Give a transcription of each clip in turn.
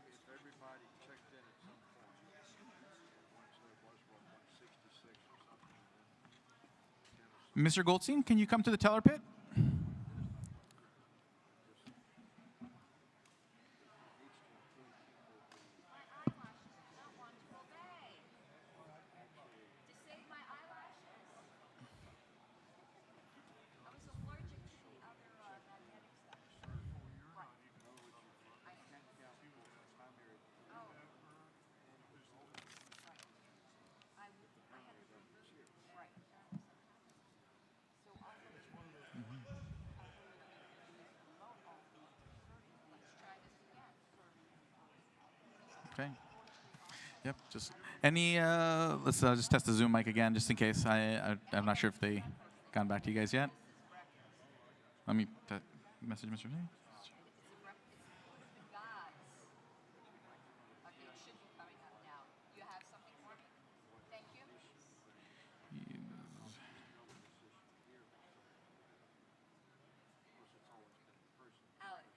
if everybody checked in at some point, once there was, what, 166 or something, then Mr. Goldstein, can you come to the teller pit? needs to include people who My eyelashes is not wonderful day. actually, To save my eyelashes. I was allergic to the other magnetic stuff. Right. in other words, I you can't count for primary oh. and resultant Right. I had primary to revenues here. right. So I'll let you let's try this again. Okay. Yep. Just any. Let's just test the Zoom mic again, just in case. I'm not sure if they gone back to you guys yet. Let me message Mr. Lee. It's the gods. Okay, it should be coming up now. You have something for me? Thank you. Of course, it's always been in person. Alex,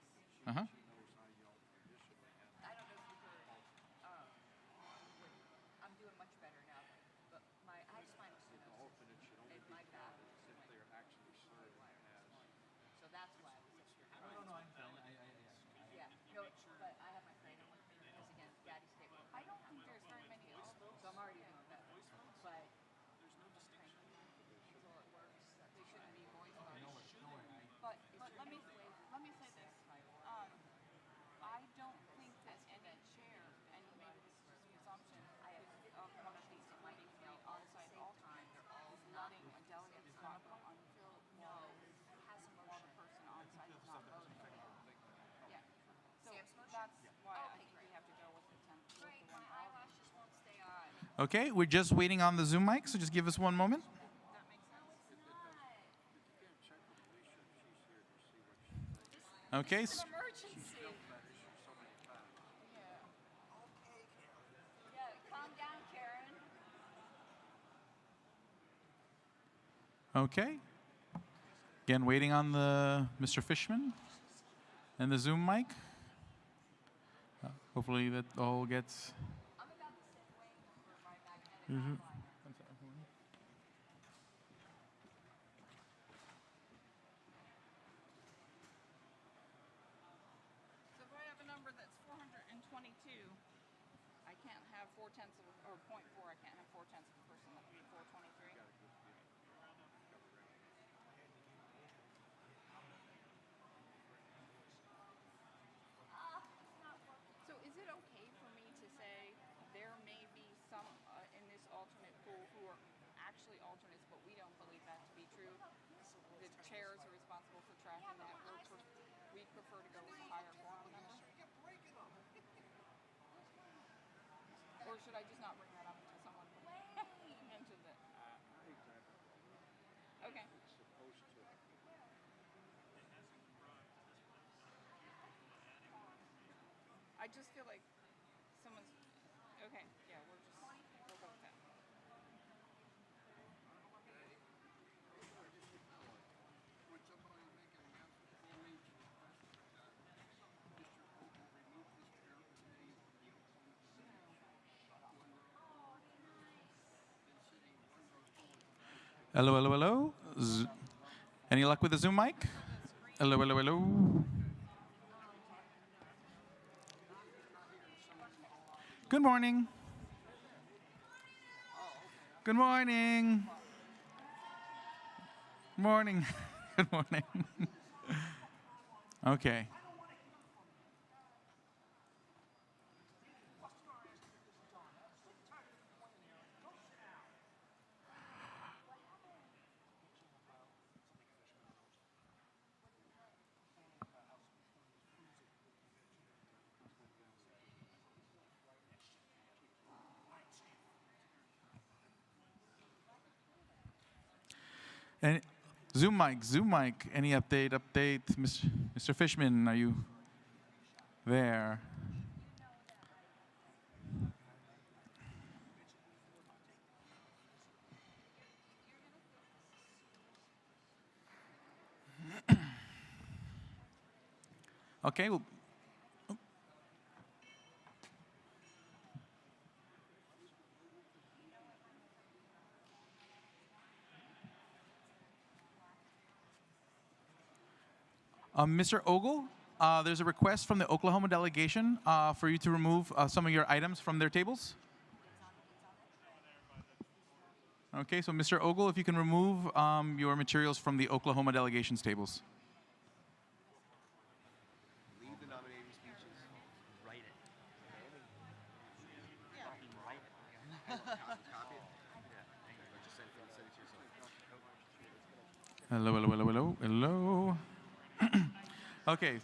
Uh-huh. She knows how y'all traditionally handle I don't know if you heard. I'm doing much better now, but I have spinal the stenosis alternate should only in be my back. called if they're actually serving as. So that's why I was up here trying. Yeah, no, but I have my freedom with me because again, Daddy's Day. I don't think there's very many alternates, so I'm already doing better. But there's no distinction until it works. They shouldn't be voice box. But let me say this. I don't think that any chair, and maybe this is just an assumption, of one of these might even be outside alternate is letting a delegate spot go unfilled while the person on site is not voting. Yeah. So Sam's motion? that's why I Okay, think great. we have to go with the 10 with Great, the my 1,000. eyelashes won't stay on. Okay, we're just waiting on the Zoom mic, so just give us one moment. That makes sense. If again, check with Alicia if she's here to see what she thinks. Okay. This is an emergency. Dealt with that issue so many times. Yeah. Yeah, calm down, Karen. Okay. Again, waiting on the Mr. Fishman and the Zoom mic. Hopefully that all gets. I'm about to sit waiting for my magnetic eyeliner. So if I have a number that's 422, I can't have 0.4, I can't have 0.4 of a person. That would be 423. So is it okay for me to say there may be some in this alternate pool who are actually alternates, but we don't believe that to be true? The chairs are responsible for tracking that. We prefer to go with a higher quorum number. Or should I just not bring that up until someone mentions it? Okay. It's supposed to. I just feel like someone's. Okay, yeah, we'll go with that. Would somebody make an announcement for me? Mr. Hope will remove his chair from the been sitting one row forward. Hello, hello, hello. Any luck with the Zoom mic? Hello, hello, hello. Good morning. Good morning. Morning. Good morning. Okay. And Zoom mic. Any update? Mr. Fishman, are you there? Okay. Well, Mr. Ogle, there's a request from the Oklahoma delegation for you to remove some of your items from their tables. Okay, so Mr. Ogle, if you can remove your materials from the Oklahoma delegation's tables. Leave the nominating speeches. Write it. Write it. Copy it. Yeah. But just send it to yourself. Hello, hello, hello, hello, hello. Okay.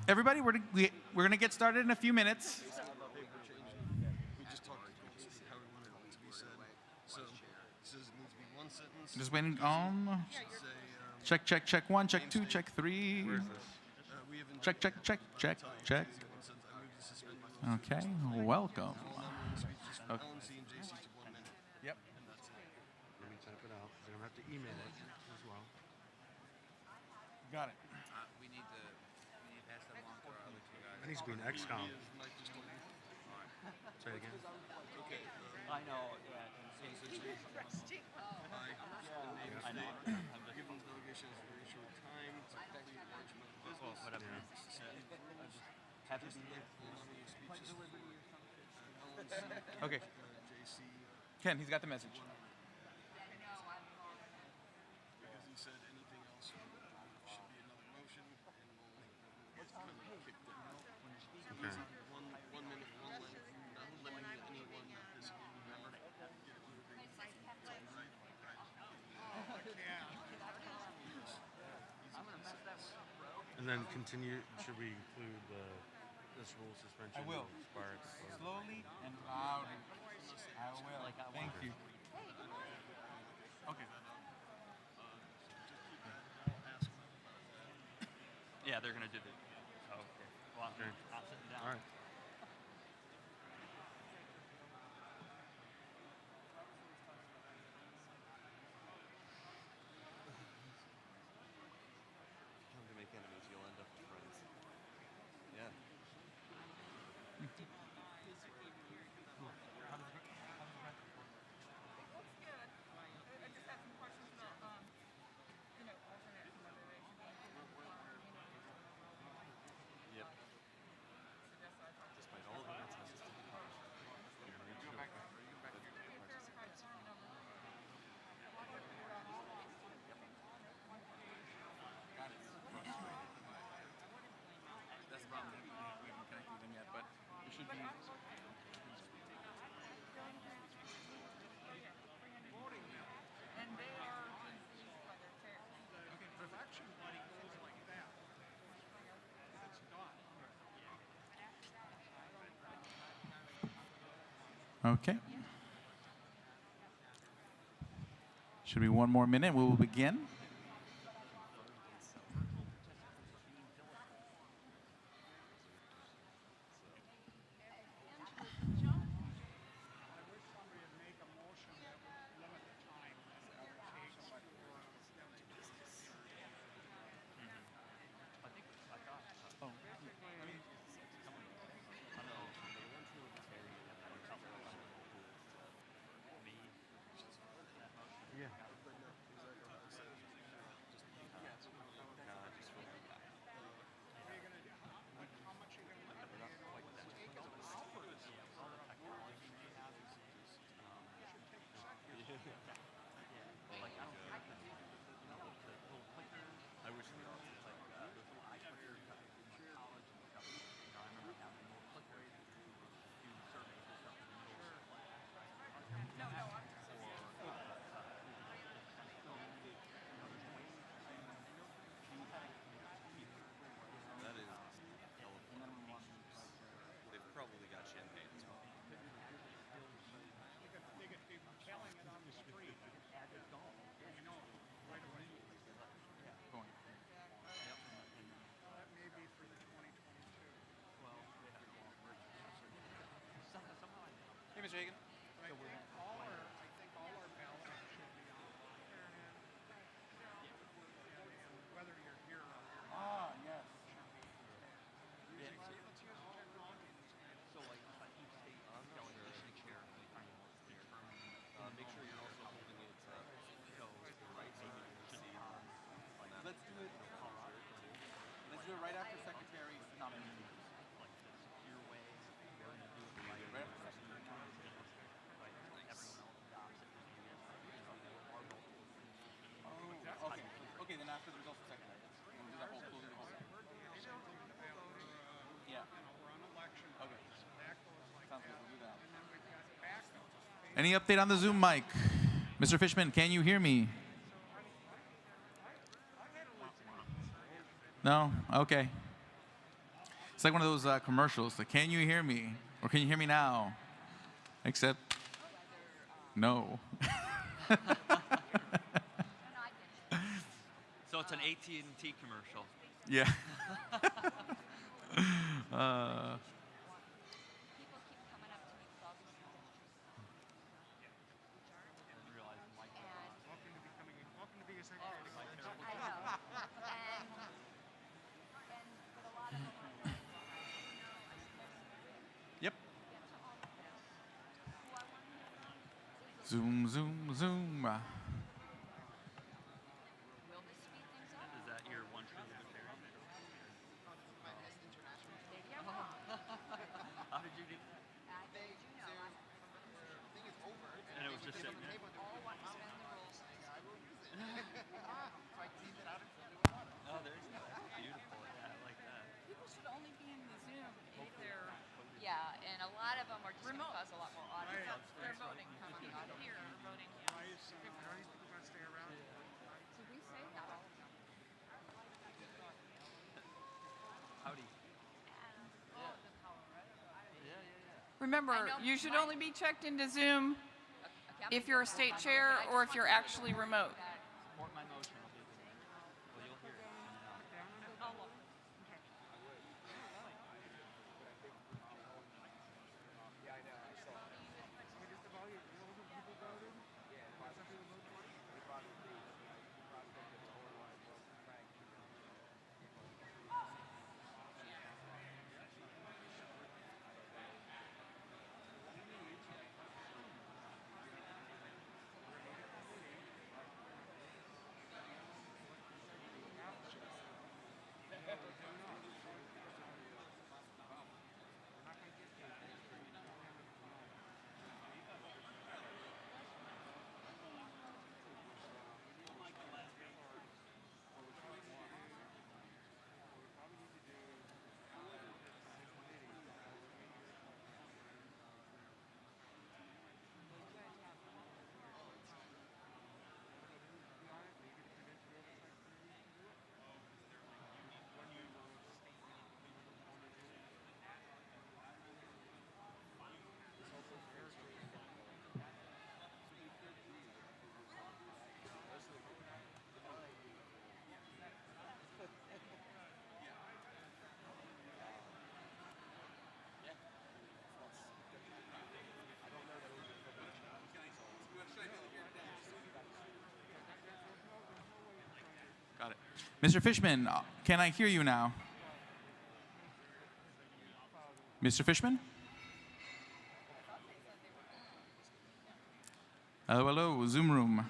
Everybody, we're gonna get started in a few minutes. We just talked how we wanted it to be said. So it says it needs to be one sentence. Just waiting. Say, Check 1, check 2, check 3. we have Check. one sentence. I move to suspend my Okay, welcome. speeches from Okay. LNC and JC to 1 minute. Yep. And that's it. Let me type it out. They're gonna have to email it as well. Got it. We need to pass that along to our other two guys. That needs to be an XCOM. Mike just told me. Say it again. Okay. I know, yeah. I know. Given the delegation has a very short time to complete a large amount of business. Whatever. Happy to be here. Nominating speeches for LNC, Okay. JC, Ken, he's got the message. because he said anything else should be another motion, and we'll kind of kick that out. Okay. 1 minute, one length, not limiting anyone participating member. Get it moving. And then continue. Should we include this rule suspension? I will. Expire at the close. Slowly and loudly. I will. Thank you. Okay. Yeah, they're gonna do the. Oh, okay. Well, Okay. I'll sit down. All right. Come to make enemies, you'll end up with friends. Yeah. Looks good. I just had some questions about, alternate motivation. Yep. Despite all of that, it's just That's the problem. We haven't connected them yet, but it should be. And they are being seized by their chair. Okay, but if action money goes like that, it's done. Okay. Should be one more minute. We will begin. I wish somebody would make a motion that would limit the time that it takes for them to do this. I think I thought. Oh. Me. Yeah. Any update on the Zoom mic? Mr. Fishman, can you hear me? No? Okay. It's like one of those commercials. Like, can you hear me? Or can you hear me now? Except, no. So it's an AT&T commercial. Yeah. People keep coming up to me with all these suggestions. I didn't realize the mic. And Welcome to being a secretary. I know. And but a lot of them are like, Yep. get to all of this. Who I want to hear from is Zoom, zoom, zoom. will this speed things up? Is that your one true libertarian? Maybe I'm wrong. How did you do that? Did you know? And it was just sitting there. All want to spend the rules. Oh, there's that. Beautiful. Yeah, I like that. People should only be in the Zoom if they're Yeah, and a lot of them are just going to Remote. cause a lot more audio. they're voting from here or voting here. Are these people going to stay around? So we say not all of them. Howdy. Remember, I know you should my- only be checked into Zoom Okay, if you're a state chair or if you're actually remote. Support my motion. I'll do it. Well, you'll hear it. Got it. Mr. Fishman, can I hear you now? Mr. Fishman? Hello, hello, Zoom room.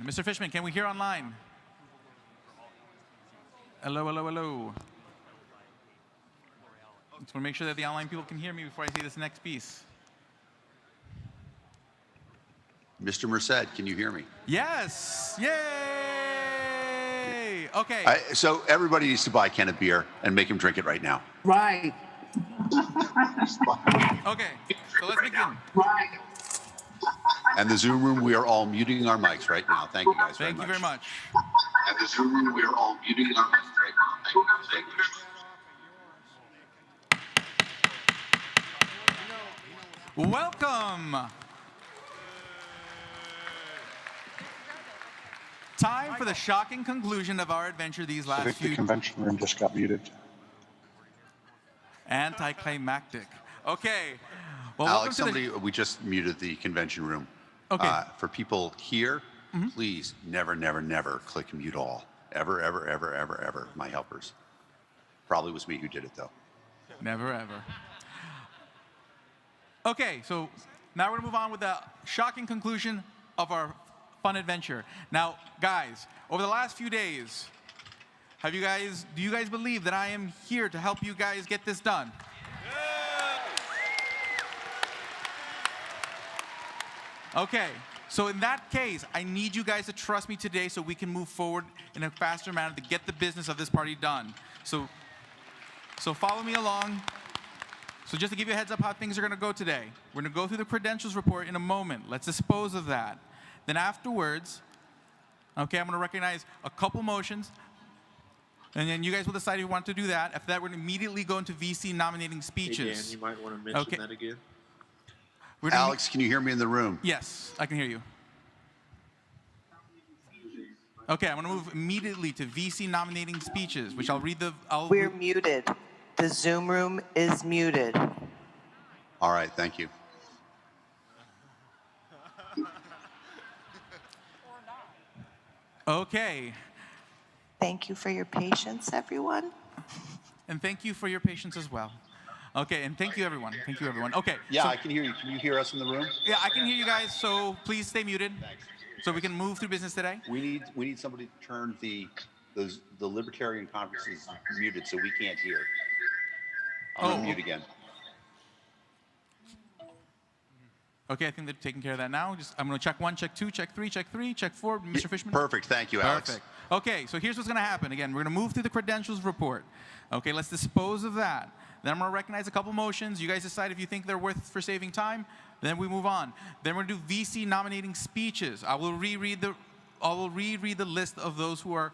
Mr. Fishman, can we hear online? Hello, hello, hello. Just want to make sure that the online people can hear me before I say this next piece. Mr. Merced, can you hear me? Yes! Yay! Okay. So everybody needs to buy a can of beer and make him drink it right now. Right. Okay, so let's begin. And the Zoom room, we are all muting our mics right now. Thank you guys very Thank much. you very much. And the Zoom room, we are all muting our mics right now. Thank you guys. Thank you. Welcome. Time for the shocking conclusion of our adventure these I last think the few convention room just got muted. anticlimactic. Okay. Well, welcome Alex, to the- somebody, we just muted the convention room. Okay. For people here, please never, never, never click mute all. Ever, ever, ever, ever, ever. My helpers. Probably was me who did it though. Never ever. Okay, so now we're going to move on with the shocking conclusion of our fun adventure. Now, guys, over the last few days, do you guys believe that I am here to help you guys get this done? Okay, so in that case, I need you guys to trust me today so we can move forward in a faster manner to get the business of this party done. So follow me along. So just to give you a heads up how things are going to go today, we're going to go through the credentials report in a moment. Let's dispose of that. Then afterwards, okay, I'm going to recognize a couple motions, and then you guys will decide if you want to do that. After that, we're going to immediately go into VC nominating speeches. Hey, Dan, you might want to mention that again. Alex, can you hear me in the room? Yes, I can hear you. Okay, I'm going to move immediately to VC nominating speeches, which I'll read the... We're muted. The Zoom room is muted. All right, thank you. Okay. Thank you for your patience, everyone. And thank you for your patience as well. Okay, and thank you, everyone. Thank you, everyone. Okay. Yeah, so, I can hear you. Can you hear us in the room? Yeah, I can hear you guys, so please stay muted. Thanks. So we can move through business today. We need somebody to turn the Libertarian conferences muted so we can't hear. I'm gonna mute again. Okay, I think they're taking care of that now. I'm going to check 1, check 2, check 3, check 3, check 4. Mr. Fishman? Perfect. Thank you, Alex. Perfect. Okay, so here's what's going to happen. Again, we're going to move through the credentials report. Okay, let's dispose of that. Then I'm going to recognize a couple motions. You guys decide if you think they're worth for saving time. Then we move on. Then we're going to do VC nominating speeches. I will reread the list of those who are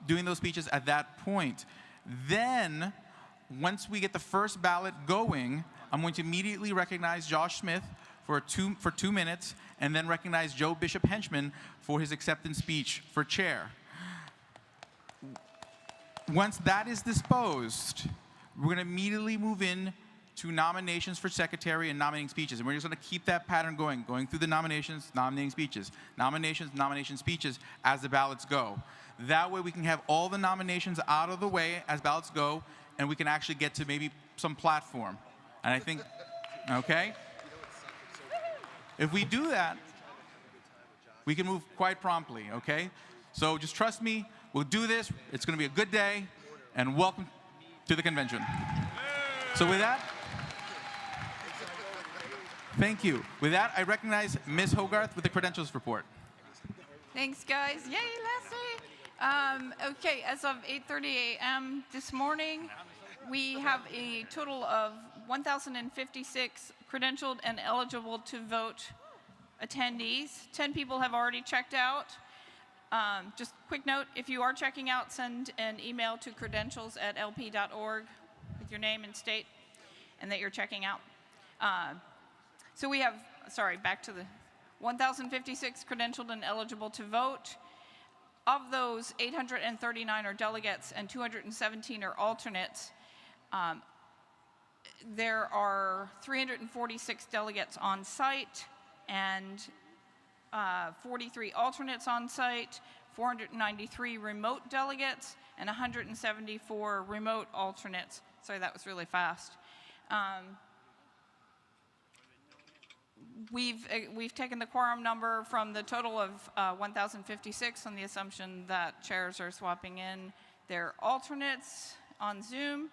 doing those speeches at that point. Then, once we get the first ballot going, I'm going to immediately recognize Josh Smith for 2 minutes, and then recognize Joe Bishop Henchman for his acceptance speech for chair. Once that is disposed, we're going to immediately move in to nominations for secretary and nominating speeches. And we're just going to keep that pattern going through the nominations, nominating speeches, nominations, nomination speeches as the ballots go. That way we can have all the nominations out of the way as ballots go, and we can actually get to maybe some platform. And I think, okay? If we do that, we can move quite promptly, okay? So just trust me, we'll do this. It's going to be a good day, and welcome to the convention. So with that, thank you. With that, I recognize Ms. Hogarth with the credentials report. Thanks, guys. Yay, Leslie. Okay, as of 8:30 a.m. this morning, we have a total of 1,056 credentialed and eligible to vote attendees. 10 people have already checked out. Just quick note, if you are checking out, send an email to credentials@lp.org with your name and state, and that you're checking out. So we have, back to the 1,056 credentialed and eligible to vote. Of those, 839 are delegates and 217 are alternates. There are 346 delegates on site and 43 alternates on site, 493 remote delegates, and 174 remote alternates. Sorry, that was really fast. We've taken the quorum number from the total of 1,056 on the assumption that chairs are swapping in their alternates on Zoom.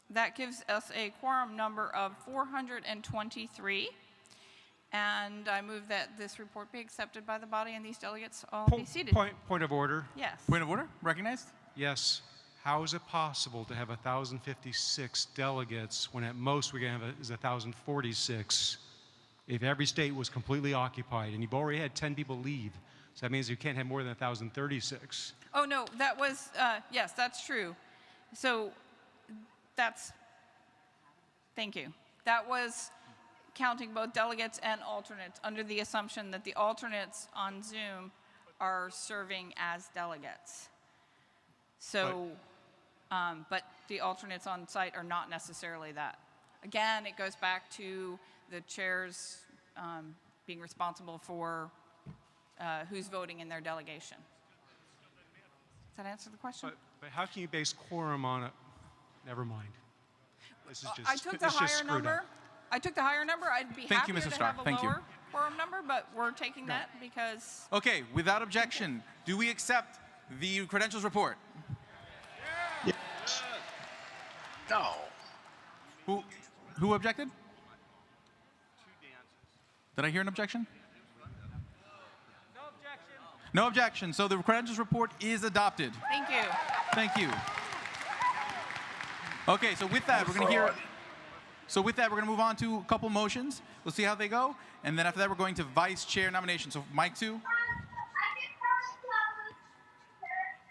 That gives us a quorum number of 423. And I move that this report be accepted by the body and these delegates all be seated. Point of order. Yes. Point of order? Recognized? Yes. How is it possible to have 1,056 delegates when at most we're going to have is 1,046 if every state was completely occupied? And you've already had 10 people leave. So that means you can't have more than 1,036. Oh, no, that was, yes, that's true. So thank you. That was counting both delegates and alternates under the assumption that the alternates on Zoom are serving as delegates. So, but the alternates on site are not necessarily that. Again, it goes back to the chairs being responsible for who's voting in their delegation. Does that answer the question? But how can you base quorum on it? Never mind. This is just I took the this just higher screwed number. up. I took the higher number. I'd be Thank you, happier Mrs. to Stark. have a Thank you. lower quorum number, but we're taking that because Okay, without objection, do we accept the credentials report? No. Who objected? Did I hear an objection? No objection. So the credentials report is adopted. thank you. Thank you. Okay, so with that, we're going to hear. So with that, we're going to move on to a couple motions. We'll see how they go, and then after that, we're going to vice chair nomination. So Mike 2.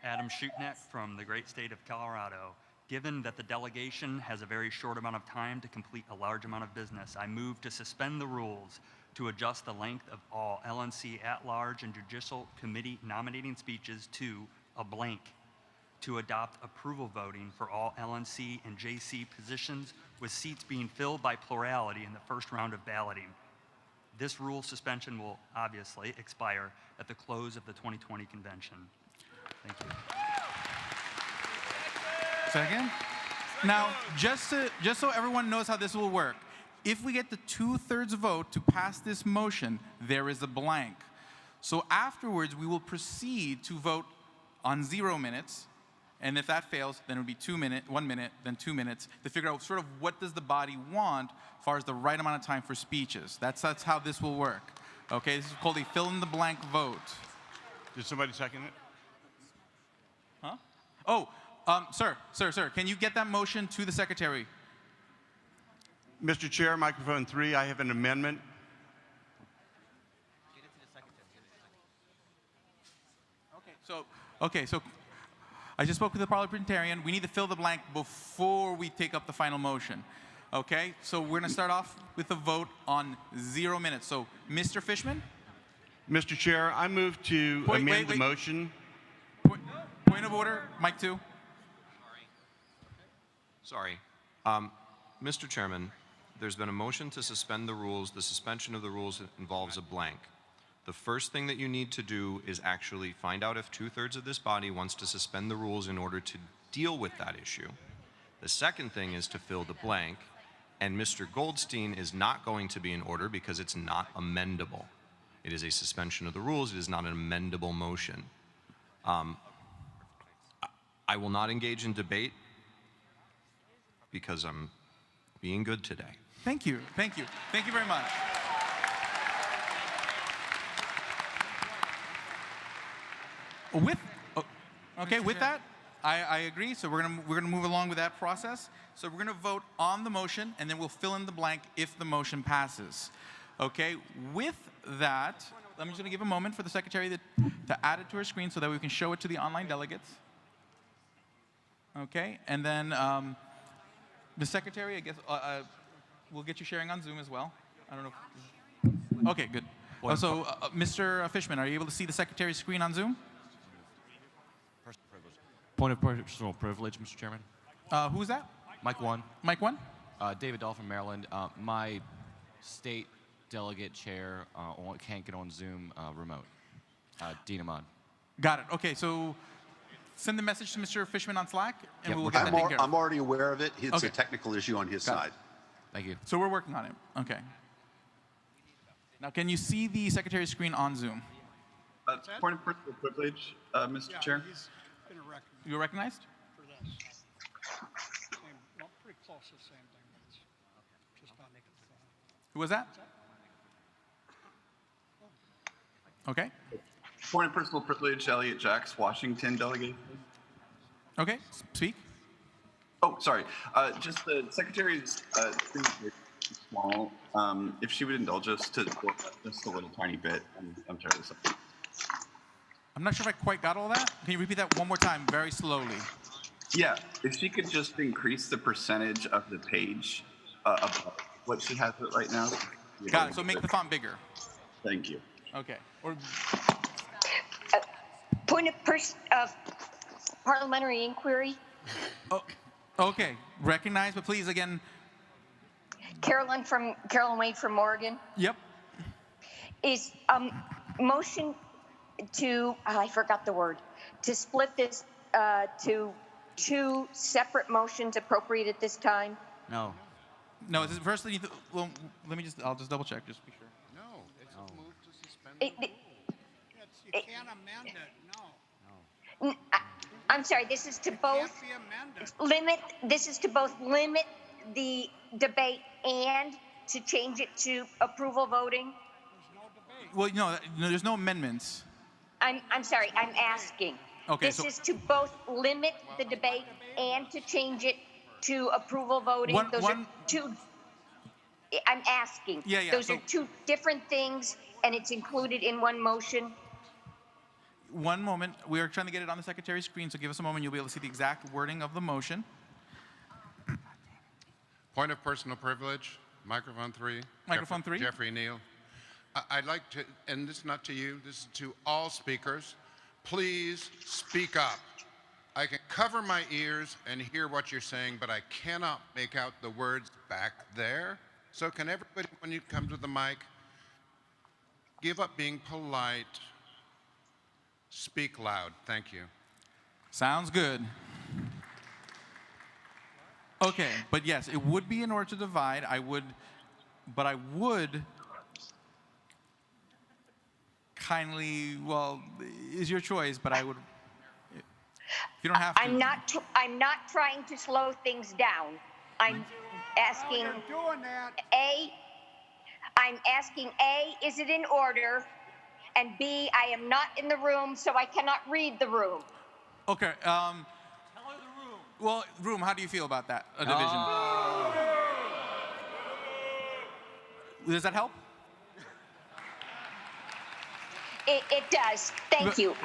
Adam Schutneck from the great state of Colorado. Given that the delegation has a very short amount of time to complete a large amount of business, I move to suspend the rules to adjust the length of all LNC at-large and judicial committee nominating speeches to a blank, to adopt approval voting for all LNC and JC positions with seats being filled by plurality in the first round of balloting. This rule suspension will obviously expire at the close of the 2020 convention. Thank you. Second. Now, just so everyone knows how this will work, if we get the 2/3 vote to pass this motion, there is a blank. So afterwards, we will proceed to vote on 0 minutes, and if that fails, then it would be 2 minutes, 1 minute, then 2 minutes to figure out sort of what does the body want as far as the right amount of time for speeches. That's how this will work. Okay, this is called a fill-in-the-blank vote. Did somebody second it? Huh? Oh, sir, can you get that motion to the secretary? Mr. Chair, microphone 3, I have an amendment. Okay, so I just spoke with the parliamentarian. We need to fill the blank before we take up the final motion. Okay, so we're going to start off with a vote on 0 minutes. So, Mr. Fishman? Mr. Chair, I move to amend the motion. Point of order, Mike 2. Sorry. Mr. Chairman, there's been a motion to suspend the rules. The suspension of the rules involves a blank. The first thing that you need to do is actually find out if 2/3 of this body wants to suspend the rules in order to deal with that issue. The second thing is to fill the blank, and Mr. Goldstein is not going to be in order because it's not amendable. It is a suspension of the rules. It is not an amendable motion. I will not engage in debate because I'm being good today. Thank you very much. With that, I agree. So we're gonna move along with that process. So we're gonna vote on the motion, and then we'll fill in the blank if the motion passes. Okay. With that, I'm just gonna give a moment for the secretary to add it to her screen so that we can show it to the online delegates. Okay, and then the secretary, I guess, we'll get you sharing on Zoom as well. I don't know. Okay, good. So, Mr. Fishman, are you able to see the secretary's screen on Zoom? Point of personal privilege, Mr. Chairman. Who's that? Mike 1. Mike 1? David Dahl from Maryland. My state delegate chair can't get on Zoom remote. Dean Ahmad. Got it. Okay, so send the message to Mr. Fishman on Slack, and we'll get that taken care of. I'm already aware of it. It's a technical issue on his side. Thank you. So we're working on it. Okay. Now, can you see the secretary's screen on Zoom? Point of personal privilege, Mr. Chair. You're recognized? For this. Pretty close to the same thing, but it's just about making it fun. Who was that? Okay. Point of personal privilege, Elliot Jacks, Washington delegate. Okay, speak. Oh, sorry. Just the secretary's screen is very small. If she would indulge us to just a little tiny bit, I'm terribly sorry. I'm not sure if I quite got all that. Can you repeat that one more time, very slowly? Yeah, if she could just increase the percentage of the page of what she has it right now. Got it. So make the font bigger. Thank you. Okay. Or point of parliamentary inquiry. Oh, okay. Recognized, but please again. Carolyn Wade from Oregon. Yep. Is motion to I forgot the word to split this to two separate motions appropriate at this time? No. No, is it first? Well, I'll just double check, just to be sure. No, it's a move to suspend It- the it- rules. You can't amend it, no. I'm sorry, this is to both Can't be amended. this is to both limit the debate and to change it to approval voting? Well, no, there's no amendments. I'm sorry, I'm asking. Okay, This so- is to both limit the debate and to change it to approval voting? One- Those one- are two. I'm asking. Yeah, Those so- are two different things, and it's included in one motion? One moment. We are trying to get it on the secretary's screen, so give us a moment. You'll be able to see the exact wording of the motion. Point of personal privilege, microphone 3. Microphone 3. Jeffrey Neal. I'd like to, and this is not to you, this is to all speakers, please speak up. I can cover my ears and hear what you're saying, but I cannot make out the words back there. So can everybody, when you come to the mic, give up being polite, speak loud. Thank you. Sounds good. Okay, but yes, it would be in order to divide. I would kindly, well, is your choice, but I would, if you don't have to. I'm not trying to slow things down. I'm asking You're doing that. I'm asking A, is it in order? And B, I am not in the room, so I cannot read the room. Okay, well, room, how do you feel about that, a division? Does that help? It does. Thank you.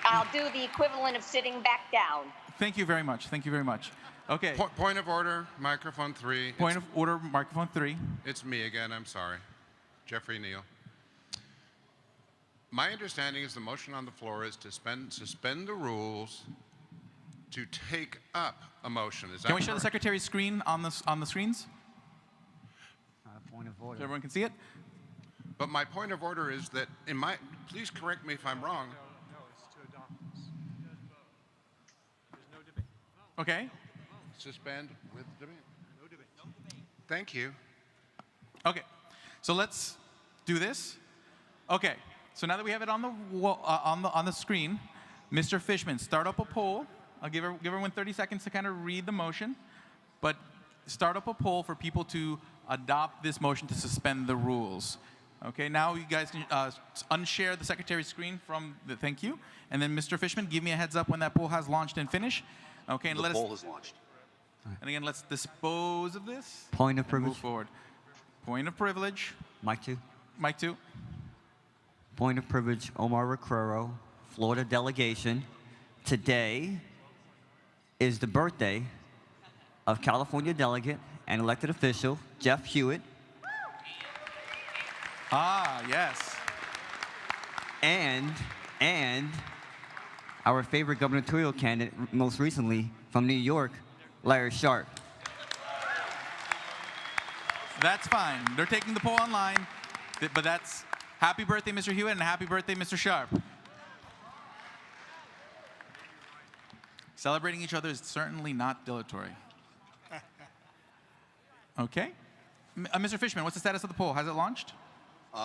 I'll do the equivalent of sitting back down. Thank you very much. Thank you very much. Okay. Point of order, microphone 3. Point of order, microphone 3. It's me again, I'm sorry. Jeffrey Neal. My understanding is the motion on the floor is to suspend the rules to take up a motion. Is that Can we show the correct? secretary's screen on the screens? Point of order. So everyone can see it? But my point of order is that please correct me if I'm wrong. No, it's to adopt this. There's no debate. Okay. Suspend with debate. No debate. Thank you. Okay. So let's do this. Okay. So now that we have it on the wall, on the screen, Mr. Fishman, start up a poll. I'll give everyone 30 seconds to kind of read the motion, but start up a poll for people to adopt this motion to suspend the rules. Okay, now you guys can unshare the secretary's screen from the thank you, and then Mr. Fishman, give me a heads up when that poll has launched and finished. Okay, and The poll has launched. And again, let's dispose of this. Point of and privilege. Move forward. Point of privilege. Mic 2. Mic 2. Point of privilege, Omar Recrero, Florida delegation. Today is the birthday of California delegate and elected official Jeff Hewitt. Ah, yes. And our favorite gubernatorial candidate, most recently from New York, Larry Sharp. That's fine. They're taking the poll online, but that's happy birthday, Mr. Hewitt, and happy birthday, Mr. Sharp. Celebrating each other is certainly not dilatory. Okay. Mr. Fishman, what's the status of the poll? Has it launched?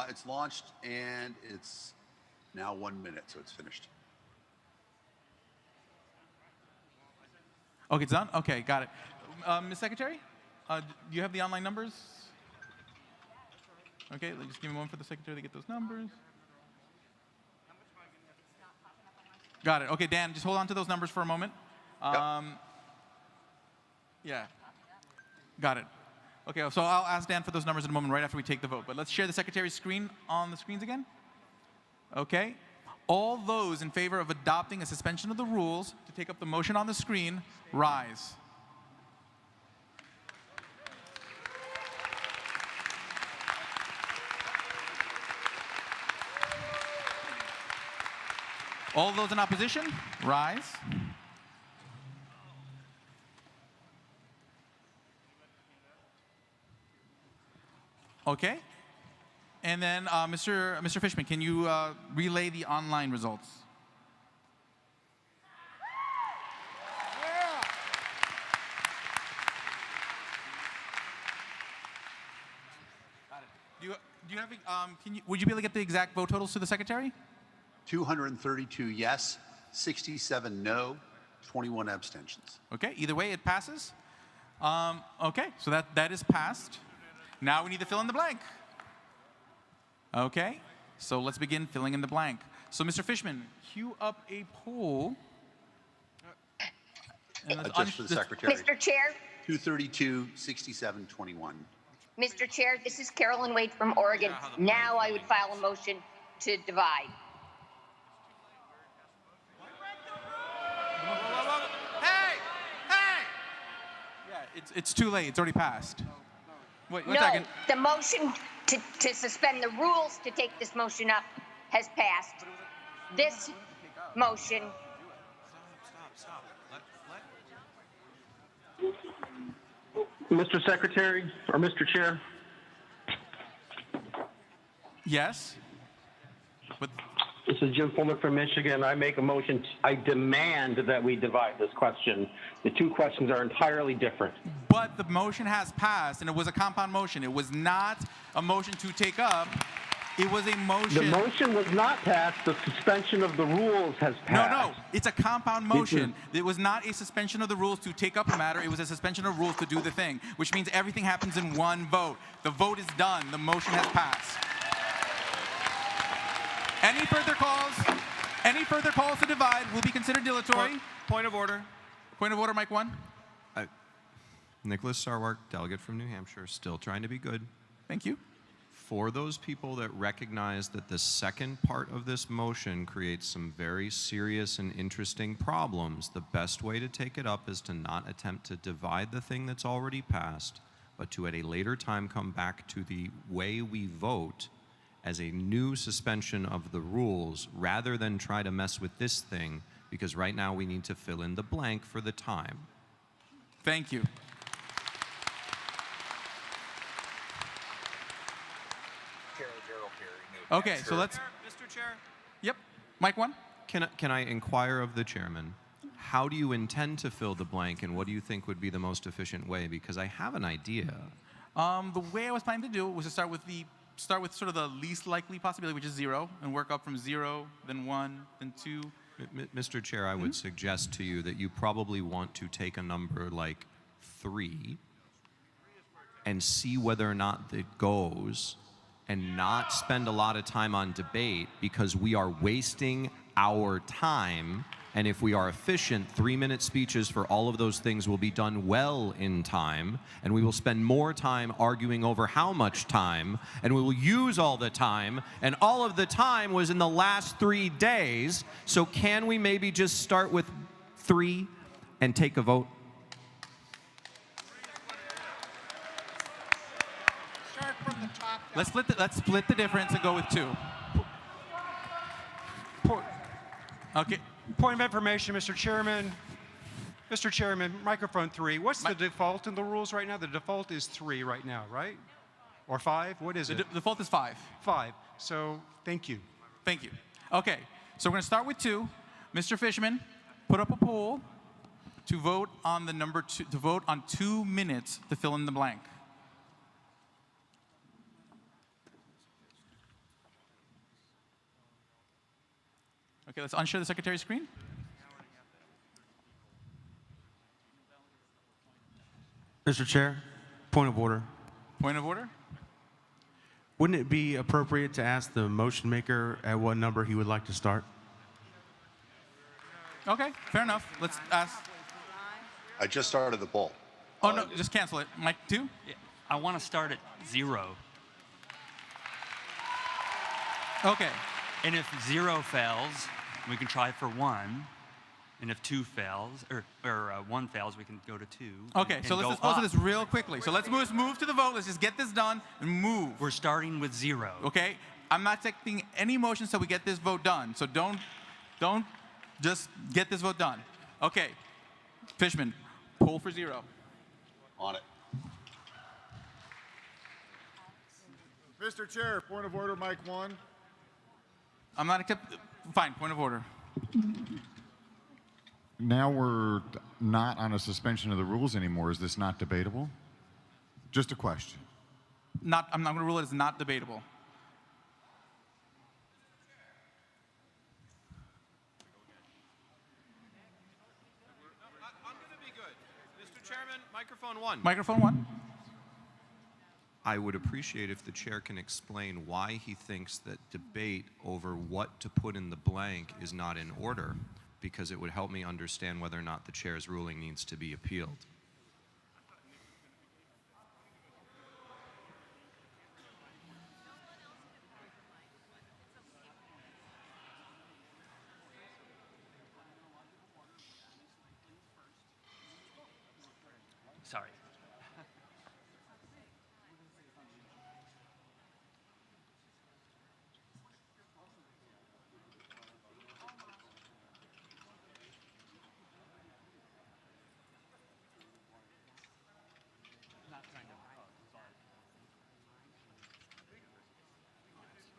It's launched, and it's now 1 minute, so it's finished. Okay, it's done? Okay, got it. Ms. Secretary, do you have the online numbers? Okay, just give me one for the secretary to get those numbers. Got it. Okay, Dan, just hold on to those numbers for a moment. Yeah. Got it. Okay, so I'll ask Dan for those numbers in a moment right after we take the vote. But let's share the secretary's screen on the screens again. Okay. All those in favor of adopting a suspension of the rules to take up the motion on the screen, rise. All those in opposition, rise. Okay. And then, Mr. Fishman, can you relay the online results? Do you have? Would you be able to get the exact vote totals to the secretary? 232 yes, 67 no, 21 abstentions. Okay. Either way, it passes. Okay. So that is passed. Now we need to fill in the blank. Okay. So let's begin filling in the blank. So Mr. Fishman, cue up a poll. Just for the secretary. Mr. Chair. 232, 67, 21. Mr. Chair, this is Carolyn Wade from Oregon. Now I would file a motion to divide. Yeah, it's too late. It's already passed. Wait, one No, second. the motion to suspend the rules to take this motion up has passed. This motion. Mr. Secretary or Mr. Chair? Yes. This is Jim Fullman from Michigan. I make a motion. I demand that we divide this question. The two questions are entirely different. But the motion has passed, and it was a compound motion. It was not a motion to take up. It was a motion. The motion was not passed. The suspension of the rules has passed. No, it's a compound motion. It was not a suspension of the rules to take up a matter. It was a suspension of rules to do the thing, which means everything happens in one vote. The vote is done. The motion has passed. Any further calls? Any further calls to divide will be considered dilatory. Point of order. Point of order, Mike 1. Nicholas Sarwark, delegate from New Hampshire, still trying to be good. Thank you. For those people that recognize that the second part of this motion creates some very serious and interesting problems, the best way to take it up is to not attempt to divide the thing that's already passed, but to at a later time come back to the way we vote as a new suspension of the rules rather than try to mess with this thing, because right now we need to fill in the blank for the time. Thank you. Okay, so let's. Mr. Chair. Yep. Mike 1. Can I inquire of the chairman, how do you intend to fill the blank, and what do you think would be the most efficient way? Because I have an idea. The way I was planning to do it was to start with sort of the least likely possibility, which is 0, and work up from 0, then 1, then 2. Mr. Chair, I would suggest to you that you probably want to take a number like 3 and see whether or not it goes, and not spend a lot of time on debate, because we are wasting our time. And if we are efficient, 3-minute speeches for all of those things will be done well in time, and we will spend more time arguing over how much time, and we will use all the time, and all of the time was in the last 3 days. So can we maybe just start with 3 and take a vote? Let's split the difference and go with 2. Okay. Point of information, Mr. Chairman. Mr. Chairman, microphone 3. What's the default in the rules right now? The default is 3 right now, right? Or 5? What is it? The default is 5. 5. So, thank you. Thank you. Okay, so we're going to start with 2. Mr. Fishman, put up a poll to vote on the number 2, to vote on 2 minutes to fill in the blank. Okay, let's unshare the secretary's screen. Mr. Chair, point of order. Point of order? Wouldn't it be appropriate to ask the motion maker at what number he would like to start? Okay, fair enough. Let's ask. I just started the poll. Oh, no, just cancel it. Mike 2? Yeah, I want to start at 0. Okay. And if 0 fails, we can try for 1. And if 2 fails, or 1 fails, we can go to 2. Okay, so let's dispose of this real quickly. So let's move to the vote. Let's just get this done and move. We're starting with 0. Okay? I'm not taking any motions till we get this vote done. So don't just get this vote done. Okay. Fishman, poll for 0. On it. Mr. Chair, point of order, Mike 1. I'm not accepting. Fine, point of order. Now we're not on a suspension of the rules anymore. Is this not debatable? Just a question. I'm not going to rule it as not debatable. Microphone one. Microphone one. I would appreciate if the chair can explain why he thinks that debate over what to put in the blank is not in order, because it would help me understand whether or not the chair's ruling needs to be appealed. Sorry.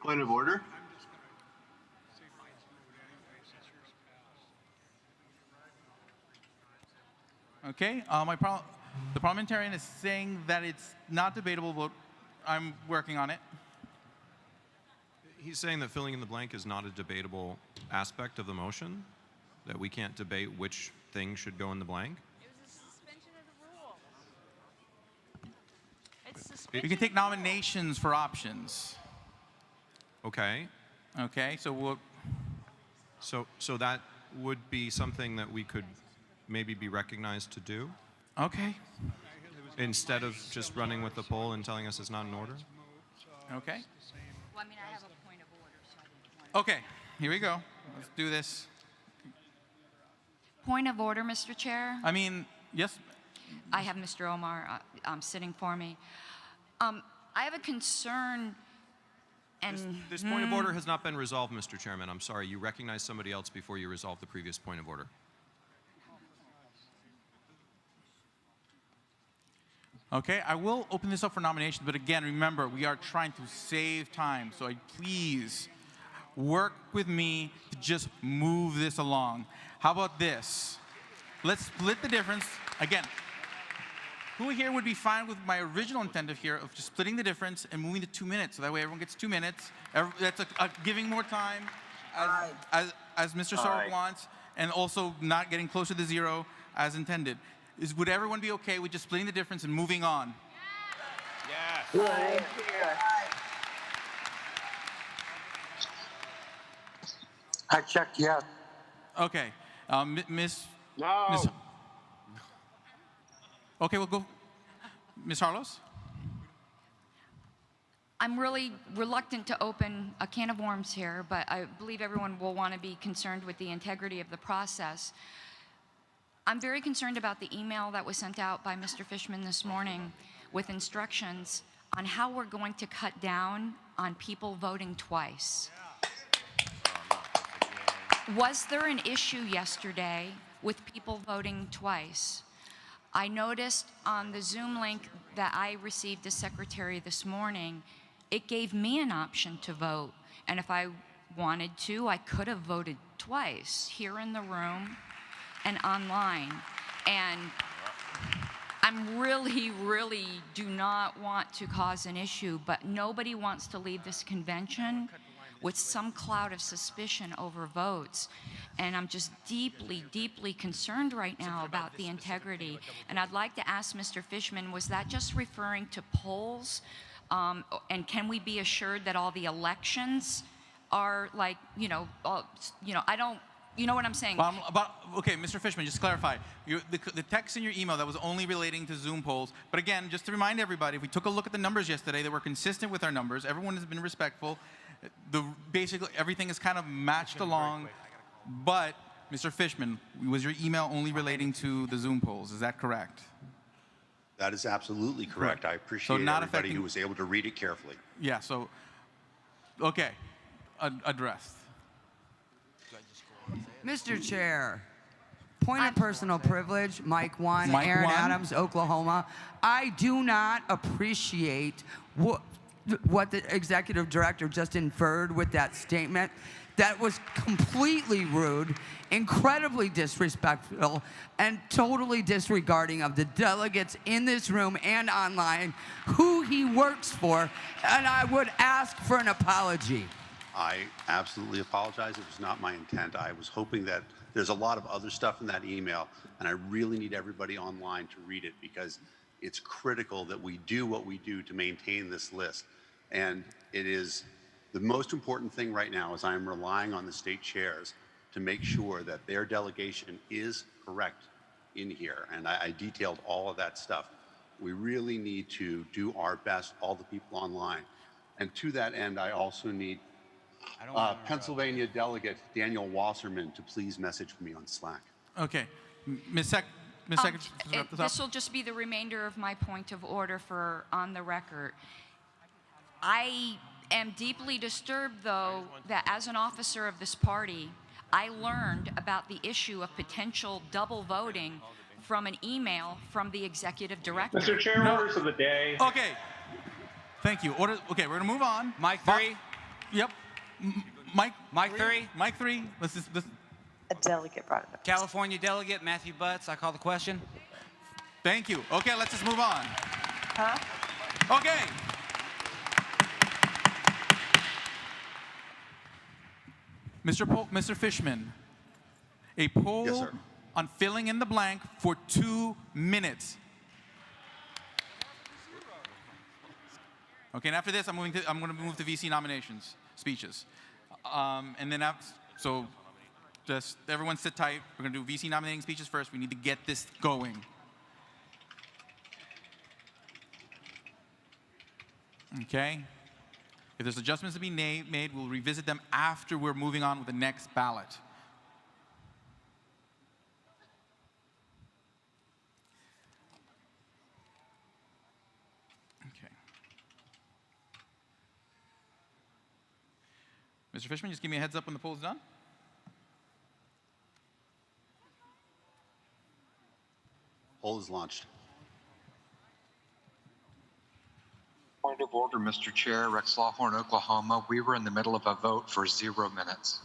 Point of order? Okay, the parliamentarian is saying that it's not debatable, but I'm working on it. He's saying that filling in the blank is not a debatable aspect of the motion, that we can't debate which thing should go in the blank. We can take nominations for options. Okay. Okay, so we'll... So that would be something that we could maybe be recognized to do? Okay. Instead of just running with the poll and telling us it's not in order? Okay. Well, I mean, I have a point of order, so I didn't want Okay, here we go. Let's do this. Point of order, Mr. Chair. I mean, yes? I have Mr. Omar sitting for me. I have a concern, and This point of order has not been resolved, Mr. Chairman. I'm sorry. You recognize somebody else before you resolve the previous point of order. Okay, I will open this up for nominations, but again, remember, we are trying to save time, so please work with me to just move this along. How about this? Let's split the difference. Again, who here would be fine with my original intent of just splitting the difference and moving to 2 minutes, so that way everyone gets 2 minutes. That's giving more time, as Mr. Sark wants, and also not getting closer to zero as intended. Would everyone be okay with just splitting the difference and moving on? Yes. I checked yes. Okay, Miss. No. Miss, okay, we'll go. Ms. Harlos? I'm really reluctant to open a can of worms here, but I believe everyone will want to be concerned with the integrity of the process. I'm very concerned about the email that was sent out by Mr. Fishman this morning with instructions on how we're going to cut down on people voting twice. Was there an issue yesterday with people voting twice? I noticed on the Zoom link that I received as secretary this morning, it gave me an option to vote. And if I wanted to, I could have voted twice here in the room and online. And I'm really do not want to cause an issue, but nobody wants to leave this convention with some cloud of suspicion over votes. And I'm just deeply concerned right now about the integrity. And I'd like to ask Mr. Fishman, was that just referring to polls? And can we be assured that all the elections are like, I don't, you know what I'm saying? Well, okay, Mr. Fishman, just to clarify. The text in your email, that was only relating to Zoom polls. But again, just to remind everybody, if we took a look at the numbers yesterday, they were consistent with our numbers. Everyone has been respectful. Basically, everything is kind of matched along. But, Mr. Fishman, was your email only relating to the Zoom polls? Is that correct? That is absolutely correct. I appreciate everybody who was able to read it carefully. Yeah, so, okay, addressed. Mr. Chair, point of personal privilege, Mike 1, Mike Aaron 1. Adams, Oklahoma. I do not appreciate what the executive director just inferred with that statement. That was completely rude, incredibly disrespectful, and totally disregarding of the delegates in this room and online, who he works for, and I would ask for an apology. I absolutely apologize. It was not my intent. I was hoping that there's a lot of other stuff in that email, and I really need everybody online to read it because It's critical that we do what we do to maintain this list. And it is the most important thing right now is I'm relying on the state chairs to make sure that their delegation is correct in here. And I detailed all of that stuff. We really need to do our best, all the people online. And to that end, I also need Pennsylvania delegate Daniel Wasserman to please message me on Slack. Okay. Ms. Secretary. This will just be the remainder of my point of order for on the record. I am deeply disturbed, though, that as an officer of this party, I learned about the issue of potential double voting from an email from the executive director. Mr. Chair, orders of the day. Okay. Thank you. Okay, we're gonna move on. Mike 3. Yep. Mike 3. Mike 3. Let's. A delegate brought it up. California delegate Matthew Butts. I call the question. Thank you. Okay, let's just move on. Huh? Okay. Mr. Fishman, a poll Yes, sir. on filling in the blank for 2 minutes. Okay, and after this, I'm going to move to VC nominations, speeches, and then so just everyone sit tight. We're going to do VC nominating speeches first. We need to get this going. Okay. If there's adjustments to be made, we'll revisit them after we're moving on with the next ballot. Okay. Mr. Fishman, just give me a heads up when the poll is done. Poll is launched. Point of order, Mr. Chair. Rex Lawhorn, Oklahoma. We were in the middle of a vote for 0 minutes.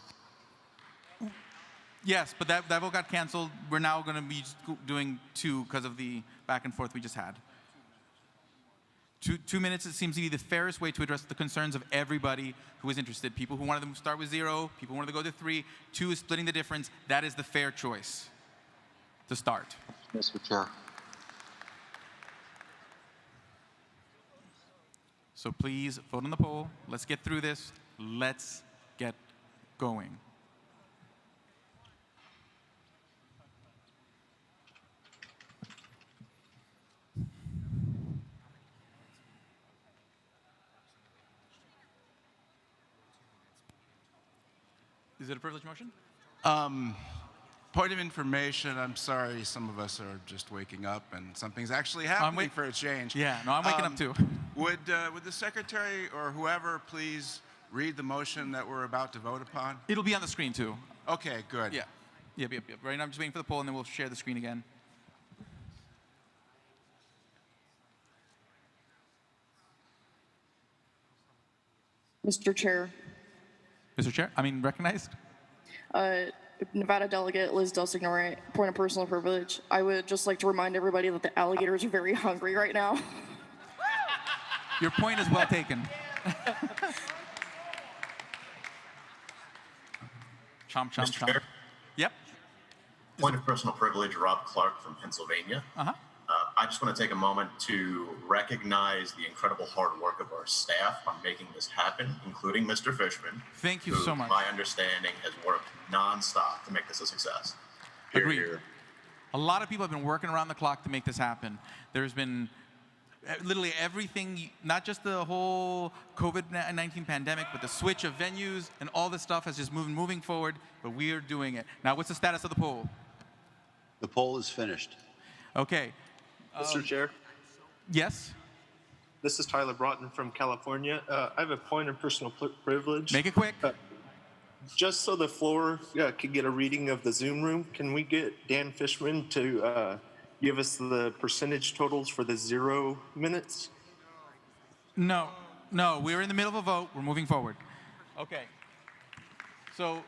Yes, but that vote got canceled. We're now going to be doing 2 because of the back and forth we just had. 2 minutes, it seems to be the fairest way to address the concerns of everybody who is interested. People who wanted them to start with 0, people who wanted to go to 3. 2 is splitting the difference. That is the fair choice to start. Mr. Chair. So please vote on the poll. Let's get through this. Let's get going. Is it a privilege motion? Point of information, I'm sorry, some of us are just waking up and something's actually happening for a change. Yeah, no, I'm waking up too. Would the secretary or whoever please read the motion that we're about to vote upon? It'll be on the screen too. Okay, good. Yeah. Yep. Right now I'm just waiting for the poll and then we'll share the screen again. Mr. Chair. Mr. Chair, recognized? Nevada delegate Liz Del Signore, point of personal privilege. I would just like to remind everybody that the alligators are very hungry right now. Your point is well taken. Chomp, chomp, Mr. chomp. Chair? Yep. Point of personal privilege, Rob Clark from Pennsylvania. I just want to take a moment to recognize the incredible hard work of our staff on making this happen, including Mr. Fishman. Thank you who, so much. My understanding has worked nonstop to make this a success. Agreed. A lot of people have been working around the clock to make this happen. There's been literally everything, not just the whole COVID-19 pandemic, but the switch of venues and all this stuff has just moving forward, but we are doing it. Now, what's the status of the poll? The poll is finished. Okay. Mr. Chair? Yes? This is Tyler Broughton from California. I have a point of personal privilege. Make it quick. Just so the floor could get a reading of the Zoom room, can we get Dan Fishman to give us the percentage totals for the 0 minutes? No, we're in the middle of a vote. We're moving forward. Okay. So,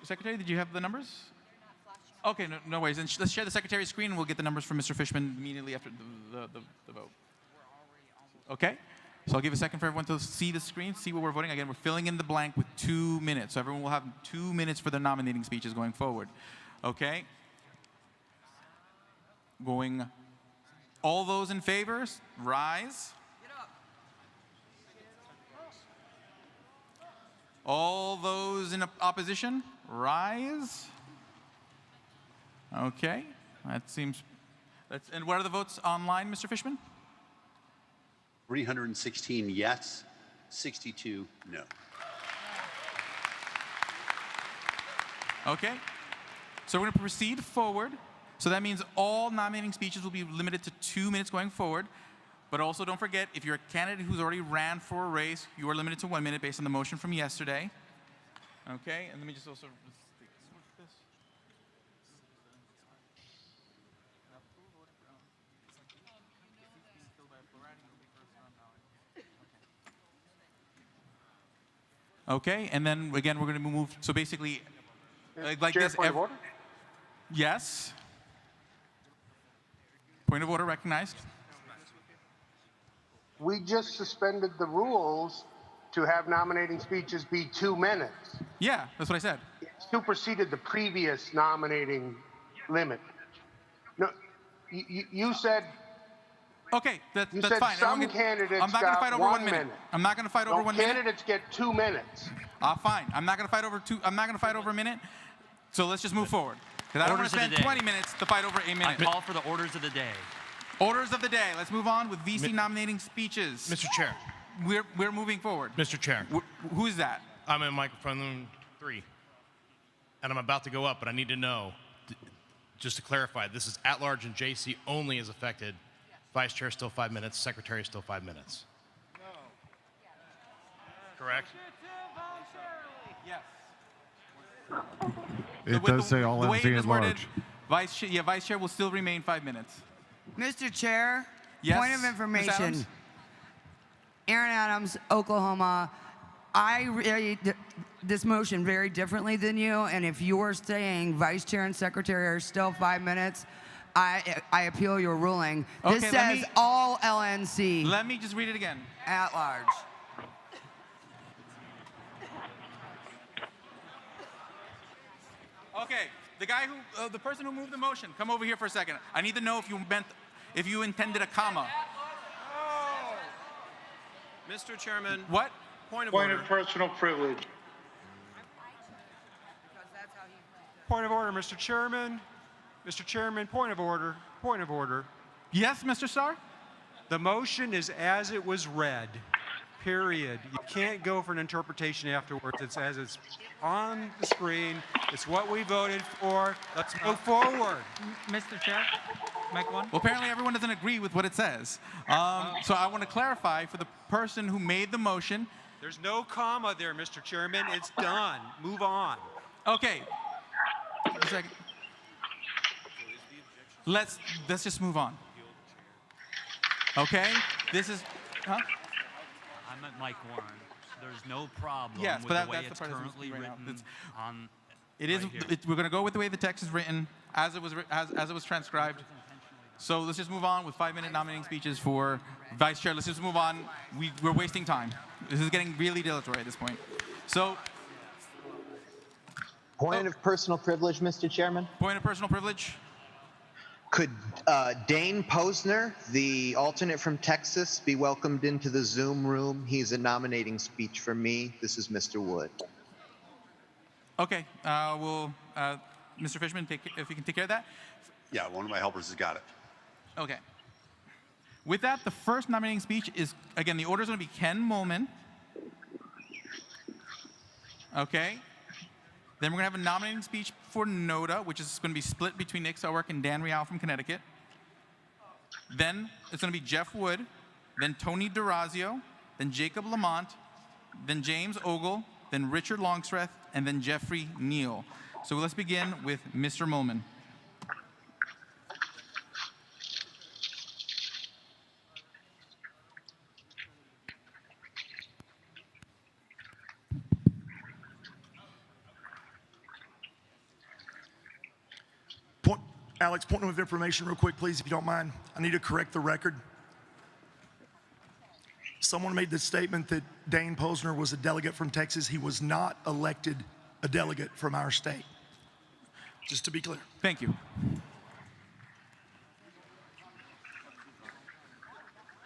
Secretary, did you have the numbers? Okay, no worries. And let's share the Secretary's screen, and we'll get the numbers from Mr. Fishman immediately after the vote. Okay? So I'll give a second for everyone to see the screen, see what we're voting. Again, we're filling in the blank with 2 minutes. So everyone will have 2 minutes for their nominating speeches going forward. Okay? Going All those in favor, rise. All those in opposition, rise. Okay, that seems. And what are the votes online, Mr. Fishman? 316 yes, 62 no. Okay, so we're going to proceed forward. So that means all nominating speeches will be limited to 2 minutes going forward. But also don't forget, if you're a candidate who's already ran for a race, you are limited to 1 minute based on the motion from yesterday. Okay, and let me just also this. Okay, and then again, we're going to move. So basically, like Chair, this. point of order? Yes. Point of order recognized. We just suspended the rules to have nominating speeches be 2 minutes. Yeah, that's what I said. It superseded the previous nominating limit. No, you said. Okay, that's fine. Some candidates I'm not going to fight over 1 minute. minute. I'm not going to fight over 1 minute. Candidates get 2 minutes. Fine. I'm not going to fight over I'm not going to fight over a minute. So let's just move forward. Because I don't want to spend 20 minutes to fight over a minute. I call for the orders of the day. Orders of the day. Let's move on with VC nominating speeches. Mr. Chair. We're moving forward. Mr. Chair. Who's that? I'm in microphone 3. And I'm about to go up, but I need to know, just to clarify, this is at large and JC only is affected. Vice Chair still 5 minutes, Secretary still 5 minutes. No. Correct? Yes. It does say all NC at large. Vice Chair will still remain 5 minutes. Mr. Chair, yes, point of information. Aaron Adams, Oklahoma. I read this motion very differently than you, and if you're saying Vice Chair and Secretary are still 5 minutes, I appeal your ruling. This says all LNC. Let me just read it again. At large. Okay, the person who moved the motion, come over here for a second. I need to know if you intended a comma. Oh. Mr. Chairman. What? Point of personal privilege. Point of order, Mr. Chairman. Mr. Chairman, point of order. Point of order. Yes, Mr. Starr? The motion is as it was read. Period. You can't go for an interpretation afterwards. It's as it's on the screen. It's what we voted for. Let's move forward. Mr. Chair, mic one. Well, apparently everyone doesn't agree with what it says. So I want to clarify for the person who made the motion. There's no comma there, Mr. Chairman. It's done. Move on. Okay. A second. Let's just move on. Okay? This is, huh? I'm at Mike Warren. There's no problem yes, with but the way that's it's the part currently right written on. It is. We're going to go with the way the text is written, as it was transcribed. So let's just move on with 5 minute nominating speeches for Vice Chair. Let's just move on. We're wasting time. This is getting really dilatory at this point. So. Point of personal privilege, Mr. Chairman. Point of personal privilege. Could Dane Posner, the alternate from Texas, be welcomed into the Zoom room? He's a nominating speech for me. This is Mr. Wood. Okay. Mr. Fishman, if you can take care of that. Yeah, one of my helpers has got it. Okay. With that, the first nominating speech is, again, the order is going to be Ken Molman. Okay. Then we're going to have a nominating speech for NODA, which is going to be split between Nick Selwork and Dan Rial from Connecticut. Then it's going to be Jeff Wood, then Tony DeRazio, then Jacob Lamont, then James Ogle, then Richard Longstreth, and then Jeffrey Neal. So let's begin with Mr. Molman. Alex, point of information real quick, please, if you don't mind. I need to correct the record. Someone made the statement that Dane Posner was a delegate from Texas. He was not elected a delegate from our state. Just to be clear. Thank you.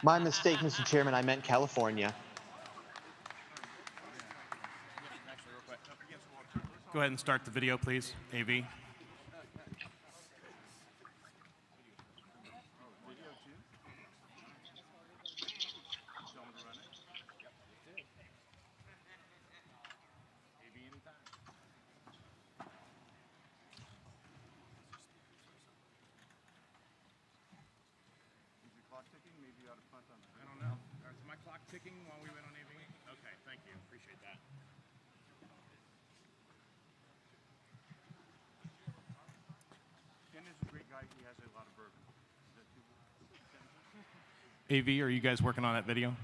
My mistake, Mr. Chairman. I meant California. Go ahead and start the video, please, AV. I don't know. Is my clock ticking while we went on AV? Okay, thank you. Appreciate that. Ken is a great guy. He has a lot of bourbon. AV, are you guys working on that video?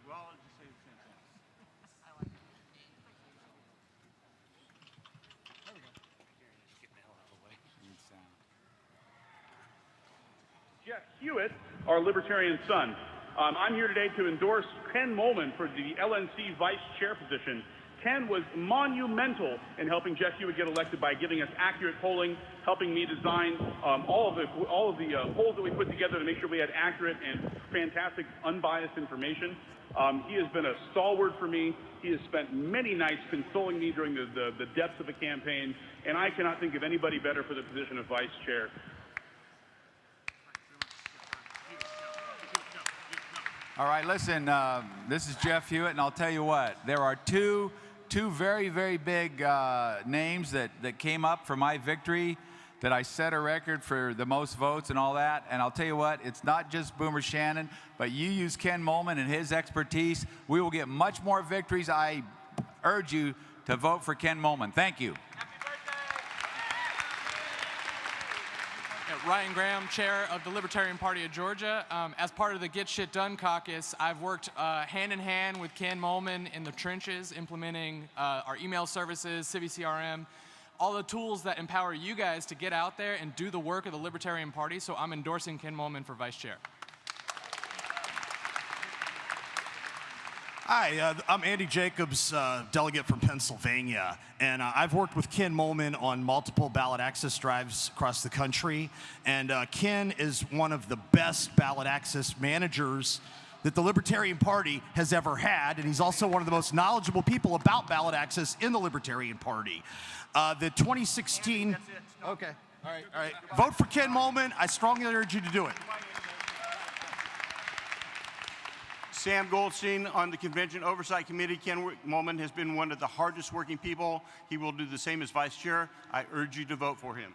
Well, I'll just say the same thing. Jeff Hewitt, our Libertarian son. I'm here today to endorse Ken Molman for the LNC vice chair position. Ken was monumental in helping Jeff Hewitt get elected by giving us accurate polling, helping me design all of the polls that we put together to make sure we had accurate and fantastic unbiased information. He has been a stalwart for me. He has spent many nights consoling me during the depths of the campaign, and I cannot think of anybody better for the position of vice chair. All right, listen, this is Jeff Hewitt, and I'll tell you what, there are two very, very big names that came up for my victory, that I set a record for the most votes and all that, and I'll tell you what, it's not just Boomer Shannon, but you use Ken Molman and his expertise, we will get much more victories. I urge you to vote for Ken Molman. Thank you. Ryan Graham, chair of the Libertarian Party of Georgia. As part of the Get Shit Done caucus, I've worked hand in hand with Ken Molman in the trenches, implementing our email services, CiviCRM, all the tools that empower you guys to get out there and do the work of the Libertarian Party. So I'm endorsing Ken Molman for vice chair. Hi, I'm Andy Jacobs, delegate from Pennsylvania, and I've worked with Ken Molman on multiple ballot access drives across the country, and Ken is one of the best ballot access managers that the Libertarian Party has ever had, and he's also one of the most knowledgeable people about ballot access in the Libertarian Party. The 2016... Okay, all right. Vote for Ken Molman. I strongly urge you to do it. Sam Goldstein on the Convention Oversight Committee. Ken Molman has been one of the hardest working people. He will do the same as vice chair. I urge you to vote for him.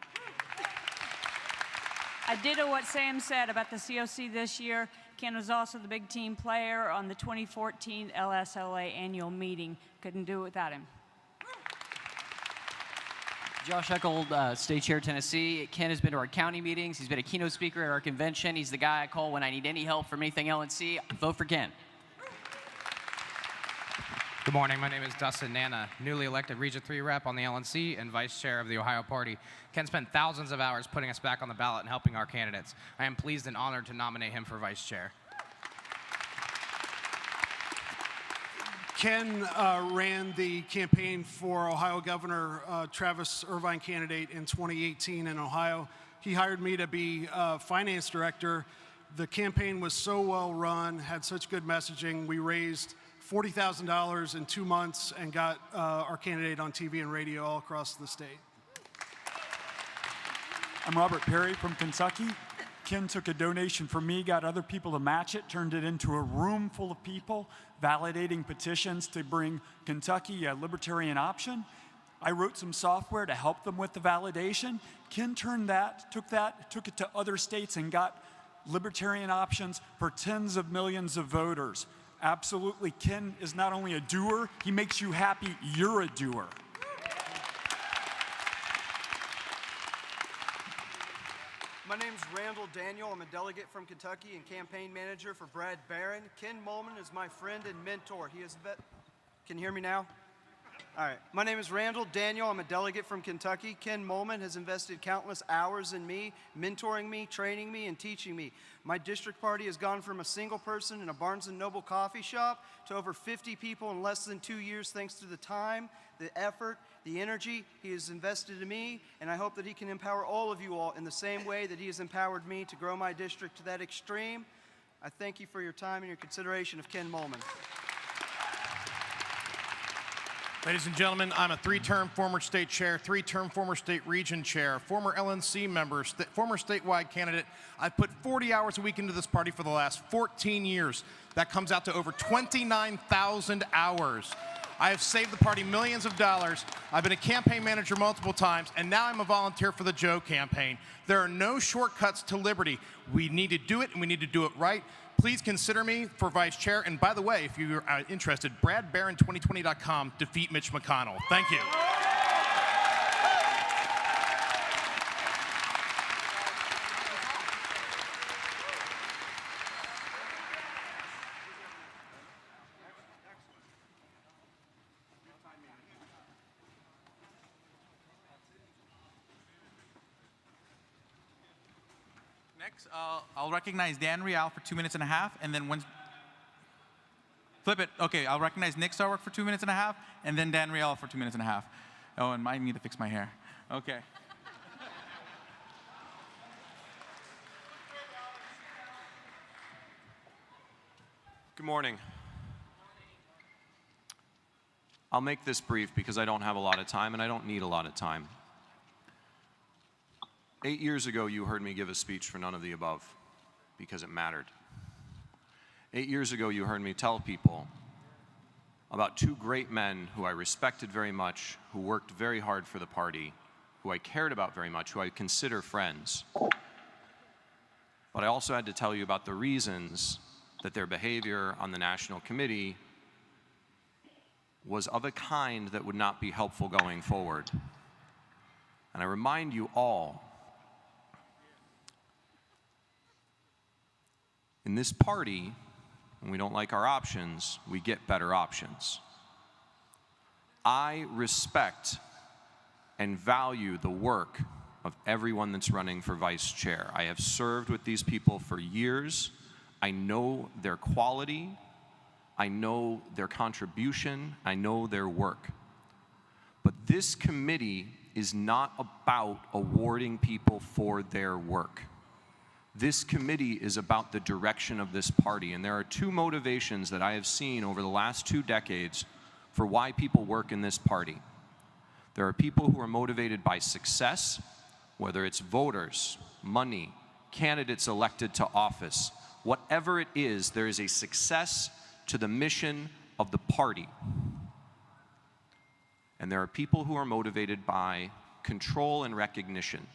I ditto what Sam said about the COC this year. Ken was also the big team player on the 2014 LSLA annual meeting. Couldn't do it without him. Josh Eckold, State Chair, Tennessee. Ken has been to our county meetings. He's been a keynote speaker at our convention. He's the guy I call when I need any help from anything LNC. Vote for Ken. Good morning. My name is Dustin Nana, newly elected Region 3 rep on the LNC and vice chair of the Ohio Party. Ken spent thousands of hours putting us back on the ballot and helping our candidates. I am pleased and honored to nominate him for vice chair. Ken ran the campaign for Ohio Governor Travis Irvine candidate in 2018 in Ohio. He hired me to be finance director. The campaign was so well run, had such good messaging. We raised $40,000 in 2 months and got our candidate on TV and radio all across the state. I'm Robert Perry from Kentucky. Ken took a donation from me, got other people to match it, turned it into a room full of people validating petitions to bring Kentucky a libertarian option. I wrote some software to help them with the validation. Ken took it to other states and got libertarian options for tens of millions of voters. Absolutely, Ken is not only a doer, he makes you happy you're a doer. My name's Randall Daniel. I'm a delegate from Kentucky and campaign manager for Brad Barron. Ken Molman is my friend and mentor. He is Can you hear me now? All right. My name is Randall Daniel. I'm a delegate from Kentucky. Ken Molman has invested countless hours in me, mentoring me, training me, and teaching me. My district party has gone from a single person in a Barnes & Noble coffee shop to over 50 people in less than 2 years thanks to the time, the effort, the energy he has invested in me, and I hope that he can empower all of you all in the same way that he has empowered me to grow my district to that extreme. I thank you for your time and your consideration of Ken Molman. Ladies and gentlemen, I'm a three-term former state chair, three-term former state region chair, former LNC member, former statewide candidate. I've put 40 hours a week into this party for the last 14 years. That comes out to over 29,000 hours. I have saved the party millions of dollars. I've been a campaign manager multiple times, and now I'm a volunteer for the Joe campaign. There are no shortcuts to liberty. We need to do it, and we need to do it right. Please consider me for vice chair. And by the way, if you're interested, BradBarron2020.com, defeat Mitch McConnell. Thank you. Next, I'll recognize Dan Rial for 2 minutes and a half, and then when... Flip it. Okay, I'll recognize Nick Starwork for 2 minutes and a half, and then Dan Rial for 2 minutes and a half. Oh, and I need to fix my hair. Okay. Good morning. I'll make this brief because I don't have a lot of time and I don't need a lot of time. 8 years ago, you heard me give a speech for none of the above because it mattered. 8 years ago, you heard me tell people about two great men who I respected very much, who worked very hard for the party, who I cared about very much, who I consider friends. But I also had to tell you about the reasons that their behavior on the National Committee was of a kind that would not be helpful going forward. And I remind you all, in this party, when we don't like our options, we get better options. I respect and value the work of everyone that's running for vice chair. I have served with these people for years. I know their quality. I know their contribution. I know their work. But this committee is not about awarding people for their work. This committee is about the direction of this party, and there are two motivations that I have seen over the last 2 decades for why people work in this party. There are people who are motivated by success, whether it's voters, money, candidates elected to office. Whatever it is, there is a success to the mission of the party. And there are people who are motivated by control and recognition.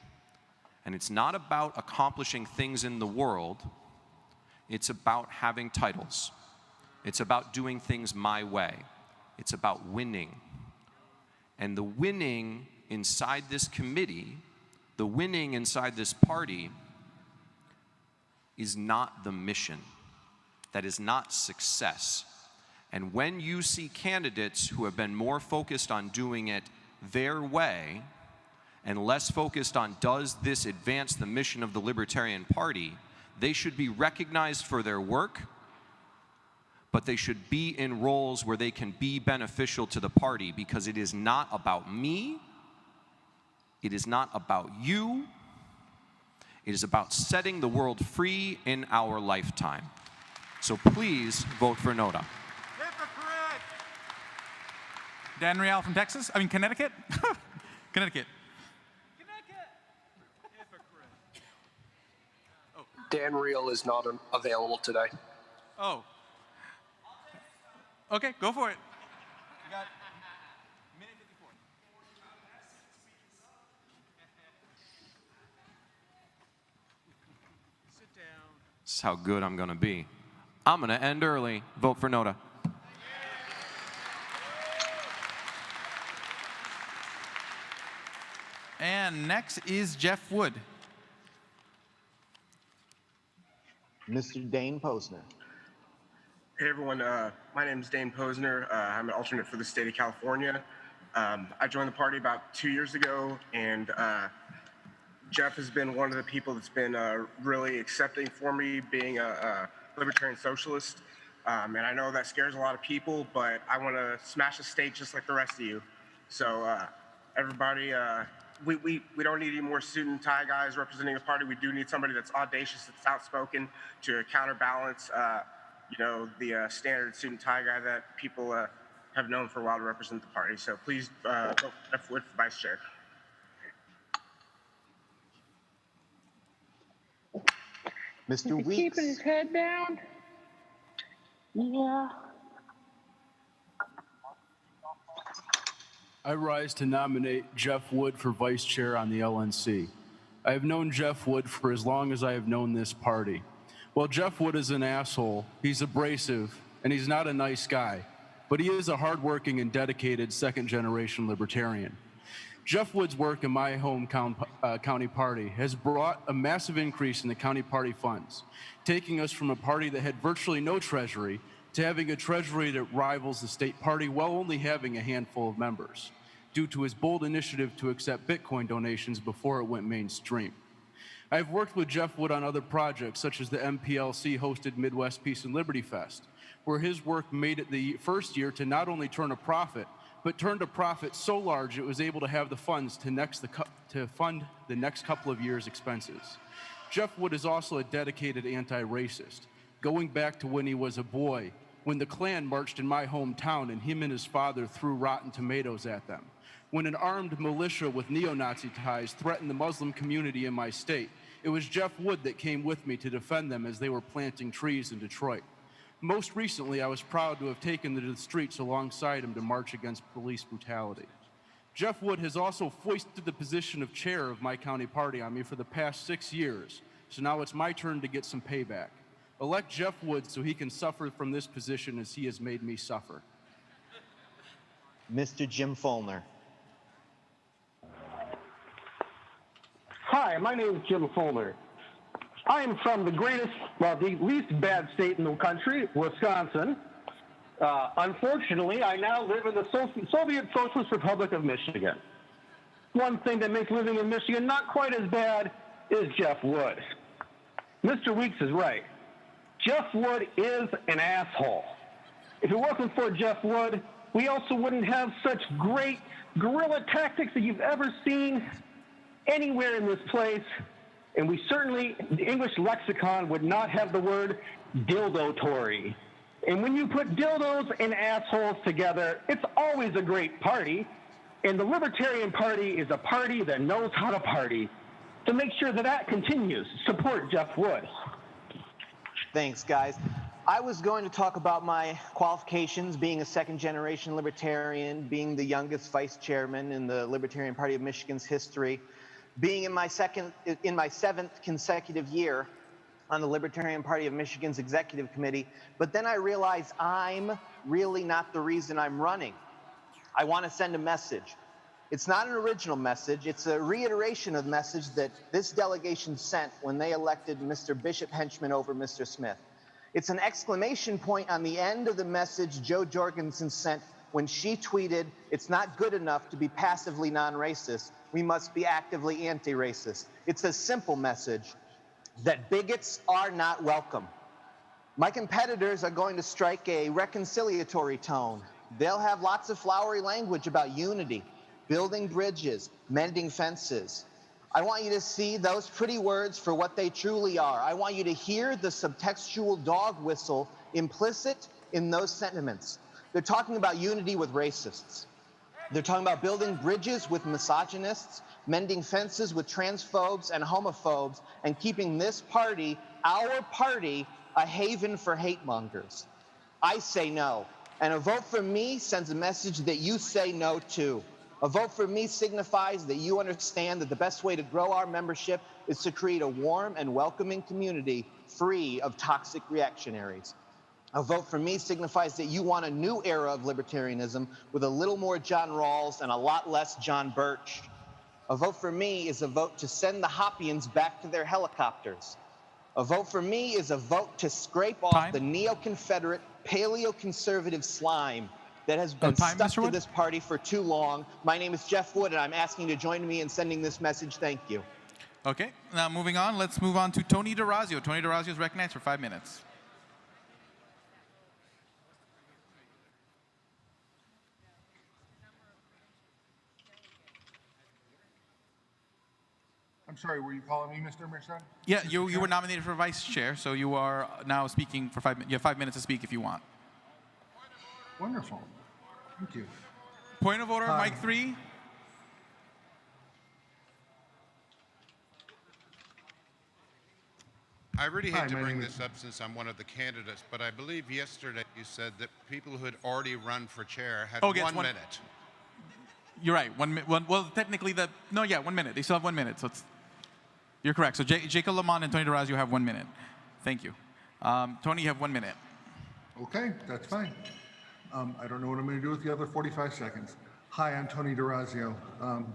And it's not about accomplishing things in the world. It's about having titles. It's about doing things my way. It's about winning. And the winning inside this committee, the winning inside this party, is not the mission. That is not success. And when you see candidates who have been more focused on doing it their way and less focused on does this advance the mission of the Libertarian Party, they should be recognized for their work, but they should be in roles where they can be beneficial to the party, because it is not about me, it is not about you, it is about setting the world free in our lifetime. So please vote for NOTA. Dan Rial from Connecticut? Connecticut. Dan Rial is not available today. Oh. Okay, go for it. You got minute 54. Sit down. This is how good I'm gonna be. I'm gonna end early. Vote for NOTA. And next is Jeff Wood. Mr. Dane Posner. Hey everyone, my name is Dane Posner. I'm an alternate for the state of California. I joined the party about 2 years ago, and Jeff has been one of the people that's been really accepting for me, being a libertarian socialist. And I know that scares a lot of people, but I want to smash the state just like the rest of you. So everybody, we don't need any more suit and tie guys representing the party. We do need somebody that's audacious, that's outspoken to counterbalance, the standard suit and tie guy that people have known for a while to represent the party. So please vote for Jeff Wood for vice chair. Mr. Is he Weeks. keeping his head down? Yeah. I rise to nominate Jeff Wood for vice chair on the LNC. I have known Jeff Wood for as long as I have known this party. While Jeff Wood is an asshole, he's abrasive, and he's not a nice guy, but he is a hardworking and dedicated second-generation libertarian. Jeff Wood's work in my home county party has brought a massive increase in the county party funds, taking us from a party that had virtually no treasury to having a treasury that rivals the state party while only having a handful of members, due to his bold initiative to accept Bitcoin donations before it went mainstream. I have worked with Jeff Wood on other projects, such as the MPLC-hosted Midwest Peace and Liberty Fest, where his work made it the first year to not only turn a profit, but turned a profit so large it was able to have the funds to fund the next couple of years' expenses. Jeff Wood is also a dedicated anti-racist, going back to when he was a boy, when the Klan marched in my hometown and him and his father threw rotten tomatoes at them, when an armed militia with neo-Nazi ties threatened the Muslim community in my state. It was Jeff Wood that came with me to defend them as they were planting trees in Detroit. Most recently, I was proud to have taken to the streets alongside him to march against police brutality. Jeff Wood has also foisted the position of chair of my county party on me for the past 6 years, so now it's my turn to get some payback. Elect Jeff Wood so he can suffer from this position as he has made me suffer. Mr. Jim Fulner. Hi, my name is Jim Fulner. I am from the least bad state in the country, Wisconsin. Unfortunately, I now live in the Soviet Socialist Republic of Michigan. One thing that makes living in Michigan not quite as bad is Jeff Wood. Mr. Weeks is right. Jeff Wood is an asshole. If it wasn't for Jeff Wood, we also wouldn't have such great guerrilla tactics that you've ever seen anywhere in this place. And we certainly, the English lexicon would not have the word dildo-tory. And when you put dildos and assholes together, it's always a great party. And the Libertarian Party is a party that knows how to party. To make sure that that continues, support Jeff Wood. Thanks, guys. I was going to talk about my qualifications, being a second-generation libertarian, being the youngest vice chairman in the Libertarian Party of Michigan's history, being in my seventh consecutive year on the Libertarian Party of Michigan's executive committee. But then I realized I'm really not the reason I'm running. I want to send a message. It's not an original message. It's a reiteration of the message that this delegation sent when they elected Mr. Bishop Henchman over Mr. Smith. It's an exclamation point on the end of the message Jo Jorgensen sent when she tweeted, "It's not good enough to be passively non-racist. We must be actively anti-racist." It's a simple message that bigots are not welcome. My competitors are going to strike a reconciliatory tone. They'll have lots of flowery language about unity, building bridges, mending fences. I want you to see those pretty words for what they truly are. I want you to hear the subtextual dog whistle implicit in those sentiments. They're talking about unity with racists. They're talking about building bridges with misogynists, mending fences with transphobes and homophobes, and keeping this party, our party, a haven for hate mongers. I say no. And a vote for me sends a message that you say no to. A vote for me signifies that you understand that the best way to grow our membership is to create a warm and welcoming community free of toxic reactionaries. A vote for me signifies that you want a new era of libertarianism with a little more John Rawls and a lot less John Birch. A vote for me is a vote to send the Hoppians back to their helicopters. A vote for me is a vote to scrape off the neo-Confederate, paleo-conservative slime that has been stuck to this party for too long. My name is Jeff Wood, and I'm asking you to join me in sending this message. Thank you. Okay, now moving on, let's move on to Tony DeRazio. Tony DeRazio is recognized for 5 minutes. I'm sorry, were you calling me Mr. Merchan? Yeah, you were nominated for vice chair, so you are now speaking for 5 minutes. You have 5 minutes to speak if you want. Wonderful. Thank you. Point of order, mic 3. I really hate Hi, to my bring name this up since I'm one of the candidates, but I believe yesterday you said that people who had already run for chair had yes, 1 minute. You're right. 1 minute. Well, technically, 1 minute. They still have 1 minute, so you're correct. So Jacob Lamont and Tony DeRazio have 1 minute. Thank you. Tony, you have 1 minute. Okay, that's fine. I don't know what I'm going to do with the other 45 seconds. Hi, I'm Tony DeRazio.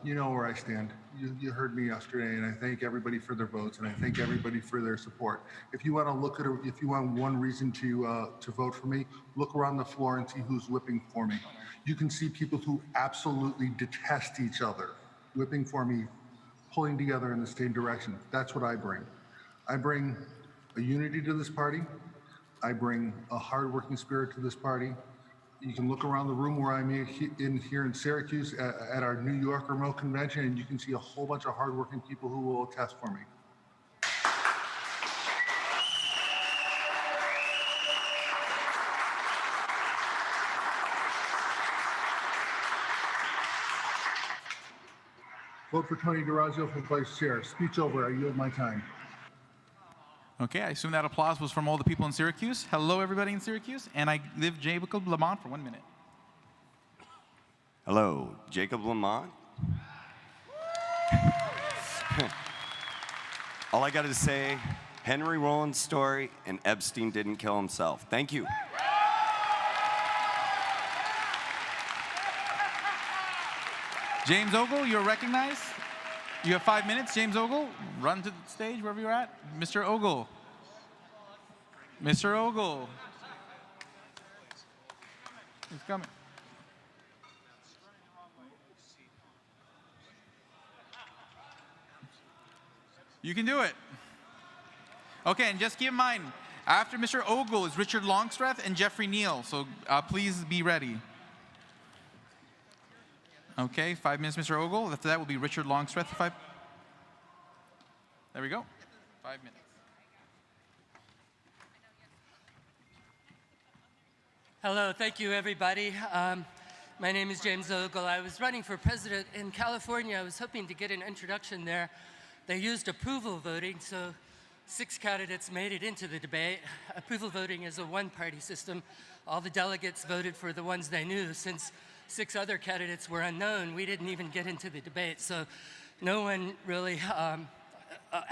You know where I stand. You heard me yesterday, and I thank everybody for their votes, and I thank everybody for their support. If you want to look at, if you want one reason to vote for me, look around the floor and see who's whipping for me. You can see people who absolutely detest each other whipping for me, pulling together in the same direction. That's what I bring. I bring a unity to this party. I bring a hardworking spirit to this party. You can look around the room where I'm in here in Syracuse at our New York remote convention, and you can see a whole bunch of hardworking people who will attest for me. Vote for Tony DeRazio for vice chair. Speech over. I yield my time. Okay, I assume that applause was from all the people in Syracuse. Hello, everybody in Syracuse. And I give Jacob Lamont for 1 minute. Hello, Jacob Lamont. All I got to say, Henry Rollins' story, and Epstein didn't kill himself. Thank you. James Ogle, you're recognized. You have 5 minutes. James Ogle, run to the stage wherever you're at. Mr. Ogle. Mr. Ogle. He's coming. You can do it. Okay, and just keep in mind, after Mr. Ogle is Richard Longstreth and Jeffrey Neal, so please be ready. Okay, 5 minutes, Mr. Ogle. After that will be Richard Longstreth for 5. There we go. 5 minutes. Hello, thank you, everybody. My name is James Ogle. I was running for president in California. I was hoping to get an introduction there. They used approval voting, so 6 candidates made it into the debate. Approval voting is a one-party system. All the delegates voted for the ones they knew. Since 6 other candidates were unknown, we didn't even get into the debate. So no one really,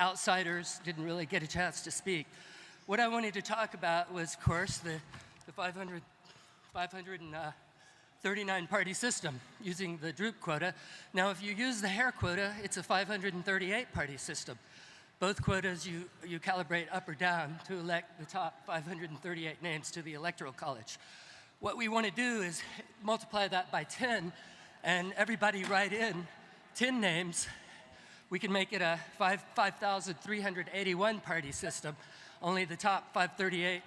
outsiders didn't really get a chance to speak. What I wanted to talk about was, of course, the 539 party system using the Droop quota. Now, if you use the hair quota, it's a 538 party system. Both quotas you calibrate up or down to elect the top 538 names to the Electoral College. What we want to do is multiply that by 10, and everybody write in 10 names. We can make it a 5,381 party system. Only the top 538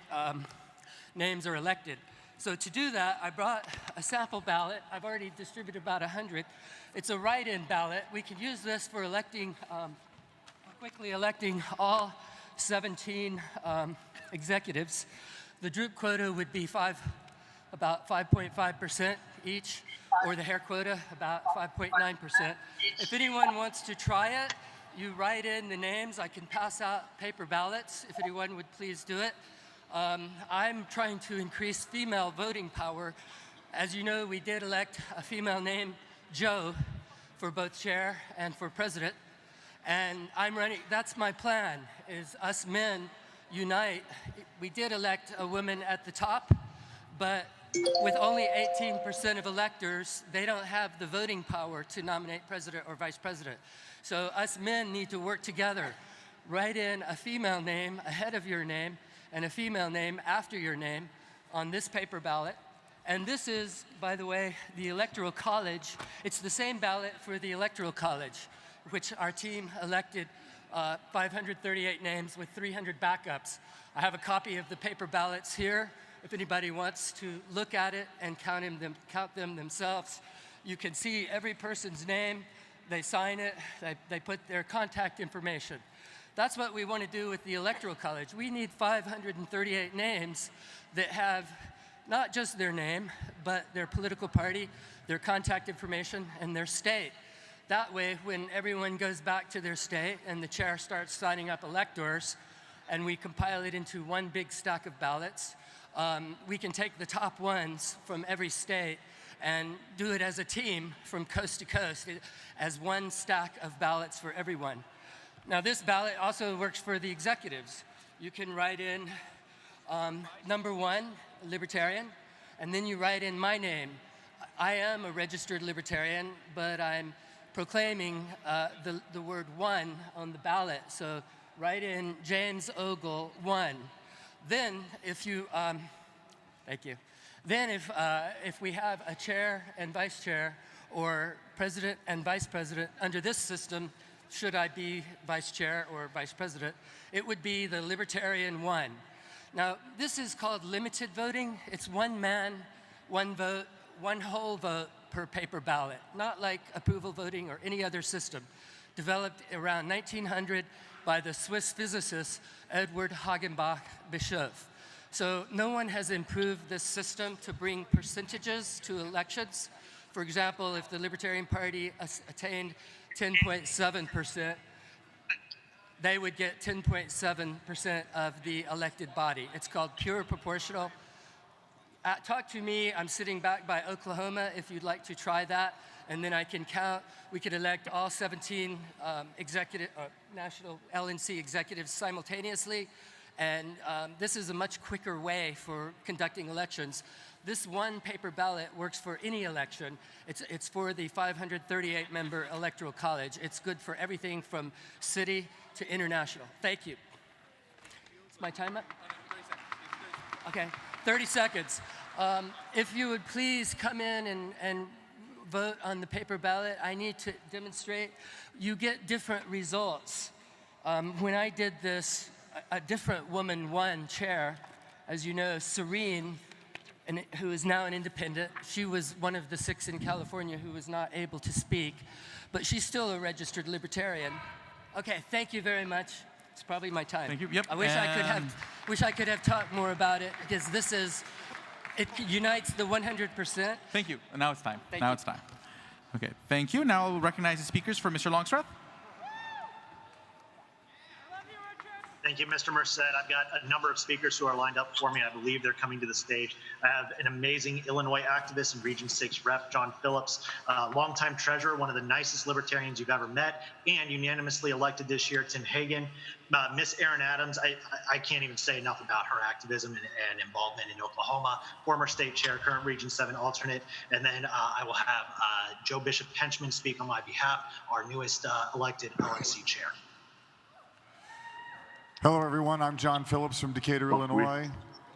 names are elected. So to do that, I brought a sample ballot. I've already distributed about 100. It's a write-in ballot. We can use this for electing, quickly electing all 17 executives. The Droop quota would be about 5.5% each, or the hair quota about 5.9%. If anyone wants to try it, you write in the names. I can pass out paper ballots if anyone would please do it. I'm trying to increase female voting power. As you know, we did elect a female named Joe for both chair and for president. And I'm running, that's my plan, is us men unite. We did elect a woman at the top, but with only 18% of electors, they don't have the voting power to nominate president or vice president. So us men need to work together. Write in a female name ahead of your name and a female name after your name on this paper ballot. And this is, by the way, the Electoral College. It's the same ballot for the Electoral College, which our team elected 538 names with 300 backups. I have a copy of the paper ballots here. If anybody wants to look at it and count them themselves, you can see every person's name. they sign it, they put their contact information. That's what we want to do with the Electoral College. We need 538 names that have not just their name, but their political party, their contact information, and their state. That way, when everyone goes back to their state and the chair starts signing up electors, and we compile it into one big stack of ballots, we can take the top ones from every state and do it as a team from coast to coast, as one stack of ballots for everyone. Now, this ballot also works for the executives. You can write in number 1, Libertarian, and then you write in my name. I am a registered Libertarian, but I'm proclaiming the word 1 on the ballot. So write in James Ogle 1. Then, if you, thank you. Then if we have a chair and vice chair, or president and vice president under this system, should I be vice chair or vice president, it would be the Libertarian 1. Now, this is called limited voting. It's one man, one vote, one whole vote per paper ballot, not like approval voting or any other system, developed around 1900 by the Swiss physicist Edward Hagenbach Bischoff. So no one has improved this system to bring percentages to elections. For example, if the Libertarian Party attained 10.7%, they would get 10.7% of the elected body. It's called pure proportional. Talk to me. I'm sitting back by Oklahoma if you'd like to try that, and then I can count. We could elect all 17 national LNC executives simultaneously, and this is a much quicker way for conducting elections. This one paper ballot works for any election. It's for the 538-member Electoral College. It's good for everything from city to international. Thank you. Is my time up? Okay, 30 seconds. If you would please come in and vote on the paper ballot, I need to demonstrate. You get different results. When I did this, a different woman won chair. As you know, Serene, who is now an independent. She was one of the 6 in California who was not able to speak, but she's still a registered Libertarian. Okay, thank you very much. It's probably my time. Thank you. Yep. I wish I could have talked more about it, because it unites the 100%. Thank you. Now it's time. Thank now you. it's time. Okay, thank you. Now I'll recognize the speakers for Mr. Longstreth. Thank you, Mr. Merced. I've got a number of speakers who are lined up for me. I believe they're coming to the stage. I have an amazing Illinois activist and Region 6 Rep, John Phillips, longtime treasurer, one of the nicest libertarians you've ever met, and unanimously elected this year, Tim Hagen. Miss Erin Adams, I can't even say enough about her activism and involvement in Oklahoma, former state chair, current Region 7 alternate. And then I will have Joe Bishop Henchman speak on my behalf, our newest elected LNC chair. Hello, everyone. I'm John Phillips from Decatur, Illinois,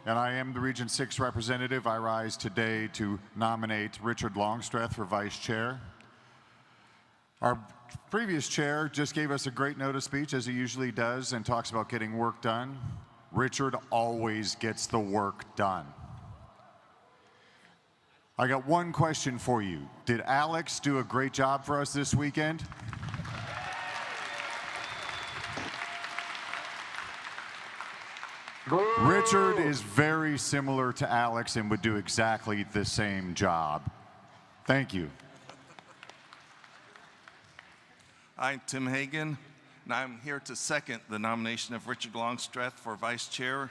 and I am the Region 6 representative. I rise today to nominate Richard Longstreth for vice chair. Our previous chair just gave us a great notice speech, as he usually does, and talks about getting work done. Richard always gets the work done. I got one question for you. Did Alex do a great job for us this weekend? Richard is very similar to Alex and would do exactly the same job. Thank you. I'm Tim Hagen, and I'm here to second the nomination of Richard Longstreth for vice chair.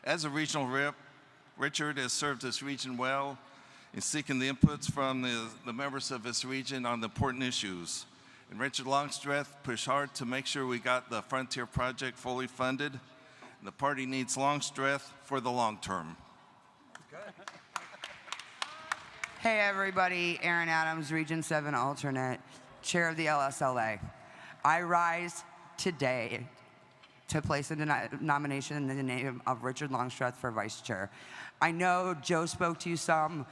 As a regional rep, Richard has served his region well in seeking the inputs from the members of his region on the important issues. And Richard Longstreth pushed hard to make sure we got the Frontier Project fully funded. The party needs Longstreth for the long term. Hey everybody, Erin Adams, Region 7 alternate, chair of the LSLA. I rise today to place a nomination in the name of Richard Longstreth for vice chair. I know Joe spoke to you some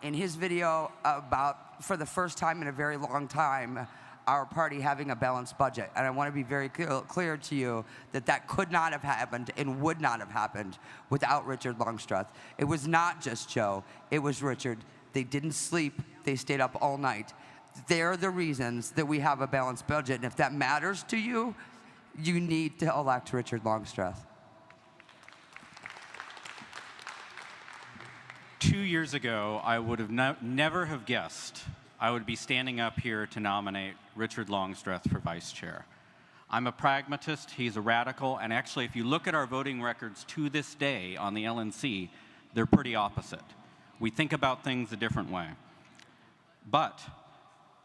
in his video about, for the first time in a very long time, our party having a balanced budget. And I want to be very clear to you that that could not have happened and would not have happened without Richard Longstreth. It was not just Joe, it was Richard. They didn't sleep, they stayed up all night. They're the reasons that we have a balanced budget. And if that matters to you, you need to elect Richard Longstreth. 2 years ago, I would have never have guessed I would be standing up here to nominate Richard Longstreth for vice chair. I'm a pragmatist, he's a radical, and actually if you look at our voting records to this day on the LNC, they're pretty opposite. We think about things a different way. But,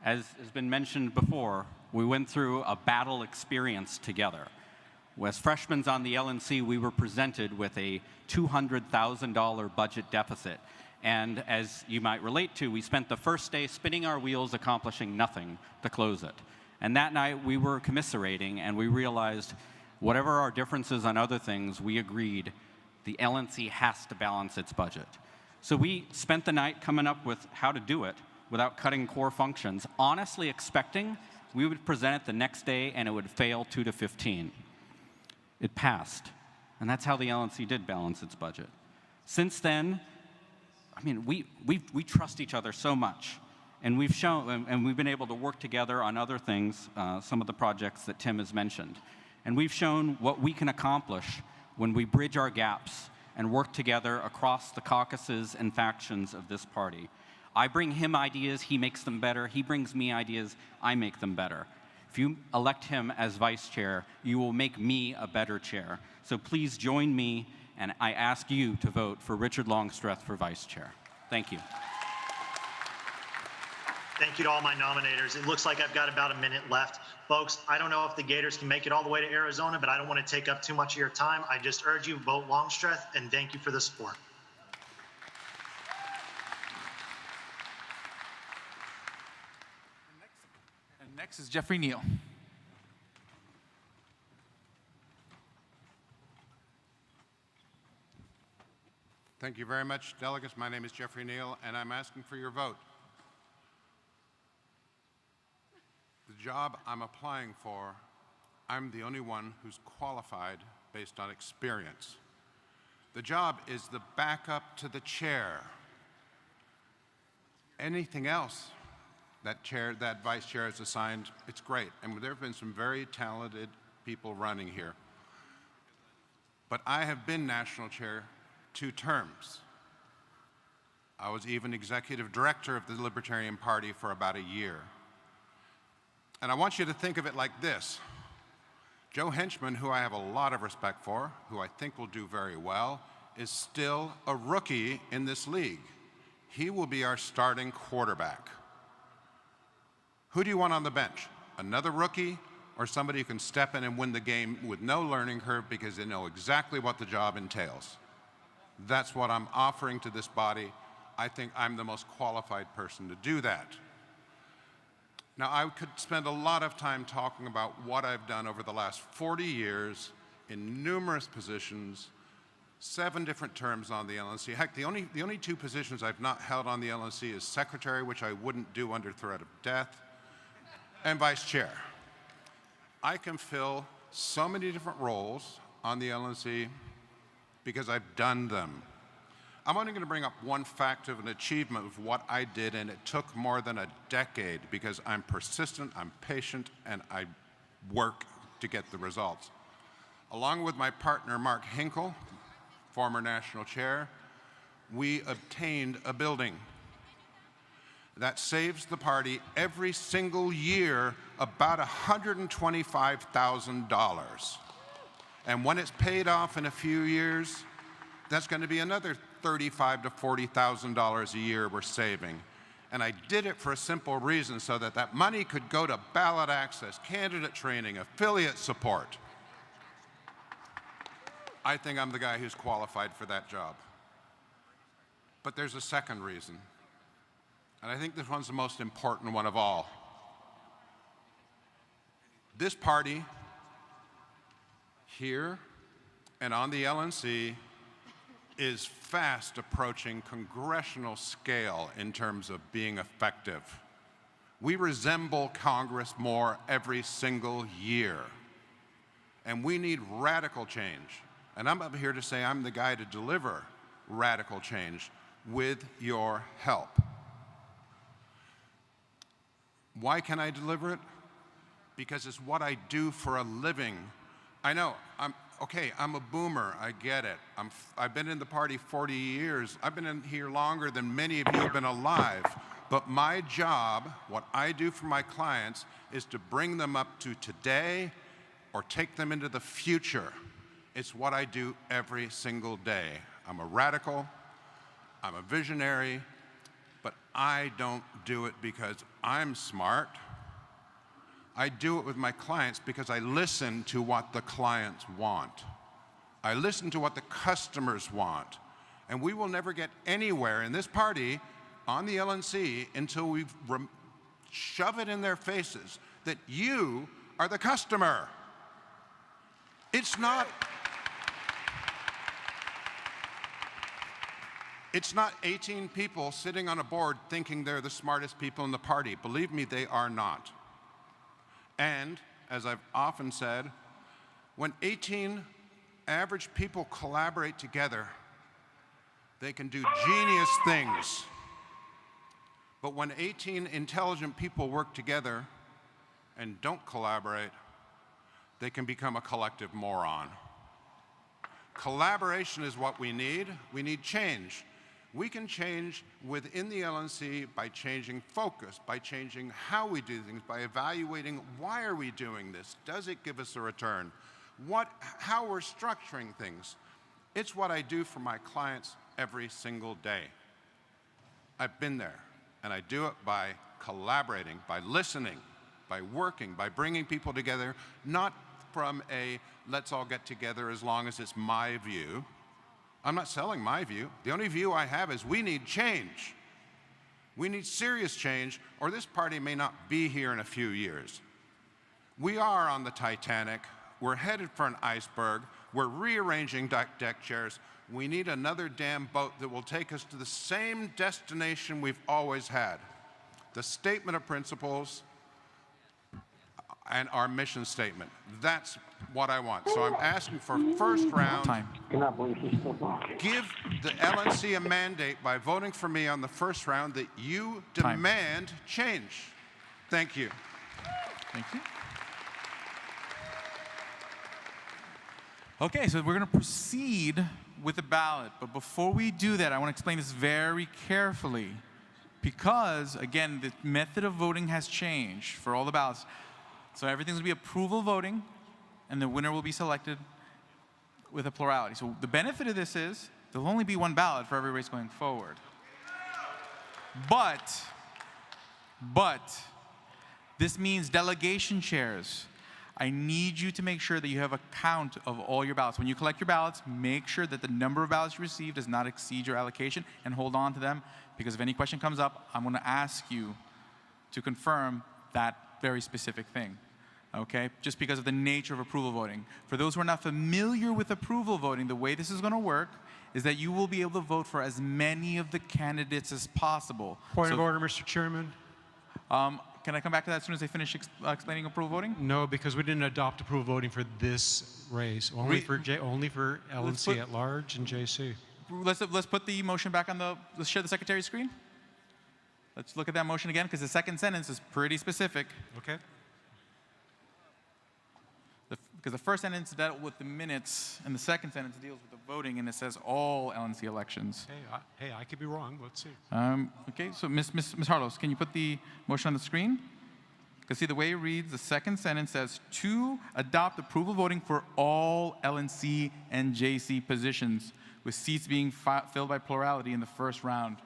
as has been mentioned before, we went through a battle experience together. As freshmen on the LNC, we were presented with a $200,000 budget deficit. And as you might relate to, we spent the first day spinning our wheels, accomplishing nothing to close it. And that night, we were commiserating, and we realized whatever our differences on other things, we agreed the LNC has to balance its budget. So we spent the night coming up with how to do it without cutting core functions, honestly expecting we would present it the next day and it would fail 2 to 15. It passed, and that's how the LNC did balance its budget. Since then, I mean, we trust each other so much, and we've shown, and we've been able to work together on other things, some of the projects that Tim has mentioned. And we've shown what we can accomplish when we bridge our gaps and work together across the caucuses and factions of this party. I bring him ideas, he makes them better. He brings me ideas, I make them better. If you elect him as vice chair, you will make me a better chair. So please join me, and I ask you to vote for Richard Longstreth for vice chair. Thank you. Thank you to all my nominators. It looks like I've got about a minute left. Folks, I don't know if the Gators can make it all the way to Arizona, but I don't want to take up too much of your time. I just urge you, vote Longstreth, and thank you for the support. Next is Jeffrey Neal. Thank you very much, delegates. My name is Jeffrey Neal, and I'm asking for your vote. The job I'm applying for, I'm the only one who's qualified based on experience. The job is the backup to the chair. Anything else that vice chair is assigned, it's great. And there have been some very talented people running here. But I have been national chair 2 terms. I was even executive director of the Libertarian Party for about a year. And I want you to think of it like this. Joe Henchman, who I have a lot of respect for, who I think will do very well, is still a rookie in this league. He will be our starting quarterback. Who do you want on the bench? Another rookie or somebody who can step in and win the game with no learning curve because they know exactly what the job entails? That's what I'm offering to this body. I think I'm the most qualified person to do that. Now, I could spend a lot of time talking about what I've done over the last 40 years in numerous positions, 7 different terms on the LNC. Heck, the only 2 positions I've not held on the LNC is secretary, which I wouldn't do under threat of death, and vice chair. I can fill so many different roles on the LNC because I've done them. I'm only going to bring up one fact of an achievement of what I did, and it took more than a decade because I'm persistent, I'm patient, and I work to get the results. Along with my partner, Mark Hinkle, former national chair, we obtained a building that saves the party every single year about $125,000. And when it's paid off in a few years, that's going to be another $35,000 to $40,000 a year we're saving. And I did it for a simple reason, so that that money could go to ballot access, candidate training, affiliate support. I think I'm the guy who's qualified for that job. But there's a second reason. And I think this one's the most important one of all. This party here and on the LNC is fast approaching congressional scale in terms of being effective. We resemble Congress more every single year. And we need radical change. And I'm up here to say I'm the guy to deliver radical change with your help. Why can I deliver it? Because it's what I do for a living. I know, I'm a boomer, I get it. I've been in the party 40 years. I've been in here longer than many of you have been alive. But my job, what I do for my clients, is to bring them up to today or take them into the future. It's what I do every single day. I'm a radical, I'm a visionary, but I don't do it because I'm smart. I do it with my clients because I listen to what the clients want. I listen to what the customers want. And we will never get anywhere in this party on the LNC until we shove it in their faces that you are the customer. It's not 18 people sitting on a board thinking they're the smartest people in the party. Believe me, they are not. And, as I've often said, when 18 average people collaborate together, they can do genius things. But when 18 intelligent people work together and don't collaborate, they can become a collective moron. Collaboration is what we need. We need change. We can change within the LNC by changing focus, by changing how we do things, by evaluating why are we doing this? Does it give us a return? How we're structuring things. It's what I do for my clients every single day. I've been there, and I do it by collaborating, by listening, by working, by bringing people together, not from a let's all get together as long as it's my view. I'm not selling my view. The only view I have is we need change. We need serious change, or this party may not be here in a few years. We are on the Titanic. We're headed for an iceberg. We're rearranging deck chairs. We need another damn boat that will take us to the same destination we've always had. The statement of principles and our mission statement. That's what I want. So I'm asking for first round. Time. Give the LNC a mandate by voting for me on the first round that you demand change. Thank you. Thank you. Okay, so we're going to proceed with the ballot. But before we do that, I want to explain this very carefully. Because, again, the method of voting has changed for all the ballots. So everything's going to be approval voting, and the winner will be selected with a plurality. So the benefit of this is there'll only be one ballot for every race going forward. But this means delegation chairs. I need you to make sure that you have a count of all your ballots. When you collect your ballots, make sure that the number of ballots you receive does not exceed your allocation, and hold on to them, because if any question comes up, I'm going to ask you to confirm that very specific thing. Okay? Just because of the nature of approval voting. For those who are not familiar with approval voting, the way this is going to work is that you will be able to vote for as many of the candidates as possible. Point of order, Mr. Chairman. Can I come back to that as soon as I finish explaining approval voting? No, because we didn't adopt approval voting for this race. Only for LNC at large and JC. Let's put the motion back on the. Let's share the secretary's screen. Let's look at that motion again, because the second sentence is pretty specific. Okay. Because the first sentence dealt with the minutes, and the second sentence deals with the voting, and it says all LNC elections. Hey, I could be wrong. Let's see. Okay, so Ms. Harlos, can you put the motion on the screen? Because see, the way it reads, the second sentence says, to adopt approval voting for all LNC and JC positions, with seats being filled by plurality in the first round.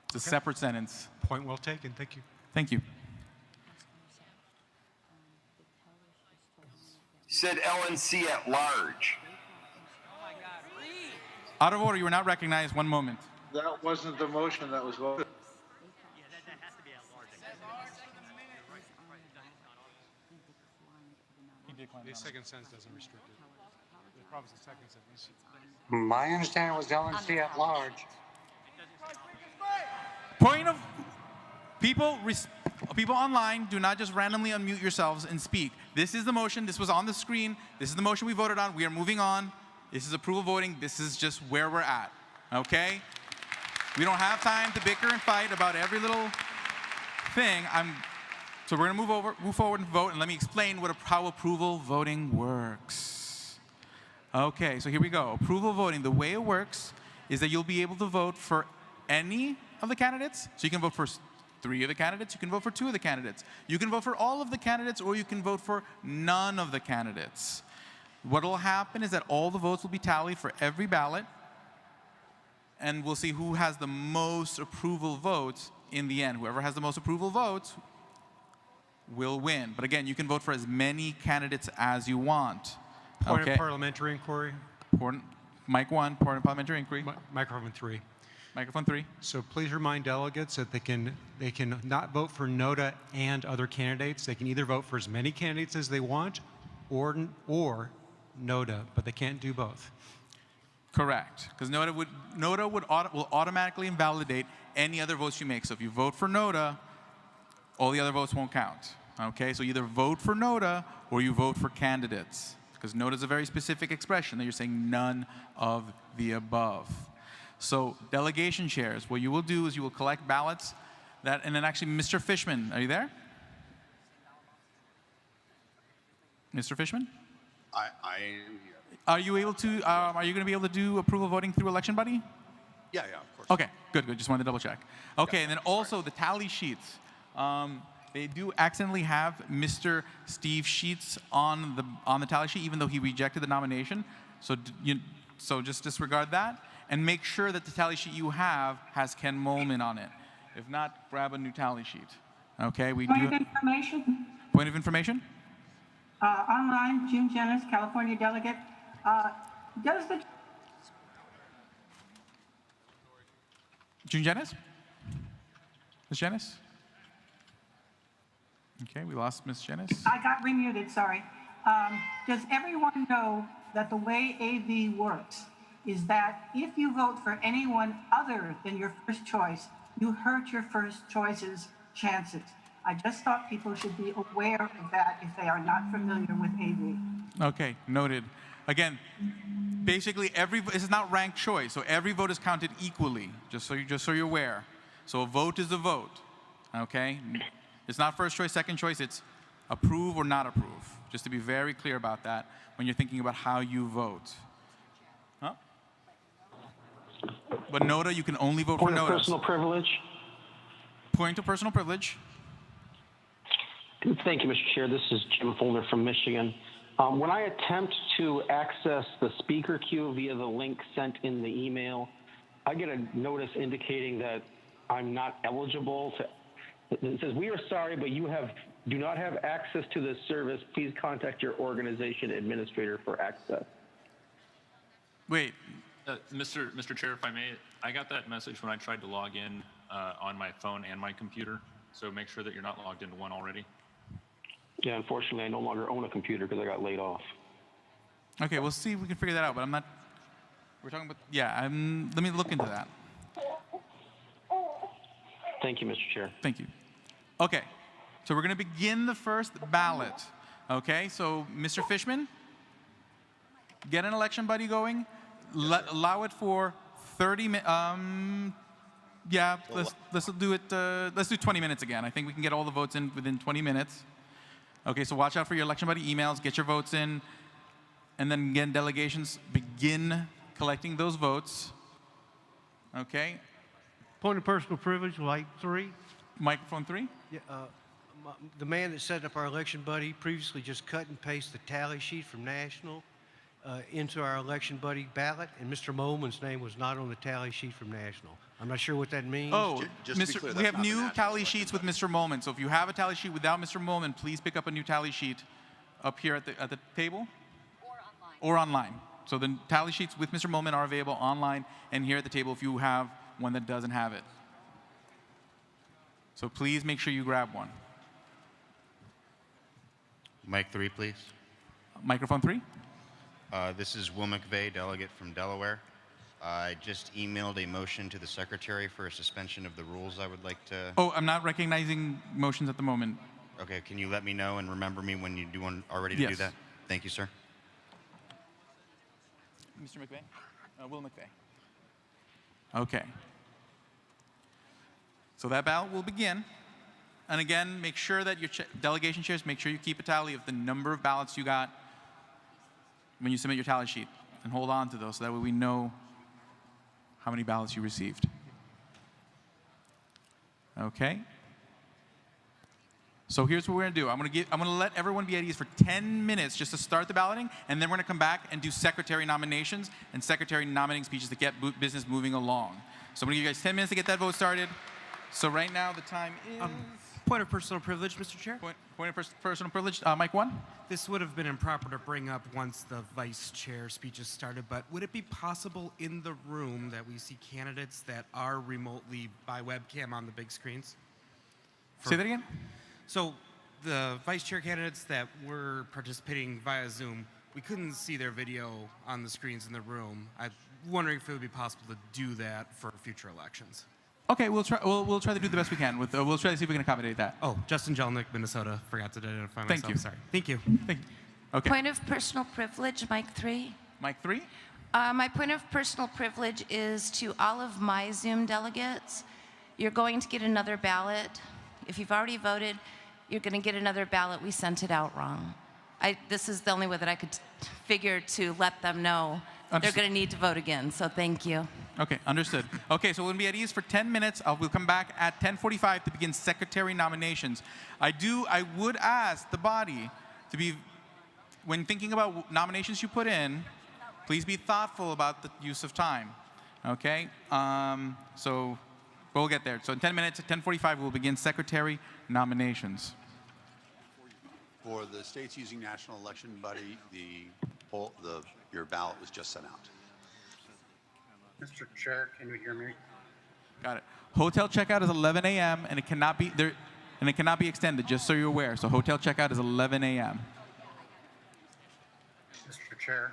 It's a separate sentence. Point well taken. Thank you. Thank you. Said LNC at large. Out of order, you were not recognized. One moment. That wasn't the motion that was voted. The second sentence doesn't restrict it. The problem is the second sentence. My understanding was LNC at large. Point of people online, do not just randomly unmute yourselves and speak. This is the motion. This was on the screen. This is the motion we voted on. We are moving on. This is approval voting. This is just where we're at. Okay? We don't have time to bicker and fight about every little thing. So we're going to move forward and vote, and let me explain how approval voting works. Okay, so here we go. Approval voting, the way it works is that you'll be able to vote for any of the candidates. So you can vote for 3 of the candidates, you can vote for 2 of the candidates. You can vote for all of the candidates, or you can vote for none of the candidates. What will happen is that all the votes will be tallied for every ballot, and we'll see who has the most approval votes in the end. Whoever has the most approval votes will win. But again, you can vote for as many candidates as you want. Point of parliamentary inquiry. Mic 1, point of parliamentary inquiry. Microphone 3. Microphone 3. So please remind delegates that they can not vote for NODA and other candidates. They can either vote for as many candidates as they want or NODA, but they can't do both. Correct, because NODA will automatically invalidate any other votes you make. So if you vote for NODA, all the other votes won't count. Okay, so either vote for NODA or you vote for candidates, because NODA is a very specific expression that you're saying none of the above. So delegation chairs, what you will do is you will collect ballots and then actually, Mr. Fishman, are you there? Mr. Fishman? I am here. Are you able to? Are you going to be able to do approval voting through Election Buddy? Yeah, of course. Okay, good. Just wanted to double check. Okay, and then also the tally sheets. They do accidentally have Mr. Steve Sheets on the tally sheet, even though he rejected the nomination. So just disregard that, and make sure that the tally sheet you have has Ken Molman on it. If not, grab a new tally sheet. Okay, Point of information. Point of information. Online, Jim Jennings, California delegate. Does the June Janice? Ms. Janice? Okay, we lost Ms. Janice. I got remuted, sorry. Does everyone know that the way AV works is that if you vote for anyone other than your first choice, you hurt your first choice's chances? I just thought people should be aware of that if they are not familiar with AV. Okay, noted. Again, basically this is not ranked choice, so every vote is counted equally, just so you're aware. So a vote is a vote, okay? It's not first choice, second choice, it's approve or not approve. Just to be very clear about that when you're thinking about how you vote. Huh? But NODA, you can only vote for NODA. Point of personal privilege. Point of personal privilege. Thank you, Mr. Chair. This is Jim Fulner from Michigan. When I attempt to access the speaker queue via the link sent in the email, I get a notice indicating that I'm not eligible to. It says, "We are sorry, but you do not have access to this service. Please contact your organization administrator for access." Wait. Mr. Chair, if I may, I got that message when I tried to log in on my phone and my computer. So make sure that you're not logged into one already. Yeah, unfortunately, I no longer own a computer because I got laid off. Okay, we'll see if we can figure that out, but I'm not. We're talking about. Yeah, let me look into that. Thank you, Mr. Chair. Thank you. Okay, so we're going to begin the first ballot. Okay, so Mr. Fishman, get an election buddy going. Allow it for 30 minutes. Yeah, let's do it. Let's do 20 minutes again. I think we can get all the votes in within 20 minutes. Okay, so watch out for your election buddy emails. Get your votes in, and then again, delegations begin collecting those votes. Okay. Point of personal privilege, like 3. Microphone 3. Yeah, the man that set up our election buddy previously just cut and pasted the tally sheet from National into our election buddy ballot, and Mr. Molman's name was not on the tally sheet from National. I'm not sure what that means. Oh, we have new tally sheets with Mr. Molman. So if you have a tally sheet without Mr. Molman, please pick up a new tally sheet up here at the table. Or online. So the tally sheets with Mr. Molman are available online and here at the table if you have one that doesn't have it. So please make sure you grab one. Mic 3, please. Microphone 3. This is Will McVeigh, delegate from Delaware. I just emailed a motion to the secretary for a suspension of the rules I would like to... Oh, I'm not recognizing motions at the moment. Okay, can you let me know and remember me when you do one already to do that? Thank you, sir. Mr. McVeigh? Will McVeigh. Okay. So that ballot will begin. And again, make sure that your delegation chairs, make sure you keep a tally of the number of ballots you got when you submit your tally sheet. And hold on to those so that way we know how many ballots you received. Okay. So here's what we're going to do. I'm going to let everyone be at ease for 10 minutes just to start the balloting, and then we're going to come back and do secretary nominations and secretary nominating speeches to get business moving along. So I'm going to give you guys 10 minutes to get that vote started. So right now the time is... Point of personal privilege, Mr. Chair. Point of personal privilege. Mike 1. This would have been improper to bring up once the vice chair speeches started, but would it be possible in the room that we see candidates that are remotely by webcam on the big screens? Say that again? So the vice chair candidates that were participating via Zoom, we couldn't see their video on the screens in the room. I'm wondering if it would be possible to do that for future elections. Okay, we'll try. We'll try to do the best we can. We'll try to see if we can accommodate that. Oh, Justin Jelnick, Minnesota. Forgot to identify myself. Thank you. Sorry. Thank you. Thank you. Okay. Point of personal privilege, Mike 3. Mike 3. My point of personal privilege is to all of my Zoom delegates. You're going to get another ballot. If you've already voted, you're going to get another ballot. We sent it out wrong. This is the only way that I could figure to let them know they're going to need to vote again. So thank you. Okay, understood. Okay, so we're going to be at ease for 10 minutes. We'll come back at 10:45 to begin secretary nominations. I would ask the body to be, when thinking about nominations you put in, please be thoughtful about the use of time. Okay? So we'll get there. So in 10 minutes, at 10:45, we'll begin secretary nominations. For the states using National Election Buddy, your ballot was just sent out. Mr. Chair, can you hear me? Got it. Hotel checkout is 11 a.m. and it cannot be there, and it cannot be extended. Just so you're aware. So hotel checkout is 11 a.m. Mr. Chair.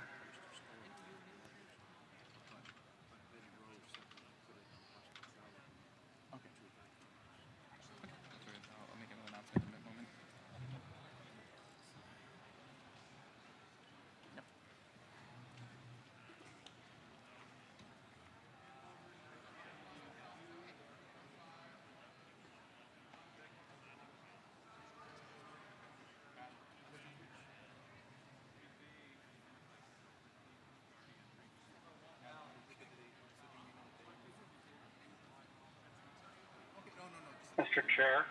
Mr. Chair.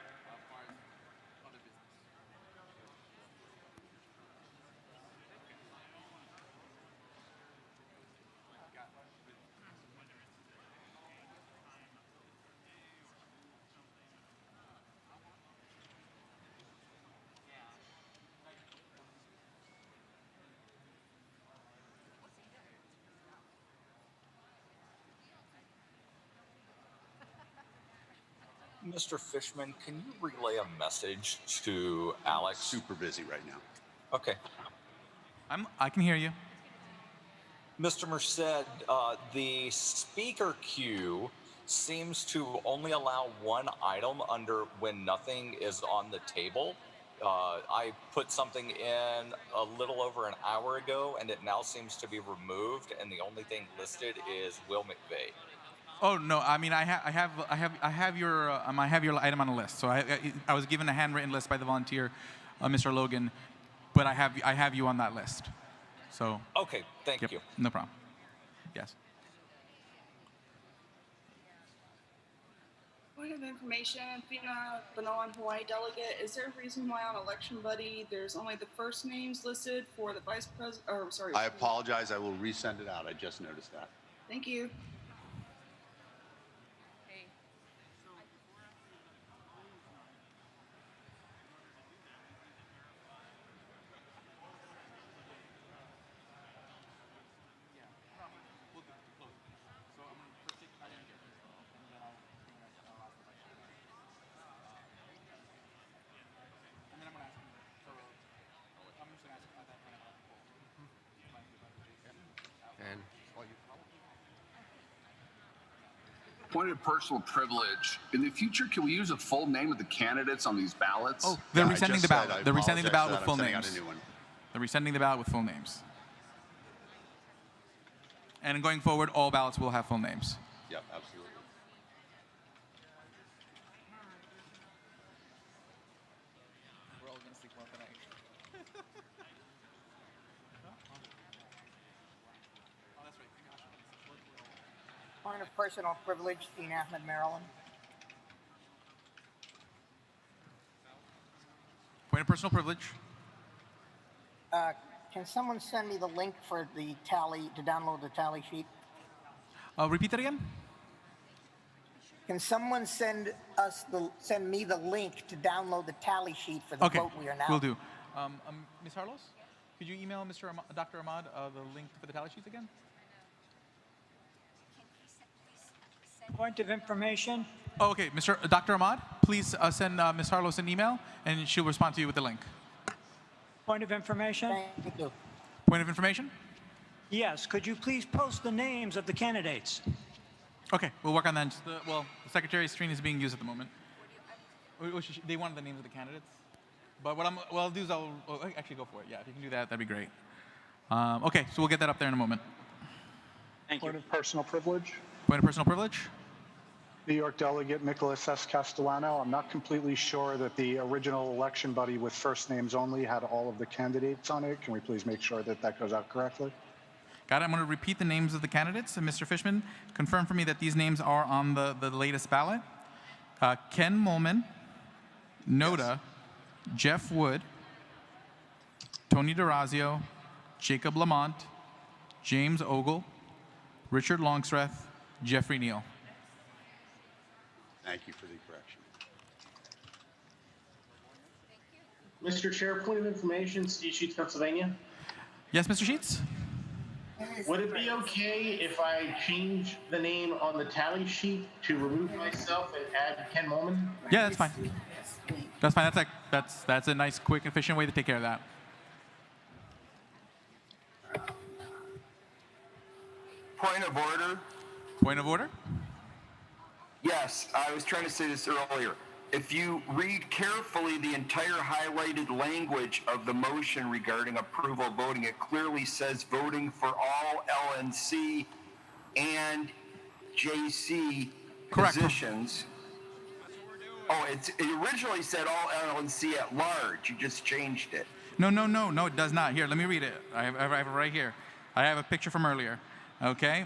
Mr. Fishman, can you relay a message to Alex? Super busy right now. Okay. I can hear you. Mr. Merced, the speaker queue seems to only allow one item under when nothing is on the table. I put something in a little over an hour ago, and it now seems to be removed, and the only thing listed is Will McVeigh. Oh no! I mean, I have your item on the list. So I was given a handwritten list by the volunteer, Mr. Logan, but I have you on that list. So. Okay. Thank you. No problem. Yes. Point of information, Fina Banoan, Hawaii delegate. Is there a reason why on Election Buddy there's only the first names listed for the vice president? Or sorry. I apologize. I will resend it out. I just noticed that. Thank you. Point of personal privilege. In the future, can we use a full name of the candidates on these ballots? Oh, they're resending the ballot. They're resending the ballot with full names. They're resending the ballot with full names. And going forward, all ballots will have full names. Yep, absolutely. Point of personal privilege, Dean Ahmed, Maryland. Point of personal privilege. Can someone send me the link for the tally, to download the tally sheet? Repeat that again? Can someone send me the link to download the tally sheet for the Okay, vote we are now? will do. Ms. Harlos, could you email Dr. Ahmad the link for the tally sheets again? Point of information. Oh, okay, Dr. Ahmad, please send Ms. Harlos an email, and she'll respond to you with the link. Point of information. Thank you. Point of information? Yes. Could you please post the names of the candidates? Okay, we'll work on that. The secretary's screen is being used at the moment. They wanted the names of the candidates. But what I'll do is actually go for it. Yeah, if you can do that, that'd be great. Okay, so we'll get that up there in a moment. Thank you. Point of personal privilege. Point of personal privilege? New York Delegate Nicholas S. Castellano. I'm not completely sure that the original election buddy with first names only had all of the candidates on it. Can we please make sure that that goes out correctly? Got it. I'm going to repeat the names of the candidates. And Mr. Fishman, confirm for me that these names are on the latest ballot. Ken Molman, Noda, yes. Jeff Wood, Tony DeRazio, Jacob Lamont, James Ogle, Richard Longstreth, Jeffrey Neal. Thank you for the correction. Mr. Chair, point of information, Steve Sheets, Pennsylvania. Yes, Mr. Sheets? Would it be okay if I change the name on the tally sheet to remove myself and add Ken Molman? Yeah, that's fine. That's fine. That's a nice, quick, efficient way to take care of that. Point of order. Point of order? Yes, I was trying to say this earlier. If you read carefully the entire highlighted language of the motion regarding approval voting, it clearly says voting for all LNC and JC Correct. positions. Oh, it originally said all LNC at large. You just changed it. No, it does not. Here, let me read it. I have it right here. I have a picture from earlier. Okay?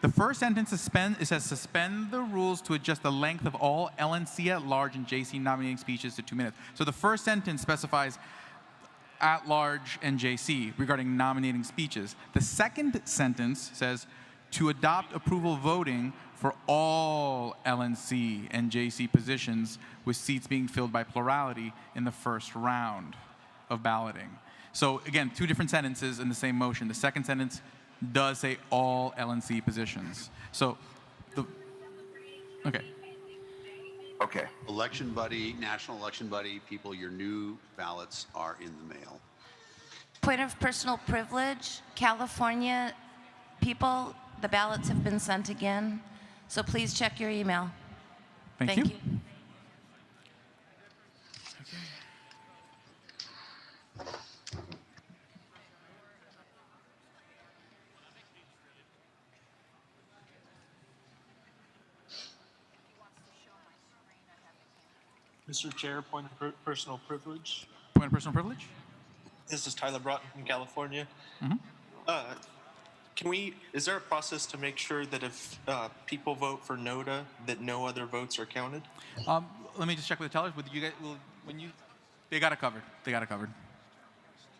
The first sentence it says suspend the rules to adjust the length of all LNC at large and JC nominating speeches to 2 minutes. So the first sentence specifies at large and JC regarding nominating speeches. The second sentence says to adopt approval voting for all LNC and JC positions with seats being filled by plurality in the first round of balloting. So again, 2 different sentences in the same motion. The second sentence does say all LNC positions. So, okay. Okay. Election buddy, national election buddy, people, your new ballots are in the mail. Point of personal privilege, California people, the ballots have been sent again. So please check your email. Thank you. Mr. Chair, point of personal privilege. Point of personal privilege? This is Tyler Broughton from California. Mm-hmm. Is there a process to make sure that if people vote for NODA, that no other votes are counted? Let me just check with the tellers. You guys, they got it covered. They got it covered.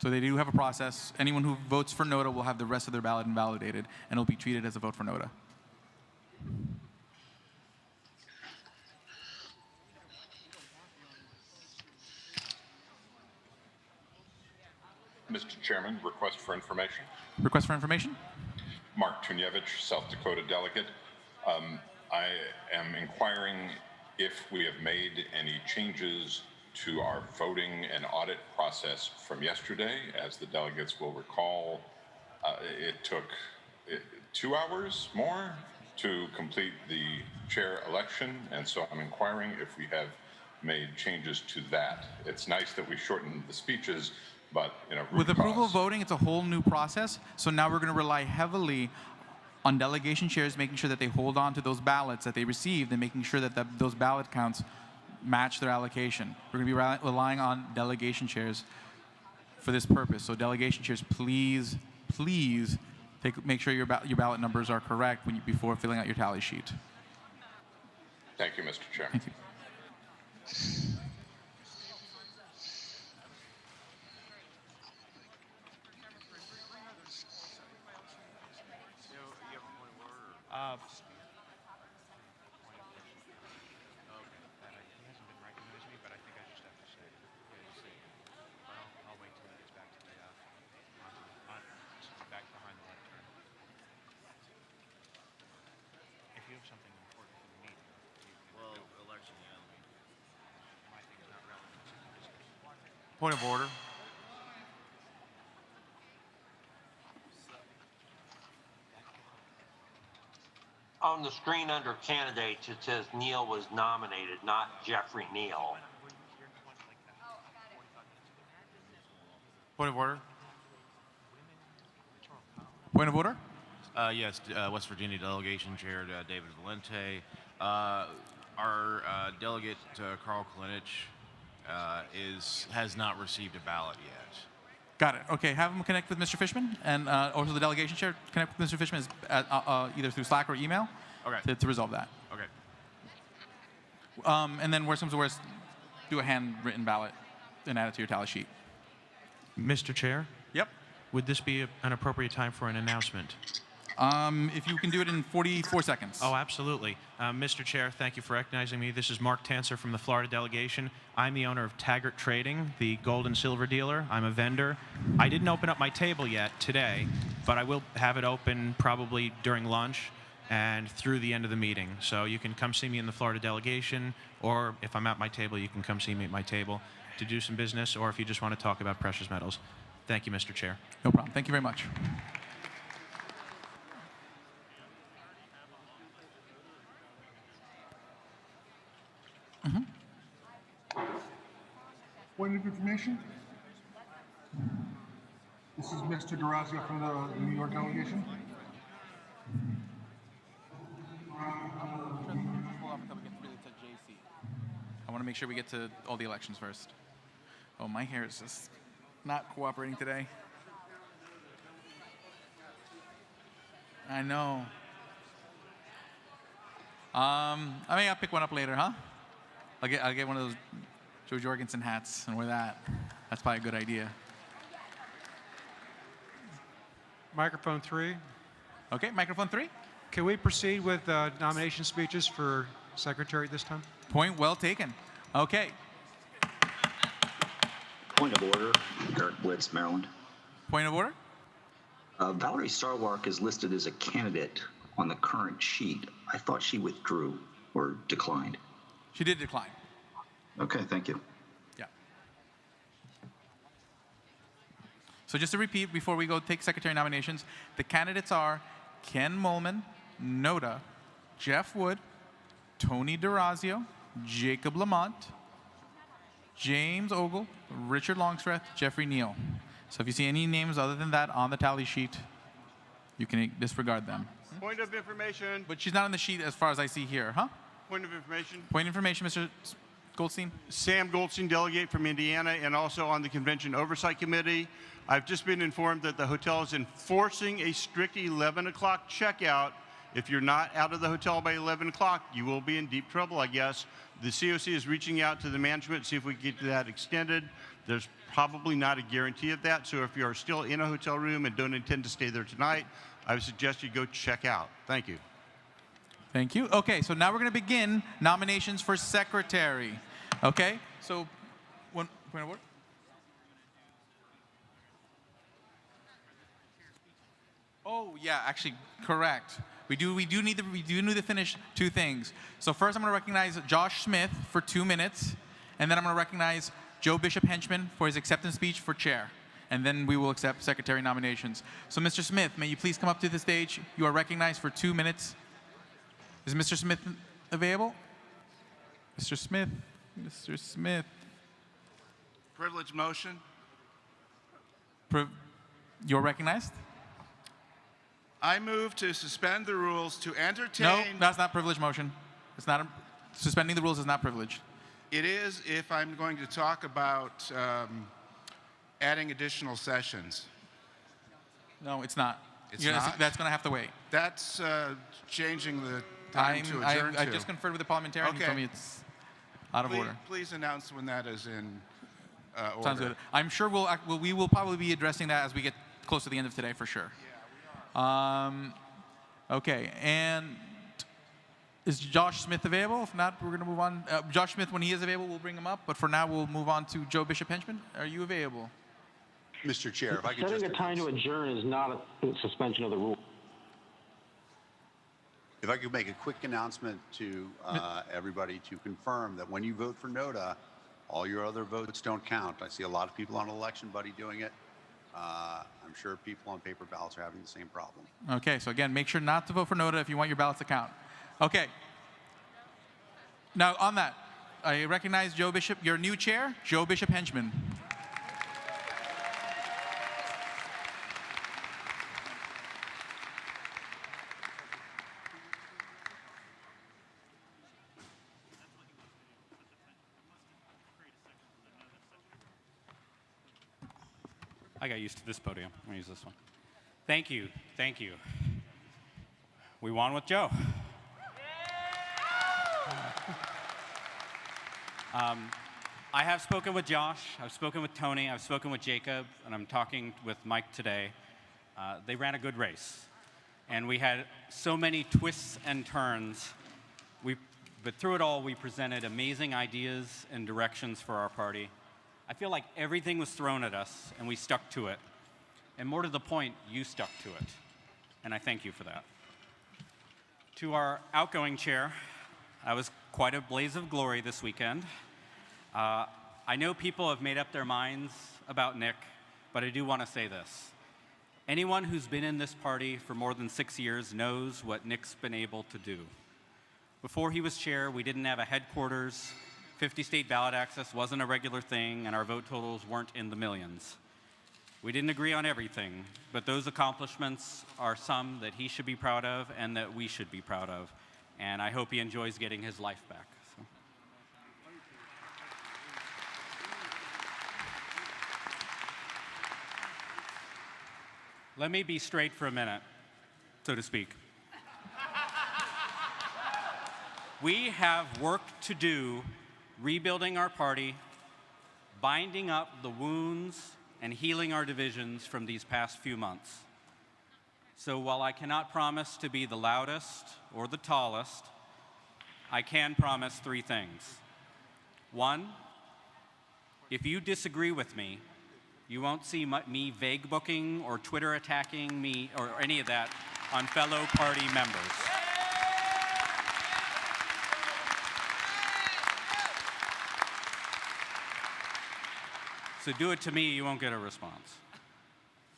So they do have a process. Anyone who votes for NODA will have the rest of their ballot invalidated, and it'll be treated as a vote for NODA. Mr. Chairman, request for information. Request for information? Mark Tunievich, South Dakota delegate. I am inquiring if we have made any changes to our voting and audit process from yesterday. As the delegates will recall, it took 2 hours more to complete the chair election, and so I'm inquiring if we have made changes to that. It's nice that we shortened the speeches, but with approval voting, it's a whole new process. So now we're going to rely heavily on delegation chairs, making sure that they hold on to those ballots that they received and making sure that those ballot counts match their allocation. We're going to be relying on delegation chairs for this purpose. So delegation chairs, please Make sure your ballot numbers are correct before filling out your tally sheet. Thank you, Mr. Chair. Thank you. Point of order. On the screen under candidates, it says Neil was nominated, not Jeffrey Neal. Point of order. Point of order? Yes, West Virginia Delegation Chair David Valente. Our delegate Carl Klinich has not received a ballot yet. Got it. Okay, have him connect with Mr. Fishman, and also the delegation chair connect with Mr. Fishman either through Slack or email to resolve that. Okay. And then worst comes to worst, do a handwritten ballot and add it to your tally sheet. Mr. Chair? Yep. Would this be an appropriate time for an announcement? If you can do it in 44 seconds. Oh, absolutely. Mr. Chair, thank you for recognizing me. This is Mark Tanser from the Florida delegation. I'm the owner of Taggart Trading, the gold and silver dealer. I'm a vendor. I didn't open up my table yet today, but I will have it open probably during lunch and through the end of the meeting. So you can come see me in the Florida delegation, or if I'm at my table, you can come see me at my table to do some business, or if you just want to talk about precious metals. Thank you, Mr. Chair. No problem. Thank you very much. Point of information. This is Mr. Durazio from the New York delegation. I want to make sure we get to all the elections first. Oh, my hair is just not cooperating today. I know. I mean, I'll pick one up later, huh? I'll get one of those Joe Jorgensen hats and wear that. That's probably a good idea. Microphone 3. Okay, microphone 3. Can we proceed with nomination speeches for secretary this time? Point well taken. Okay. Point of order, Garrett Blitz, Maryland. Point of order? Valerie Sarwark is listed as a candidate on the current sheet. I thought she withdrew or declined. She did decline. Okay, thank you. Yeah. So just to repeat before we go take secretary nominations, the candidates are Ken Molman, Noda, Jeff Wood, Tony Durazio, Jacob Lamont, James Ogle, Richard Longstreth, Jeffrey Neal. So if you see any names other than that on the tally sheet, you can disregard them. Point of information. But she's not on the sheet as far as I see here, huh? Point of information. Point of information, Mr. Goldstein. Sam Goldstein, delegate from Indiana, and also on the Convention Oversight Committee. I've just been informed that the hotel is enforcing a strict 11 o'clock checkout. If you're not out of the hotel by 11 o'clock, you will be in deep trouble, I guess. The COC is reaching out to the management to see if we can get that extended. There's probably not a guarantee of that, so if you are still in a hotel room and don't intend to stay there tonight, I would suggest you go check out. Thank you. Thank you. Okay, so now we're going to begin nominations for secretary. Okay, so one point of order. Oh yeah, actually correct. We do need to finish two things. So first, I'm going to recognize Josh Smith for 2 minutes, and then I'm going to recognize Joe Bishop Henchman for his acceptance speech for chair, and then we will accept secretary nominations. So Mr. Smith, may you please come up to the stage? You are recognized for 2 minutes. Is Mr. Smith available? Mr. Smith, Mr. Smith. Privilege motion. You're recognized? I move to suspend the rules to entertain. No, that's not privilege motion. It's not. Suspending the rules is not privilege. It is if I'm going to talk about adding additional sessions. No, it's not. It's not? That's going to have to wait. That's changing the time to adjourn I to. just conferred with the parliamentarian. He told me it's out of order. Please announce when that is in order. Sounds good. I'm sure we will probably be addressing that as we get close to the end of today, for sure. Okay, and is Josh Smith available? If not, we're going to move on. Josh Smith, when he is available, we'll bring him up. But for now, we'll move on to Joe Bishop Henchman. Are you available? Mr. Chair, if I could Setting a time to adjourn is not a suspension of the rule. If I could make a quick announcement to everybody to confirm that when you vote for NODA, all your other votes don't count. I see a lot of people on Election Buddy doing it. I'm sure people on paper ballots are having the same problem. Okay, so again, make sure not to vote for NODA if you want your ballots to count. Okay. Now, on that, I recognize Joe Bishop, your new chair, Joe Bishop Henchman. I got used to this podium. I'm going to use this one. Thank you. Thank you. We won with Joe. I have spoken with Josh. I've spoken with Tony. I've spoken with Jacob. And I'm talking with Mike today. They ran a good race. And we had so many twists and turns. But through it all, we presented amazing ideas and directions for our party. I feel like everything was thrown at us, and we stuck to it. And more to the point, you stuck to it. And I thank you for that. To our outgoing chair, I was quite a blaze of glory this weekend. I know people have made up their minds about Nick, but I do want to say this. Anyone who's been in this party for more than 6 years knows what Nick's been able to do. Before he was chair, we didn't have a headquarters. 50-state ballot access wasn't a regular thing, and our vote totals weren't in the millions. We didn't agree on everything, but those accomplishments are some that he should be proud of and that we should be proud of. And I hope he enjoys getting his life back. So. Let me be straight for a minute, so to speak. We have work to do rebuilding our party, binding up the wounds, and healing our divisions from these past few months. So while I cannot promise to be the loudest or the tallest, I can promise 3 things. 1, if you disagree with me, you won't see me vague booking or Twitter attacking me or any of that on fellow party members. So do it to me, you won't get a response.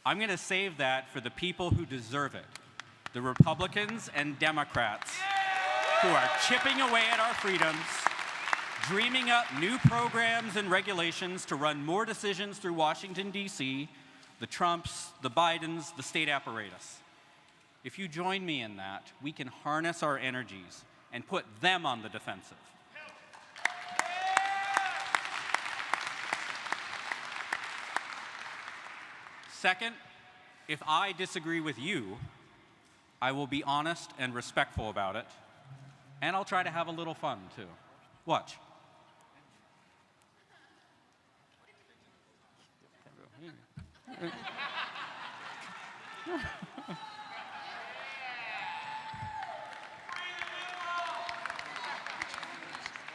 I'm going to save that for the people who deserve it, the Republicans and Democrats who are chipping away at our freedoms, dreaming up new programs and regulations to run more decisions through Washington, D.C., the Trumps, the Bidens, the state apparatus. If you join me in that, we can harness our energies and put them on the defensive. Second, if I disagree with you, I will be honest and respectful about it, and I'll try to have a little fun, too. Watch.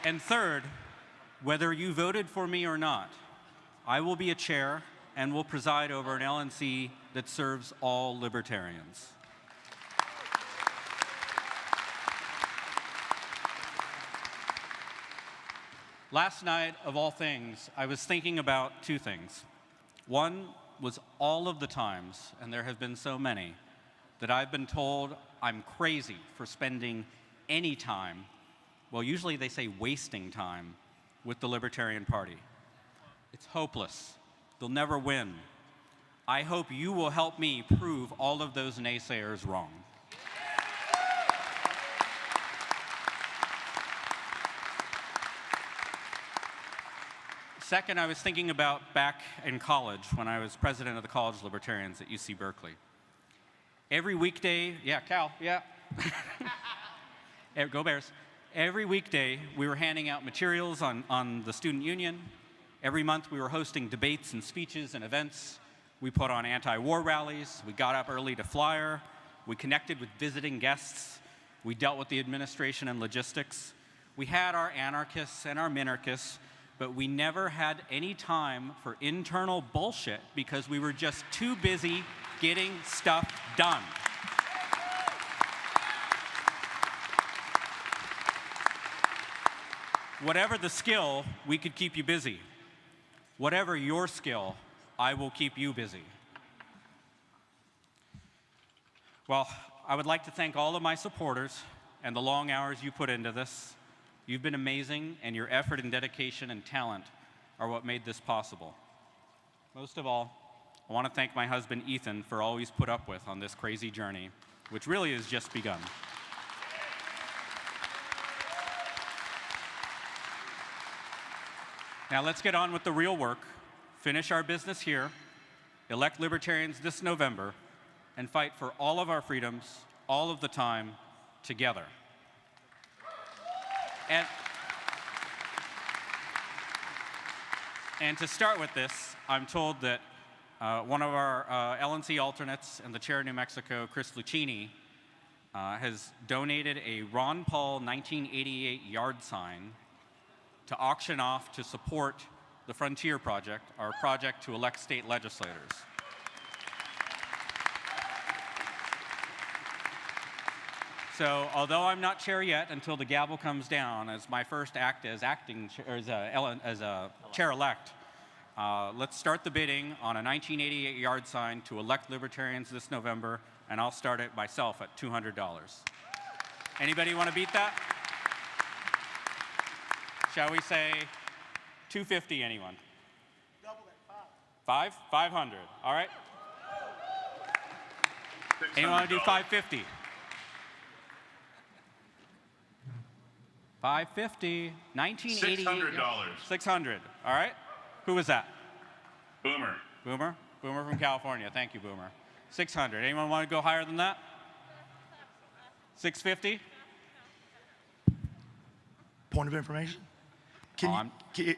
And third, whether you voted for me or not, I will be a chair and will preside over an LNC that serves all libertarians. Last night, of all things, I was thinking about 2 things. One was all of the times, and there have been so many, that I've been told I'm crazy for spending any time, well, usually they say wasting time, with the Libertarian Party. It's hopeless. They'll never win. I hope you will help me prove all of those naysayers wrong. Second, I was thinking about back in college when I was president of the College Libertarians at UC Berkeley. Every weekday, yeah, Cal, yeah. Go Bears. Every weekday, we were handing out materials on the student union. Every month, we were hosting debates and speeches and events. We put on anti-war rallies. We got up early to flyer. We connected with visiting guests. We dealt with the administration and logistics. We had our anarchists and our minarchists, but we never had any time for internal bullshit because we were just too busy getting stuff done. Whatever the skill, we could keep you busy. Whatever your skill, I will keep you busy. Well, I would like to thank all of my supporters and the long hours you put into this. You've been amazing, and your effort and dedication and talent are what made this possible. Most of all, I want to thank my husband, Ethan, for all he's put up with on this crazy journey, which really has just begun. Now let's get on with the real work, finish our business here, elect Libertarians this November, and fight for all of our freedoms, all of the time, together. And to start with this, I'm told that one of our LNC alternates and the chair of New Mexico, Chris Lucchini, has donated a Ron Paul 1988 yard sign to auction off to support the Frontier Project, our project to elect state legislators. So, although I'm not chair yet until the gavel comes down, as my first act as acting as a chair-elect, let's start the bidding on a 1988 yard sign to elect Libertarians this November, and I'll start it myself at $200. Anybody want to beat that? Shall we say 250, anyone? Double it, 500, all right. Anyone want to do 550? 550, 1988. $600. 600, all right. Who was that? Boomer. Boomer? Boomer from California, thank you, Boomer. 600, anyone want to go higher than that? 650? Point of information?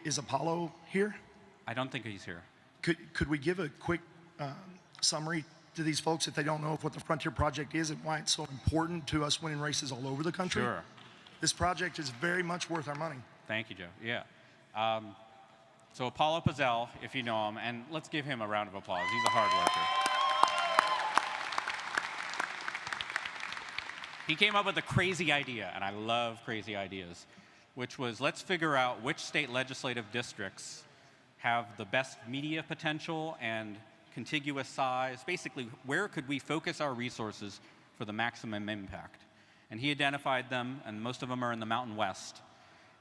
Is Apollo here? I don't think he's here. Could we give a quick summary to these folks if they don't know what the Frontier Project is and why it's so important to us winning races all over the country? Sure. This project is very much worth our money. Thank you, Joe. Yeah. So Apollo Pizzell, if you know him, and let's give him a round of applause. He's a hard worker. He came up with a crazy idea, and I love crazy ideas, which was let's figure out which state legislative districts have the best media potential and contiguous size. Basically, where could we focus our resources for the maximum impact? And he identified them, and most of them are in the Mountain West.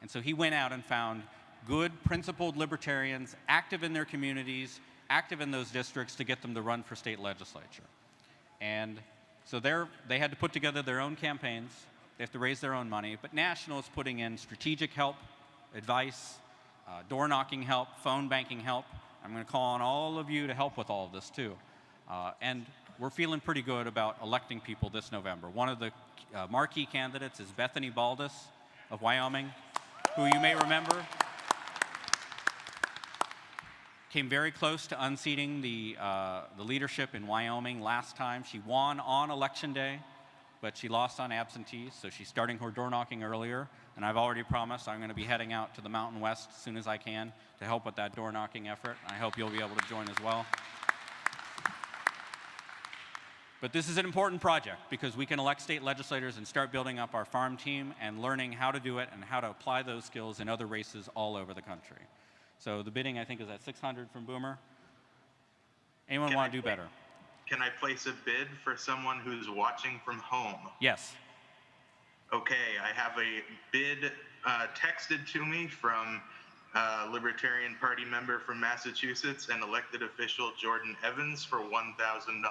And so he went out and found good, principled libertarians, active in their communities, active in those districts to get them to run for state legislature. And so they had to put together their own campaigns. They have to raise their own money. But National is putting in strategic help, advice, door-knocking help, phone banking help. I'm going to call on all of you to help with all of this, too. And we're feeling pretty good about electing people this November. One of the marquee candidates is Bethany Baldus of Wyoming, who you may remember came very close to unseating the leadership in Wyoming last time. She won on Election Day, but she lost on absentees, so she's starting her door knocking earlier. And I've already promised I'm going to be heading out to the Mountain West as soon as I can to help with that door knocking effort. I hope you'll be able to join as well. But this is an important project because we can elect state legislators and start building up our farm team and learning how to do it and how to apply those skills in other races all over the country. So the bidding, I think, is at 600 from Boomer. Anyone want to do better? Can I place a bid for someone who's watching from home? Yes. Okay, I have a bid texted to me from Libertarian Party member from Massachusetts and elected official Jordan Evans for $1,000. Awesome.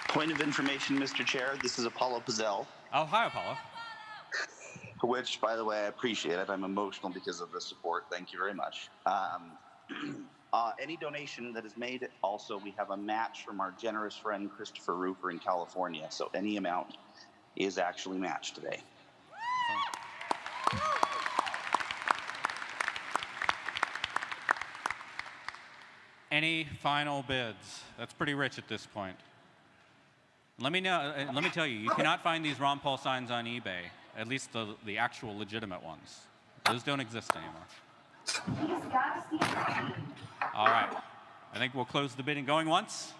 Point of information, Mr. Chair, this is Apollo Pizzell. Oh, hi, Apollo. Which, by the way, I appreciate it. I'm emotional because of the support. Thank you very much. Any donation that is made, also, we have a match from our generous friend Christopher Roofer in California. So any amount is actually matched today. Any final bids? That's pretty rich at this point. Let me tell you, you cannot find these Ron Paul signs on eBay, at least the actual legitimate ones. Those don't exist anymore. All right. I think we'll close the bidding. Going once?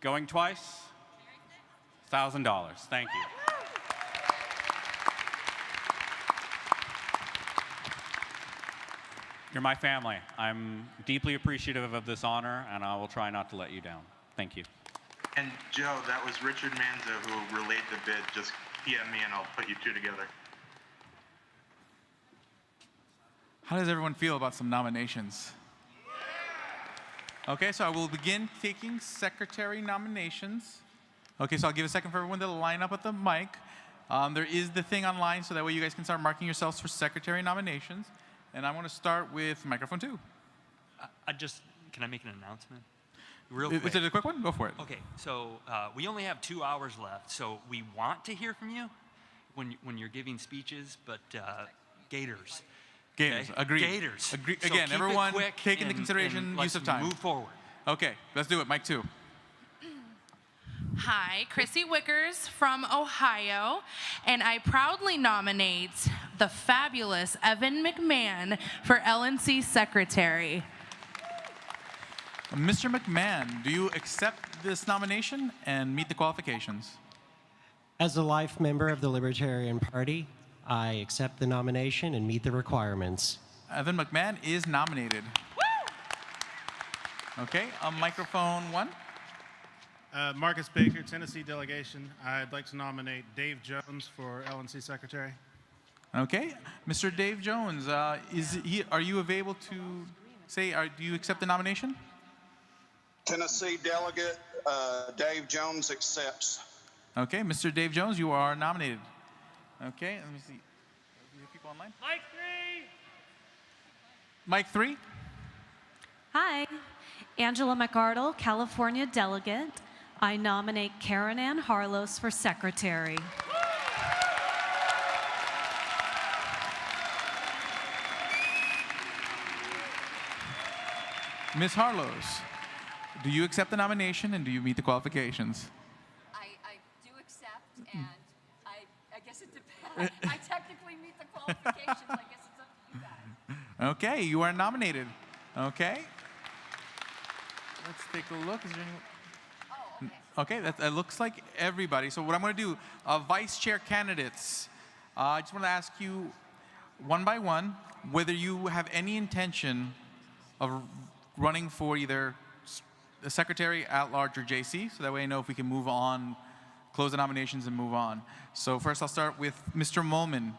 Going twice? $1,000. Thank you. You're my family. I'm deeply appreciative of this honor, and I will try not to let you down. Thank you. And Joe, that was Richard Manzo who relayed the bid. Just PM me and I'll put you two together. How does everyone feel about some nominations? Okay, so I will begin taking secretary nominations. Okay, so I'll give a second for everyone to line up at the mic. There is the thing online, so that way you guys can start marking yourselves for secretary nominations. And I want to start with microphone 2. Can I make an announcement? Real quick. Is it a quick one? Go for it. Okay, so we only have 2 hours left, so we want to hear from you when you're giving speeches, but Gators. Gators, okay? agreed. Gators. So keep again, it everyone quick take into consideration use of time. Move forward. Okay, let's do it. Mic 2. Hi, Chrissy Wickers from Ohio, and I proudly nominate the fabulous Evan McMahon for LNC Secretary. Mr. McMahon, do you accept this nomination and meet the qualifications? As a life member of the Libertarian Party, I accept the nomination and meet the requirements. Evan McMahon is nominated. Okay, microphone 1. Marcus Baker, Tennessee delegation. I'd like to nominate Dave Jones for LNC Secretary. Okay, Mr. Dave Jones, are you available to say, do you accept the nomination? Tennessee delegate Dave Jones accepts. Okay, Mr. Dave Jones, you are nominated. Okay, let me see. Do we have people online? Mic 3. Hi, Angela McArdle, California delegate. I nominate Karen Ann Harlos for secretary. Ms. Harlos, do you accept the nomination and do you meet the qualifications? I do accept, and I guess it depends. I technically meet the qualifications. I guess it's up to you guys. Okay, you are nominated. Okay. Let's take a look. Is there anyone? Okay, that looks like everybody. So what I'm going to do, vice chair candidates, I just want to ask you one by one whether you have any intention of running for either the secretary, at-large, or JC, so that way I know if we can move on, close the nominations and move on. So first I'll start with Mr. Molman.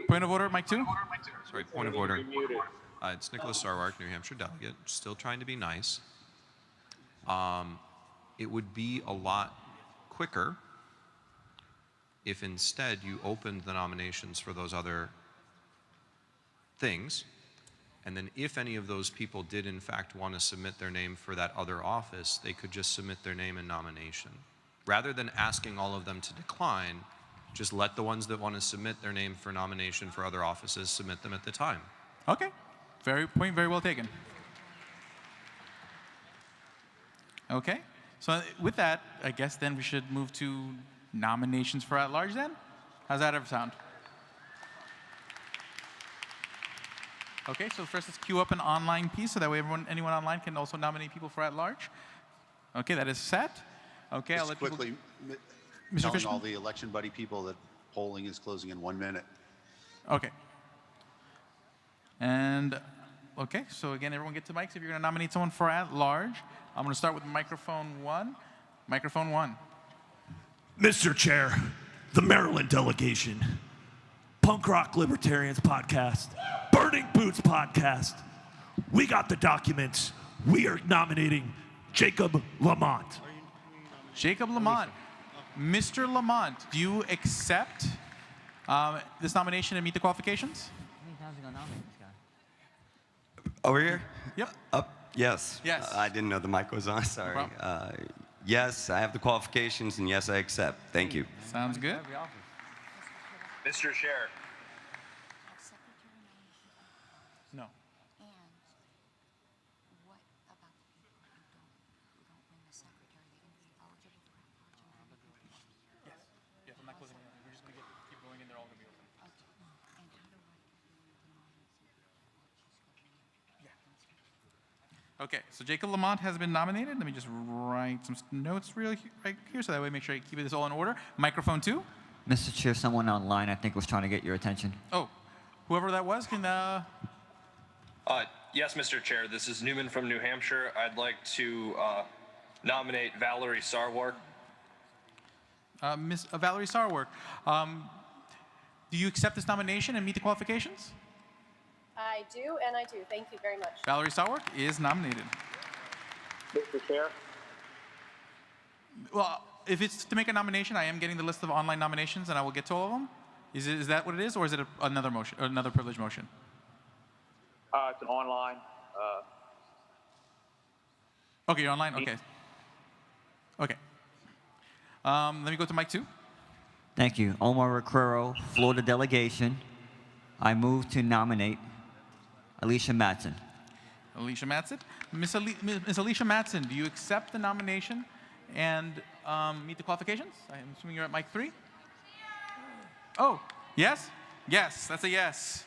Point of order, Mike 2? Sorry, point of order. It's Nicholas Sarwark, New Hampshire delegate, still trying to be nice. It would be a lot quicker if instead you opened the nominations for those other things, and then if any of those people did in fact want to submit their name for that other office, they could just submit their name in nomination. Rather than asking all of them to decline, just let the ones that want to submit their name for nomination for other offices submit them at the time. Okay. Point very well taken. Okay. So with that, I guess then we should move to nominations for at-large then? How's that ever sound? Okay, so first let's queue up an online piece so that way anyone online can also nominate people for at-large. Okay, that is set. Okay, Just I'll let quickly, Mr. telling Fishman? all the election buddy people that polling is closing in 1 minute. Okay. And, okay, so again, everyone get to mics. If you're going to nominate someone for at-large, I'm going to start with microphone 1. Microphone 1. Mr. Chair, the Maryland delegation, Punk Rock Libertarians podcast, Burning Boots podcast. We got the documents. We are nominating Jacob Lamont. Jacob Lamont. Mr. Lamont, do you accept this nomination and meet the qualifications? Over here? Yep. Yes. Yes. I didn't know the mic was on. Sorry. Yes, I have the qualifications, and yes, I accept. Thank you. Sounds good. Mr. Chair. No. Yes, I'm not closing it. We're just going to keep going in. They're all going to be open. Okay, so Jacob Lamont has been nominated. Let me just write some notes right here so that way make sure I keep this all in order. Microphone 2. Mr. Chair, someone online I think was trying to get your attention. Oh, whoever that was can... Yes, Mr. Chair. This is Newman from New Hampshire. I'd like to nominate Valerie Sarwark. Miss Valerie Sarwark, do you accept this nomination and meet the qualifications? I do, and I do. Thank you very much. Valerie Sarwark is nominated. Mr. Chair? Well, if it's to make a nomination, I am getting the list of online nominations, and I will get to all of them. Is that what it is, or is it another motion, another privilege motion? It's an online. Okay, you're online? Okay. Okay. Let me go to Mike 2. Thank you. Omar Requero, Florida delegation. I move to nominate Alicia Matson. Alicia Matson. Miss Alicia Matson, do you accept the nomination and meet the qualifications? I'm assuming you're at Mike 3. Oh, yes? Yes, that's a yes.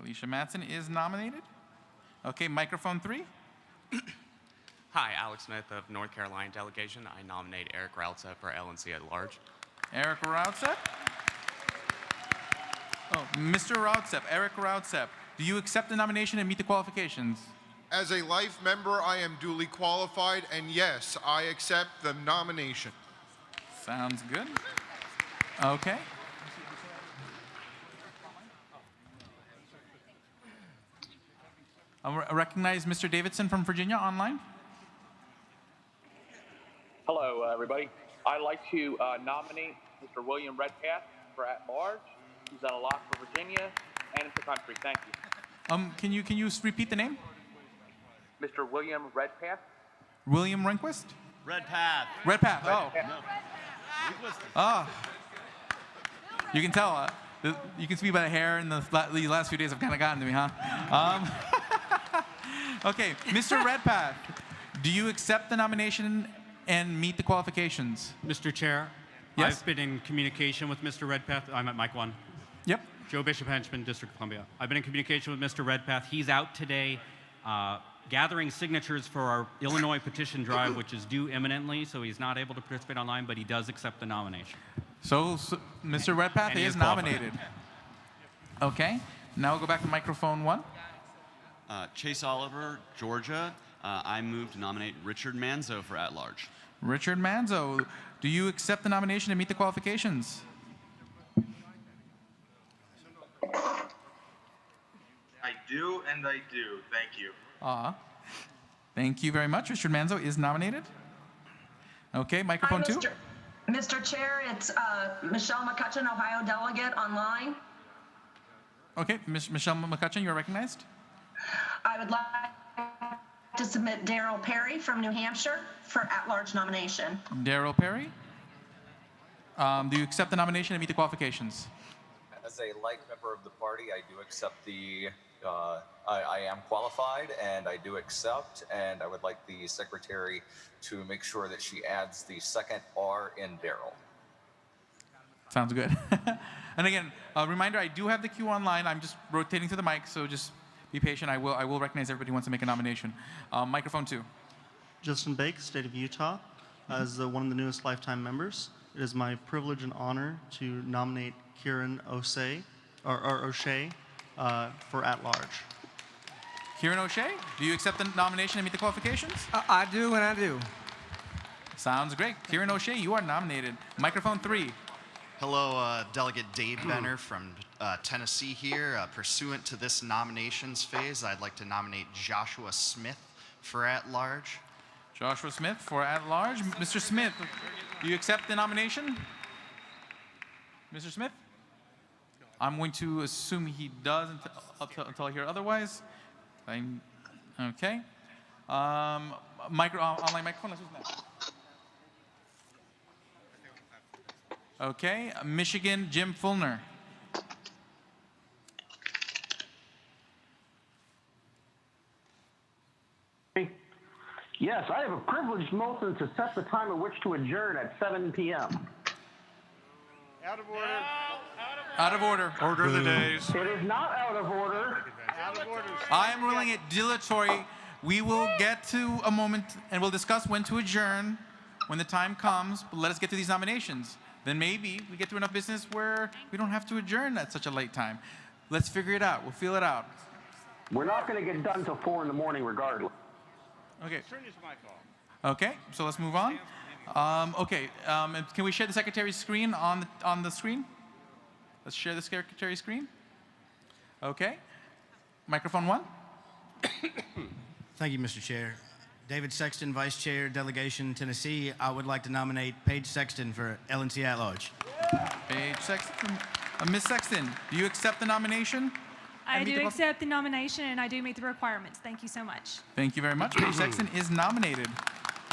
Alicia Matson is nominated. Okay, microphone 3. Hi, Alex Smith of North Carolina delegation. I nominate Eric Rautzep for LNC at large. Eric Rautzep. Oh, Mr. Rautzep, Eric Rautzep. Do you accept the nomination and meet the qualifications? As a life member, I am duly qualified, and yes, I accept the nomination. Sounds good. Okay. I recognize Mr. Davidson from Virginia online. Hello, everybody. I'd like to nominate Mr. William Redpath for at-large. He's done a lot for Virginia and the country. Thank you. Can you repeat the name? Mr. William Redpath. William Rehnquist? Redpath. Redpath. Oh. Oh. You can tell. You can see by the hair in these last few days have kind of gotten to me, huh? Okay, Mr. Redpath, do you accept the nomination and meet the qualifications? Mr. Chair, Yes? I've been in communication with Mr. Redpath. I'm at Mike 1. Yep. Joe Bishop Henchman, District of Columbia. I've been in communication with Mr. Redpath. He's out today gathering signatures for our Illinois petition drive, which is due imminently, so he's not able to participate online, but he does accept the nomination. So Mr. Redpath And he is is qualified. nominated. Okay, now we'll go back to microphone 1. Chase Oliver, Georgia. I move to nominate Richard Manzo for at-large. Richard Manzo, do you accept the nomination and meet the qualifications? I do, and I do. Thank you. Thank you very much. Richard Manzo is nominated. Okay, microphone Hi, 2. Mr. Chair, it's Michelle McCutcheon, Ohio delegate online. Okay, Michelle McCutcheon, you're recognized. I would like to submit Daryl Perry from New Hampshire for at-large nomination. Daryl Perry, do you accept the nomination and meet the qualifications? As a like member of the party, I do accept the, I am qualified and I do accept, and I would like the secretary to make sure that she adds the second R in Daryl. Sounds good. And again, a reminder, I do have the queue online. I'm just rotating to the mic, so just be patient. I will recognize everybody who wants to make a nomination. Microphone 2. Justin Bake, State of Utah. As one of the newest lifetime members, it is my privilege and honor to nominate Kieran O'Shea for at-large. Kieran O'Shea, do you accept the nomination and meet the qualifications? I do, and I do. Sounds great. Kieran O'Shea, you are nominated. Microphone 3. Hello, Delegate Dave Benner from Tennessee here. Pursuant to this nominations phase, I'd like to nominate Joshua Smith for at-large. Joshua Smith for at-large. Mr. Smith, do you accept the nomination? Mr. Smith? I'm going to assume he does until I hear otherwise. Okay. Online microphone, let's use that. Okay, Michigan, Jim Fulner. Yes, I have a privileged motion to set the time at which to adjourn at 7 p.m. Out of order. Out of order. Order of the days. It is not out of order. Out of order. I am ruling it dilatory. We will get to a moment and we'll discuss when to adjourn when the time comes, but let us get to these nominations. Then maybe we get to enough business where we don't have to adjourn at such a late time. Let's figure it out. We'll feel it out. We're not going to get done till 4 in the morning regardless. Okay. Okay, so let's move on. Can we share the secretary's screen on the screen? Let's share the secretary's screen. Okay. Microphone 1. Thank you, Mr. Chair. David Sexton, Vice Chair, Delegation, Tennessee. I would like to nominate Paige Sexton for LNC at-large. Paige Sexton. Ms. Sexton, do you accept the nomination? I do accept the nomination, and I do meet the requirements. Thank you so much. Thank you very much. Paige Sexton is nominated.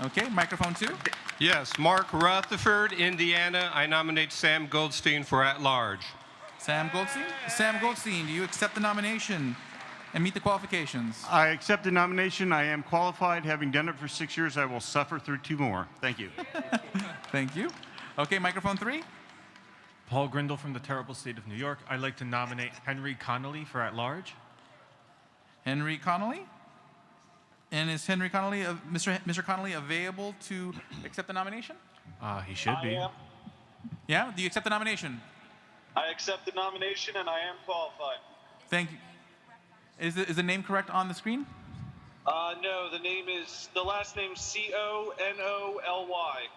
Okay, microphone 2. Yes, Mark Rutherford, Indiana. I nominate Sam Goldstein for at-large. Sam Goldstein? Sam Goldstein, do you accept the nomination and meet the qualifications? I accept the nomination. I am qualified. Having done it for 6 years, I will suffer through 2 more. Thank you. Thank you. Okay, microphone 3. Paul Grindle from the terrible state of New York. I'd like to nominate Henry Connolly for at-large. Henry Connolly? And is Henry Connolly, Mr. Connolly, available to accept the nomination? He should be. I am. Yeah? Do you accept the nomination? I accept the nomination and I am qualified. Thank you. Is the name correct on the screen? No, the last name Conolly.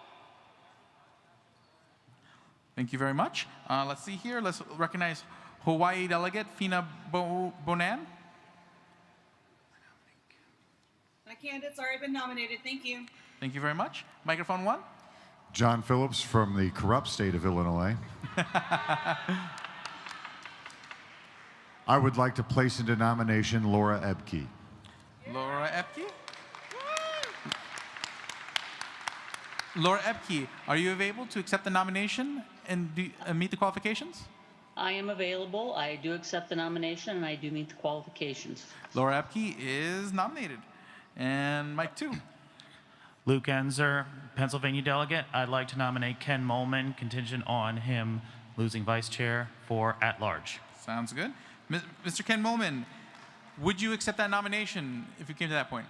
Thank you very much. Let's see here. Let's recognize Hawaii delegate Fina Bonan. My candidate's already been nominated. Thank you. Thank you very much. Microphone 1. John Phillips from the corrupt state of Illinois. I would like to place into nomination Laura Ebke. Laura Ebke? Laura Ebke, are you available to accept the nomination and meet the qualifications? I am available. I do accept the nomination, and I do meet the qualifications. Laura Ebke is nominated. And Mike 2. Luke Enzer, Pennsylvania delegate. I'd like to nominate Ken Molman, contingent on him losing vice chair for at-large. Sounds good. Mr. Ken Molman, would you accept that nomination if you came to that point?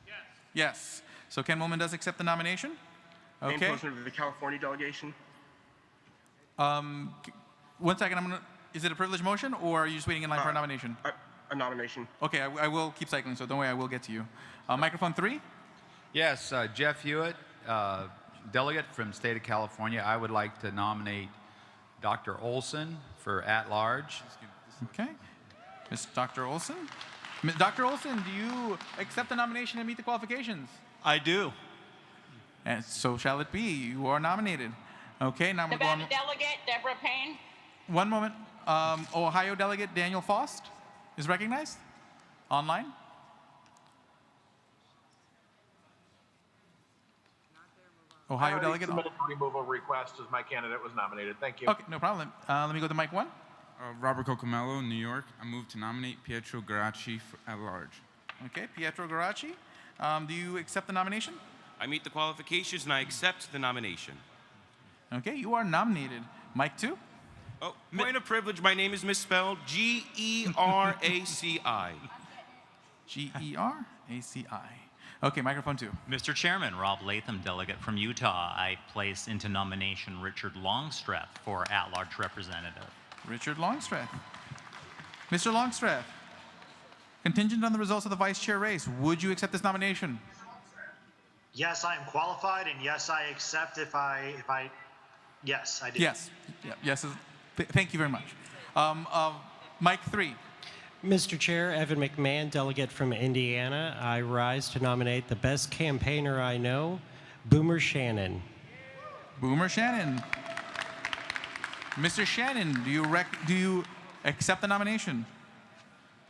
Yes. Yes. So Ken Molman does accept the nomination? Okay. Name posted to the California delegation. 1 second. Is it a privilege motion, or are you just waiting in line for a nomination? A nomination. Okay, I will keep cycling, so don't worry, I will get to you. Microphone 3. Yes, Jeff Hewitt, delegate from state of California. I would like to nominate Dr. Olson for at-large. Okay. Ms. Dr. Olson? Dr. Olson, do you accept the nomination and meet the qualifications? I do. And so shall it be. You are nominated. Okay, now we're going. Nevada delegate Deborah Payne. 1 moment. Ohio delegate Daniel Faust is recognized online. Ohio delegate. Submitted a removal request as my candidate was nominated. Thank you. Okay, no problem. Let me go to Mike 1. Robert Cocomello, New York. I move to nominate Pietro Garacci for at-large. Okay, Pietro Garacci. Do you accept the nomination? I meet the qualifications and I accept the nomination. Okay, you are nominated. Mike 2. Oh, point of privilege. My name is misspelled G-E-R-A-C-I. G-E-R-A-C-I. Okay, microphone 2. Mr. Chairman, Rob Latham, delegate from Utah. I place into nomination Richard Longstreth for at-large representative. Richard Longstreth. Mr. Longstreth, contingent on the results of the vice chair race, would you accept this nomination? Yes, I am qualified, and yes, I accept yes, I do. Yes. Yeah, yes. Thank you very much. Mike 3. Mr. Chair, Evan McMahon, delegate from Indiana. I rise to nominate the best campaigner I know, Boomer Shannon. Boomer Shannon. Mr. Shannon, do you accept the nomination?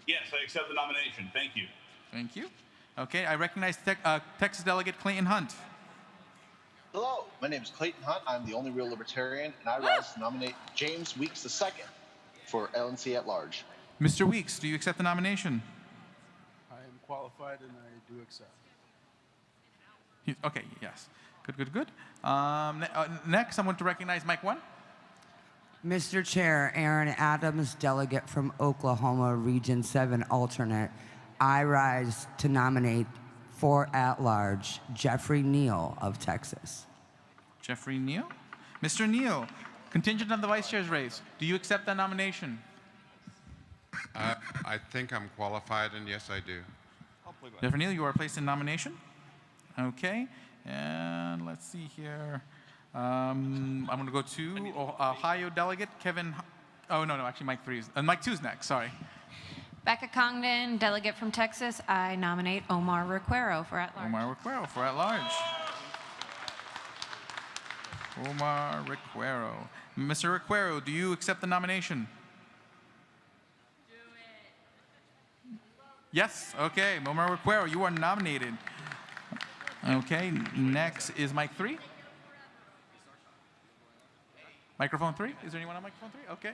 Yes, I accept the nomination. Thank you. Thank you. Okay, I recognize Texas Delegate Clayton Hunt. Hello, my name is Clayton Hunt. I'm the only real Libertarian, and I rise to nominate James Weeks II for LNC at large. Mr. Weeks, do you accept the nomination? I am qualified and I do accept. Okay, yes. Good. Next, I want to recognize Mike 1. Mr. Chair, Aaron Adams, delegate from Oklahoma, Region 7 alternate. I rise to nominate for at-large Jeffrey Neal of Texas. Jeffrey Neal? Mr. Neal, contingent on the vice chair's race, do you accept that nomination? I think I'm qualified, and yes, I do. Jeffrey Neal, you are placed in nomination. Okay, and let's see here. I'm going to go to Ohio delegate Kevin. Oh, no, actually Mike 3 is, Mike 2 is next, sorry. Becca Congdon, delegate from Texas. I nominate Omar Requero for at-large. Omar Requero for at-large. Omar Requero. Mr. Requero, do you accept the nomination? Do it. Yes, okay. Omar Requero, you are nominated. Okay, next is Mike 3. Microphone 3? Is there anyone on microphone 3? Okay.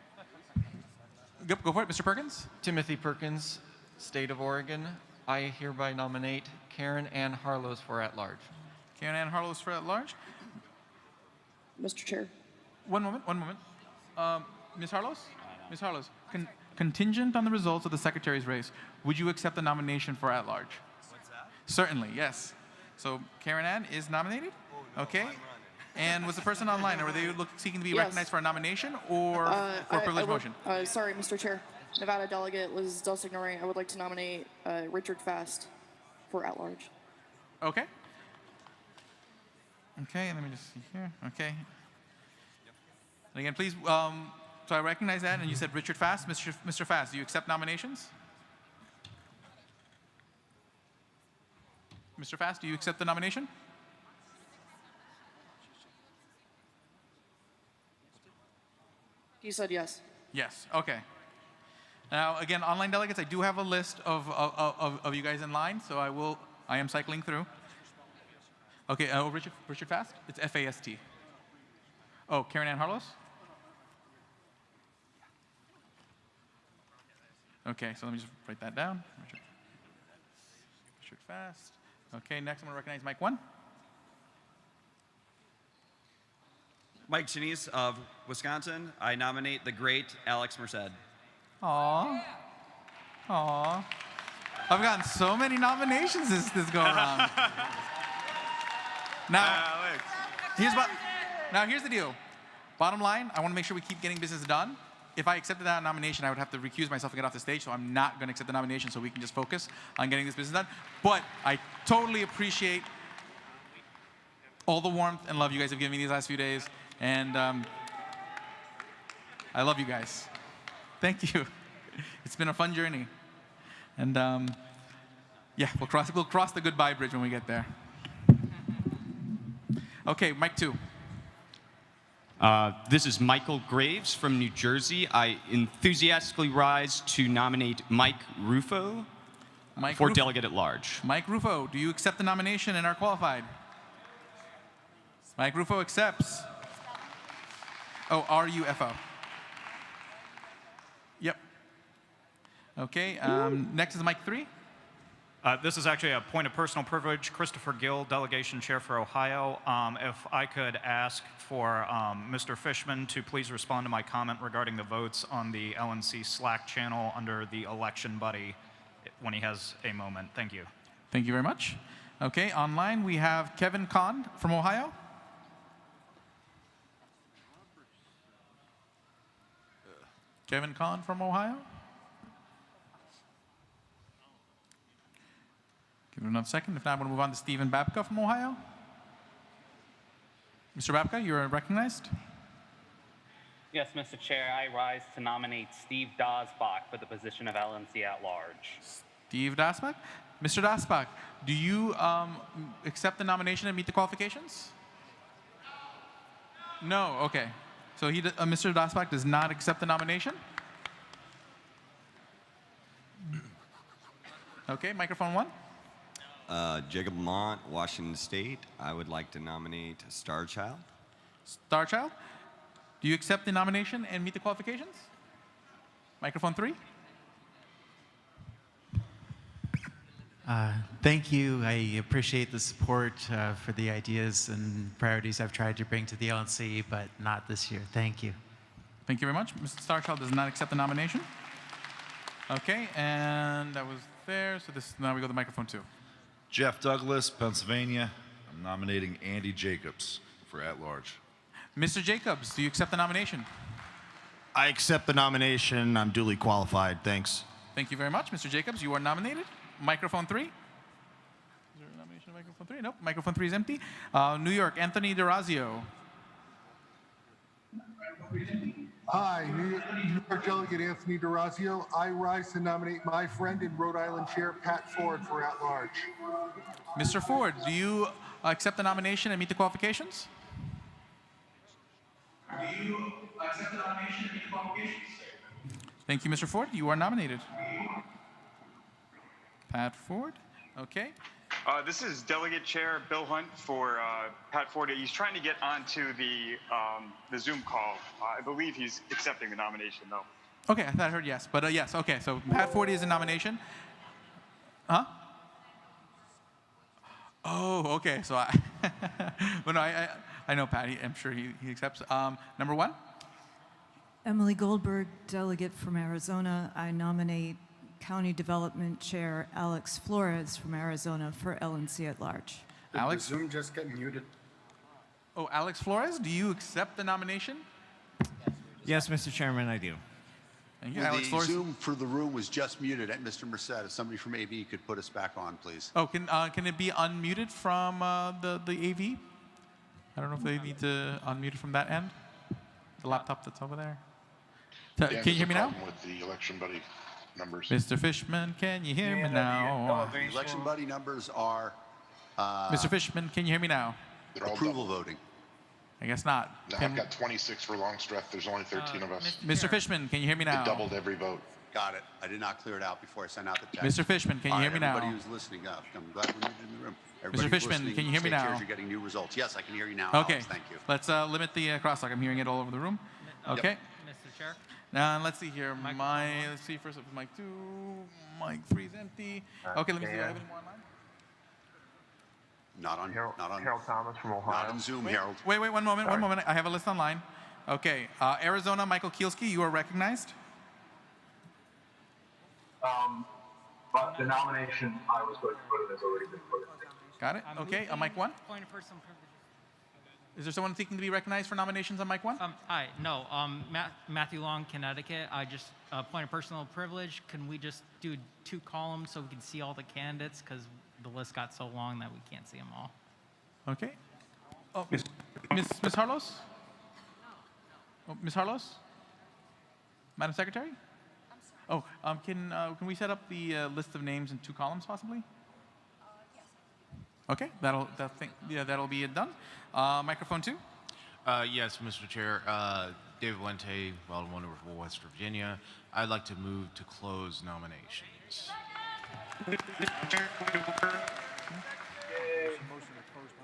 Go for it, Mr. Perkins. Timothy Perkins, State of Oregon. I hereby nominate Karen Ann Harlows for at-large. Karen Ann Harlows for at-large. Mr. Chair. One moment. Ms. Harlows? Ms. Harlows, contingent on the results of the secretary's race, would you accept the nomination for at-large? What's that? Certainly, yes. So Karen Ann is nominated? Okay. And was the person online, or were they seeking to be recognized for a nomination or for a privileged motion? Sorry, Mr. Chair. Nevada delegate Liz Del Signoret. I would like to nominate Richard Fast for at-large. Okay. Okay, let me just see here. Okay. And again, please, so I recognize that, and you said Richard Fast. Mr. Fast, do you accept nominations? Mr. Fast, do you accept the nomination? He said yes. Yes, okay. Now, again, online delegates, I do have a list of you guys in line, so I am cycling through. Okay, Richard Fast? It's F-A-S-T. Oh, Karen Ann Harlows? Okay, so let me just write that down. Richard Fast. Okay, next I'm going to recognize Mike 1. Mike Chenise of Wisconsin. I nominate the great Alex Merced. Aww. I've gotten so many nominations this go around. Now, here's the deal. Bottom line, I want to make sure we keep getting business done. If I accepted that nomination, I would have to recuse myself and get off the stage, so I'm not going to accept the nomination so we can just focus on getting this business done. But I totally appreciate all the warmth and love you guys have given me these last few days. And I love you guys. Thank you. It's been a fun journey. And yeah, we'll cross the goodbye bridge when we get there. Okay, Mike 2. This is Michael Graves from New Jersey. I enthusiastically rise to nominate Mike Rufo for delegate at large. Mike Rufo, do you accept the nomination and are qualified? Mike Rufo accepts. Oh, R-U-F-O. Yep. Okay, next is Mike 3. This is actually a point of personal privilege. Christopher Gill, delegation chair for Ohio. If I could ask for Mr. Fishman to please respond to my comment regarding the votes on the LNC Slack channel under the election buddy when he has a moment. Thank you. Thank you very much. Okay, online we have Kevin Kahn from Ohio. Kevin Kahn from Ohio. Give it another second. If not, I'm going to move on to Stephen Babka from Ohio. Mr. Babka, you're recognized. Yes, Mr. Chair, I rise to nominate Steve Dasbach for the position of LNC at large. Steve Dasbach. Mr. Dasbach, do you accept the nomination and meet the qualifications? No, okay. So Mr. Dasbach does not accept the nomination. Okay, microphone 1. Jacob Lamont, Washington State. I would like to nominate Starchild. Starchild, do you accept the nomination and meet the qualifications? Microphone 3. Thank you. I appreciate the support for the ideas and priorities I've tried to bring to the LNC, but not this year. Thank you. Thank you very much. Mr. Starchild does not accept the nomination. Okay, and that was there. So now we go to microphone 2. Jeff Douglas, Pennsylvania. I'm nominating Andy Jacobs for at-large. Mr. Jacobs, do you accept the nomination? I accept the nomination. I'm duly qualified. Thanks. Thank you very much. Mr. Jacobs, you are nominated. Microphone 3. Is there a nomination of microphone 3? Nope. Microphone 3 is empty. New York, Anthony DeRazio. Hi, New York Delegate Anthony DeRazio. I rise to nominate my friend and Rhode Island Chair Pat Ford for at-large. Mr. Ford, do you accept the nomination and meet the qualifications? Do you accept the nomination and meet the qualifications? Thank you, Mr. Ford. You are nominated. Pat Ford. Okay. This is Delegate Chair Bill Hunt for Pat Ford. He's trying to get onto the Zoom call. I believe he's accepting the nomination, though. Okay, I thought I heard yes, but yes. Okay, so Pat Ford is a nomination. Huh? Oh, okay. So but no, I know Pat. I'm sure he accepts. Number 1. Emily Goldberg, delegate from Arizona. I nominate County Development Chair Alex Flores from Arizona for LNC at large. Alex? Did Zoom just get muted? Oh, Alex Flores, do you accept the nomination? Yes, Mr. Chairman, I do. Thank you, Well, Alex the Flores. Zoom for the room was just muted at Mr. Merced. If somebody from AV could put us back on, please. Oh, can it be unmuted from the AV? I don't know if they need to unmute it from that end. The laptop that's over there. Can you hear me now? With the election buddy numbers. Mr. Fishman, can you hear me now? The election buddy numbers are. Mr. Fishman, can you hear me now? They're all approval voting. I guess not. No, I've got 26 for Longstreth. There's only 13 of us. Mr. Fishman, can you hear me now? It doubled every vote. Got it. I did not clear it out before I sent out the text. Mr. Fishman, can you hear me now? Everybody who's listening up, I'm glad we're muted in the room. Mr. Fishman, can you hear me now? You're getting new results. Yes, I can hear you now. Okay. Alex, thank you. Let's limit the crosstalk. I'm hearing it all over the room. Okay. Yep. Mr. Chair. Now let's see here. Let's see first. Mic 2, mic 3 is empty. Okay, let me see. Do I have any more online? Not on Harold Thomas from Ohio. Not on Zoom, Harold. Wait, one moment. One moment. I have a list online. Okay. Arizona, Michael Kielski, you are recognized. But the nomination I was going to put in has already been put in. Got it. Okay. Mic 1. Point of personal privilege. Is there someone seeking to be recognized for nominations on mic 1? Hi. No. Matthew Long, Connecticut. I just point of personal privilege. Can we just do 2 columns so we can see all the candidates? Because the list got so long that we can't see them all. Okay. Oh, Miss Harlos? Oh, Miss Harlos? Madam Secretary? Oh, can we set up the list of names in 2 columns, possibly? Yes. Okay, that'll be done. Microphone 2. Yes, Mr. Chair. David Valente, Wild Wonderful West Virginia. I'd like to move to close nominations.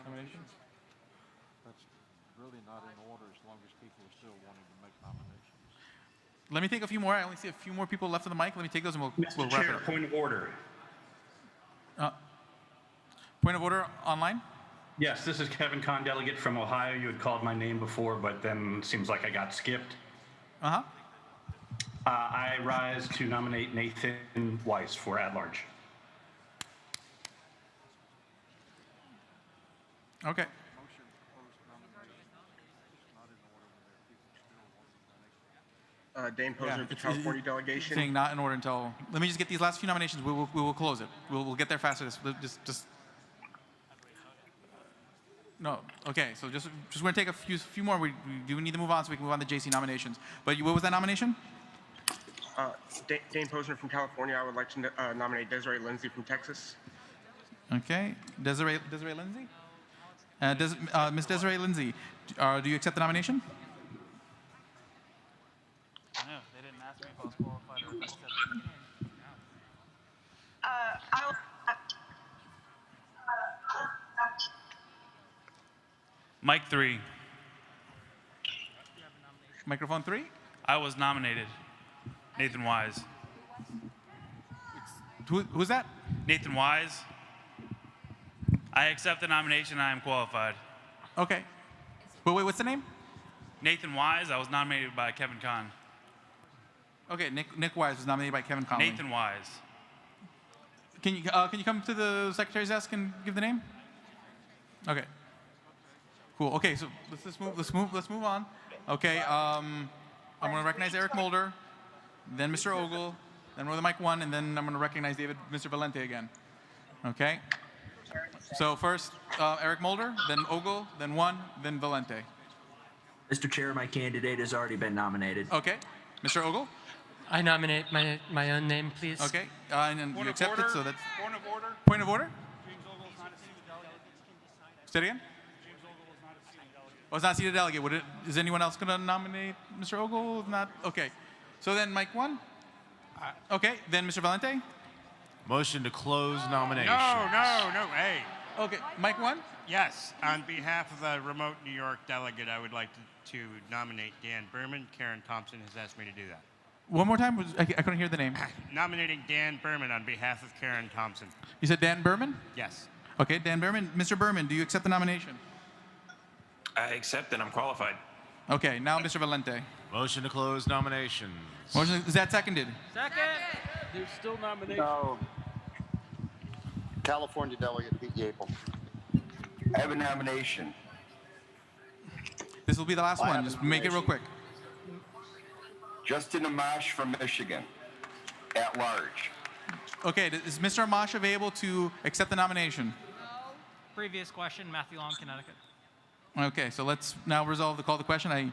Nominations? That's really not in order as long as people are still wanting to make nominations. Let me take a few more. I only see a few more people left on the mic. Let me take those and we'll Mr. wrap Chair, it up. point of order. Point of order online? Yes, this is Kevin Kahn, delegate from Ohio. You had called my name before, but then seems like I got skipped. Uh-huh. I rise to nominate Nathan Weiss for at-large. Okay. Dane Posner, the California delegation. Saying not in order until. Let me just get these last few nominations. We will close it. We'll get there faster. Just. No. Okay. So just we're gonna take a few more. We do need to move on so we can move on to JC nominations. But what was that nomination? Dane Posner from California. I would like to nominate Desiree Lindsay from Texas. Okay. Desiree Lindsay. Miss Desiree Lindsay, do you accept the nomination? Mike 3. Microphone 3. I was nominated. Nathan Wise. Who's that? Nathan Wise. I accept the nomination. I am qualified. Okay. But wait, what's the name? Nathan Wise. I was nominated by Kevin Kahn. Okay, Nick Wise was nominated by Kevin Conley. Nathan Wise. Can you come to the secretary's desk and give the name? Okay. Cool. Okay, so let's move on. Okay. I'm going to recognize Eric Mulder, then Mr. Ogle, then we're the mic 1, and then I'm going to recognize Mr. Valente again. Okay. So first, Eric Mulder, then Ogle, then 1, then Valente. Mr. Chair, my candidate has already been nominated. Okay. Mr. Ogle? I nominate my own name, please. Okay. And then you accept it, so that's... Point of order. Point of order? James Ogle is not a seated delegate. Say it again? James Ogle is not a seated delegate. Oh, it's not seated delegate. Is anyone else going to nominate Mr. Ogle? If not, okay. So then Mike 1? Okay. Then Mr. Valente? Motion to close nominations. No, hey. Okay, Mike 1? Yes, on behalf of the remote New York delegate, I would like to nominate Dan Berman. Karen Thompson has asked me to do that. One more time? I couldn't hear the name. Nominating Dan Berman on behalf of Karen Thompson. You said Dan Berman? Yes. Okay, Dan Berman. Mr. Berman, do you accept the nomination? I accept and I'm qualified. Okay, now Mr. Valente. Motion to close nominations. Motion, is that seconded? Second. There's still nominations. No. California delegate Pete Yapel. I have a nomination. This will be the last I one. have Just a make it real quick. Justin Amash from Michigan, at large. Okay, is Mr. Amash available to accept the nomination? Previous question, Matthew Long, Connecticut. Okay, so let's now resolve the call to question. I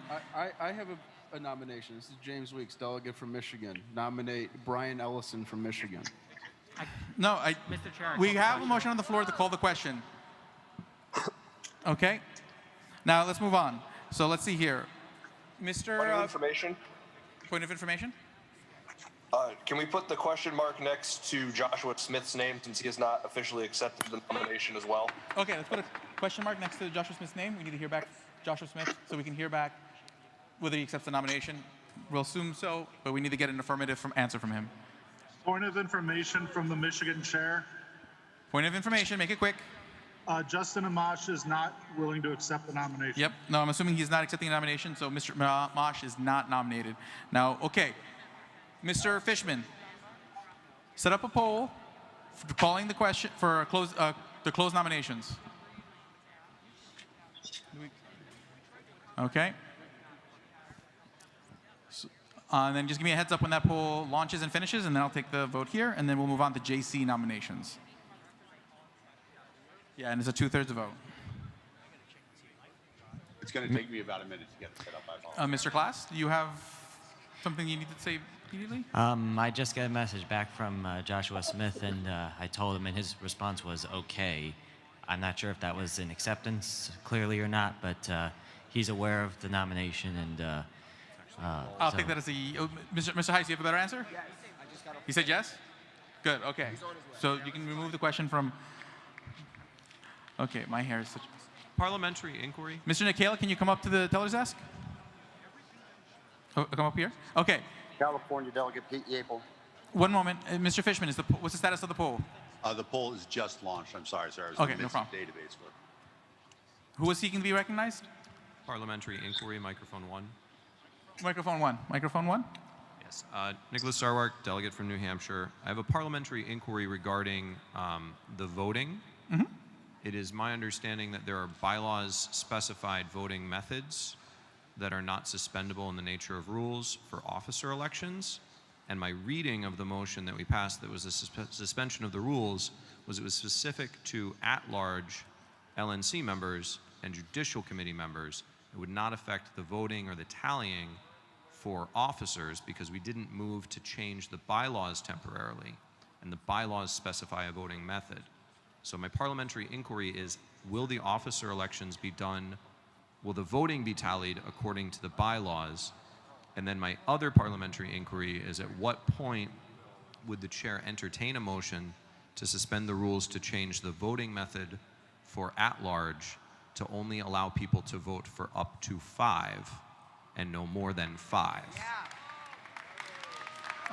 have a nomination. This is James Weeks, delegate from Michigan. Nominate Brian Ellison from Michigan. Mr. Chair, we have a motion on the floor to call the question. Okay, now let's move on. So let's see here. Mr. Point of information. Point of information? Can we put the question mark next to Joshua Smith's name since he has not officially accepted the nomination as well? Okay, let's put a question mark next to Joshua Smith's name. We need to hear back Joshua Smith so we can hear back whether he accepts the nomination. We'll assume so, but we need to get an affirmative answer from him. Point of information from the Michigan chair. Point of information, make it quick. Justin Amash is not willing to accept the nomination. Yep, no, I'm assuming he's not accepting the nomination, so Mr. Amash is not nominated. Now, okay, Mr. Fishman, set up a poll for calling the question for to close nominations. Okay. So, and then just give me a heads up when that poll launches and finishes, and then I'll take the vote here, and then we'll move on to JC nominations. Yeah, and it's a 2/3 vote. It's going to take me about a minute to get it set up. I apologize. Mr. Class, do you have something you need to say immediately? I just got a message back from Joshua Smith, and I told him, and his response was okay. I'm not sure if that was an acceptance, clearly or not, but he's aware of the nomination, and I'll take that as a Mr. Heiss. You have a better answer? Yes. He said yes. Good. Okay. So you can remove the question from. Okay, my hair is such. Parliamentary inquiry. Mr. Nikhil, can you come up to the teller's desk? Oh, come up here. Okay. California delegate Pete Yapel. One moment, Mr. Fishman. What's the status of the poll? The poll is just launched. I'm sorry, sir. I was Okay, in the no midst of problem. database work. Who was seeking to be recognized? Parliamentary inquiry, microphone 1. Microphone 1. Microphone 1. Yes. Nicholas Sarwark, delegate from New Hampshire. I have a parliamentary inquiry regarding the voting. Mm-hmm. It is my understanding that there are bylaws specified voting methods that are not suspendable in the nature of rules for officer elections. And my reading of the motion that we passed that was a suspension of the rules was it was specific to at-large LNC members and judicial committee members. It would not affect the voting or the tallying for officers because we didn't move to change the bylaws temporarily, and the bylaws specify a voting method. So my parliamentary inquiry is, will the officer elections be done, will the voting be tallied according to the bylaws, And then my other parliamentary inquiry is, at what point would the chair entertain a motion to suspend the rules to change the voting method for at-large to only allow people to vote for up to 5 and no more than 5?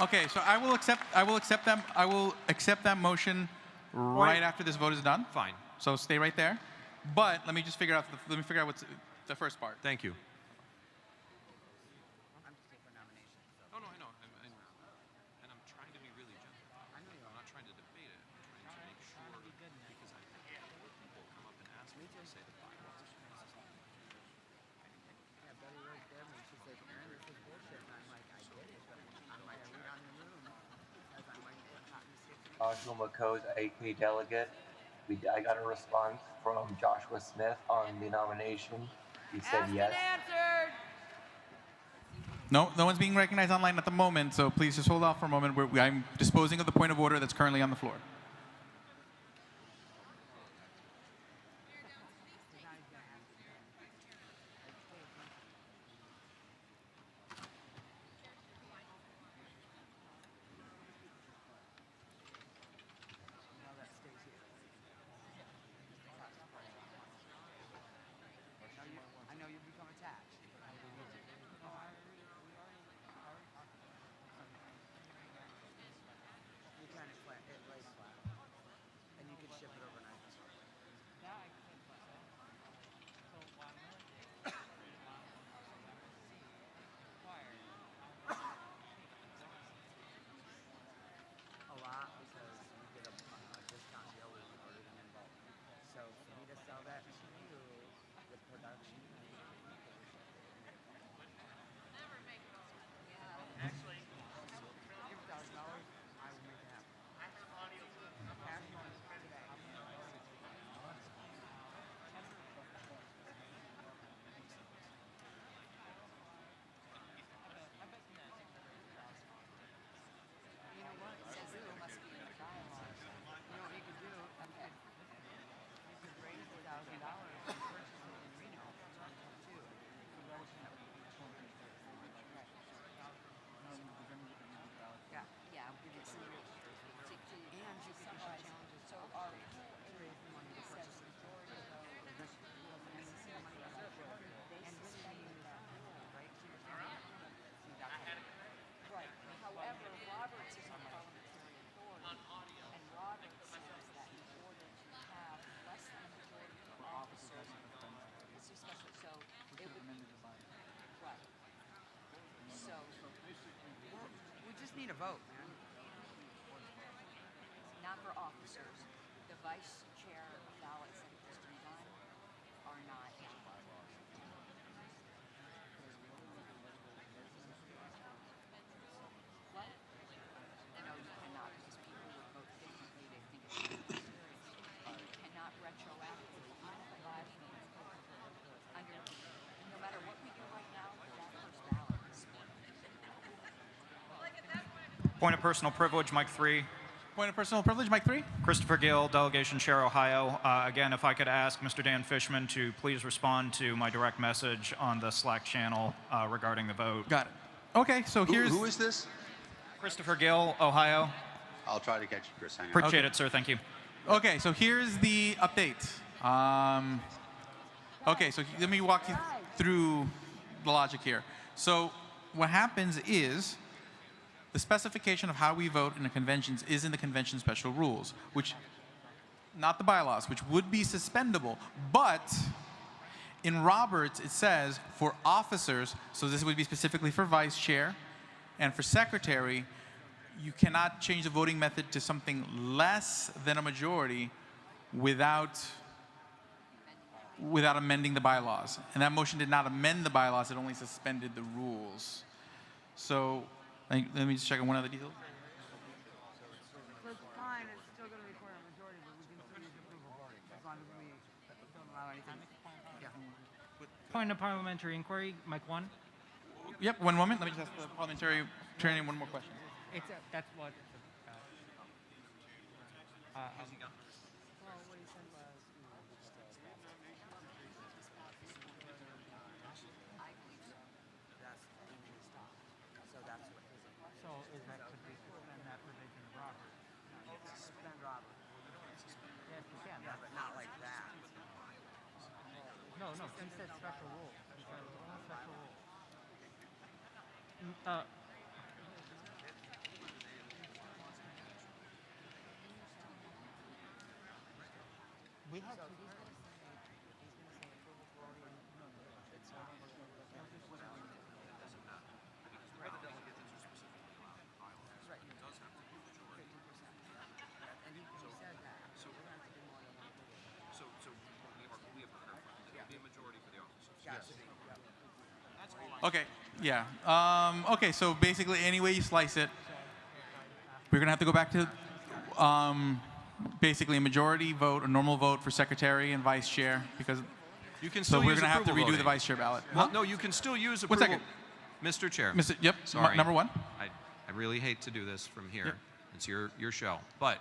Okay, so I will accept that motion right after this vote is done. Fine. So stay right there. But let me just figure out what's the first part. Thank you. Joshua McCoe's AK delegate. I got a response from Joshua Smith on the nomination. He said yes. No one's being recognized online at the moment, so please just hold off for a moment. I'm disposing of the point of order that's currently on the floor. Need a vote, man. Not for officers. The vice chair ballots that have just been done are not valid. What? No, you cannot, because people would vote differently. They think it's and you cannot retroactively modify under no matter what we do right now, that first ballot is Point of personal privilege, Mike 3. Point of personal privilege, Mike 3. Christopher Gill, Delegation Chair, Ohio. Again, if I could ask Mr. Dan Fishman to please respond to my direct message on the Slack channel regarding the vote. Got it. Okay, so here's... Who is this? Christopher Gill, Ohio. I'll try to catch you, Chris. Hang on. Appreciate it, sir. Thank you. Okay, so here's the update. Okay, so let me walk you through the logic here. So what happens is the specification of how we vote in the conventions is in the convention special rules, which, not the bylaws, which would be suspendable. But in Roberts, it says for officers, so this would be specifically for vice chair, and for secretary, you cannot change the voting method to something less than a majority without amending the bylaws. And that motion did not amend the bylaws, it only suspended the rules. So let me just check on one other detail. So it's fine, it's still going to require a majority, but we can still use approval as long as we don't allow anything. Yeah. Point of parliamentary inquiry, Mike 1. Yep, one moment. Let me just ask the parliamentary training one more question. That's what it's about. Well, what he said was, I believe so. That's the stop. No, he said special rule. He said special rule. We had to. Okay, yeah. Okay, so basically, any way you slice it, we're going to have to go back to basically a majority vote, a normal vote for secretary and vice chair, because You can so still we're use going to have to approval redo the voting. vice chair ballot. Well, no, you can still use One approval. second. Mr. Chair. Yep, Sorry. number one. I really hate to do this from here. Yep. It's your show. But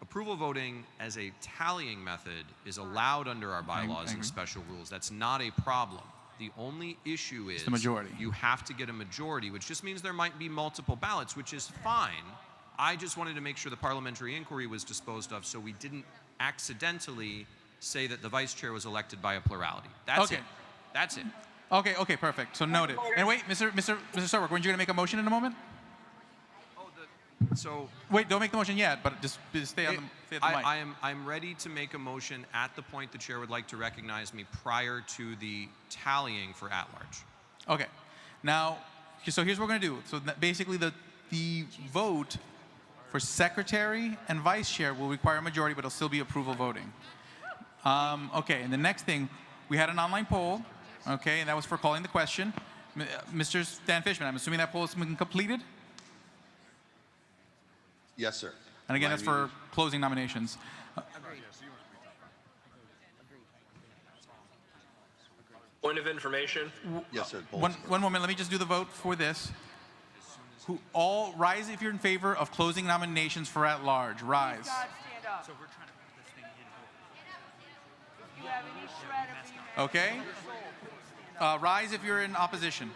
approval voting as a tallying method is allowed under our bylaws and special rules. That's not a problem. The only issue is the majority. You have to get a majority, which just means there might be multiple ballots, which is fine. I just wanted to make sure the parliamentary inquiry was disposed of so we didn't accidentally say that the vice chair was elected by a plurality. That's Okay. it. That's it. Okay, perfect. So noted. And wait, Mr. Sarwark, weren't you going to make a motion in a moment? So wait, don't make the motion yet, but just stay on the mic. I'm ready to make a motion at the point the chair would like to recognize me prior to the tallying for at-large. Okay. Now, so here's what we're going to do. So basically, the vote for secretary and vice chair will require a majority, but it'll still be approval voting. Okay, and the next thing, we had an online poll, okay, and that was for calling the question. Mr. Stan Fishman, I'm assuming that poll has been completed? Yes, sir. And again, that's for closing nominations. Point of information. Yes, sir. One moment, let me just do the vote for this. Who all rise if you're in favor of closing nominations for at large. Rise. So we're trying to put this thing in. If you have any shred of Okay. Rise if you're in opposition.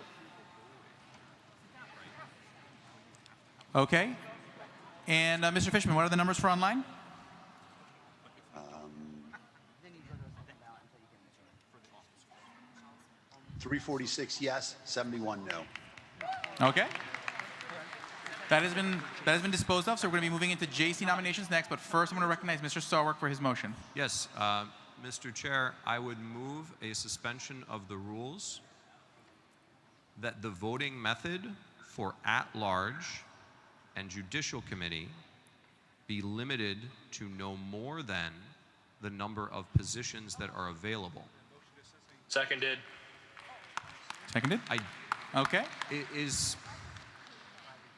Okay. And Mr. Fishman, what are the numbers for online? 346 yes, 71 no. Okay. That has been disposed of, so we're going to be moving into JC nominations next, but first I'm going to recognize Mr. Sarwark for his motion. Yes, Mr. Chair, I would move a suspension of the rules that the voting method for at-large and judicial committee be limited to no more than the number of positions that are available. Seconded. Seconded? Okay.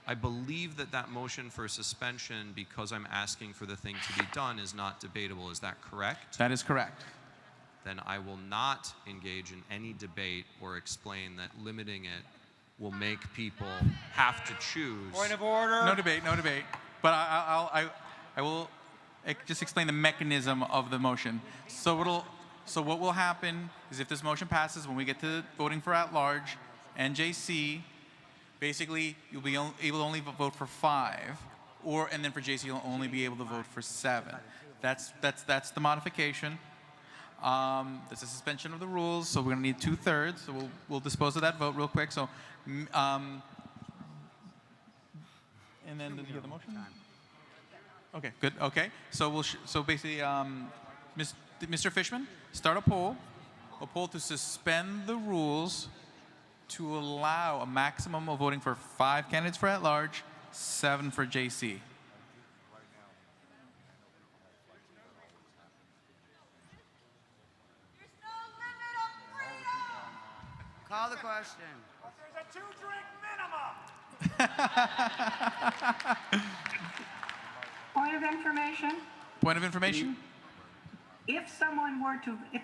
I believe that motion for suspension, because I'm asking for the thing to be done, is not debatable. Is that correct? That is correct. Then I will not engage in any debate or explain that limiting it will make people have to choose. Point of order. No debate, no debate. But I will just explain the mechanism of the motion. So what will happen is if this motion passes, when we get to voting for at-large and JC, basically you'll be able to only vote for 5, and then for JC you'll only be able to vote for 7. That's the modification. There's a suspension of the rules, so we're going to need 2/3. So we'll dispose of that vote real quick. So, and then did you get the motion? Okay, good. Okay, so so basically, Mr. Fishman, start a poll to suspend the rules to allow a maximum of voting for 5 candidates for at-large, 7 for JC. Call the question. There's a 2-drink minimum. Point of information. Point of information? If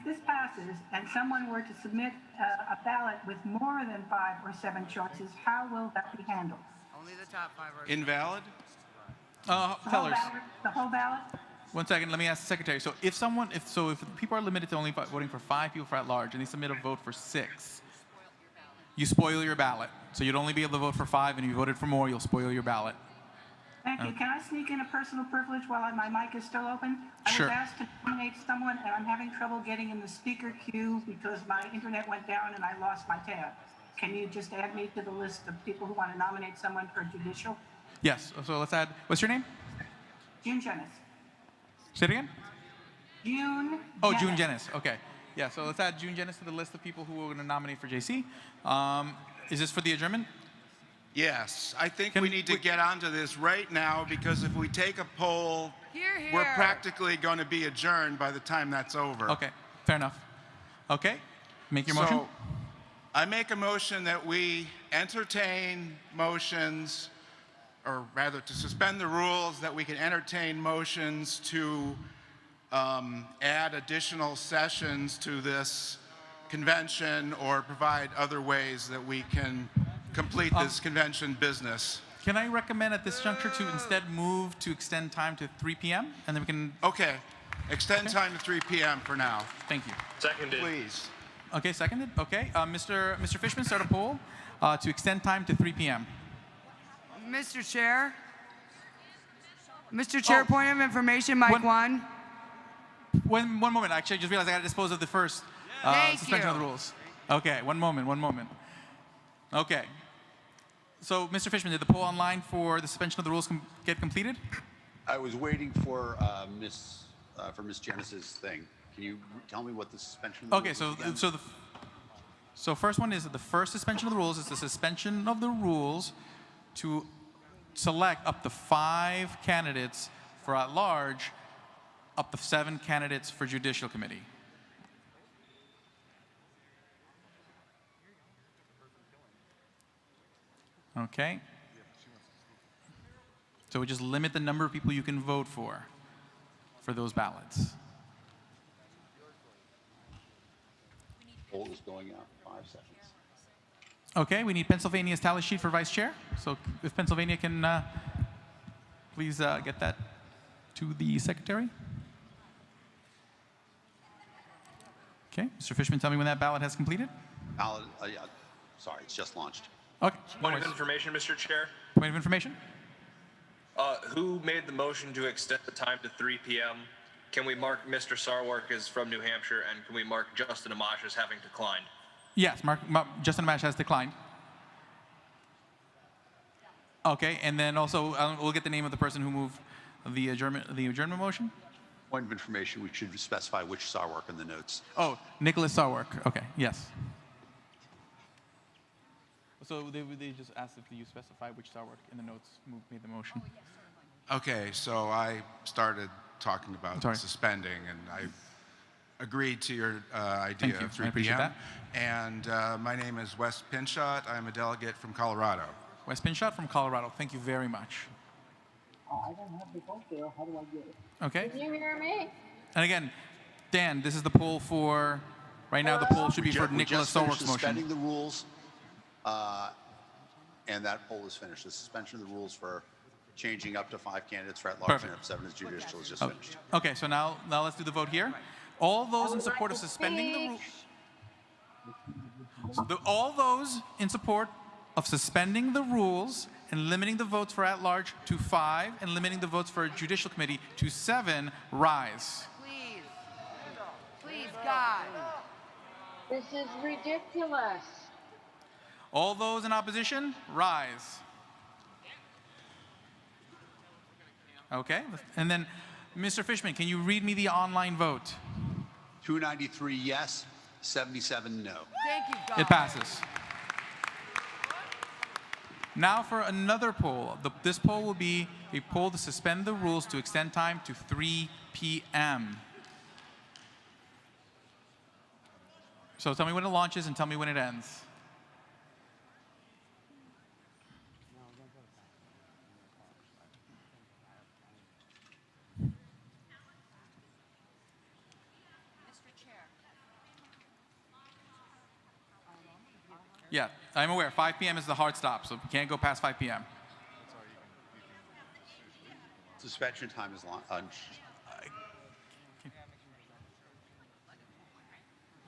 this passes and someone were to submit a ballot with more than 5 or 7 choices, how will that be handled? Only the top 5 are Invalid? Tellers. The whole ballot? One second, let me ask the secretary. So if people are limited to only voting for 5 people for at-large and they submit a vote for 6, you spoil your ballot. So you'd only be able to vote for 5, and if you voted for more, you'll spoil your ballot. Thank you. Can I sneak in a personal privilege while my mic is still open? Sure. I was asked to nominate someone, and I'm having trouble getting in the speaker queue because my internet went down and I lost my tab. Can you just add me to the list of people who want to nominate someone for judicial? Yes. So let's add. What's your name? June Jenis. Say it again. June. Oh, Jenis. June Jenis. Okay. Yeah. So let's add June Jenis to the list of people who we're going to nominate for JC. Is this for the adjournment? Yes, I think we need to get onto this right now because if we take a poll, we're practically going to be adjourned by the time that's over. Okay, fair enough. Okay, make your motion. So I make a motion that we entertain motions, or rather to suspend the rules, that we can entertain motions to add additional sessions to this convention or provide other ways that we can complete this convention business. Can I recommend at this juncture to instead move to extend time to 3 p.m. and then we can... Okay, extend time to 3 p.m. for now. Thank you. Seconded. Please. Okay, seconded. Okay, Mr. Fishman, start a poll to extend time to 3 p.m. Mr. Chair? Mr. Chair, point of information, Mike 1. One moment. Actually, I just realized I got to dispose of the first suspension of the rules. Okay, one moment. Okay. So, Mr. Fishman, did the poll online for the suspension of the rules get completed? I was waiting for Miss Jenis's thing. Can you tell me what the suspension of the rules is again? So first one is the first suspension of the rules is the suspension of the rules to select up to 5 candidates for at-large, up to 7 candidates for Judicial Committee. Okay. So we just limit the number of people you can vote for those ballots. Poll is going out in 5 seconds. Okay, we need Pennsylvania's tally sheet for vice chair. So if Pennsylvania can please get that to the secretary. Okay, Mr. Fishman, tell me when that ballot has completed. Ballot, yeah, sorry, it's just launched. Okay. Point of information, Mr. Chair. Point of information. Who made the motion to extend the time to 3 p.m.? Can we mark Mr. Sarwark as from New Hampshire, and can we mark Justin Amash as having declined? Yes, Justin Amash has declined. Okay, and then also we'll get the name of the person who moved the adjournment motion. Point of information, we should specify which Sarwark in the notes. Oh, Nicholas Sarwark. Okay, yes. So they just asked if you specify which Sarwark in the notes made the motion. Okay, so I started talking about suspending, and I agreed to your idea of 3 p.m. And my name is Wes Pinshot. I'm a delegate from Colorado. Wes Pinshot from Colorado. Thank you very much. I don't have the vote there. How do I get it? Okay. Can you hear me? And again, Dan, this is the poll for, right now the poll should be for Nicholas Sarwark's motion. Suspending the rules, and that poll is finished. The suspension of the rules for changing up to 5 candidates for at-large and up to 7 as judicial is just finished. Okay, so now let's do the vote here. All those in support of suspending the rules. All those in support of suspending the rules and limiting the votes for at-large to 5 and limiting the votes for Judicial Committee to 7, rise. Please. Please, God. This is ridiculous. All those in opposition, rise. Okay, and then, Mr. Fishman, can you read me the online vote? 293 yes, 77 no. Thank you, God. It passes. Now for another poll. This poll will be a poll to suspend the rules to extend time to 3 p.m. So tell me when it launches and tell me when it ends. Yeah, I'm aware. 5 p.m. is the hard stop, so we can't go past 5 p.m. Suspension time is long.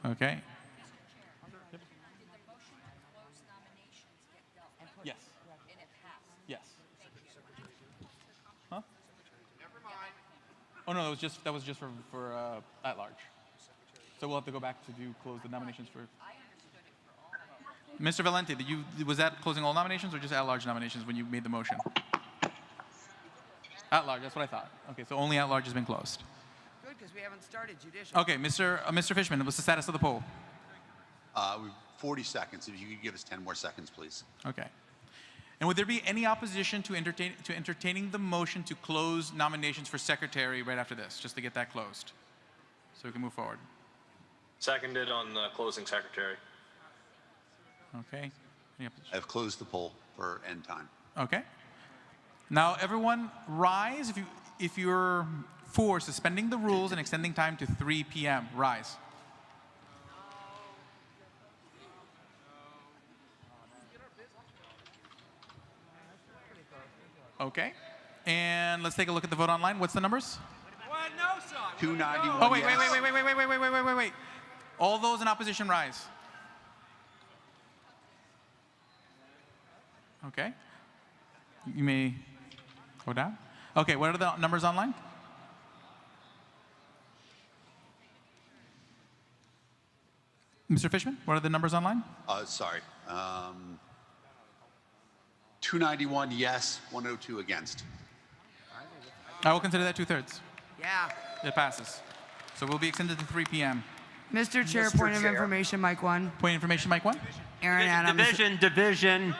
Okay. Yes. Yes. Oh no, that was just for at large. So we'll have to go back to close the nominations for. Mr. Valente, was that closing all nominations or just at large nominations when you made the motion? At large, that's what I thought. Okay, so only at large has been closed. Good, because we haven't started judicial. Okay, Mr. Fishman, what's the status of the poll? 40 seconds. If you could give us 10 more seconds, please. Okay. And would there be any opposition to entertaining the motion to close nominations for secretary right after this, just to get that closed, so we can move forward? Seconded on the closing secretary. Okay. Any opposition? I've closed the poll for end time. Okay. Now, everyone, rise if you're for suspending the rules and extending time to 3 p.m. Rise. Okay. And let's take a look at the vote online. What's the numbers? 291. Oh, wait. yes. Wait. All those in opposition, rise. Okay. You may go down. Okay, what are the numbers online? Mr. Fishman, what are the numbers online? Sorry. 291 yes, 102 against. I will consider that 2/3. Yeah. It passes. So we'll be extended to 3 p.m. Mr. Chair, point of information, Mike 1. Point of information, Mike 1. Aaron Adams. Division.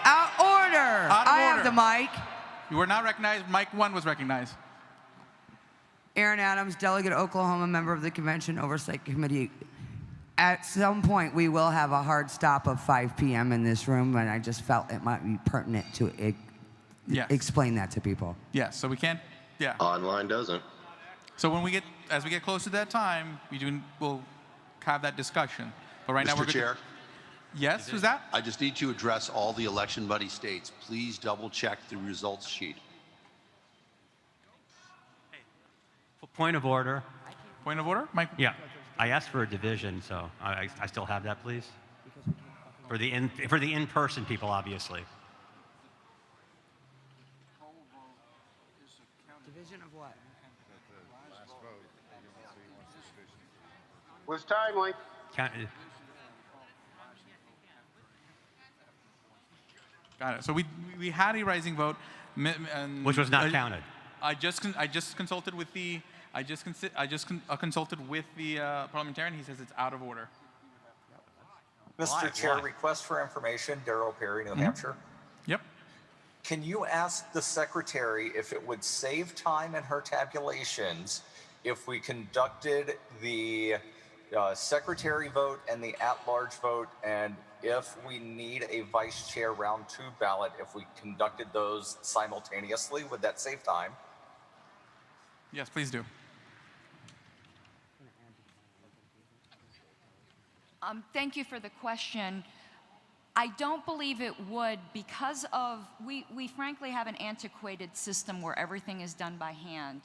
Out order. Out of I have order. the mic. You were not recognized. Mike 1 was recognized. Aaron Adams, Delegate Oklahoma, member of the Convention Oversight Committee. At some point, we will have a hard stop of 5 p.m. in this room, and I just felt it might be pertinent to explain that to people. Yes, so we can't, yeah. Online doesn't. So as we get close to that time, we'll have that discussion. But right now we're Mr. Chair. Yes, who's that? I just need to address all the election buddy states. Please double check the results sheet. Point of order. Point of order, Mike? Yeah. I asked for a division, so I still have that, please. For the in-person people, obviously. Division of what? Was timely. Got it. So we had a rising vote, Which was not counted. I just consulted with the consulted with the parliamentarian. He says it's out of order. Mr. Chair, request for information, Darrell Perry, New Hampshire. Yep. Can you ask the secretary if it would save time in her tabulations if we conducted the secretary vote and the at-large vote, and if we need a vice chair round 2 ballot, if we conducted those simultaneously, would that save time? Yes, please do. Thank you for the question. I don't believe it would because we frankly have an antiquated system where everything is done by hand.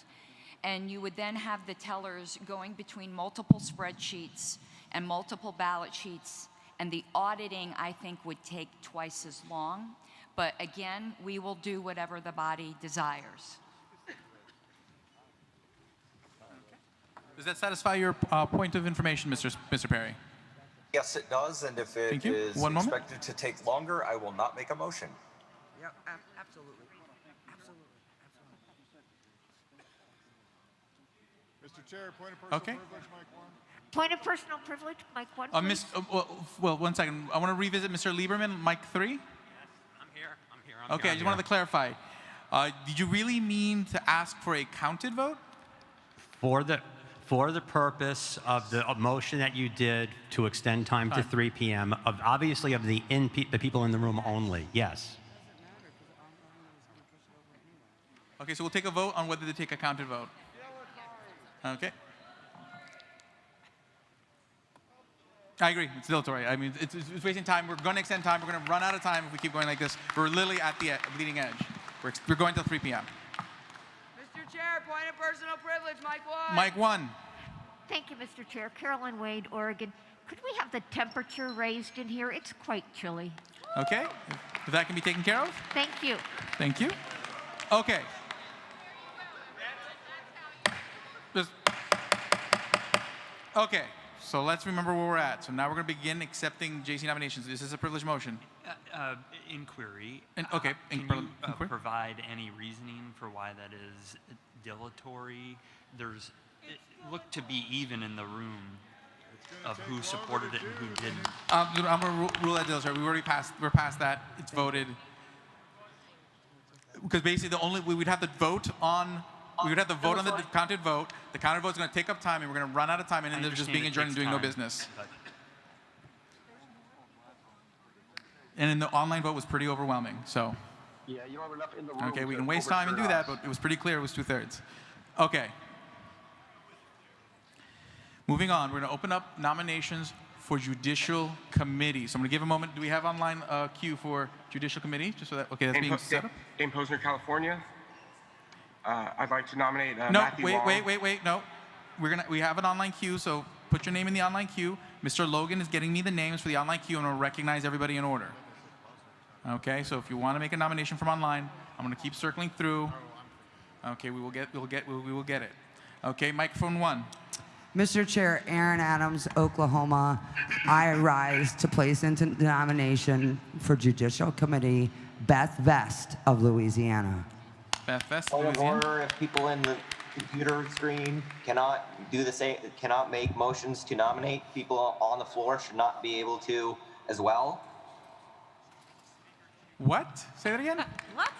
And you would then have the tellers going between multiple spreadsheets and multiple ballot sheets. And the auditing, I think, would take twice as long. But again, we will do whatever the body desires. Does that satisfy your point of information, Mr. Perry? Yes, it does. And if it is expected to take longer, I will not make a motion. Yep, absolutely. Mr. Chair, point of personal privilege, Mike 1. Point of personal privilege, Mike 1. Well, 1 second. I want to revisit Mr. Lieberman, Mike 3. I'm here. Okay, I just wanted to clarify. Did you really mean to ask for a counted vote? For the purpose of the motion that you did to extend time to 3 p.m., obviously of the people in the room only, yes. Okay, so we'll take a vote on whether to take a counted vote. Okay. I agree. It's dilatory. I mean, it's wasting time. We're going to extend time. We're going to run out of time if we keep going like this. We're literally at the bleeding edge. We're going till 3 p.m. Mr. Chair, point of personal privilege, Mike 1. Mike 1. Thank you, Mr. Chair. Carolyn Wade, Oregon. Could we have the temperature raised in here? It's quite chilly. Okay. If that can be taken care of. Thank you. Thank you. Okay. Okay, so let's remember where we're at. So now we're going to begin accepting JC nominations. This is a privileged motion. Inquiry. Okay. Can you provide any reasoning for why that is dilatory? There's it looked to be even in the room of who supported it and who didn't. I'm going to rule that dilatory. We're past that. It's voted. Because basically we'd have to vote on. We would have to vote on the counted vote. The counted vote is going to take up time, and we're going to run out of time, and then they're just being adjourned and doing no business. And then the online vote was pretty overwhelming. So. Yeah, you don't have enough in the room. Okay, we can waste time and do that, but it was pretty clear it was 2/3. Okay. Moving on, we're going to open up nominations for Judicial Committee. So I'm going to give a moment. Do we have online queue for Judicial Committee? Just so that, okay, that's being set up. Dane Posner, California. I'd like to nominate Matthew Long. Wait. No, we have an online queue, so put your name in the online queue. Mr. Logan is getting me the names for the online queue, and we'll recognize everybody in order. Okay, so if you want to make a nomination from online, I'm going to keep circling through. Okay, we will get it. Okay, microphone 1. Mr. Chair, Aaron Adams, Oklahoma. I rise to place into nomination for Judicial Committee Beth Vest of Louisiana. Beth Vest, Point of order: if people in the computer screen cannot do the same, cannot make motions to nominate, people on the floor should not be able to as well. What? Say that again? What?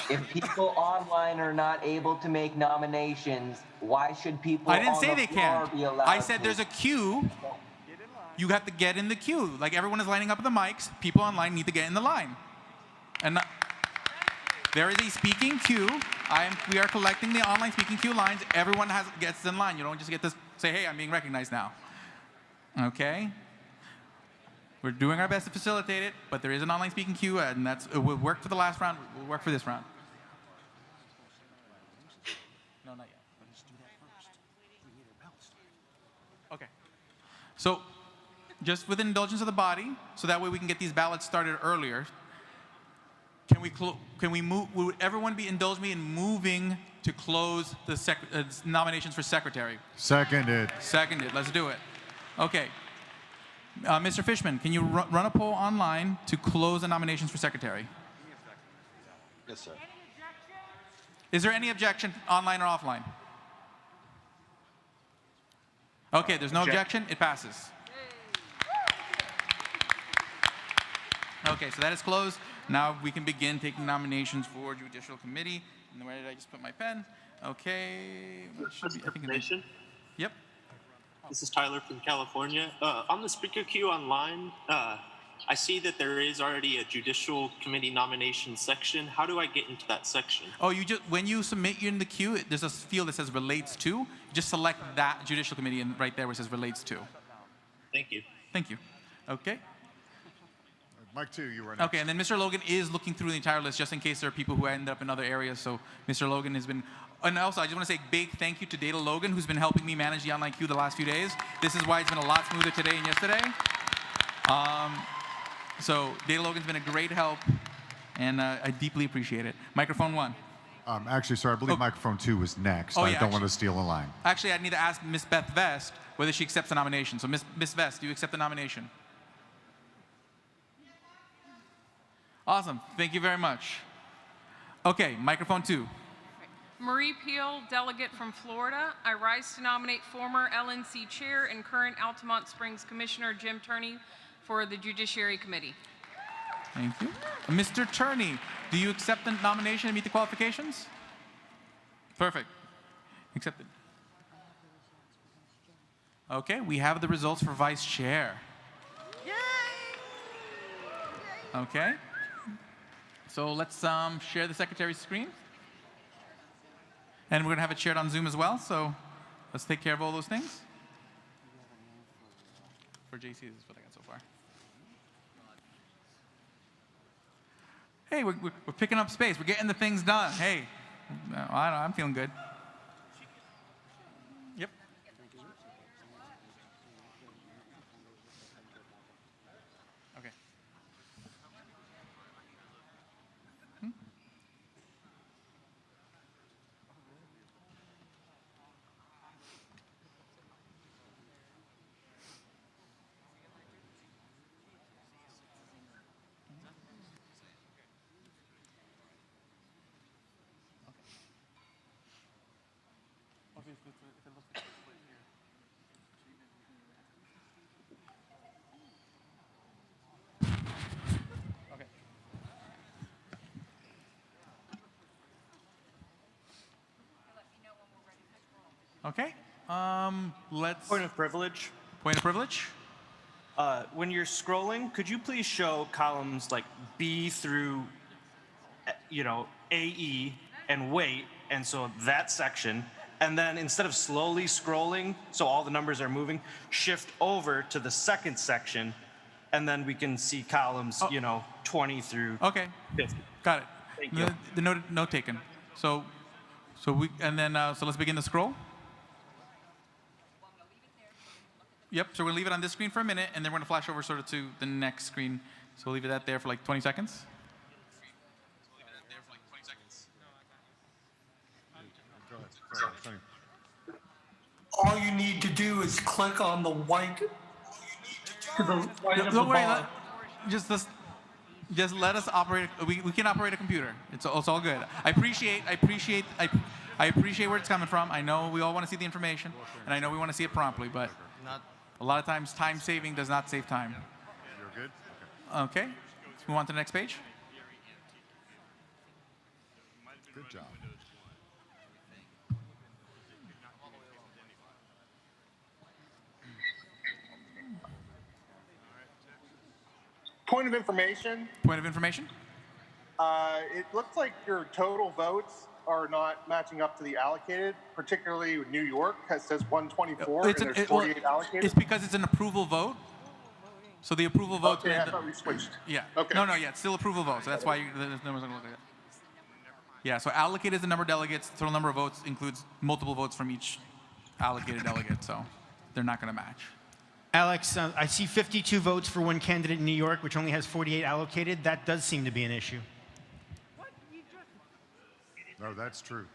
If people online are not able to make nominations, why should people I didn't on say the they floor can't. be allowed I said to? there's a queue. You have to get in the queue. Like everyone is lining up at the mics. People online need to get in the line. And there is a speaking queue. We are collecting the online speaking queue lines. Everyone gets in line. You don't just get to say, hey, I'm being recognized now. Okay? We're doing our best to facilitate it, but there is an online speaking queue, and it will work for the last round. It will work for this round. No, not yet. Let's do that first. We need a ballot started. Okay. So, just with indulgence of the body, so that way we can get these ballots started earlier. Can we move? Would everyone indulge me in moving to close the nominations for secretary? Seconded. Seconded. Let's do it. Okay. Mr. Fishman, can you run a poll online to close the nominations for secretary? Yes, sir. Is there any objection, online or offline? Okay, there's no objection. It passes. Okay, so that is closed. Now we can begin taking nominations for Judicial Committee. And where did I just put my pen? Okay. Yep. This is Tyler from California. On the speaker queue online, I see that there is already a Judicial Committee nomination section. How do I get into that section? Oh, when you submit in the queue, there's a field that says relates to. You just select that Judicial Committee and right there where it says relates to. Thank you. Thank you. Okay. Mike 2, you were next. Okay, and then Mr. Logan is looking through the entire list just in case there are people who end up in other areas. So Mr. Logan has been. And also, I just want to say a big thank you to Data Logan, who's been helping me manage the online queue the last few days. This is why it's been a lot smoother today and yesterday. So Data Logan's been a great help, and I deeply appreciate it. Microphone 1. Actually, sir, I believe microphone 2 was next. Oh, I yeah, don't want to steal a line. Actually, I need to ask Miss Beth Vest whether she accepts the nomination. So Miss Vest, do you accept the nomination? Awesome. Thank you very much. Okay, microphone 2. Marie Peel, delegate from Florida. I rise to nominate former LNC chair and current Altamont Springs Commissioner Jim Turney for the Judiciary Committee. Thank you. Mr. Turney, do you accept the nomination and meet the qualifications? Perfect. Accepted. Okay, we have the results for vice chair. Okay. So let's share the secretary's screen. And we're going to have it shared on Zoom as well, so let's take care of all those things. For JC, this is what I got so far. Hey, we're picking up space. We're getting the things done. Hey, I don't know, I'm feeling good. Yep. Okay. Okay. Let's. Point of privilege. Point of privilege. When you're scrolling, could you please show columns like B through, AE and weight, and so that section, and then instead of slowly scrolling, so all the numbers are moving, shift over to the second section, and then we can see columns, 20 through 50. Got it. Thank you. The note taken. So let's begin the scroll. Yep, so we're going to leave it on this screen for a minute, and then we're going to flash over sort of to the next screen. So we'll leave it there for like 20 seconds. All you need to do is click on the white to the right of the Don't worry, bar. just let us operate. We can operate a computer. It's all good. I appreciate where it's coming from. I know we all want to see the information, and I know we want to see it promptly, but a lot of times time saving does not save time. You're good? Okay, let's move on to the next page. Good job. Point of information. Point of information. It looks like your total votes are not matching up to the allocated, particularly with New York. It says 124 and there's 48 allocated. It's because it's an approval vote. So the approval vote. Okay, I thought we switched. Yeah. Okay. No, it's still approval vote. So that's why the numbers are going to look like that. Yeah. So allocated is the number of delegates. Total number of votes includes multiple votes from each allocated delegate. So they're not going to match. Alex, I see 52 votes for one candidate in New York, which only has 48 allocated. That does seem to be an issue. No, that's true.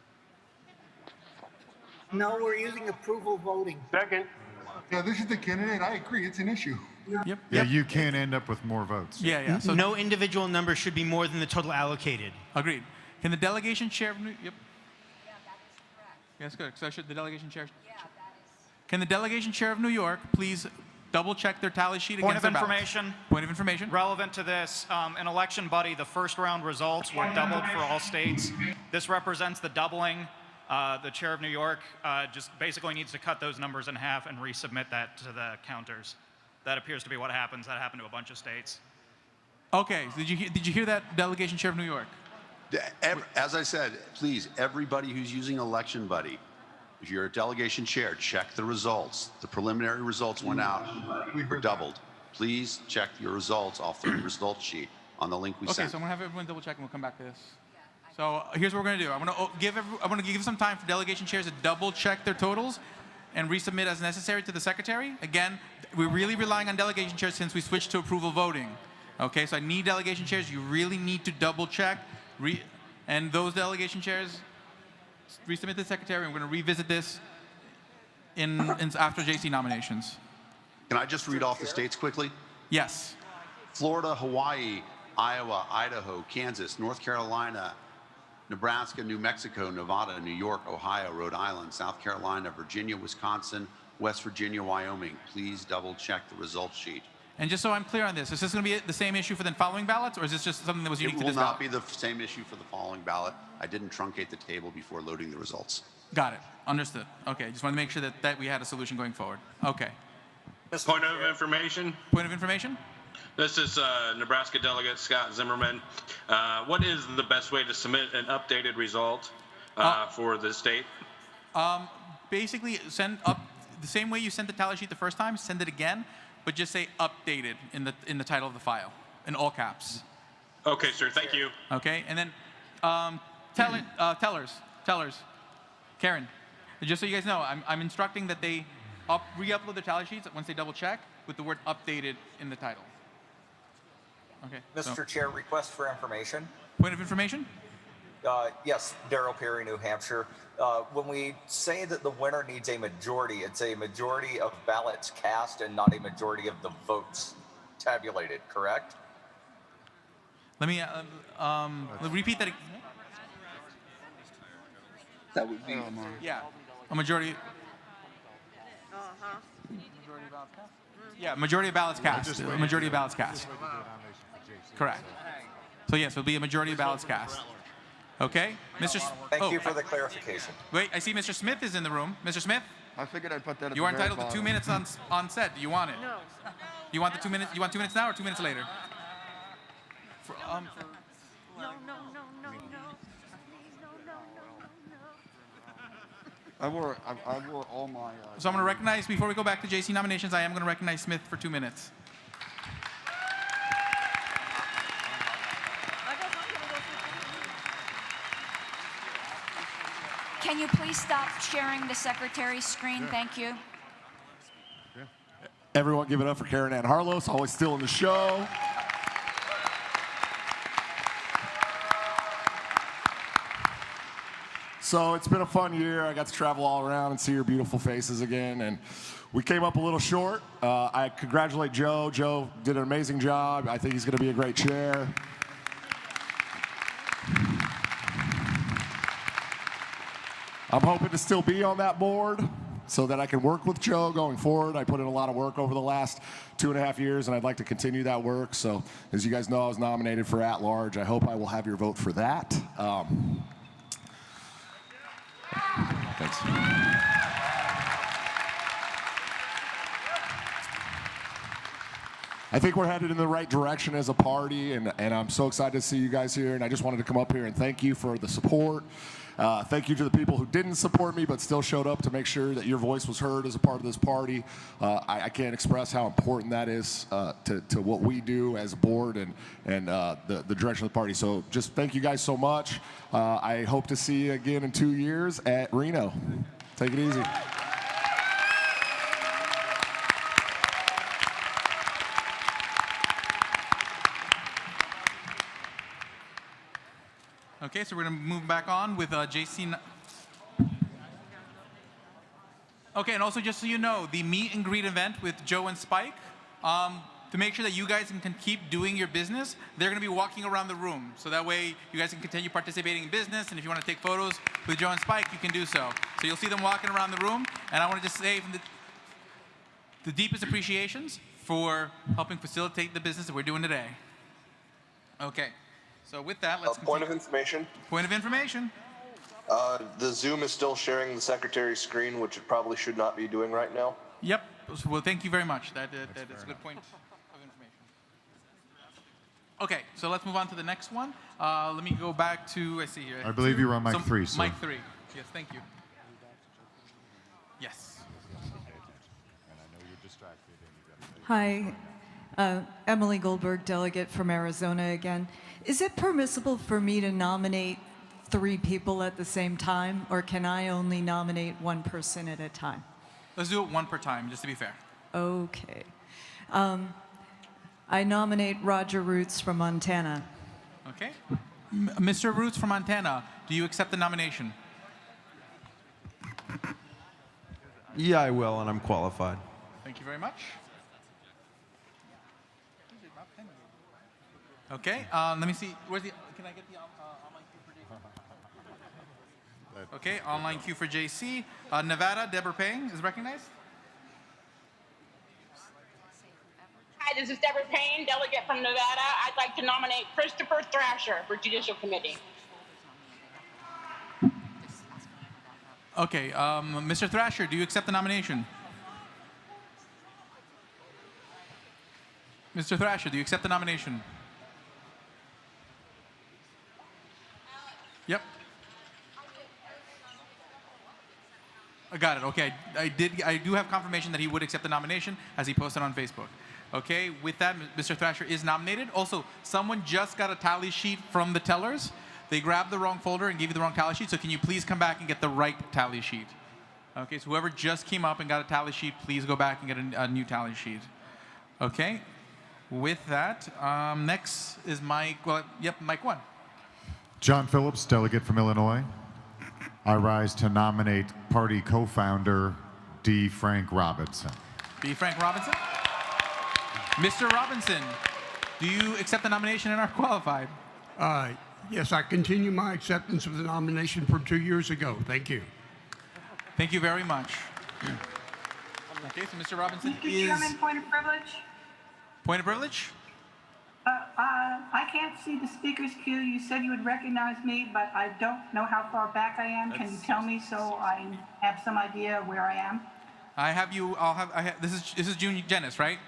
No, we're using approval voting. Second. Yeah, this is the candidate. I agree. It's an issue. Yep. Yeah, you can end up with more votes. Yeah. So no individual number should be more than the total allocated. Agreed. Can the delegation chair of New Yep. Yes, good. So the delegation chair. Can the delegation chair of New York please double check their tally sheet Point against of their ballots? information. Point of information. Relevant to this, an election buddy, the first round results were doubled for all states. This represents the doubling. The chair of New York just basically needs to cut those numbers in half and resubmit that to the counters. That appears to be what happens. That happened to a bunch of states. Okay. So did you hear that, delegation chair of New York? As I said, please, everybody who's using Election Buddy, if you're a delegation chair, check the results. The preliminary results went out, were doubled. Please check your results off the results sheet on the link we sent. Okay, so I'm gonna have everyone double check, and we'll come back to this. So here's what we're gonna do. I'm gonna give some time for delegation chairs to double check their totals and resubmit as necessary to the secretary. Again, we're really relying on delegation chairs since we switched to approval voting. Okay, so I need delegation chairs. You really need to double check, and those delegation chairs resubmit to the secretary, and we're going to revisit this after JC nominations. Can I just read off the states quickly? Yes. Florida, Hawaii, Iowa, Idaho, Kansas, North Carolina, Nebraska, New Mexico, Nevada, New York, Ohio, Rhode Island, South Carolina, Virginia, Wisconsin, West Virginia, Wyoming. Please double check the results sheet. And just so I'm clear on this, is this going to be the same issue for the following ballots, or is this just something that was unique to this ballot? It will not be the same issue for the following ballot. I didn't truncate the table before loading the results. Got it. Understood. Okay. Just want to make sure that we had a solution going forward. Okay. Point of information. Point of information. This is Nebraska delegate Scott Zimmerman. What is the best way to submit an updated result for the state? Basically, send up the same way you sent the tally sheet the first time. Send it again, but just say updated in the title of the file in all caps. Okay, sir. Thank you. Okay, and then tellers. Karen, just so you guys know, I'm instructing that they re-upload their tally sheets once they double check with the word updated in the title. Okay. Mr. Chair, request for information. Point of information? Yes, Darryl Perry, New Hampshire. When we say that the winner needs a majority, it's a majority of ballots cast and not a majority of the votes tabulated, correct? Let me repeat that. That would be. Yeah. A majority. Yeah, majority of ballots cast. A majority of ballots cast. Correct. So yes, it'll be a majority of ballots cast. Okay, Mr. Thank you for the clarification. Wait, I see Mr. Smith is in the room. Mr. Smith? I figured I'd put that at You the are very entitled to 2 bottom. minutes on set. Do you want it? No. You want the 2 minutes? You want 2 minutes now or 2 minutes later? No, no, no, no, no. I wore all my. So I'm going to recognize, before we go back to JC nominations, I am going to recognize Smith for 2 minutes. Can you please stop sharing the secretary's screen? Thank you. Everyone give it up for Karen Ann Harlos, always still in the show. So it's been a fun year. I got to travel all around and see your beautiful faces again. And we came up a little short. I congratulate Joe. Joe did an amazing job. I think he's going to be a great chair. I'm hoping to still be on that board so that I can work with Joe going forward. I put in a lot of work over the last 2.5 years, and I'd like to continue that work. So as you guys know, I was nominated for at-large. I hope I will have your vote for that. Thanks. I think we're headed in the right direction as a party, and I'm so excited to see you guys here. And I just wanted to come up here and thank you for the support. Thank you to the people who didn't support me but still showed up to make sure that your voice was heard as a part of this party. I can't express how important that is to what we do as a board and the direction of the party. So just thank you guys so much. I hope to see you again in 2 years at Reno. Take it easy. Okay, so we're going to move back on with JC. Okay, and also just so you know, the meet and greet event with Joe and Spike, to make sure that you guys can keep doing your business, they're going to be walking around the room. So that way you guys can continue participating in business, and if you want to take photos with Joe and Spike, you can do so. So you'll see them walking around the room, and I want to just say from the deepest appreciations for helping facilitate the business that we're doing today. Okay. So with that, let's point of information. Point of information. The Zoom is still sharing the secretary's screen, which it probably should not be doing right now. Yep. Well, thank you very much. That is a good point of information. Okay, so let's move on to the next one. Let me go back to, I see here. I believe you were on mic 3, sir. Mic 3. Yes, thank you. Yes. Hi, Emily Goldberg, delegate from Arizona again. Is it permissible for me to nominate 3 people at the same time, or can I only nominate 1 person at a time? Let's do it 1 per time, just to be fair. Okay. I nominate Roger Roots from Montana. Okay. Mr. Roots from Montana, do you accept the nomination? Yeah, I will, and I'm qualified. Thank you very much. Okay, let me see. Where's the? Can I get the online queue for JC? Okay, online queue for JC. Nevada, Deborah Payne is recognized. Hi, this is Deborah Payne, delegate from Nevada. I'd like to nominate Christopher Thrasher for Judicial Committee. Okay, Mr. Thrasher, do you accept the nomination? Mr. Thrasher, do you accept the nomination? Yep. I got it. Okay, I do have confirmation that he would accept the nomination as he posted on Facebook. Okay, with that, Mr. Thrasher is nominated. Also, someone just got a tally sheet from the tellers. They grabbed the wrong folder and gave you the wrong tally sheet, so can you please come back and get the right tally sheet? Okay, so whoever just came up and got a tally sheet, please go back and get a new tally sheet. Okay, with that, next is Mike, Mike 1. John Phillips, delegate from Illinois. I rise to nominate party co-founder D. Frank Robinson. D. Frank Robinson? Mr. Robinson, do you accept the nomination and are qualified? Yes, I continue my acceptance of the nomination from 2 years ago. Thank you. Thank you very much. Okay, so Mr. Robinson Mr. is... Chairman, point of privilege. Point of privilege? I can't see the speaker's queue. You said you would recognize me, but I don't know how far back I am. Can you tell me so I have some idea where I am? I have you. This is June Jennings, right?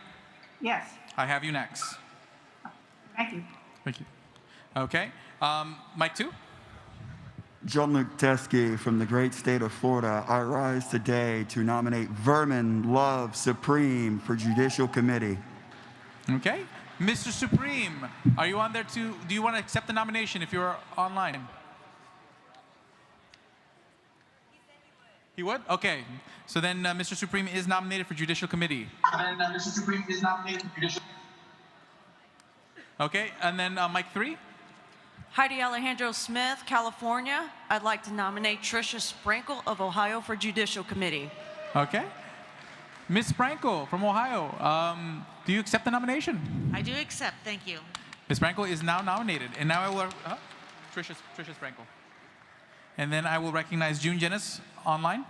Yes. I have you next. Thank you. Thank you. Okay. Mike 2. John Luke Teskey from the great state of Florida. I rise today to nominate Vermin Love Supreme for Judicial Committee. Okay. Mr. Supreme, are you on there too? Do you want to accept the nomination if you're online? He would? Okay. So then Mr. Supreme is nominated for Judicial Committee. Mr. Supreme is nominated for Judicial. Okay. And then Mike 3. Heidi Alejandro Smith, California. I'd like to nominate Tricia Sprinkle of Ohio for Judicial Committee. Okay. Ms. Sprankle from Ohio, do you accept the nomination? I do accept, thank you. Ms. Sprankle is now nominated. And now I will, Tricia Sprankle. And then I will recognize June Jennings online.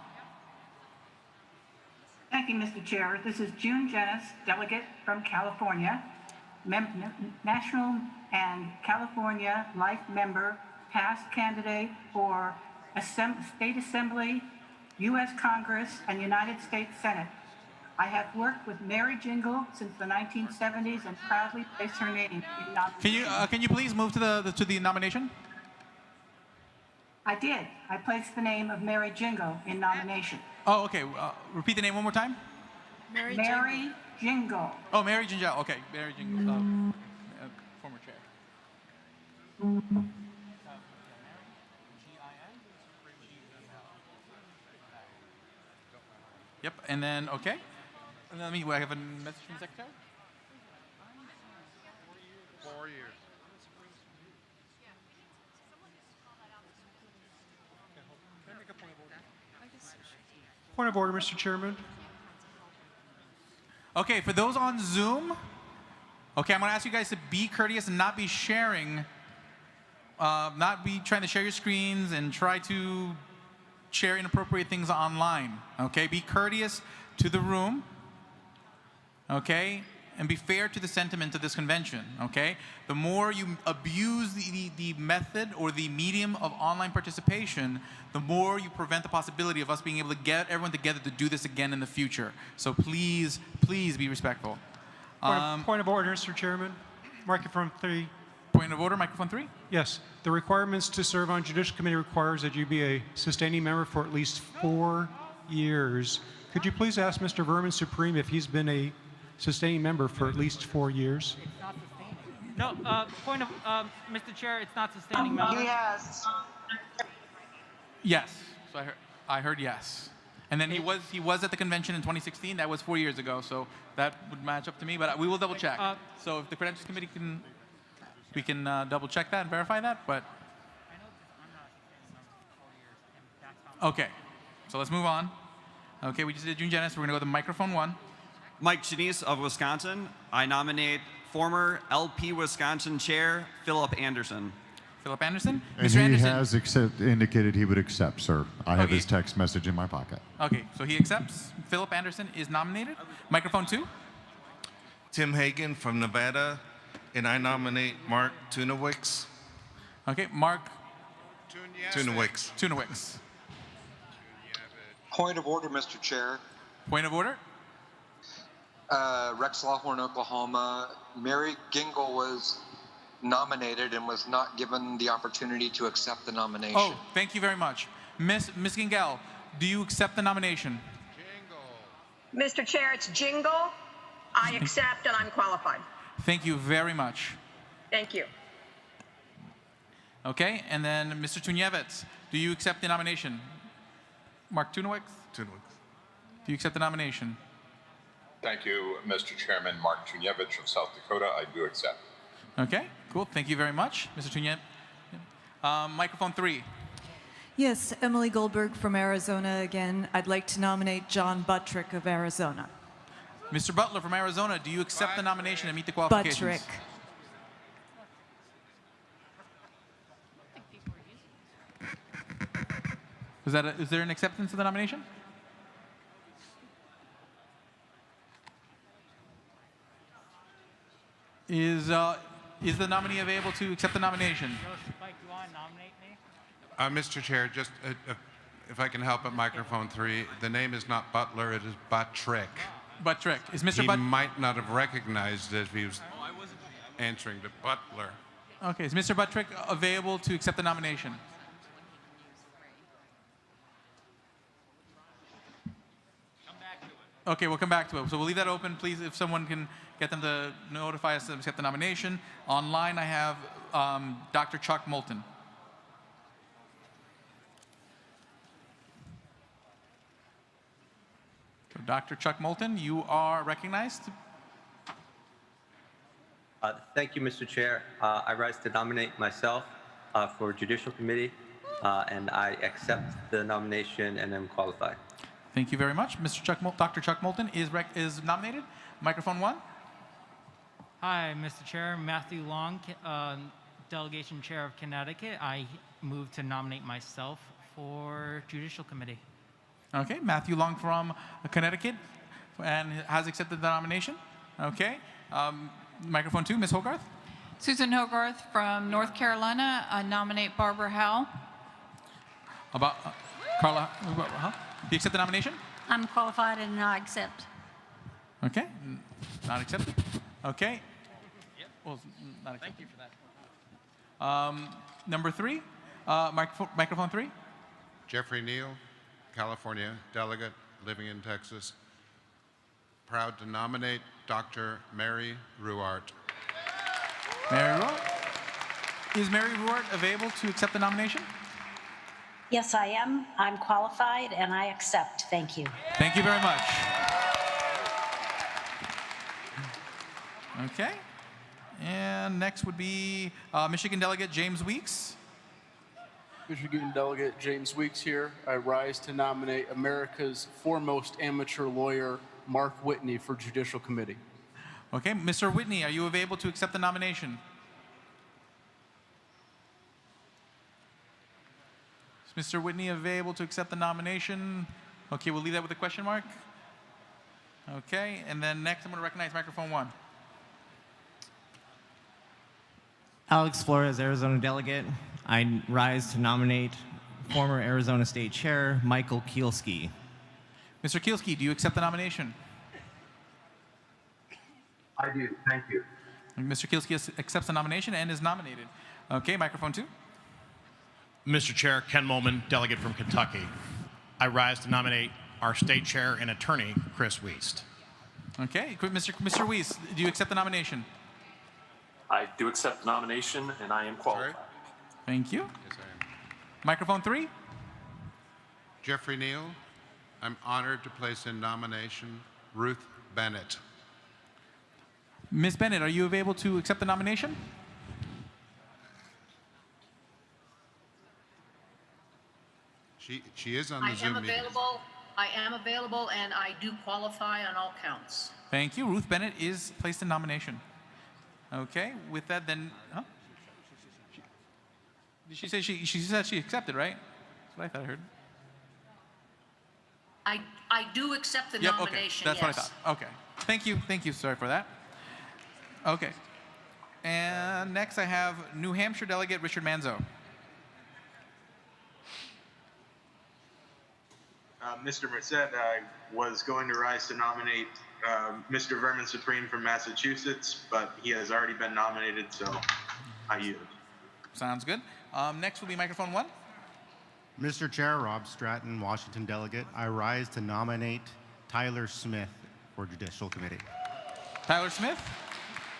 Thank you, Mr. Chair. This is June Jennings, delegate from California, National and California Life Member, past candidate for State Assembly, U.S. Congress, and United States Senate. I have worked with Mary Jingle since the 1970s and proudly place her name in nomination. Can you please move to the nomination? I did. I placed the name of Mary Jingle in nomination. Oh, okay. Repeat the name one more time. Mary Jingle. Oh, Mary Jingle. Okay, Mary Jingle, former chair. Yep, and then, okay. And then I have a message from the secretary. 4 years. Point of order, Mr. Chairman. Okay, for those on Zoom, okay, I'm going to ask you guys to be courteous and not be sharing, not be trying to share your screens and try to share inappropriate things online. Okay, be courteous to the room. Okay, and be fair to the sentiment of this convention. Okay, the more you abuse the method or the medium of online participation, the more you prevent the possibility of us being able to get everyone together to do this again in the future. So please, please be respectful. Point of order, Mr. Chairman. Microphone 3. Point of order, microphone 3. Yes. The requirements to serve on Judicial Committee requires that you be a sustaining member for at least 4 years. Could you please ask Mr. Vermin Supreme if he's been a sustaining member for at least 4 years? No, point of, Mr. Chair, it's not sustaining member. Yes. Yes. So I heard yes. And then he was at the convention in 2016. That was 4 years ago. So that would match up to me. But we will double check. So if the Credentials Committee we can double check that and verify that. But okay. So let's move on. Okay, we just did June Jennings. We're going to go to microphone 1. Mike Chinese of Wisconsin. I nominate former LP Wisconsin Chair Philip Anderson. Philip Anderson? And Mr. he Anderson. has indicated he would accept, sir. I have his text message in my pocket. Okay, so he accepts. Philip Anderson is nominated. Microphone 2. Tim Hagan from Nevada, and I nominate Mark Tunawicz. Okay, Mark Tunawicz. Tunawicz. Point of order, Mr. Chair. Point of order. Rex Lawhorn, Oklahoma. Mary Gingle was nominated and was not given the opportunity to accept the nomination. Oh, thank you very much. Miss Gingell, do you accept the nomination? Mr. Chair, it's Jingle. I accept and I'm qualified. Thank you very much. Thank you. Okay, and then Mr. Tunievitz, do you accept the nomination? Mark Tunawicz? Tunawicz. Do you accept the nomination? Thank you, Mr. Chairman. Mark Tunievich of South Dakota. I do accept. Okay, cool. Thank you very much, Mr. Tunievitz. Microphone 3. Yes, Emily Goldberg from Arizona again. I'd like to nominate John Buttrick of Arizona. Mr. Butler from Arizona, do you accept the nomination and meet the qualifications? Buttrick. Is there an acceptance of the nomination? Is the nominee available to accept the nomination? Mike, you want to nominate me? Mr. Chair, just if I can help at microphone 3, the name is not Butler, it is Buttrick. Buttrick. Is Mr. He might not have recognized it if he was answering to Butler. Okay, is Mr. Buttrick available to accept the nomination? Okay, we'll come back to it. So we'll leave that open. Please, if someone can get them to notify us to accept the nomination. Online, I have Dr. Chuck Moulton. So Dr. Chuck Moulton, you are recognized. Thank you, Mr. Chair. I rise to nominate myself for Judicial Committee, and I accept the nomination and am qualified. Thank you very much. Dr. Chuck Moulton is nominated. Microphone 1. Hi, Mr. Chair. Matthew Long, Delegation Chair of Connecticut. I move to nominate myself for Judicial Committee. Okay, Matthew Long from Connecticut and has accepted the nomination. Okay, microphone 2, Ms. Hogarth. Susan Hogarth from North Carolina. I nominate Barbara Howell. Carla, do you accept the nomination? I'm qualified and I accept. Okay, not accepted. Okay. Yep. Well, not accepted. Thank you for that. Number 3, microphone 3. Jeffrey Neal, California delegate, living in Texas. Proud to nominate Dr. Mary Ruart. Mary Ruart. Is Mary Ruart available to accept the nomination? Yes, I am. I'm qualified and I accept. Thank you. Thank you very much. Okay. And next would be Michigan Delegate James Weeks. Michigan Delegate James Weeks here. I rise to nominate America's foremost amateur lawyer, Mark Whitney, for Judicial Committee. Okay, Mr. Whitney, are you available to accept the nomination? Is Mr. Whitney available to accept the nomination? Okay, we'll leave that with a question mark. Okay, and then next I'm going to recognize microphone 1. Alex Flores, Arizona delegate. I rise to nominate former Arizona State Chair Michael Kielski. Mr. Kielski, do you accept the nomination? I do, thank you. Mr. Kielski accepts the nomination and is nominated. Okay, microphone 2. Mr. Chair, Ken Molman, delegate from Kentucky. I rise to nominate our state chair and attorney, Chris Wiest. Okay, Mr. Wiest, do you accept the nomination? I do accept the nomination, and I am qualified. Thank you. Yes, I am. Microphone 3. Jeffrey Neal, I'm honored to place in nomination Ruth Bennett. Ms. Bennett, are you available to accept the nomination? She is on the Zoom meeting. I am available, and I do qualify on all counts. Thank you. Ruth Bennett is placed in nomination. Okay, with that then, huh? Did she say she said she accepted, right? That's what I thought I heard. I do accept the nomination, okay. That's yes. what I thought. Okay, thank you, sorry for that. Okay, and next I have New Hampshire Delegate Richard Manzo. Mr. Merced, I was going to rise to nominate Mr. Vermin Supreme from Massachusetts, but he has already been nominated, so I yield. Sounds good. Next will be microphone 1. Mr. Chair, Rob Stratton, Washington delegate. I rise to nominate Tyler Smith for Judicial Committee. Tyler Smith?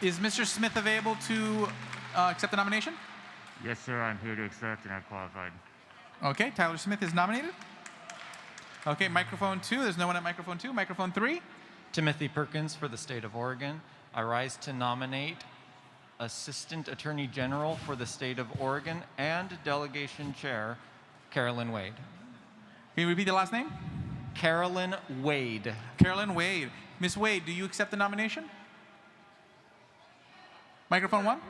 Is Mr. Smith available to accept the nomination? Yes, sir. I'm here to accept, and I'm qualified. Okay, Tyler Smith is nominated. Okay, microphone 2. There's no one at microphone 2. Microphone 3. Timothy Perkins for the state of Oregon. I rise to nominate Assistant Attorney General for the state of Oregon and Delegation Chair Carolyn Wade. Can you repeat the last name? Carolyn Wade. Carolyn Wade. Ms. Wade, do you accept the nomination? Microphone 1.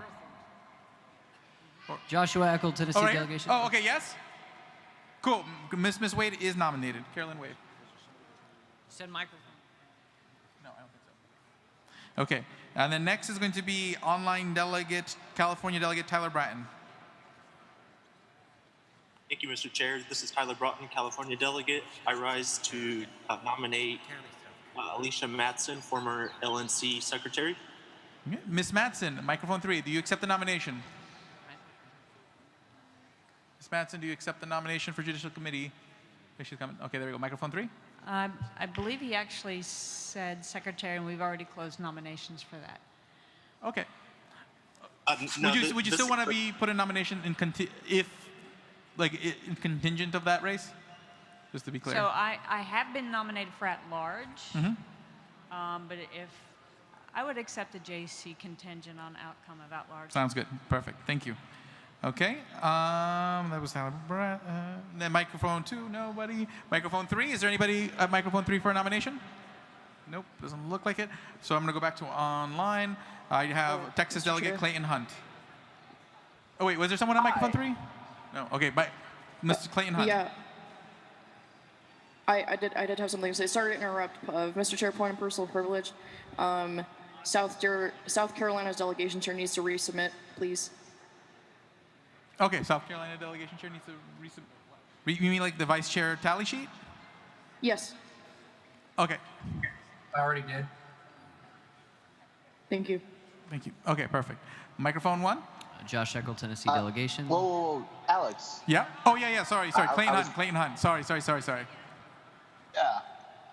Joshua Eckel, Tennessee right. delegation. Oh, okay, yes? Cool. Miss Wade is nominated. Carolyn Wade. Said microphone. No, I don't think so. Okay. And then next is going to be online delegate, California delegate Tyler Bratton. Thank you, Mr. Chair. This is Tyler Broughton, California delegate. I rise to nominate Alicia Matson, former LNC secretary. Okay. Ms. Matson, microphone 3. Do you accept the nomination? Ms. Matson, do you accept the nomination for Judicial Committee? She's coming. Okay, there we go. Microphone 3. I believe he actually said secretary, and we've already closed nominations for that. Okay. No, would you still want to be put in nomination in in contingent of that race? Just to be clear. So I have been nominated for at-large, but if I would accept a JC contingent on outcome of at-large. Sounds good. Perfect. Thank you. Okay. That was Tyler Bratton. Then microphone 2, nobody. Microphone 3, is there anybody at microphone 3 for a nomination? Nope, doesn't look like it. So I'm going to go back to online. I have Texas delegate Clayton Hunt. Oh wait, was there someone on microphone 3? No. Okay, Mr. Clayton Hunt. Yeah. I did have something to say. Sorry to interrupt, Mr. Chair. Point of personal privilege. South Carolina's delegation chair needs to resubmit, please. Okay, South Carolina delegation chair needs to resubmit. You mean like the vice chair tally sheet? Yes. Okay. I already did. Thank you. Thank you. Okay, perfect. Microphone 1. Josh Eckel, Tennessee delegation. Whoa, Alex. Yeah. Oh yeah. Sorry. Clayton was- Hunt. Clayton Hunt. Sorry. Yeah.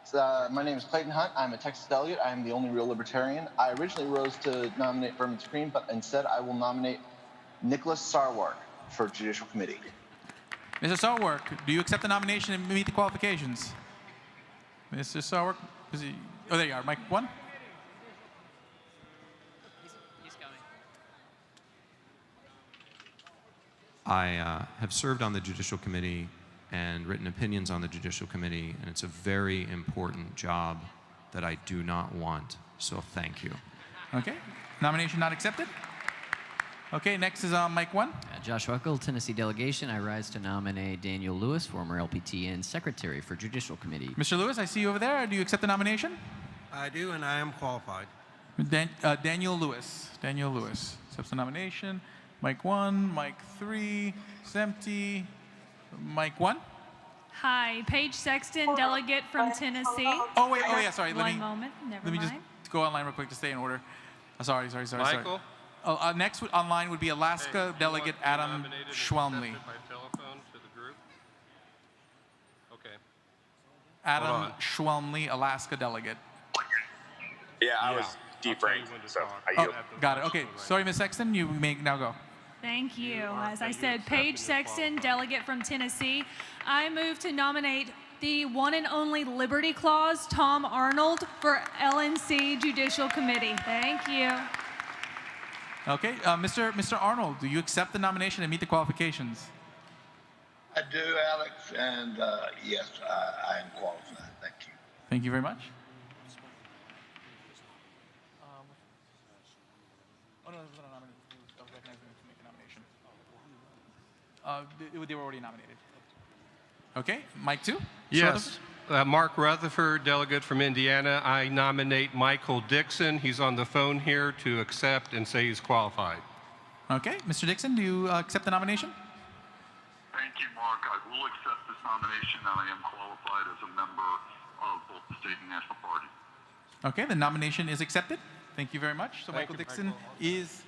So, my name is Clayton Hunt. I'm a Texas delegate. I am the only real libertarian. I originally rose to nominate Vermin Supreme, but instead I will nominate Nicholas Sarwark for Judicial Committee. Mr. Sarwark, do you accept the nomination and meet the qualifications? Mr. Sarwark, oh, there you are. Mic 1. I have served on the Judicial Committee and written opinions on the Judicial Committee, and it's a very important job that I do not want, so thank you. Okay. Nomination not accepted. Okay, next is mic 1. Josh Eckel, Tennessee delegation. I rise to nominate Daniel Lewis, former LPT and secretary for Judicial Committee. Mr. Lewis, I see you over there. Do you accept the nomination? I do, and I am qualified. Daniel Lewis. Daniel Lewis accepts the nomination. Mic 1, mic 3, it's empty. Mic 1. Hi, Paige Sexton, delegate from Tennessee. Oh wait, oh yeah, sorry. One moment, never let me mind. just go online real quick to stay in order. Sorry. Michael? Next online would be Alaska delegate Adam Schwelmley. Okay. Adam Schwelmley, Alaska delegate. Yeah, I was deep ranked, so I yield. Got it. Okay, sorry, Ms. Sexton, you may now go. Thank you. As I said, Paige Sexton, delegate from Tennessee. I move to nominate the one and only Liberty Clause, Tom Arnold, for LNC Judicial Committee. Thank you. Okay, Mr. Arnold, do you accept the nomination and meet the qualifications? I do, Alex, and yes, I am qualified. Thank you. Thank you very much. Oh no, this was not a nomination. I was recognizing to make a nomination. They were already nominated. Okay, Mike 2. Yes. Mark Rutherford, delegate from Indiana. I nominate Michael Dixon. He's on the phone here to accept and say he's qualified. Okay, Mr. Dixon, do you accept the nomination? Thank you, Mark. I will accept this nomination, and I am qualified as a member of both the state and national party. Okay, the nomination is accepted. Thank you very much. So Thank Michael you, Dixon Michael. is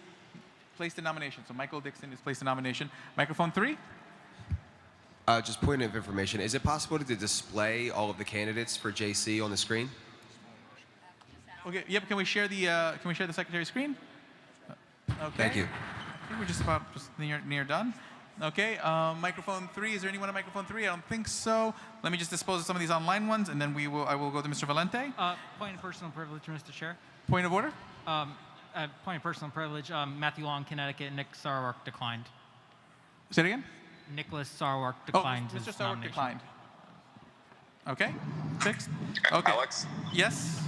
placed in nomination. So Michael Dixon is placed in nomination. Microphone 3. Just point of information, is it possible to display all of the candidates for JC on the screen? Okay, yep, can we share the secretary's screen? Okay. Thank you. I think we're just near done. Okay, microphone 3, is there anyone on microphone 3? I don't think so. Let me just dispose of some of these online ones, and then I will go to Mr. Valente. Point of personal privilege, Mr. Chair. Point of order? Point of personal privilege, Matthew Long, Connecticut, Nick Sarwark declined. Say it again? Nicholas Sarwark declined Mr. his Sarwark nomination. declined. Okay, 6. Okay. Alex? Yes?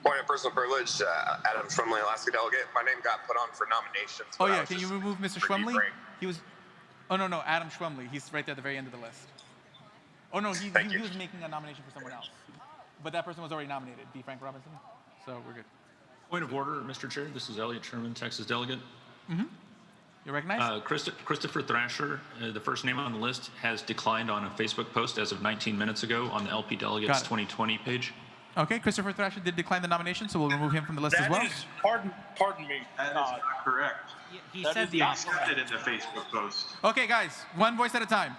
Point of personal privilege, Adam Schwemley, Alaska delegate. My name got put on for nominations. Oh yeah, can you remove Mr. Schwemley? He was, oh no, Adam Schwemley. He's right there at the very end of the list. Oh, no, he was making a nomination for someone else. But that person was already nominated, D. Frank Robinson. So we're good. Point of order, Mr. Chair. This is Elliot Sherman, Texas delegate. Mm-hmm. You recognize? Christopher Thrasher, the first name on the list, has declined on a Facebook post as of 19 minutes ago on the LP Delegates 2020 page. Okay, Christopher Thrasher did decline the nomination, so we'll remove him from the list as well. Pardon me. That is not correct. He That said is the opposite. accepted in the Facebook post. Okay, guys, one voice at a time.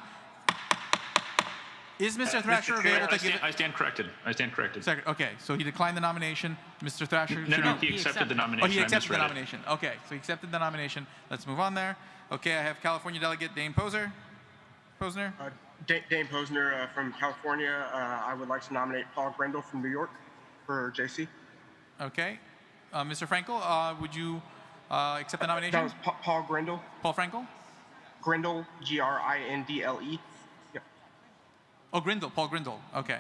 Is Mr. Thrasher available to give it? I stand corrected. I stand corrected. Second. Okay, so he declined the nomination. Mr. Thrasher. No, he accepted the nomination. Oh, he I accepted the misread it. nomination. Okay, so he accepted the nomination. Let's move on there. Okay, I have California delegate Dane Posner. Dane Posner from California. I would like to nominate Paul Grindle from New York for JC. Okay. Mr. Frankel, would you accept the nomination? That was Paul Grindle. Paul Frankel? Grindle, Grindle. Yep. Oh, Grindle, Paul Grindle. Okay.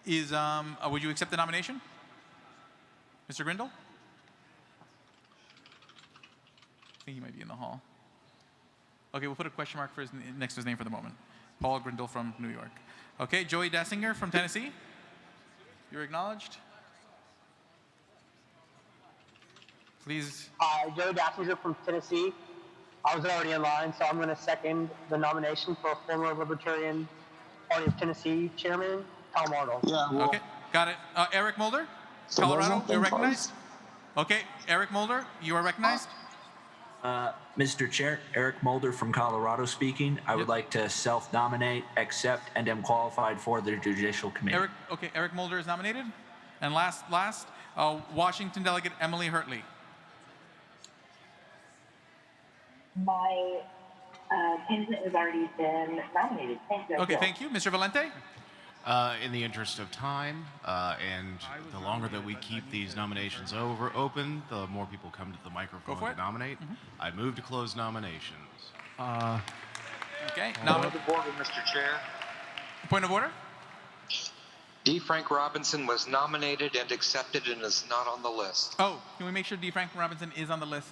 Would you accept the nomination? Mr. Grindle? I think he might be in the hall. Okay, we'll put a question mark for next to his name for the moment. Paul Grindle from New York. Okay, Joey Dassinger from Tennessee. You're acknowledged. Please. Joey Dassinger from Tennessee. I was already in line, so I'm going to second the nomination for former Libertarian Party of Tennessee Chairman, Tom Arnold. Okay, got it. Eric Mulder, Colorado, you're recognized? Okay, Eric Mulder, you are recognized? Mr. Chair, Eric Mulder from Colorado speaking. I would like to self-nominate, accept, and am qualified for the Judicial Committee. Eric Mulder is nominated. And last, Washington delegate Emily Hurtley. My candidate has already been nominated. Thank you. Okay, thank you. Mr. Valente? In the interest of time, and the longer that we keep these nominations open, the more people come to the microphone to nominate. I move to close nominations. Okay. Point of order, Mr. Chair. Point of order? D. Frank Robinson was nominated and accepted and is not on the list. Oh, can we make sure D. Frank Robinson is on the list?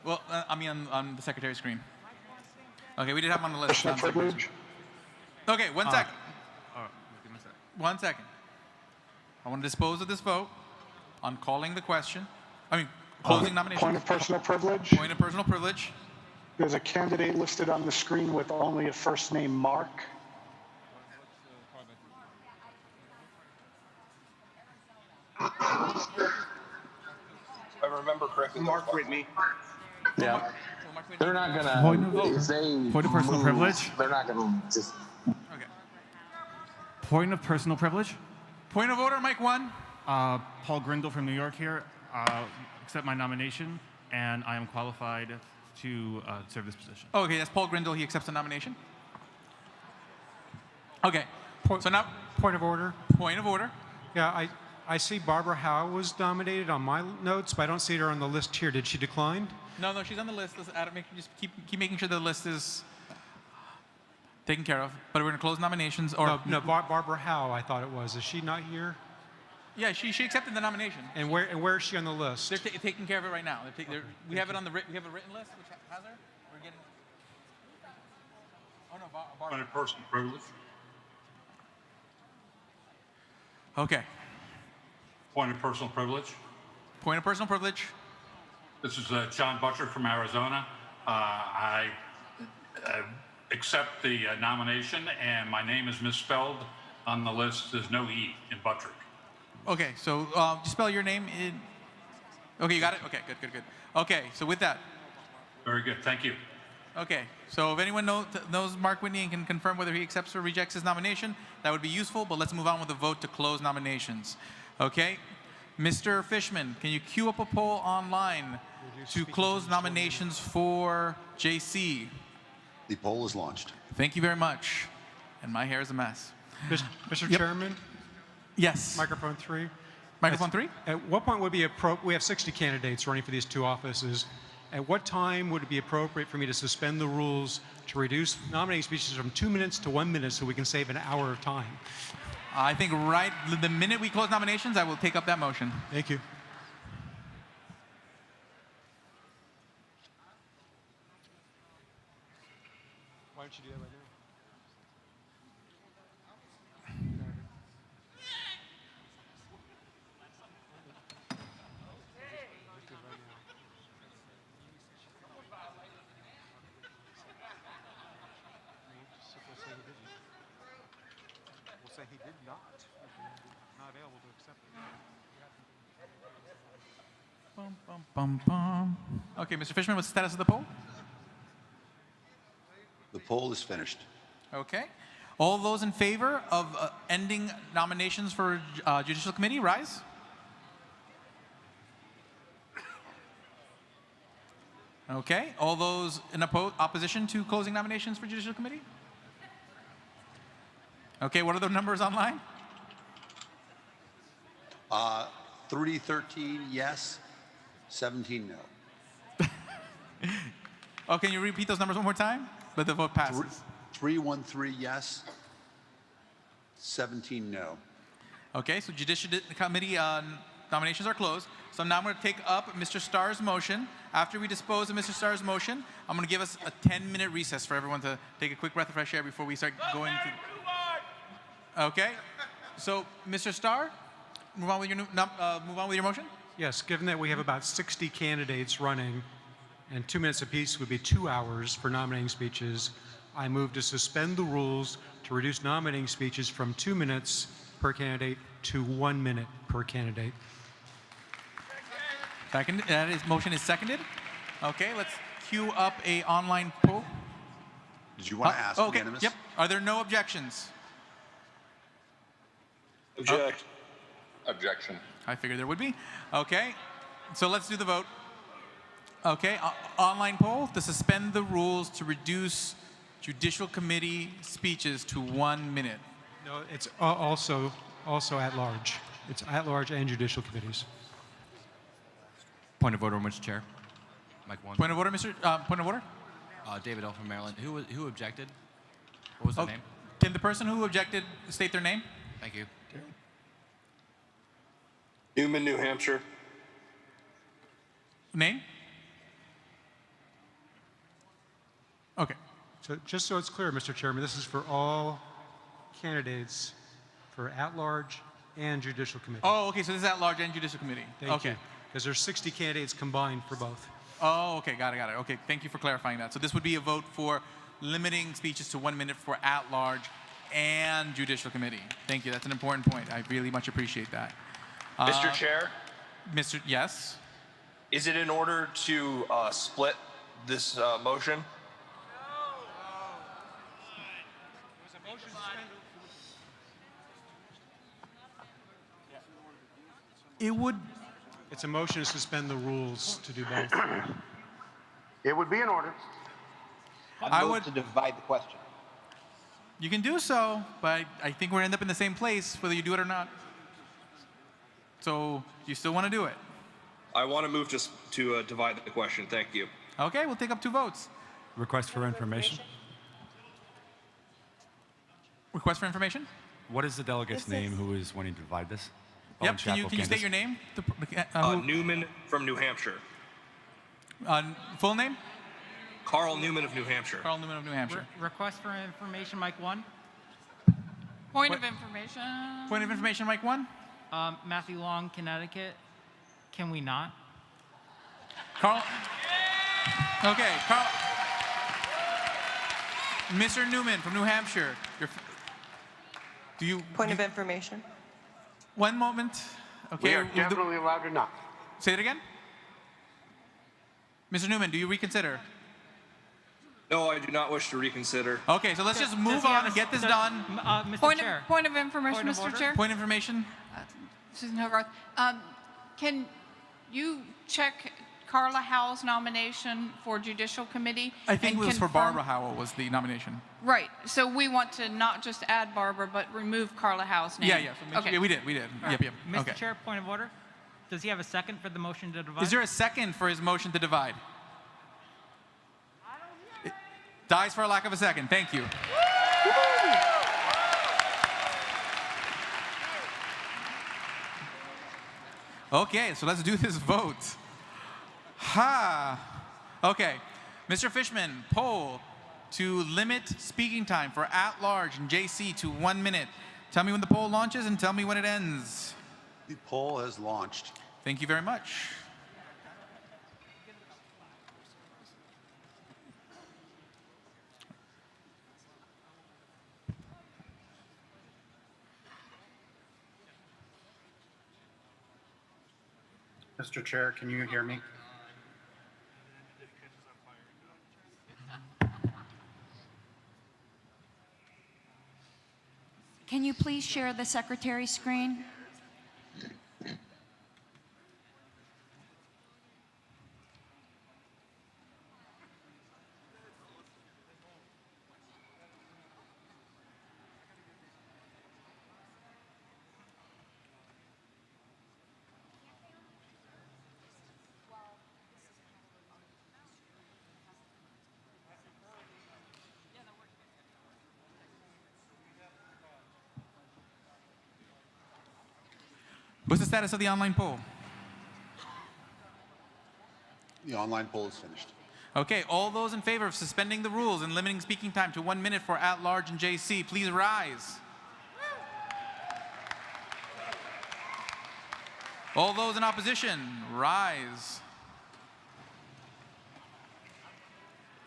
Well, I mean on the secretary's screen. Okay, we did have him on the list. Okay, 1 second. 1 second. I want to dispose of this vote on calling the question. Closing nomination. Point of personal privilege. Point of personal privilege. There's a candidate listed on the screen with only a first name, Mark. If I remember correctly, Mark Whitney. Yeah. They're not gonna. Point of personal privilege. They're not gonna just. Point of personal privilege. Point of order, Mike 1. Paul Grindle from New York here. Accept my nomination, and I am qualified to serve this position. Oh, okay, that's Paul Grindle. He accepts the nomination. Okay. So now. Point of order. Point of order. Yeah, I see Barbara Howe was nominated on my notes, but I don't see her on the list here. Did she decline? No, she's on the list. Let's add it. Just keep making sure the list is taken care of. But we're going to close nominations. Or No, Barbara Howe, I thought it was. Is she not here? Yeah, she accepted the nomination. And where is she on the list? They're taking care of it right now. We have it on the we have a written list which has her. We're getting. Oh no, Barbara. Point of personal privilege. Okay. Point of personal privilege. Point of personal privilege. This is John Butcher from Arizona. I accept the nomination, and my name is misspelled on the list. There's no E in Buttrick. Okay, so just spell your name in. Okay, you got it? Okay, good. Okay, so with that. Very good, thank you. Okay, so if anyone knows Mark Whitney and can confirm whether he accepts or rejects his nomination, that would be useful, but let's move on with the vote to close nominations. Okay, Mr. Fishman, can you queue up a poll online to close nominations for JC? The poll is launched. Thank you very much. And my hair is a mess. Mr. Chairman? Yes. Microphone 3. Microphone 3? At what point would it be appropriate? We have 60 candidates running for these two offices. At what time would it be appropriate for me to suspend the rules to reduce nominating speeches from 2 minutes to 1 minute so we can save an hour of time? I think right the minute we close nominations, I will take up that motion. Thank you. Why don't you do that right Okay, Mr. Fishman, what's the status of the poll? The poll is finished. Okay. All those in favor of ending nominations for Judicial Committee, rise. Okay. All those in opposition to closing nominations for Judicial Committee? Okay, what are the numbers online? 313 yes, 17 no. Oh, can you repeat those numbers one more time? But the vote passes. 313 yes, 17 no. Okay, so Judicial Committee nominations are closed. So now I'm going to take up Mr. Starr's motion. After we dispose of Mr. Starr's motion, I'm going to give us a 10-minute recess for everyone to take a quick breath of fresh air before we start going to... Okay, so Mr. Starr, move on with your motion. Yes, given that we have about 60 candidates running and 2 minutes apiece would be 2 hours for nominating speeches, I move to suspend the rules to reduce nominating speeches from 2 minutes per candidate to 1 minute per candidate. Second, motion is seconded. Okay, let's queue up a online poll. Did you want to ask okay. unanimous? Yep. Are there no objections? Object. Objection. I figured there would be. Okay, so let's do the vote. Okay, online poll to suspend the rules to reduce Judicial Committee speeches to 1 minute. No, it's also at large. It's at large and judicial committees. Point of order, Mr. Chair. Mike 1. Point of order, Mr. Point of order. David L. from Maryland. Who objected? What was their name? Can the person who objected state their name? Thank you. Newman, New Hampshire. Name? Okay. So just so it's clear, Mr. Chairman, this is for all candidates for at-large and judicial committee. Oh, okay, so this is at-large and Judicial Committee. Thank you. Because there's 60 candidates combined for both. Oh, okay, got it. Okay, thank you for clarifying that. So this would be a vote for limiting speeches to 1 minute for at-large and Judicial Committee. Thank you, that's an important point. I really much appreciate that. Mr. Chair? Yes? Is it in order to split this motion? It would... It's a motion to suspend the rules to do both. It would be in order. I would to divide the question. You can do so, but I think we're going to end up in the same place whether you do it or not. So, do you still want to do it? I want to move to divide the question. Thank you. Okay, we'll take up 2 votes. Request for information. Request for information? What is the delegate's name who is wanting to divide this? Yep, can you state your name? Newman from New Hampshire. Full name? Carl Newman of New Hampshire. Carl Newman of New Hampshire. Request for information, Mike 1. Point of information. Point of information, Mike 1. Matthew Long, Connecticut. Can we not? Carl. Okay, Carl. Mr. Newman from New Hampshire. Point of information. 1 moment. Okay. We are definitely allowed to not. Say it again. Mr. Newman, do you reconsider? No, I do not wish to reconsider. Okay, so let's just move on and get this done. Point of information, Mr. Chair. Point of information. Susan Hogarth. Can you check Carla Howell's nomination for Judicial Committee? I think it was for confirm- Barbara Howell was the nomination. Right. So we want to not just add Barbara, but remove Carla Howell's name. Yeah. So okay. yeah, we did. Right. Yep. Mr. Okay. Chair, point of order. Does he have a second for the motion to divide? Is there a second for his motion to divide? It dies for a lack of a second. Thank you. Okay, so let's do this vote. Okay, Mr. Fishman, poll to limit speaking time for at-large and JC to 1 minute. Tell me when the poll launches and tell me when it ends. The poll has launched. Thank you very much. Mr. Chair, can you hear me? Can you please share the secretary's screen? What's the status of the online poll? The online poll is finished. Okay, all those in favor of suspending the rules and limiting speaking time to 1 minute for at-large and JC, please rise. All those in opposition, rise.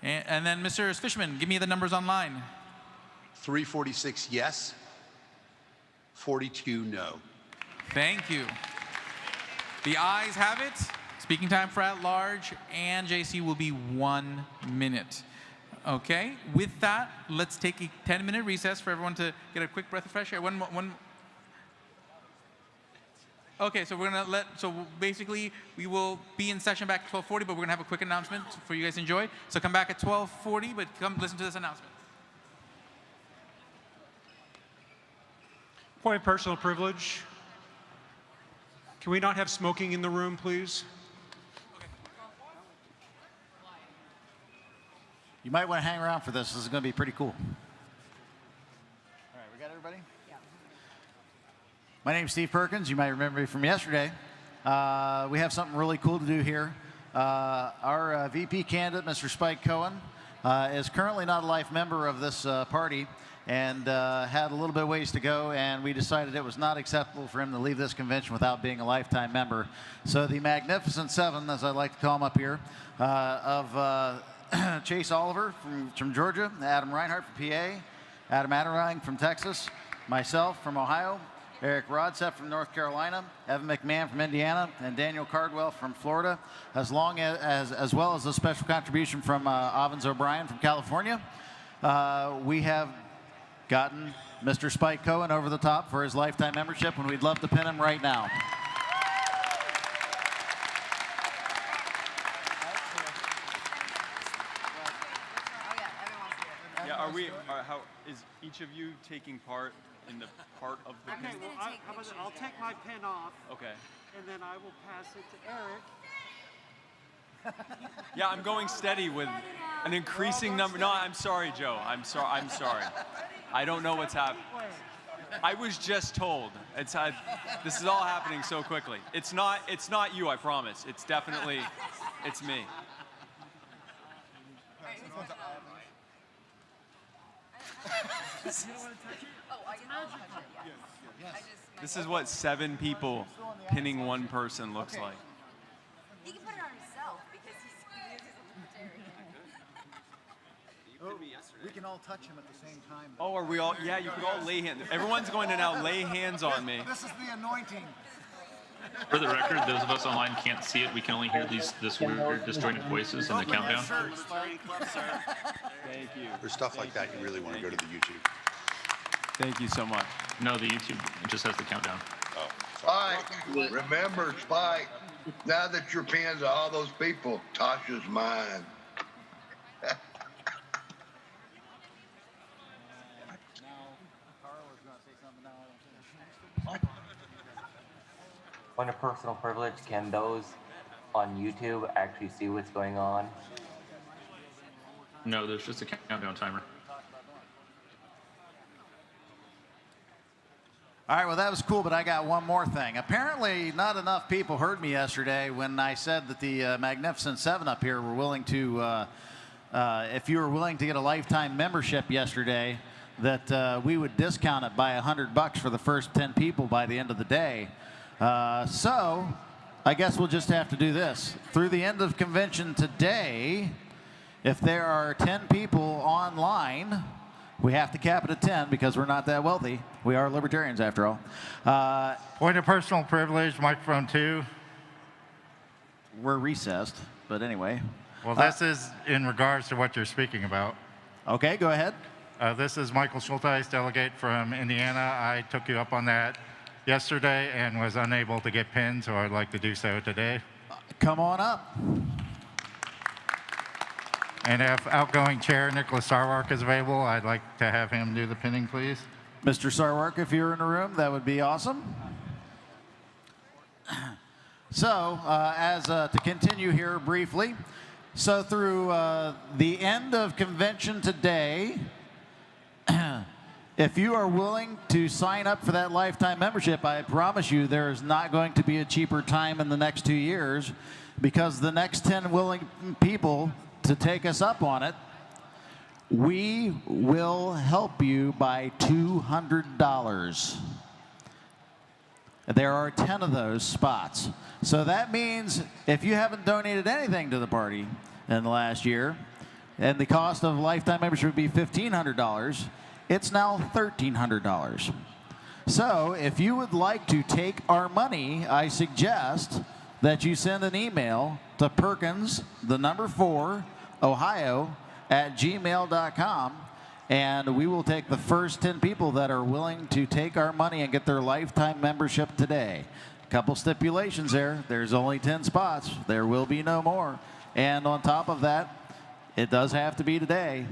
And then Mr. Fishman, give me the numbers online. 346 yes, 42 no. Thank you. The ayes have it. Speaking time for at-large and JC will be 1 minute. Okay, with that, let's take a 10-minute recess for everyone to get a quick breath of fresh air. Okay, so we're gonna so basically we will be in session back at 12:40, but we're gonna have a quick announcement for you guys to enjoy. So come back at 12:40, but come listen to this announcement. Point of personal privilege. Can we not have smoking in the room, please? You might want to hang around for this. This is going to be pretty cool. All right, we got everybody? Yeah. My name's Steve Perkins. You might remember me from yesterday. We have something really cool to do here. Our VP candidate, Mr. Spike Cohen, is currently not a life member of this party and had a little bit of ways to go, and we decided it was not acceptable for him to leave this convention without being a lifetime member. So the Magnificent Seven, as I like to call them up here, of Chase Oliver from Georgia, Adam Reinhart from PA, Adam Adderang from Texas, myself from Ohio, Eric Rodsett from North Carolina, Evan McMahon from Indiana, and Daniel Cardwell from Florida, as well as a special contribution from Avens O'Brien from California. We have gotten Mr. Spike Cohen over the top for his lifetime membership, and we'd love to pin him right now. Yeah, how is each of you taking part in the part of the pin? Well, how about I'll take my pin off. Okay. And then I will pass it to Eric. Yeah, I'm going steady with an increasing number. No, I'm sorry, Joe. I'm sorry. I don't know what's happening. I was just told. This is all happening so quickly. It's not you, I promise. It's definitely, it's me. This is what 7 people pinning one person looks like. He can put it on himself because he's a libertarian. We can all touch him at the same time. Oh, are we all? Yeah, you could all lay hands. Everyone's going to now lay hands on me. This is the anointing. For the record, those of us online can't see it. We can only hear this weird disjointed voices in the countdown. Thank you. For stuff like that, you really want to go to the YouTube. Thank you so much. No, the YouTube, it just has the countdown. Oh. Spike, remember, Spike, now that you're pinned to all those people, Tasha's mine. Point of personal privilege, can those on YouTube actually see what's going on? No, there's just a countdown timer. All right, well, that was cool, but I got one more thing. Apparently, not enough people heard me yesterday when I said that the Magnificent Seven up here were willing to, if you were willing to get a lifetime membership yesterday, that we would discount it by $100 for the first 10 people by the end of the day. So I guess we'll just have to do this. Through the end of convention today, if there are 10 people online, we have to cap it at 10 because we're not that wealthy. We are libertarians, after all. Point of personal privilege, microphone 2. we're recessed, but anyway. Well, this is in regards to what you're speaking about. Okay, go ahead. This is Michael Schulteis, delegate from Indiana. I took you up on that yesterday and was unable to get pinned, so I'd like to do so today. Come on up. And if outgoing chair Nicholas Sarwark is available, I'd like to have him do the pinning, please. Mr. Sarwark, if you're in the room, that would be awesome. So, to continue here briefly, so through the end of convention today, if you are willing to sign up for that lifetime membership, I promise you there is not going to be a cheaper time in the next 2 years, because the next 10 willing people to take us up on it, we will help you by $200. There are 10 of those spots. So that means if you haven't donated anything to the party in the last year, and the cost of lifetime membership would be $1,500, it's now $1,300. So if you would like to take our money, I suggest that you send an email to Perkins, the number 4, Ohio, @gmail.com, and we will take the first 10 people that are willing to take our money and get their lifetime membership today. A couple stipulations there. There's only 10 spots. There will be no more. And on top of that, it does have to be today.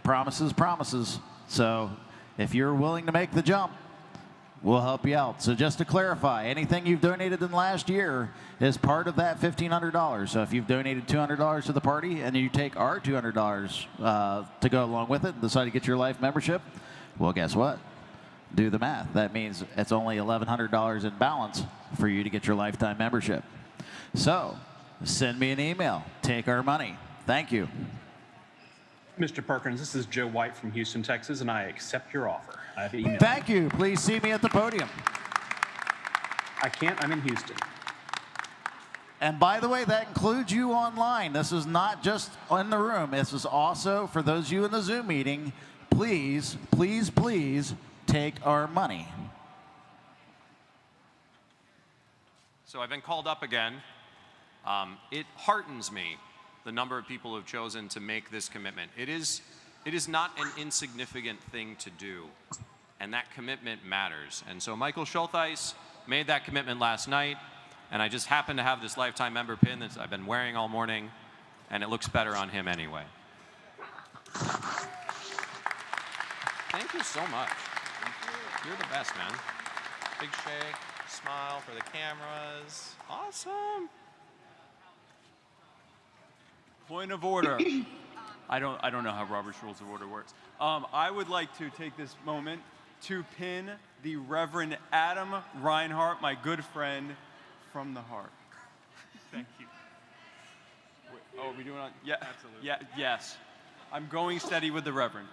Promises, promises. So if you're willing to make the jump, we'll help you out. So just to clarify, anything you've donated in the last year is part of that $1,500. So if you've donated $200 to the party and you take our $200 to go along with it and decide to get your life membership, well, guess what? Do the math. That means it's only $1,100 in balance for you to get your lifetime membership. So send me an email. Take our money. Thank you. Mr. Perkins, this is Joe White from Houston, Texas, and I accept your offer. I have emailed. Thank you. Please see me at the podium. I can't. I'm in Houston. And by the way, that includes you online. This is not just in the room. This is also for those of you in the Zoom meeting. Please, please, please take our money. So I've been called up again. It heartens me, the number of people who have chosen to make this commitment. It is not an insignificant thing to do, and that commitment matters. And so Michael Schulteis made that commitment last night, and I just happen to have this lifetime member pin that I've been wearing all morning, and it looks better on him anyway. Thank you so much. You're the best, man. Big shake, smile for the cameras. Awesome. Point of order. I don't know how Robert's Rules of Order works. I would like to take this moment to pin the Reverend Adam Reinhardt, my good friend from the heart. Thank you. Wait, oh, are we doing on? Yeah, absolutely. Yeah, yes. I'm going steady with the Reverend.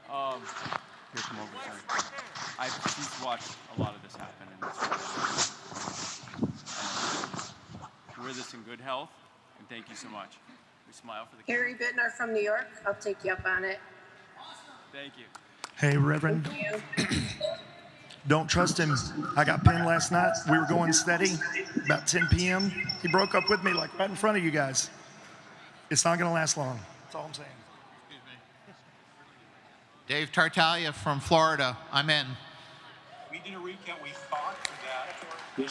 Here, come over. Sorry. She's watched a lot of this happen, and we're this in good health, and thank you so much. We smile for the Harry Bittner from New York. I'll take you up on it. Thank you. Hey, Reverend. Thank you. Don't trust him. I got pinned last night. We were going steady. About 10 p.m. He broke up with me, like right in front of you guys. It's not going to last long. That's all I'm saying. Dave Tartaglia from Florida. I'm in. We did a recount. We fought for that.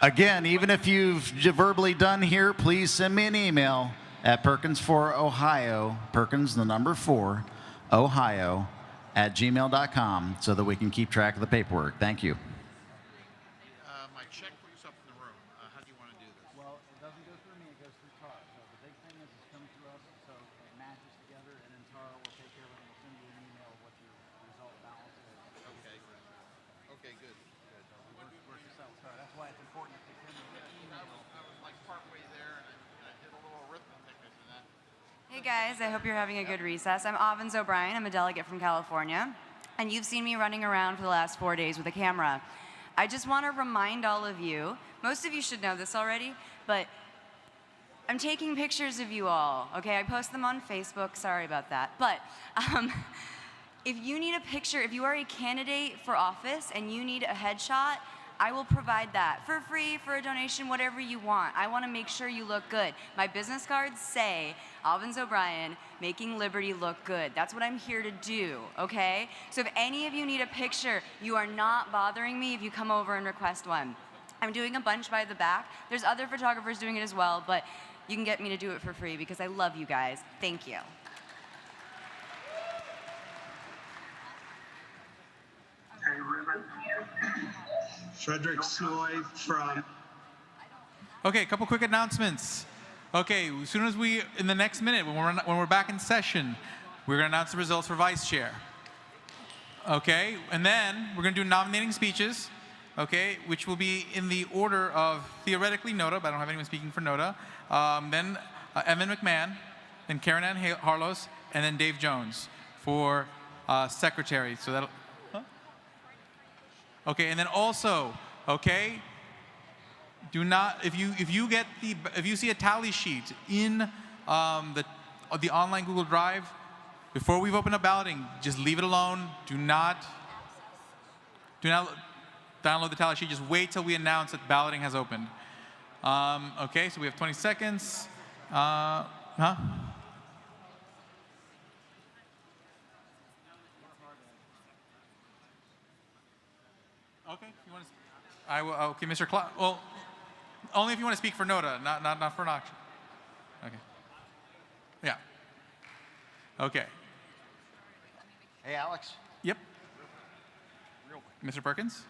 Again, even if you've verbally done here, please send me an email at Perkins4Ohio, Perkins, the number 4, Ohio, @gmail.com so that we can keep track of the paperwork. Thank you. My check for yourself in the room. How do you want to do this? Well, it doesn't go through me, it goes through Tara. So the big thing is it's coming through us, so it matches together, and then Tara will take care of it and we'll send you an email of what your result balance is. Okay. Okay, good. Work this out, Tara. That's why it's important to send me an email. I was like partway there, and I did a little arithmetic and that. Hey guys, I hope you're having a good recess. I'm Avens O'Brien. I'm a delegate from California. And you've seen me running around for the last 4 days with a camera. I just want to remind all of you, most of you should know this already, but I'm taking pictures of you all, okay? I post them on Facebook, sorry about that. But if you need a picture, if you are a candidate for office and you need a headshot, I will provide that for free, for a donation, whatever you want. I want to make sure you look good. My business cards say, Alvins O'Brien, making Liberty look good. That's what I'm here to do, okay? So if any of you need a picture, you are not bothering me if you come over and request one. I'm doing a bunch by the back. There's other photographers doing it as well, but you can get me to do it for free because I love you guys. Thank you. Frederick Snoy from... Okay, a couple quick announcements. Okay, as soon as in the next minute, when we're back in session, we're going to announce the results for vice chair. Okay, and then we're going to do nominating speeches, okay, which will be in the order of theoretically Noda, but I don't have anyone speaking for Noda, then Evan McMahon, then Karen Ann Harlos, and then Dave Jones for secretary. So that'll... Okay, and then also, okay, do not, if you see a tally sheet in the online Google Drive, before we've opened up balloting, just leave it alone. Do not download the tally sheet. Just wait till we announce that balloting has opened. Okay, so we have 20 seconds. Okay, you want to? I will. Okay, Mr. Clark. Well, only if you want to speak for Noda, not for an auction. Okay. Yeah. Okay. Hey, Alex. Yep. Mr. Perkins.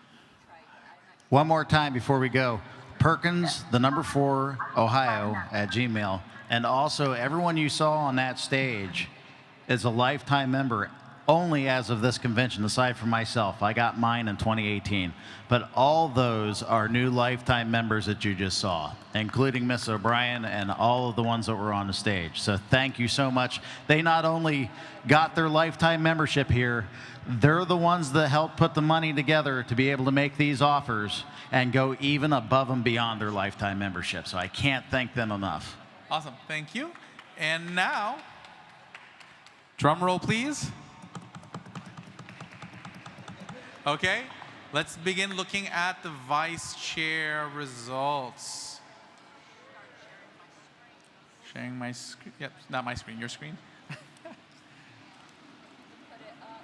One more time before we go. Perkins, the number 4, Ohio at Gmail. And also, everyone you saw on that stage is a lifetime member only as of this convention, aside from myself. I got mine in 2018. But all those are new lifetime members that you just saw, including Miss O'Brien and all of the ones that were on the stage. So thank you so much. They not only got their lifetime membership here, they're the ones that helped put the money together to be able to make these offers and go even above and beyond their lifetime membership. So I can't thank them enough. Awesome, thank you. And now, drum roll, please. Okay, let's begin looking at the vice chair results. Sharing my screen. Yep, not my screen, your screen.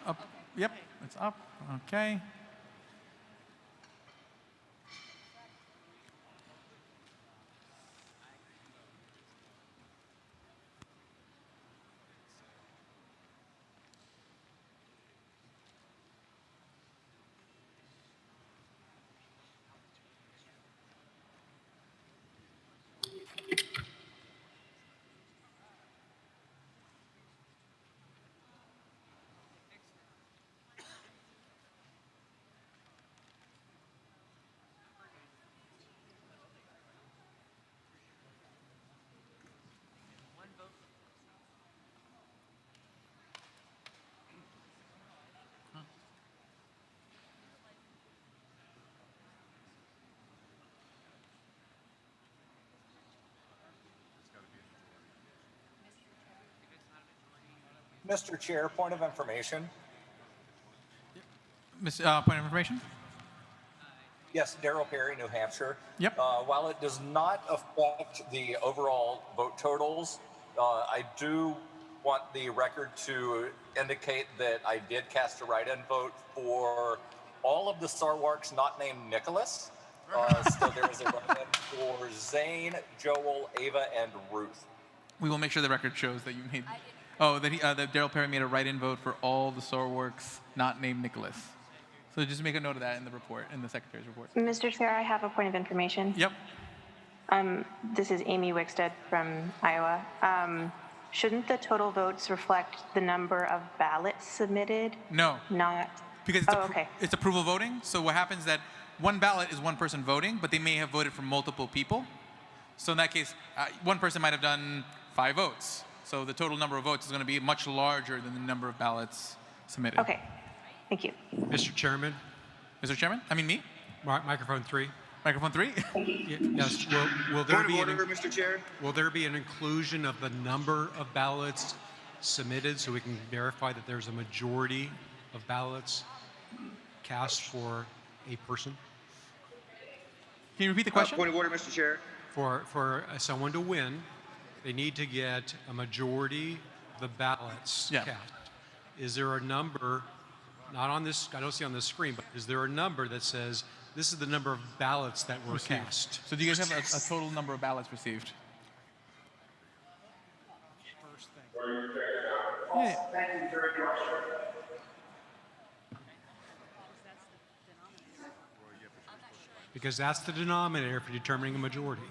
Up. Yep, it's up. Okay. Mr. Chair, point of information. Point of information? Yes, Darrell Perry, New Hampshire. Yep. While it does not affect the overall vote totals, I do want the record to indicate that I did cast a write-in vote for all of the Sarwarks not named Nicholas. So there is a write-in for Zane, Joel, Ava, and Ruth. We will make sure the record shows that you made. Oh, that Darrell Perry made a write-in vote for all the Sarwarks not named Nicholas. So just make a note of that in the report, in the secretary's report. Mr. Chair, I have a point of information. Yep. This is Amy Wickstead from Iowa. Shouldn't the total votes reflect the number of ballots submitted? No. Not. Because it's approval voting. So what happens is that one ballot is one person voting, but they may have voted for multiple people. So in that case, one person might have done 5 votes. So the total number of votes is going to be much larger than the number of ballots submitted. Okay. Thank you. Mr. Chairman. Mr. Chairman? I mean me? Microphone 3. Microphone 3? Yes. Will there Point be of order, Mr. Chair. Will there be an inclusion of the number of ballots submitted so we can verify that there's a majority of ballots cast for a person? Can you repeat the question? Point of order, Mr. Chair. For someone to win, they need to get a majority of the ballots cast. Is there a number, not on this, I don't see on the screen, but is there a number that says this is the number of ballots that were cast? So do you guys have a total number of ballots received? Yeah. Thank you very much. Because that's the denominator for determining a majority.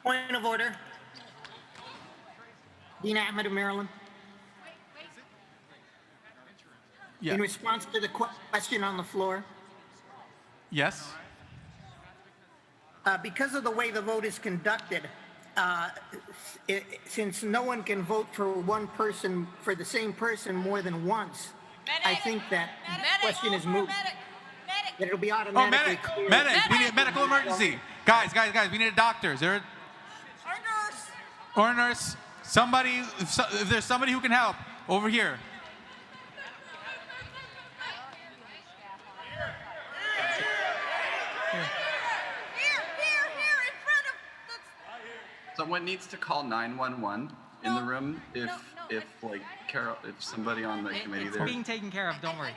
Point of order. Dean Ahmed of Maryland. Yeah. In response to the question on the floor, Yes. because of the way the vote is conducted, since no one can vote for one person, for the same person more than once, I think that the question is moot. That it'll be Oh, automatically medic! clear. Medic! We need a medical emergency. Guys, we need a doctor. Is there or a nurse? Somebody, if there's somebody who can help, over here. Someone needs to call 911 in the room if like Carol, if somebody on the committee It's there. being taken care of. Don't worry.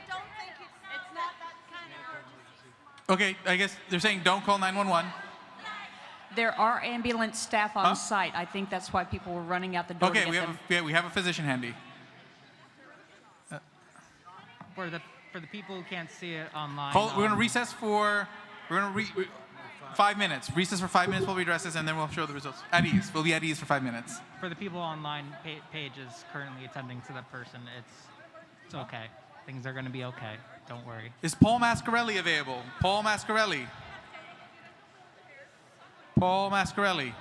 Okay, I guess they're saying don't call 911. There are ambulance staff on site. I think that's why people were running out the door. Okay, to get them. we have a physician handy. For the people who can't see it online. We're going to recess for 5 minutes. Recess for 5 minutes while we address this, and then we'll show the results. At ease. We'll be at ease for 5 minutes. For the people online, Paige is currently attending to that person. It's okay. Things are going to be okay. Don't worry. Is Paul Mascarelli available? Paul Mascarelli. Paul Mascarelli.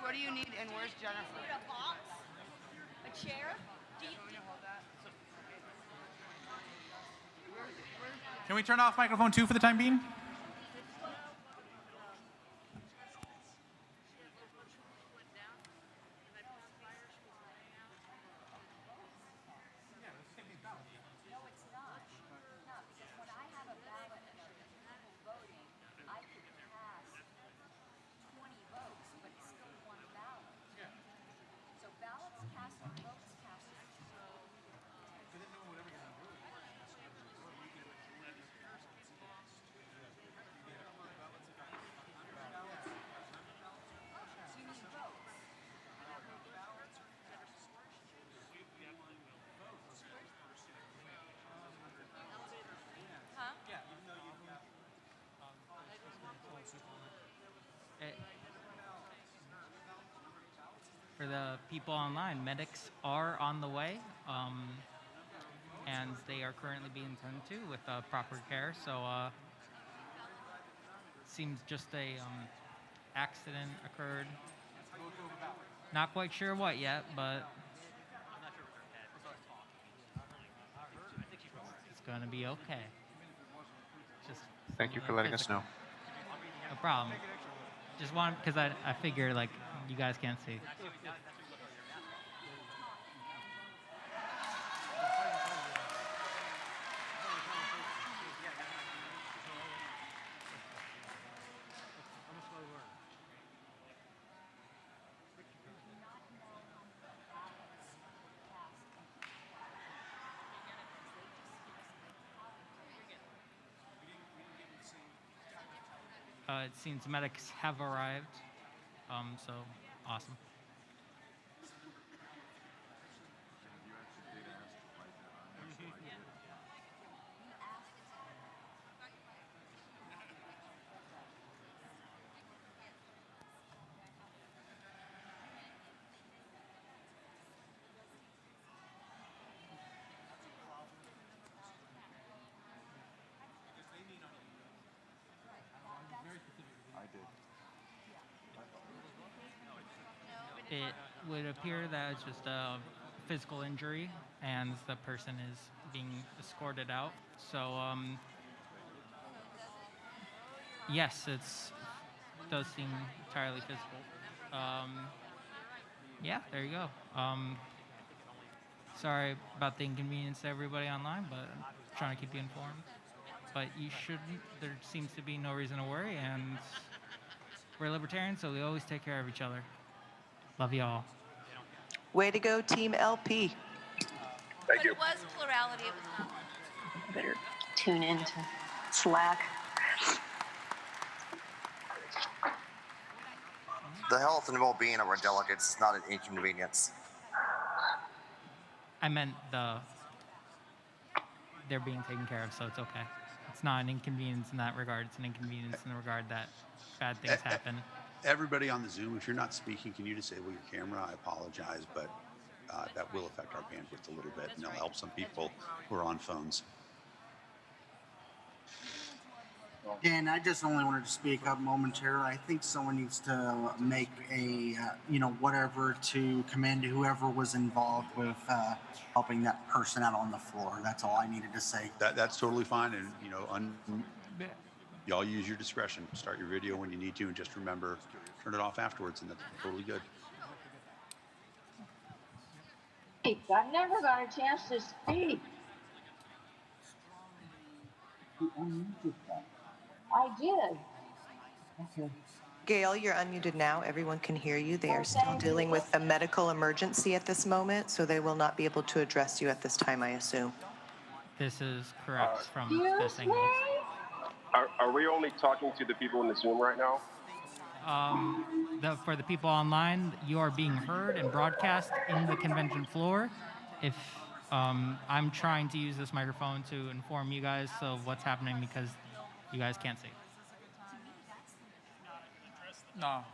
What do you need, and where's Jennifer? A box? A chair? Can we turn off microphone 2 for the time being? For the people online, medics are on the way, and they are currently being tended to with proper care. So, seems just a accident occurred. Not quite sure what yet, but it's going to be okay. Just Thank you for letting us know. no problem. Just want, because I figure like you guys can't see. It seems medics have arrived, so awesome. It would appear that it's just a physical injury and the person is being escorted out. So, yes, does seem entirely physical. Yeah, there you go. Sorry about the inconvenience to everybody online, but I'm trying to keep you informed. But you shouldn't. There seems to be no reason to worry, and we're libertarians, so we always take care of each other. Love you all. Way to go, Team LP. But it was plurality. It was not. Better tune into Slack. The health and well-being of our delegates is not an inconvenience. I meant they're being taken care of, so it's okay. It's not an inconvenience in that regard. It's an inconvenience in the regard that bad things happen. Everybody on the Zoom, if you're not speaking, can you disable your camera? I apologize, but that will affect our bandwidth a little bit, and it'll help some people who are on phones. Dan, I just only wanted to speak up momentarily. I think someone needs to make a, whatever to commend whoever was involved with helping that person out on the floor. That's all I needed to say. That's totally fine, and y'all use your discretion. Start your video when you need to, and just remember, turn it off afterwards, and that's totally good. I never got a chance to speak. I did. Okay. Gail, you're unmuted now. Everyone can hear you. They are still dealing with a medical emergency at this moment, so they will not be able to address you at this time, I assume. This is correct from this angle. Are we only talking to the people in the Zoom right now? For the people online, you are being heard and broadcast in the convention floor. If I'm trying to use this microphone to inform you guys of what's happening because you guys can't see. No.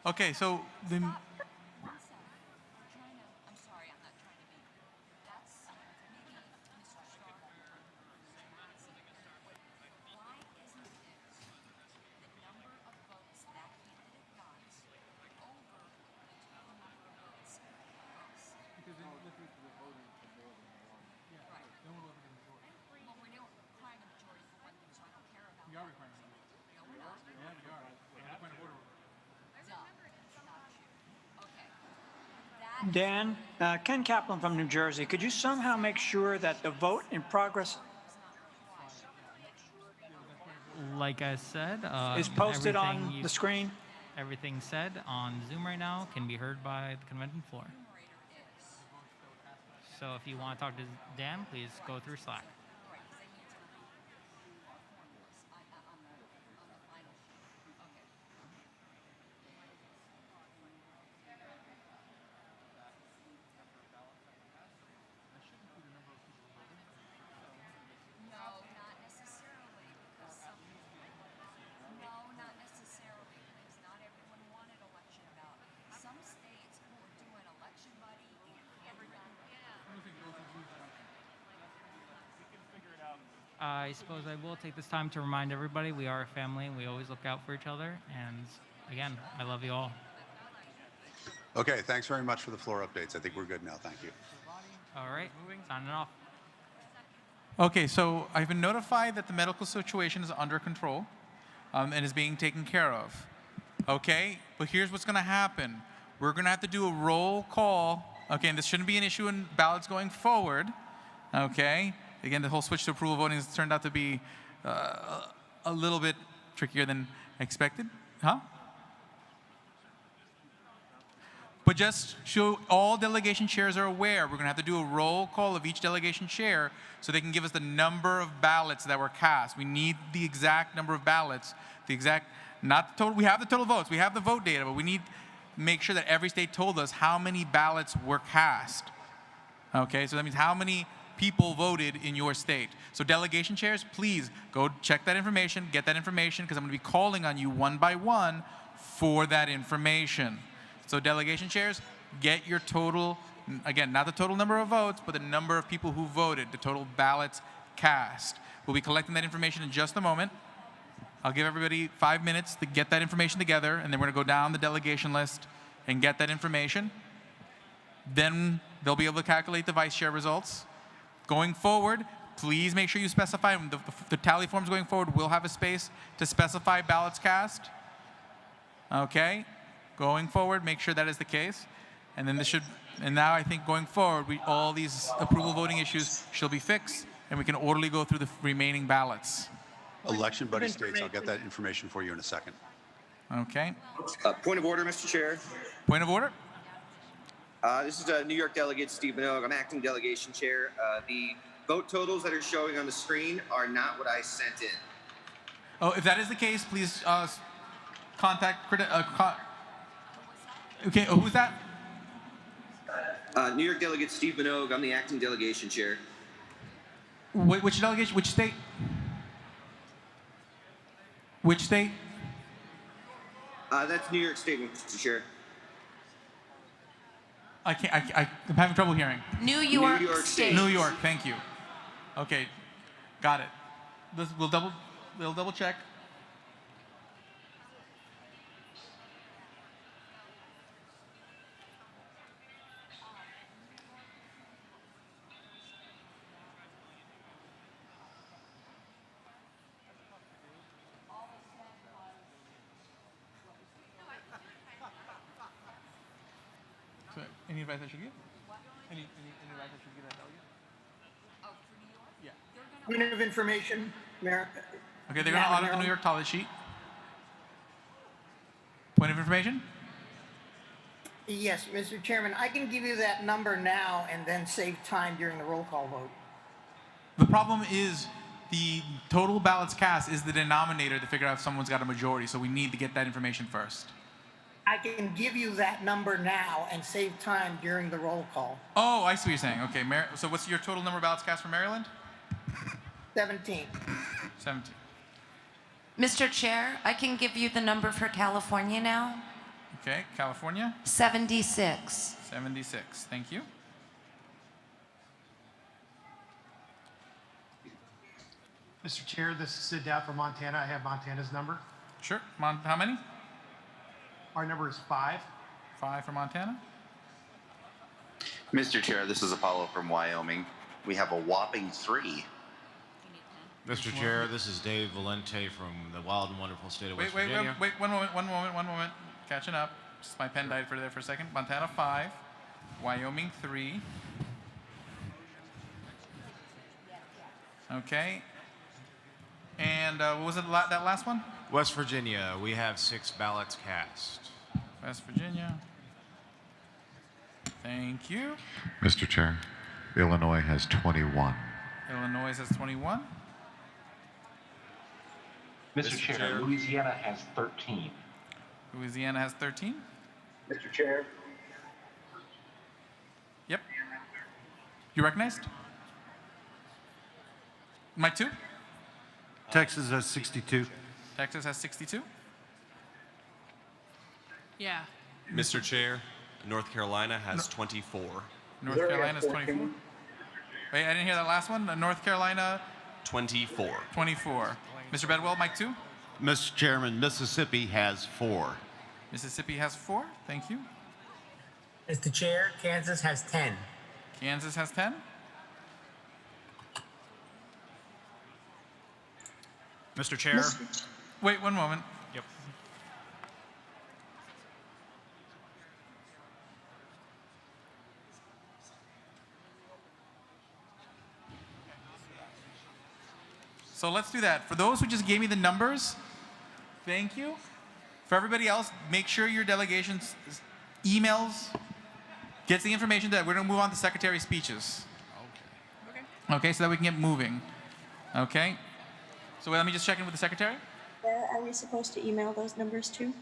Okay, so the. Dan, Ken Kaplan from New Jersey. Could you somehow make sure that the vote in progress Like I said, is posted on everything the screen? Everything said on Zoom right now can be heard by the convention floor. So if you want to talk to Dan, please go through Slack. I suppose I will take this time to remind everybody we are a family and we always look out for each other. And again, I love you all. Okay, thanks very much for the floor updates. I think we're good now. Thank you. All right, signing off. Okay, so I've been notified that the medical situation is under control and is being taken care of. Okay, but here's what's going to happen. We're going to have to do a roll call. Okay, and this shouldn't be an issue in ballots going forward. Okay. Again, the whole switch to approval voting has turned out to be a little bit trickier than expected. Huh? But just so all delegation chairs are aware, we're going to have to do a roll call of each delegation chair so they can give us the number of ballots that were cast. We need the exact number of ballots, the exact, not the total. We have the total votes. We have the vote data, but we need to make sure that every state told us how many ballots were cast. Okay, so that means how many people voted in your state. So delegation chairs, please go check that information, get that information, because I'm going to be calling on you one by one for that information. So delegation chairs, get your total, again, not the total number of votes, but the number of people who voted, the total ballots cast. We'll be collecting that information in just a moment. I'll give everybody 5 minutes to get that information together, and then we're going to go down the delegation list and get that information. Then they'll be able to calculate the vice chair results. Going forward, please make sure you specify, the tally forms going forward will have a space to specify ballots cast. Okay, going forward, make sure that is the case. And then and now I think going forward, all these approval voting issues shall be fixed, and we can orderly go through the remaining ballots. Election buddy states, I'll get that information for you in a second. Okay. Point of order, Mr. Chair. Point of order. This is New York Delegate Steve Minogue. I'm acting delegation chair. The vote totals that are showing on the screen are not what I sent in. Oh, if that is the case, please contact. Okay, who's that? New York Delegate Steve Minogue. I'm the acting delegation chair. Which delegation? Which state? Which state? That's New York State, Mr. Chair. I'm having trouble hearing. New York State. New York, thank you. Okay, got it. We'll double check. So, any advice I should give? Any advice I should give that delegate? Yeah. Point of information, Mayor. Okay, they're going to audit the New York tally sheet. Point of information? Yes, Mr. Chairman, I can give you that number now and then save time during the roll call vote. The problem is the total ballots cast is the denominator to figure out if someone's got a majority, so we need to get that information first. I can give you that number now and save time during the roll call. Oh, I see what you're saying. Okay, so what's your total number of ballots cast for Maryland? 17. 17. Mr. Chair, I can give you the number for California now. Okay, California? 76. 76, thank you. Mr. Chair, this is Sid Dow from Montana. I have Montana's number. Sure. How many? Our number is 5. 5 for Montana. Mr. Chair, this is Apollo from Wyoming. We have a whopping 3. Mr. Chair, this is Dave Valente from the wild and wonderful state of West Virginia. Wait, one moment. Catching up. Just my pen died for a second. Montana 5, Wyoming 3. Okay. And what was it, that last one? West Virginia, we have 6 ballots cast. West Virginia. Thank you. Mr. Chair, Illinois has 21. Illinois has 21. Mr. Chair, Louisiana has 13. Louisiana has 13. Mr. Chair. Yep. You recognized? Mike 2? Texas has 62. Texas has 62. Yeah. Mr. Chair, North Carolina has 24. North Carolina has 24. Wait, I didn't hear that last one. North Carolina? 24. 24. Mr. Bedwell, Mike 2? Mr. Chairman, Mississippi has 4. Mississippi has 4. Thank you. Mr. Chair, Kansas has 10. Kansas has 10. Mr. Chair. Wait one moment. Yep. So let's do that. For those who just gave me the numbers, thank you. For everybody else, make sure your delegation's emails gets the information that we're going to move on to secretary speeches. Okay, so that we can get moving. Okay. So let me just check in with the secretary. Where are we supposed to email those numbers to?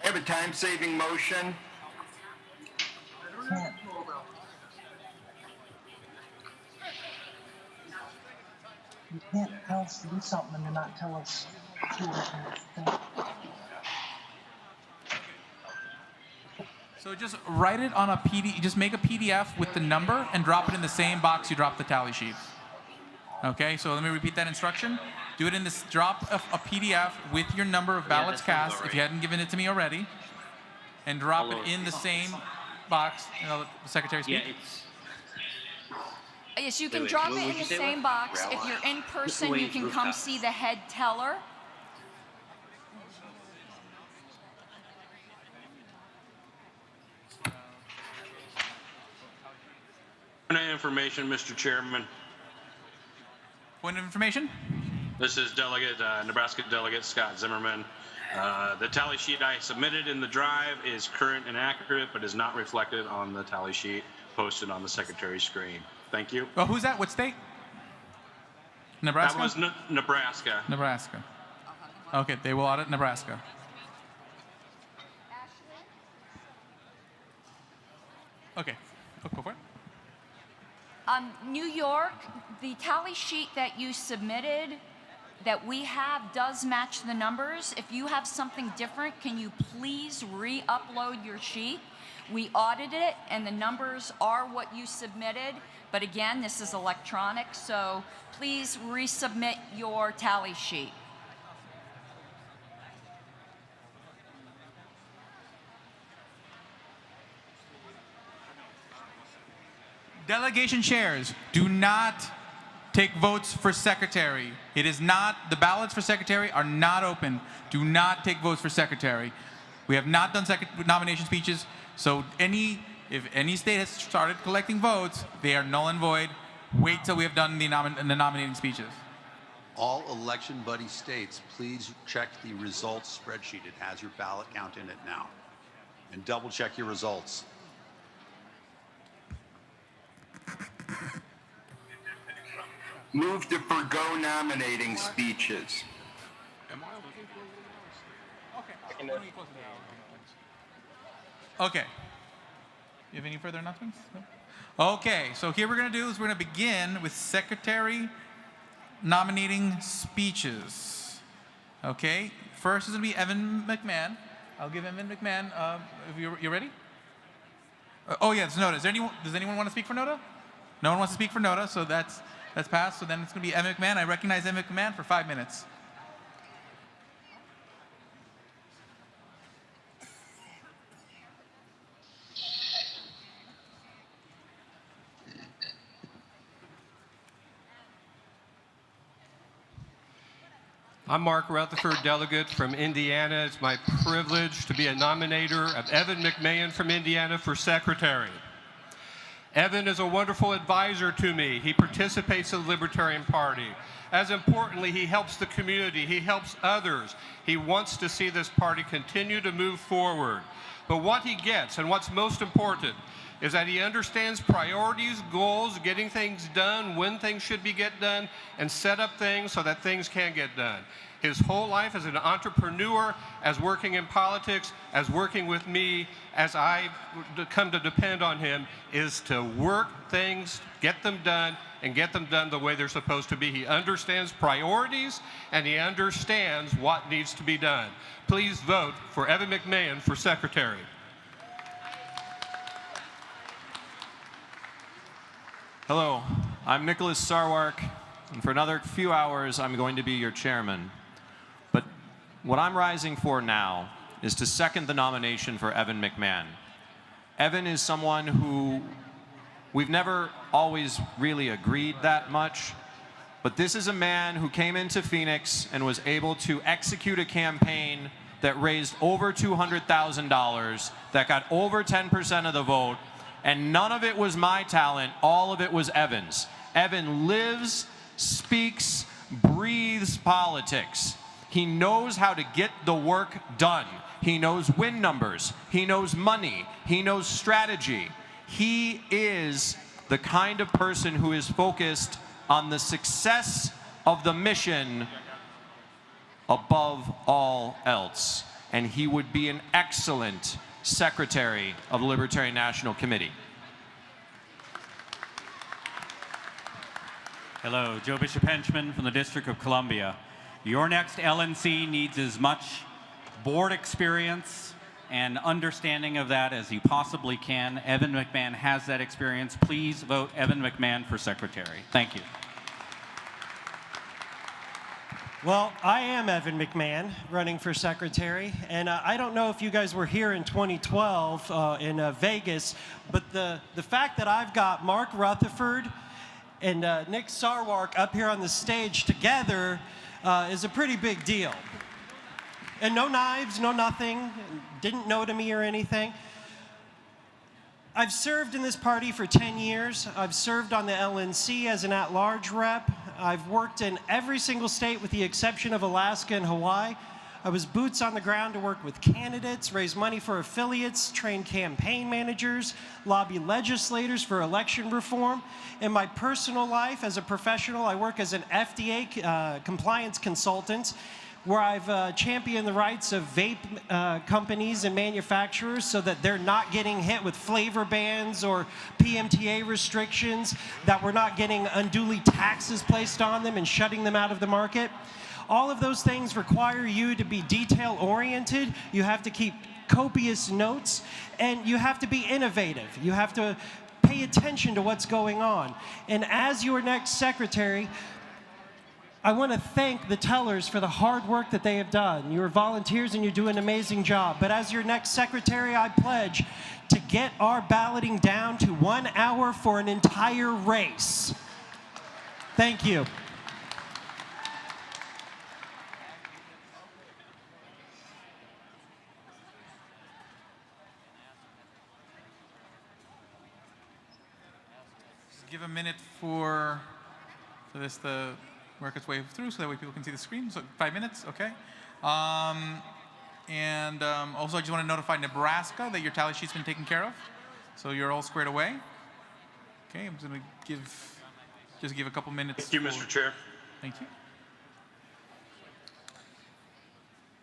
I have a time-saving motion. You can't tell us to do something and then not tell us to do it. So just write it on a PDF, just make a PDF with the number and drop it in the same box you drop the tally sheet. Okay, so let me repeat that instruction. Do it in this, drop a PDF with your number of ballots cast, if you hadn't given it to me already, and drop it in the same box, the secretary speak. Yes, you can drop it in the same box. If you're in person, you can come see the head teller. Point of information, Mr. Chairman. Point of information? This is Nebraska Delegate Scott Zimmerman. The tally sheet I submitted in the drive is current and accurate, but is not reflected on the tally sheet posted on the secretary's screen. Thank you. Well, who's that? What state? Nebraska? That was Nebraska. Nebraska. Okay, they will audit Nebraska. Okay, go for it. New York, the tally sheet that you submitted that we have does match the numbers. If you have something different, can you please re-upload your sheet? We audited it, and the numbers are what you submitted. But again, this is electronic, so please resubmit your tally sheet. Delegation chairs, do not take votes for secretary. It is not, the ballots for secretary are not open. Do not take votes for secretary. We have not done nomination speeches, so if any state has started collecting votes, they are null and void. Wait till we have done the nominating speeches. All election buddy states, please check the results spreadsheet. It has your ballot count in it now. And double check your results. Move to forgo nominating speeches. Okay. You have any further announcements? No? Okay, so here we're going to do is we're going to begin with secretary nominating speeches. Okay, first is going to be Evan McMahon. I'll give Evan McMahon, if you ready? Oh yeah, it's Noda. Does anyone want to speak for Noda? No one wants to speak for Noda, so that's passed. So then it's going to be Evan McMahon. I recognize Evan McMahon for 5 minutes. I'm Mark Rutherford, delegate from Indiana. It's my privilege to be a nominator of Evan McMahon from Indiana for secretary. Evan is a wonderful advisor to me. He participates in the Libertarian Party. As importantly, he helps the community. He helps others. He wants to see this party continue to move forward. But what he gets, and what's most important, is that he understands priorities, goals, getting things done, when things should get done, and set up things so that things can get done. His whole life as an entrepreneur, as working in politics, as working with me, as I come to depend on him, is to work things, get them done, and get them done the way they're supposed to be. He understands priorities, and he understands what needs to be done. Please vote for Evan McMahon for secretary. Hello, I'm Nicholas Sarwark, and for another few hours, I'm going to be your chairman. But what I'm rising for now is to second the nomination for Evan McMahon. Evan is someone who we've never always really agreed that much, but this is a man who came into Phoenix and was able to execute a campaign that raised over $200,000, that got over 10% of the vote, and none of it was my talent, all of it was Evan's. Evan lives, speaks, breathes politics. He knows how to get the work done. He knows win numbers. He knows money. He knows strategy. He is the kind of person who is focused on the success of the mission above all else. And he would be an excellent secretary of the Libertarian National Committee. Hello, Joe Bishop Henchman from the District of Columbia. Your next LNC needs as much board experience and understanding of that as you possibly can. Evan McMahon has that experience. Please vote Evan McMahon for secretary. Thank you. Well, I am Evan McMahon, running for secretary, and I don't know if you guys were here in 2012 in Vegas, but the fact that I've got Mark Rutherford and Nick Sarwark up here on the stage together is a pretty big deal. And no knives, no nothing, didn't know to me or anything. I've served in this party for 10 years. I've served on the LNC as an at-large rep. I've worked in every single state with the exception of Alaska and Hawaii. I was boots on the ground to work with candidates, raise money for affiliates, train campaign managers, lobby legislators for election reform. In my personal life as a professional, I work as an FDA compliance consultant, where I've championed the rights of vape companies and manufacturers so that they're not getting hit with flavor bans or PMTA restrictions, that we're not getting unduly taxes placed on them and shutting them out of the market. All of those things require you to be detail-oriented. You have to keep copious notes, and you have to be innovative. You have to pay attention to what's going on. And as your next secretary, I want to thank the tellers for the hard work that they have done. You're volunteers and you do an amazing job. But as your next secretary, I pledge to get our balloting down to 1 hour for an entire race. Thank you. Just give a minute for this to work its way through so that way people can see the screen. So 5 minutes, okay. Also, I just want to notify Nebraska that your tally sheet's been taken care of. So you're all squared away. Okay, I'm just going to give a couple minutes. Thank you, Mr. Chair. Thank you.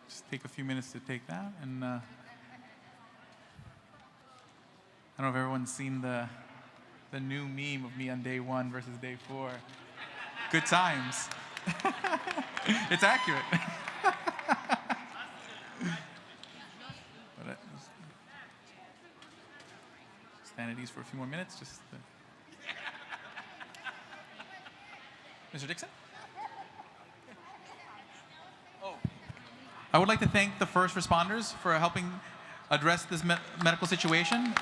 Just take a few minutes to take that. And I don't know if everyone's seen the new meme of me on day 1 versus day 4. Good times. It's accurate. But stand at ease for a few more minutes. Just Mr. Dixon? Oh. I would like to thank the first responders for helping address this medical situation.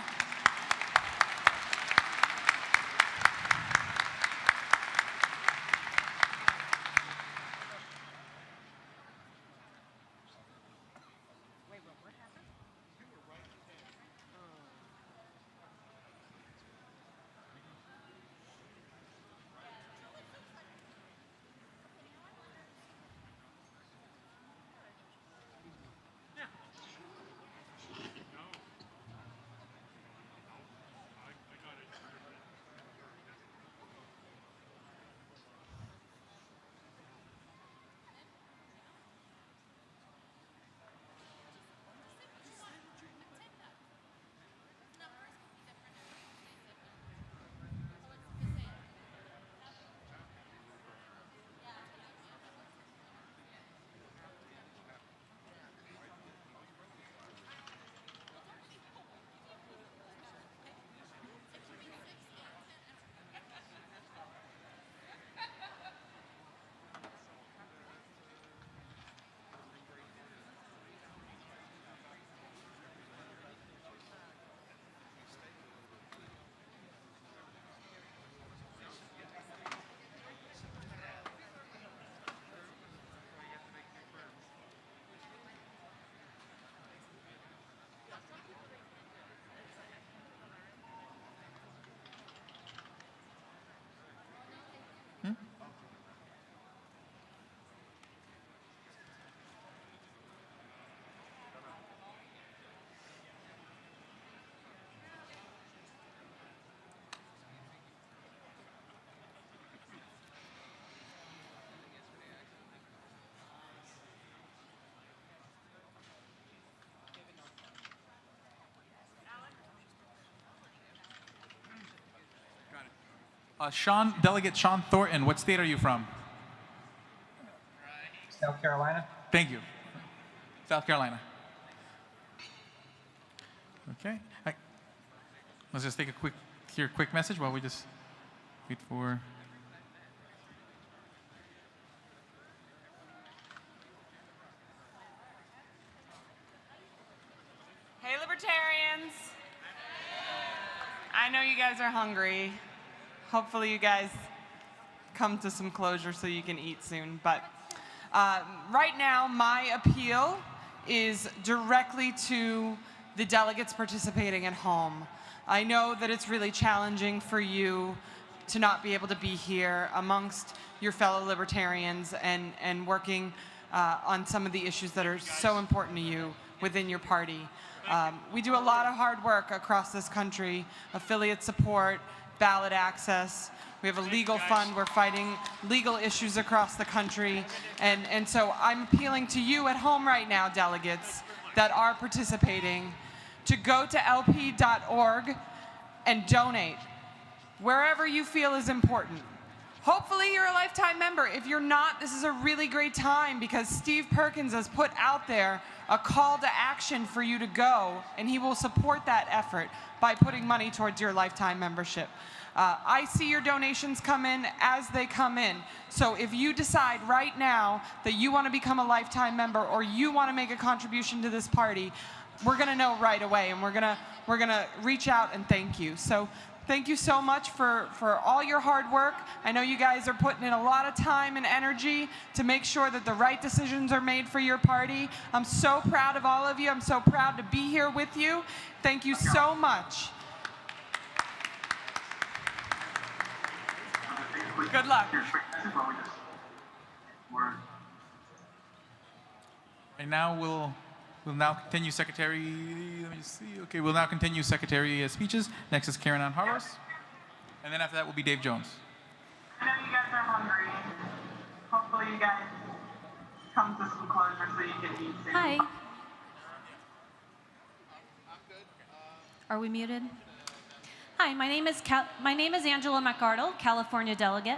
Delegate Sean Thornton, what state are you from? South Carolina. Thank you. South Carolina. Okay. Let's just take a quick message while we just wait for. Hey, Libertarians. I know you guys are hungry. Hopefully you guys come to some closure so you can eat soon. But right now, my appeal is directly to the delegates participating at home. I know that it's really challenging for you to not be able to be here amongst your fellow libertarians and working on some of the issues that are so important to you within your party. We do a lot of hard work across this country, affiliate support, ballot access. We have a legal fund. We're fighting legal issues across the country. And so I'm appealing to you at home right now, delegates that are participating, to go to lp.org and donate wherever you feel is important. Hopefully you're a lifetime member. If you're not, this is a really great time because Steve Perkins has put out there a call to action for you to go, and he will support that effort by putting money towards your lifetime membership. I see your donations come in as they come in. So if you decide right now that you want to become a lifetime member or you want to make a contribution to this party, we're going to know right away, and we're gonna reach out and thank you. So thank you so much for all your hard work. I know you guys are putting in a lot of time and energy to make sure that the right decisions are made for your party. I'm so proud of all of you. I'm so proud to be here with you. Thank you so much. Good luck. And now we'll now continue Secretary. Let me see. Okay, we'll now continue Secretary speeches. Next is Karen Ann Harlos, and then after that will be Dave Jones. I know you guys are hungry. Hopefully you guys come to some closure so you can eat soon. Hi. Are we muted? Hi, my name is Angela McArdle, California delegate.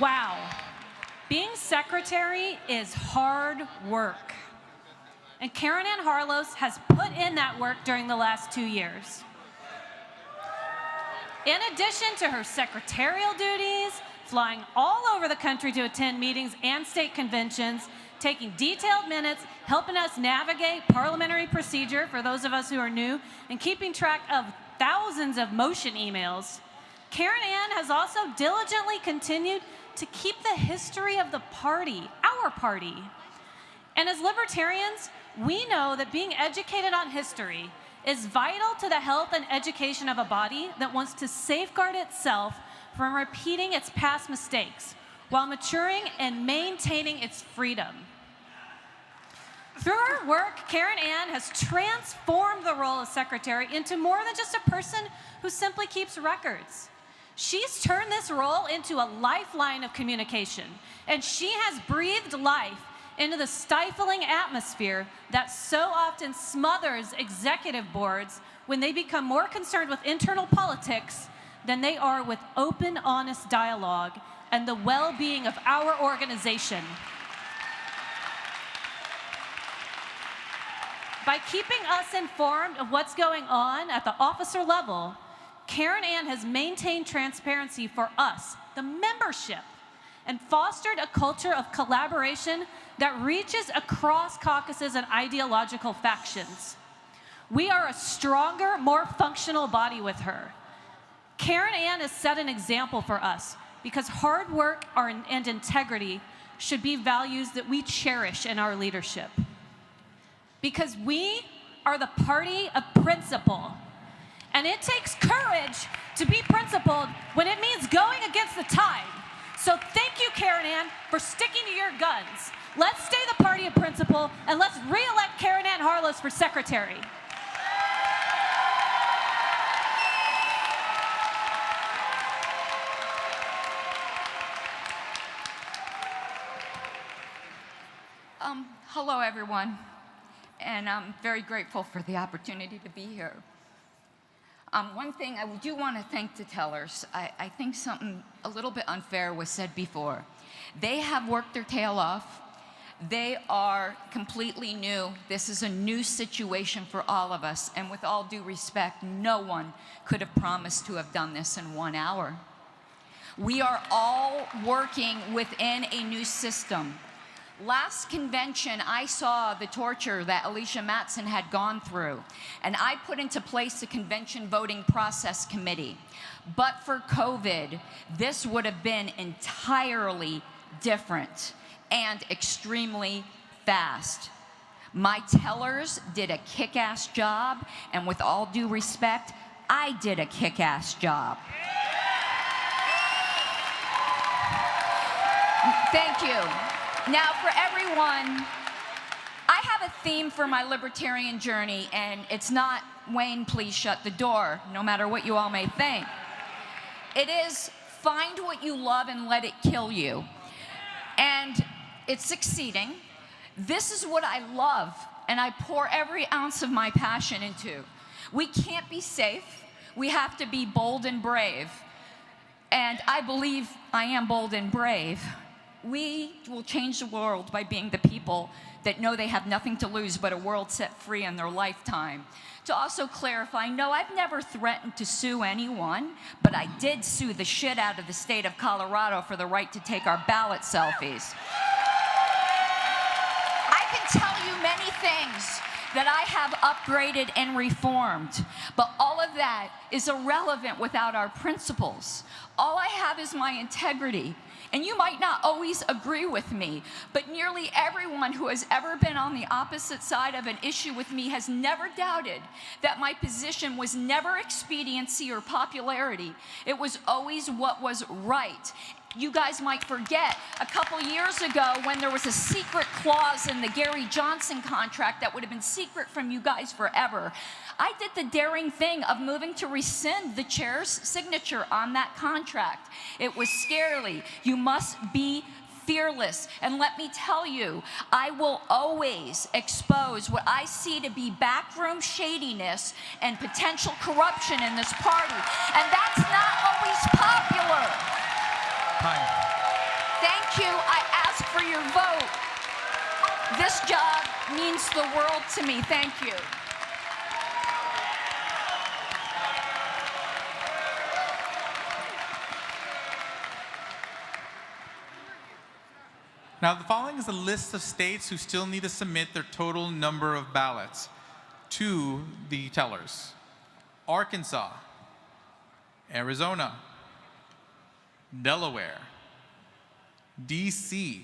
Wow. Being secretary is hard work. And Karen Ann Harlos has put in that work during the last 2 years. In addition to her secretarial duties, flying all over the country to attend meetings and state conventions, taking detailed minutes, helping us navigate parliamentary procedure for those of us who are new, and keeping track of thousands of motion emails, Karen Ann has also diligently continued to keep the history of the party, our party. And as libertarians, we know that being educated on history is vital to the health and education of a body that wants to safeguard itself from repeating its past mistakes while maturing and maintaining its freedom. Through her work, Karen Ann has transformed the role of secretary into more than just a person who simply keeps records. She's turned this role into a lifeline of communication, and she has breathed life into the stifling atmosphere that so often smothers executive boards when they become more concerned with internal politics than they are with open, honest dialogue and the well-being of our organization. By keeping us informed of what's going on at the officer level, Karen Ann has maintained transparency for us, the membership, and fostered a culture of collaboration that reaches across caucuses and ideological factions. We are a stronger, more functional body with her. Karen Ann has set an example for us because hard work and integrity should be values that we cherish in our leadership. Because we are the party of principle. And it takes courage to be principled when it means going against the tide. So thank you, Karen Ann, for sticking to your guns. Let's stay the party of principle, and let's re-elect Karen Ann Harlos for secretary. Hello, everyone. And I'm very grateful for the opportunity to be here. One thing I do want to thank the tellers. I think something a little bit unfair was said before. They have worked their tail off. They are completely new. This is a new situation for all of us. And with all due respect, no one could have promised to have done this in 1 hour. We are all working within a new system. Last convention, I saw the torture that Alicia Matson had gone through, and I put into place the convention voting process committee. But for COVID, this would have been entirely different and extremely fast. My tellers did a kick-ass job, and with all due respect, I did a kick-ass job. Thank you. Now, for everyone, I have a theme for my libertarian journey, and it's not, Wayne, please shut the door, no matter what you all may think. It is, find what you love and let it kill you. And it's succeeding. This is what I love, and I pour every ounce of my passion into. We can't be safe. We have to be bold and brave. And I believe I am bold and brave. We will change the world by being the people that know they have nothing to lose but a world set free in their lifetime. To also clarify, no, I've never threatened to sue anyone, but I did sue the shit out of the state of Colorado for the right to take our ballot selfies. I can tell you many things that I have upgraded and reformed, but all of that is irrelevant without our principles. All I have is my integrity. And you might not always agree with me, but nearly everyone who has ever been on the opposite side of an issue with me has never doubted that my position was never expediency or popularity. It was always what was right. You guys might forget a couple years ago when there was a secret clause in the Gary Johnson contract that would have been secret from you guys forever. I did the daring thing of moving to rescind the chair's signature on that contract. It was scary. You must be fearless. And let me tell you, I will always expose what I see to be backroom shadiness and potential corruption in this party. And that's not always popular. Time. Thank you. I ask for your vote. This job means the world to me. Thank you. Now, the following is a list of states who still need to submit their total number of ballots to the tellers. Arkansas, Arizona, Delaware, DC,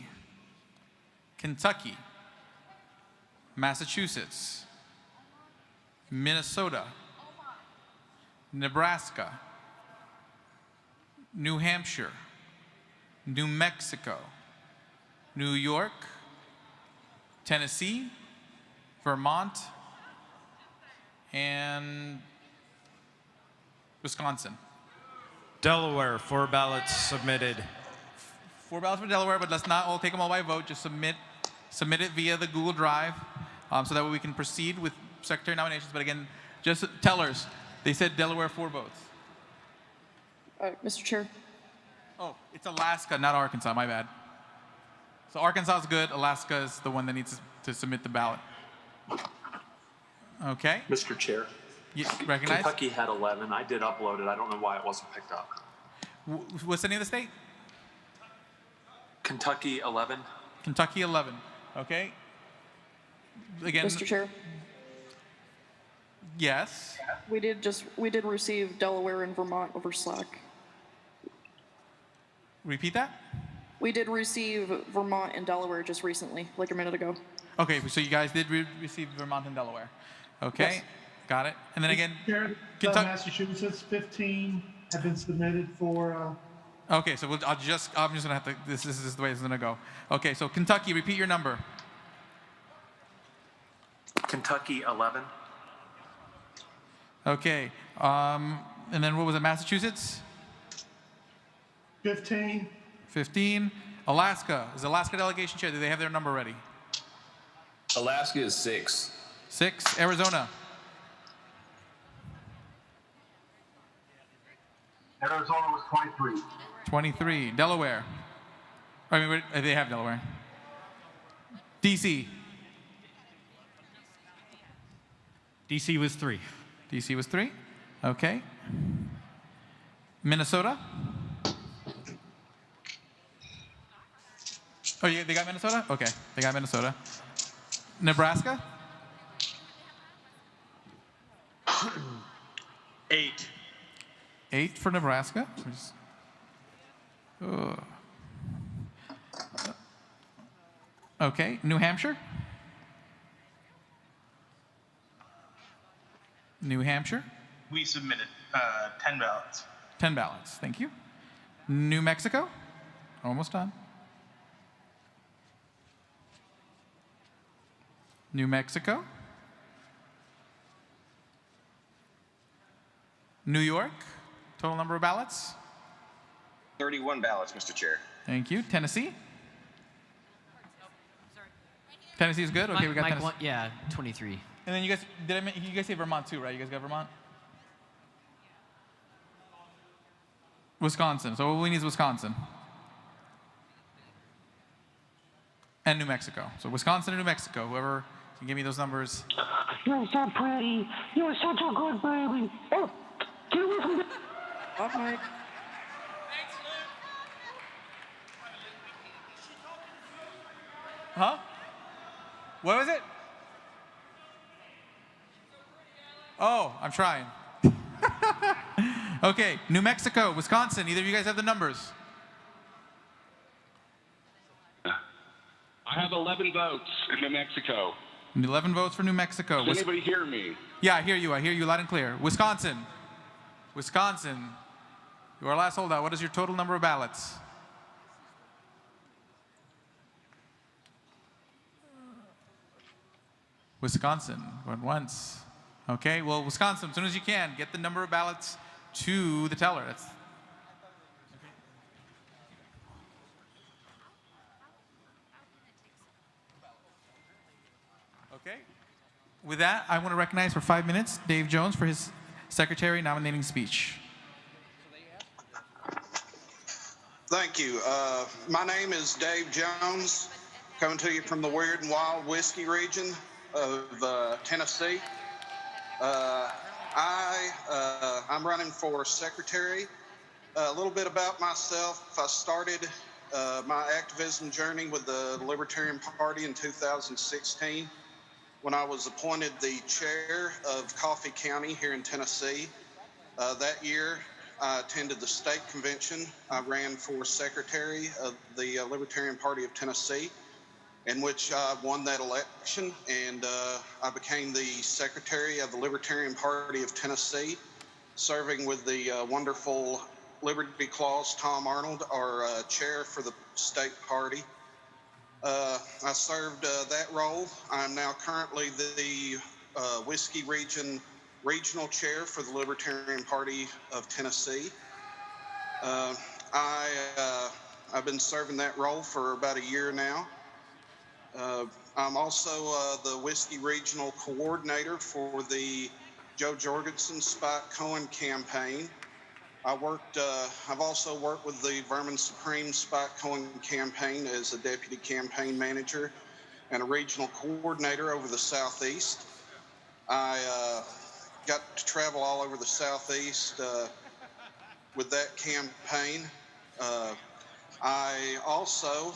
Kentucky, Massachusetts, Minnesota, Nebraska, New Hampshire, New Mexico, New York, Tennessee, Vermont, and Wisconsin. Delaware, 4 ballots submitted. 4 ballots for Delaware, but let's not all take them all by vote. Just submit it via the Google Drive so that way we can proceed with secretary nominations. But again, just tellers, they said Delaware 4 votes. Mr. Chair. Oh, it's Alaska, not Arkansas, my bad. So Arkansas is good, Alaska is the one that needs to submit the ballot. Okay. Mr. Chair. You recognize? Kentucky had 11. I did upload it. I don't know why it wasn't picked up. What's the name of the state? Kentucky 11. Kentucky 11. Okay. Again. Mr. Chair. Yes. We did receive Delaware and Vermont over Slack. Repeat that? We did receive Vermont and Delaware just recently, like a minute ago. Okay, so you guys did receive Vermont and Delaware. Okay, yes. Got it. And then again, Kentucky, Massachusetts, 15 have been submitted for. Okay, so I'm just gonna have to. This is the way it's gonna go. Okay, so Kentucky, repeat your number. Kentucky 11. Okay, and then what was it? Massachusetts. 15. 15. Alaska. Is Alaska delegation chair? Do they have their number ready? Alaska is 6. 6. Arizona. Arizona was 23. 23. Delaware. I mean, they have Delaware. DC. DC was 3. DC was 3. Okay. Minnesota. Oh, yeah, they got Minnesota? Okay, they got Minnesota. Nebraska? 8. 8 for Nebraska. Okay, New Hampshire? New Hampshire? We submitted 10 ballots. 10 ballots, thank you. New Mexico? Almost done. New Mexico? New York? Total number of ballots? 31 ballots, Mr. Chair. Thank you. Tennessee? Tennessee is good? Okay, we got Tennessee. Yeah, 23. And then you guys say Vermont too, right? You guys got Vermont? Wisconsin. So what we need is Wisconsin. And New Mexico. So Wisconsin and New Mexico. Whoever can give me those numbers. You're so pretty. You're such a good baby. Oh, get away from me. Off mic. Huh? What was it? Oh, I'm trying. Okay, New Mexico, Wisconsin. Either of you guys have the numbers? I have 11 votes in New Mexico. 11 votes for New Mexico. Does anybody hear me? Yeah, I hear you. I hear you loud and clear. Wisconsin. Wisconsin. You are our last holdout. What is your total number of ballots? Wisconsin. Going once. Okay, well, Wisconsin, as soon as you can, get the number of ballots to the teller. That's okay. With that, I want to recognize for 5 minutes Dave Jones for his secretary nominating speech. Thank you. My name is Dave Jones, coming to you from the Weird and Wild Whiskey region of Tennessee. I'm running for secretary. A little bit about myself. I started my activism journey with the Libertarian Party in 2016 when I was appointed the chair of Coffee County here in Tennessee. That year, I attended the state convention. I ran for secretary of the Libertarian Party of Tennessee, in which I won that election, and I became the secretary of the Libertarian Party of Tennessee, serving with the wonderful Liberty Claus Tom Arnold, our chair for the state party. I served that role. I'm now currently the Whiskey Region regional chair for the Libertarian Party of Tennessee. I've been serving that role for about a year now. I'm also the Whiskey Regional Coordinator for the Joe Jorgensen Spike Cohen campaign. I've also worked with the Vermin Supreme Spike Cohen campaign as a deputy campaign manager and a regional coordinator over the Southeast. I got to travel all over the Southeast with that campaign. I also,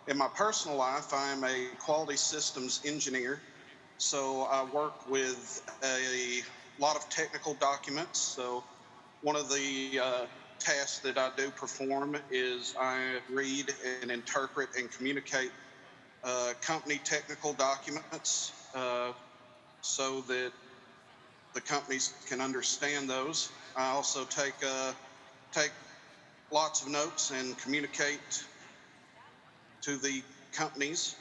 in my personal life, I'm a quality systems engineer. So I work with a lot of technical documents. So one of the tasks that I do perform is I read and interpret and communicate company technical documents so that the companies can understand those. I also take lots of notes and communicate to the companies.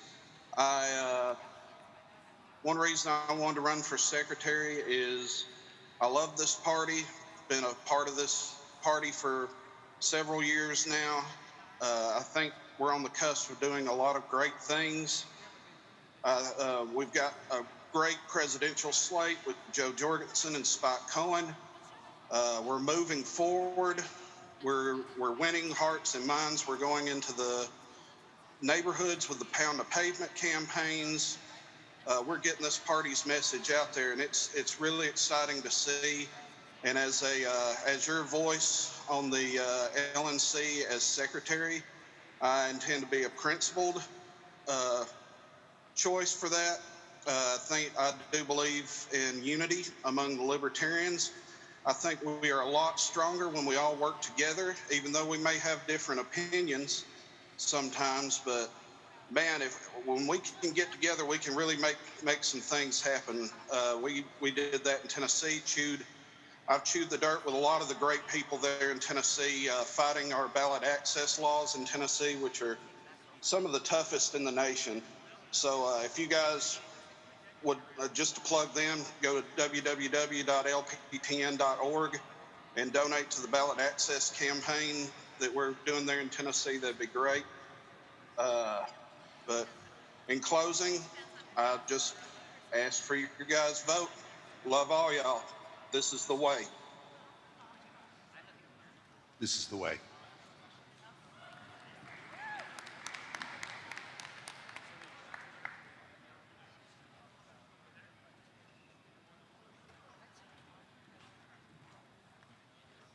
One reason I wanted to run for secretary is I love this party. Been a part of this party for several years now. I think we're on the cusp of doing a lot of great things. We've got a great presidential slate with Joe Jorgensen and Spike Cohen. We're moving forward. We're winning hearts and minds. We're going into the neighborhoods with the Pound of Pavement campaigns. We're getting this party's message out there, and it's really exciting to see. And as your voice on the LNC as secretary, I intend to be a principled choice for that. I do believe in unity among the Libertarians. I think we are a lot stronger when we all work together, even though we may have different opinions sometimes. But man, when we can get together, we can really make some things happen. We did that in Tennessee. I've chewed the dirt with a lot of the great people there in Tennessee, fighting our ballot access laws in Tennessee, which are some of the toughest in the nation. So if you guys would, just to plug them, go to www.lptn.org and donate to the ballot access campaign that we're doing there in Tennessee. That'd be great. But in closing, I just ask for your guys' vote. Love all y'all. This is the way. This is the way.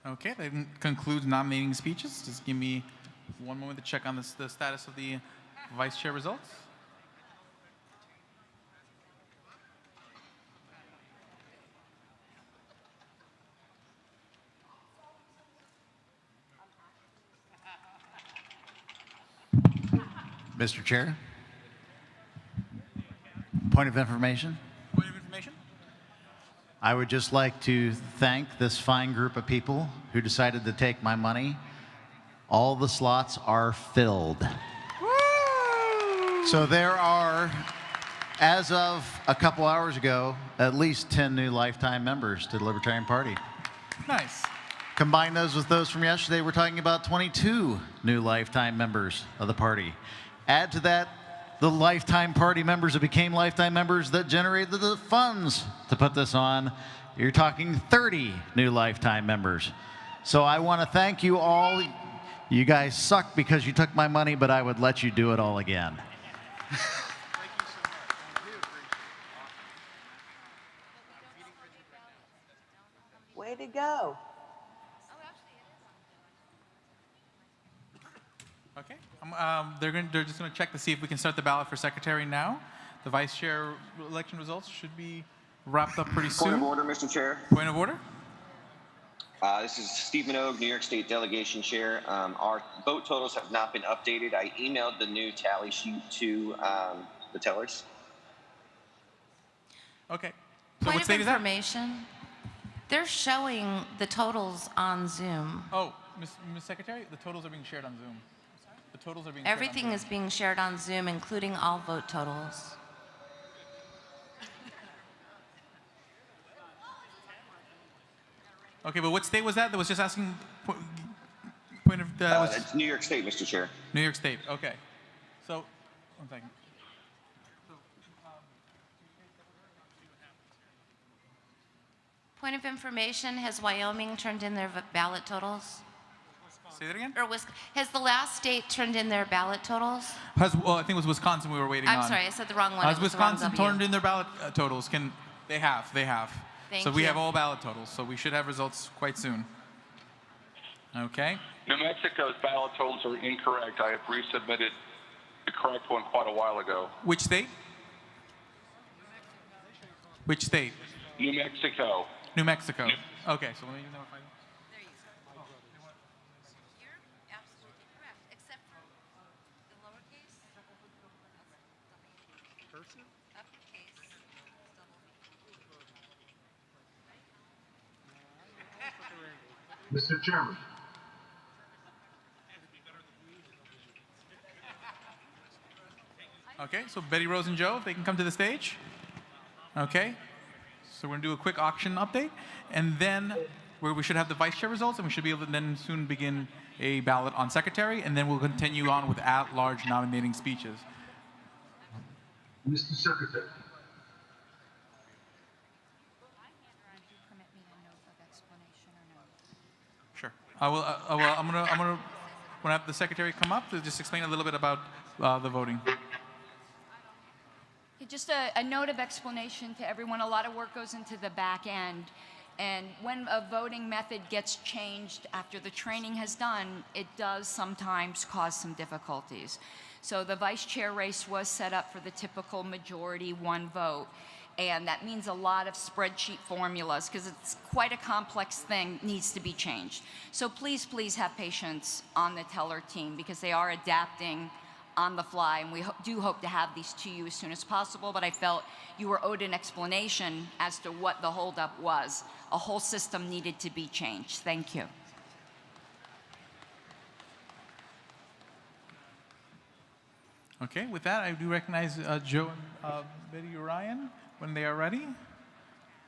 Okay, that concludes nominating speeches. Just give me one moment to check on the status of the vice chair results. Mr. Chair, point of information. Point of information? I would just like to thank this fine group of people who decided to take my money. All the slots are filled. Woo! So there are, as of a couple hours ago, at least 10 new lifetime members to the Libertarian Party. Nice. Combine those with those from yesterday, we're talking about 22 new lifetime members of the party. Add to that the lifetime party members that became lifetime members that generated the funds to put this on. You're talking 30 new lifetime members. So I want to thank you all. You guys suck because you took my money, but I would let you do it all again. Way to go. Okay, they're just going to check to see if we can start the ballot for secretary now. The vice chair election results should be wrapped up pretty soon. Point of order, Mr. Chair. Point of order. This is Steve Minogue, New York State Delegation Chair. Our vote totals have not been updated. I emailed the new tally sheet to the tellers. Okay. So Point what of state is that? information, they're showing the totals on Zoom. Oh, Ms. Secretary, the totals are being shared on Zoom. The totals are being Everything shared on is being shared on Zoom, including all vote totals. Okay, but what state was that? That was just asking point of. It's New York State, Mr. Chair. New York State. Okay. So, one second. Point of information, has Wyoming turned in their ballot totals? Say that again? Or has the last state turned in their ballot totals? Well, I think it was Wisconsin we were waiting on. I'm sorry, I said the wrong one. Has It was the wrong Wisconsin W. turned in their ballot totals? They have. Thank so we you. have all ballot totals. So we should have results quite soon. Okay. New Mexico's ballot totals are incorrect. I have resubmitted the correct one quite a while ago. Which state? Which state? New Mexico. New Mexico. Okay, so let me notify them. Mr. Chairman. Okay, so Betty, Rose, and Joe, if they can come to the stage. Okay, so we're gonna do a quick auction update, and then we should have the vice chair results, and we should be able to then soon begin a ballot on secretary, and then we'll continue on with at-large nominating speeches. Mr. Secretary. Sure. I'm gonna have the secretary come up to just explain a little bit about the voting. Just a note of explanation to everyone. A lot of work goes into the back end. And when a voting method gets changed after the training has done, it does sometimes cause some difficulties. So the vice chair race was set up for the typical majority one vote. And that means a lot of spreadsheet formulas, because it's quite a complex thing, needs to be changed. So please, please have patience on the teller team, because they are adapting on the fly, and we do hope to have these to you as soon as possible, but I felt you were owed an explanation as to what the holdup was. A whole system needed to be changed. Thank you. Okay, with that, I do recognize Joe and Betty Ryan when they are ready.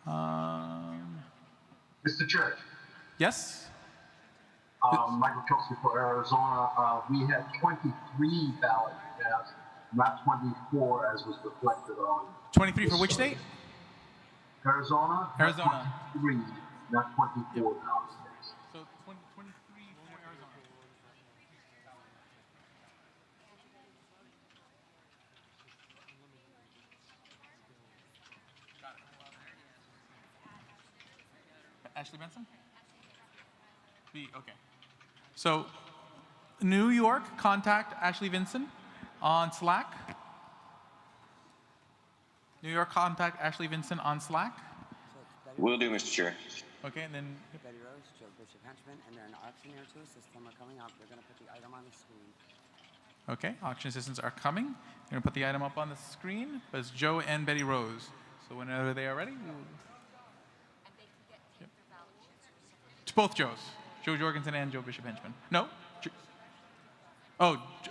Mr. Chair. Yes? Michael Kelsey for Arizona. We had 23 ballots cast, not 24 as was reflected on. 23 for which state? Arizona. Arizona. 23, not 24 ballots cast. So 23 for Arizona. Ashley Benson? B, okay. So, New York, contact Ashley Vinson on Slack. New York, contact Ashley Vinson on Slack. Will do, Mr. Chair. Okay, and then Betty Rose, Joe Bishop Henchman, and they're an auctioneer to assist them are coming up. They're going to put the item on the screen. okay, auction assistants are coming. They're going to put the item up on the screen. But it's Joe and Betty Rose. So whenever they are ready, it's both Joes. Joe Jorgensen and Joe Bishop Henchman. No?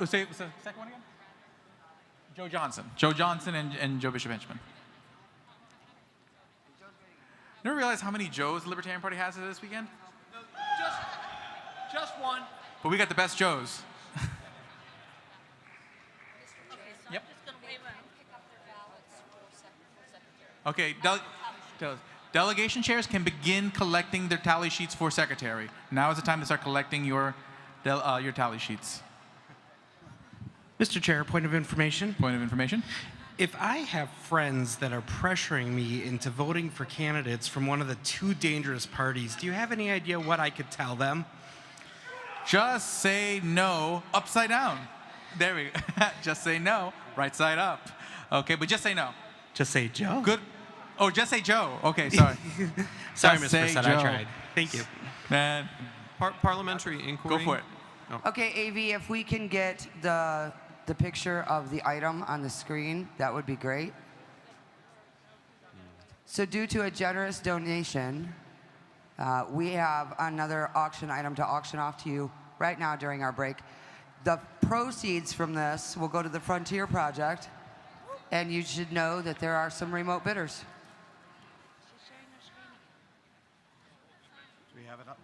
Say the second one again? Joe Johnson. Joe Johnson and Joe Bishop Henchman. Never realized how many Joes the Libertarian Party has this weekend? No, just one. But we got the best Joes. Yep. Okay, delegation chairs can begin collecting their tally sheets for secretary. Now is the time to start collecting your tally sheets. Mr. Chair, point of information. Point of information. If I have friends that are pressuring me into voting for candidates from one of the two dangerous parties, do you have any idea what I could tell them? Just say no upside down. There we go. Just say no right side up. Okay, but just say no. Just say Joe. Good. Oh, just say Joe. Okay, sorry. Sorry, Just Ms. say Brissett, Joe. I tried. Thank you. Man. Parliamentary inquiry. Go for it. Okay, AV, if we can get the picture of the item on the screen, that would be great. So due to a generous donation, we have another auction item to auction off to you right now during our break. The proceeds from this will go to the Frontier Project, and you should know that there are some remote bidders. Do we have it up?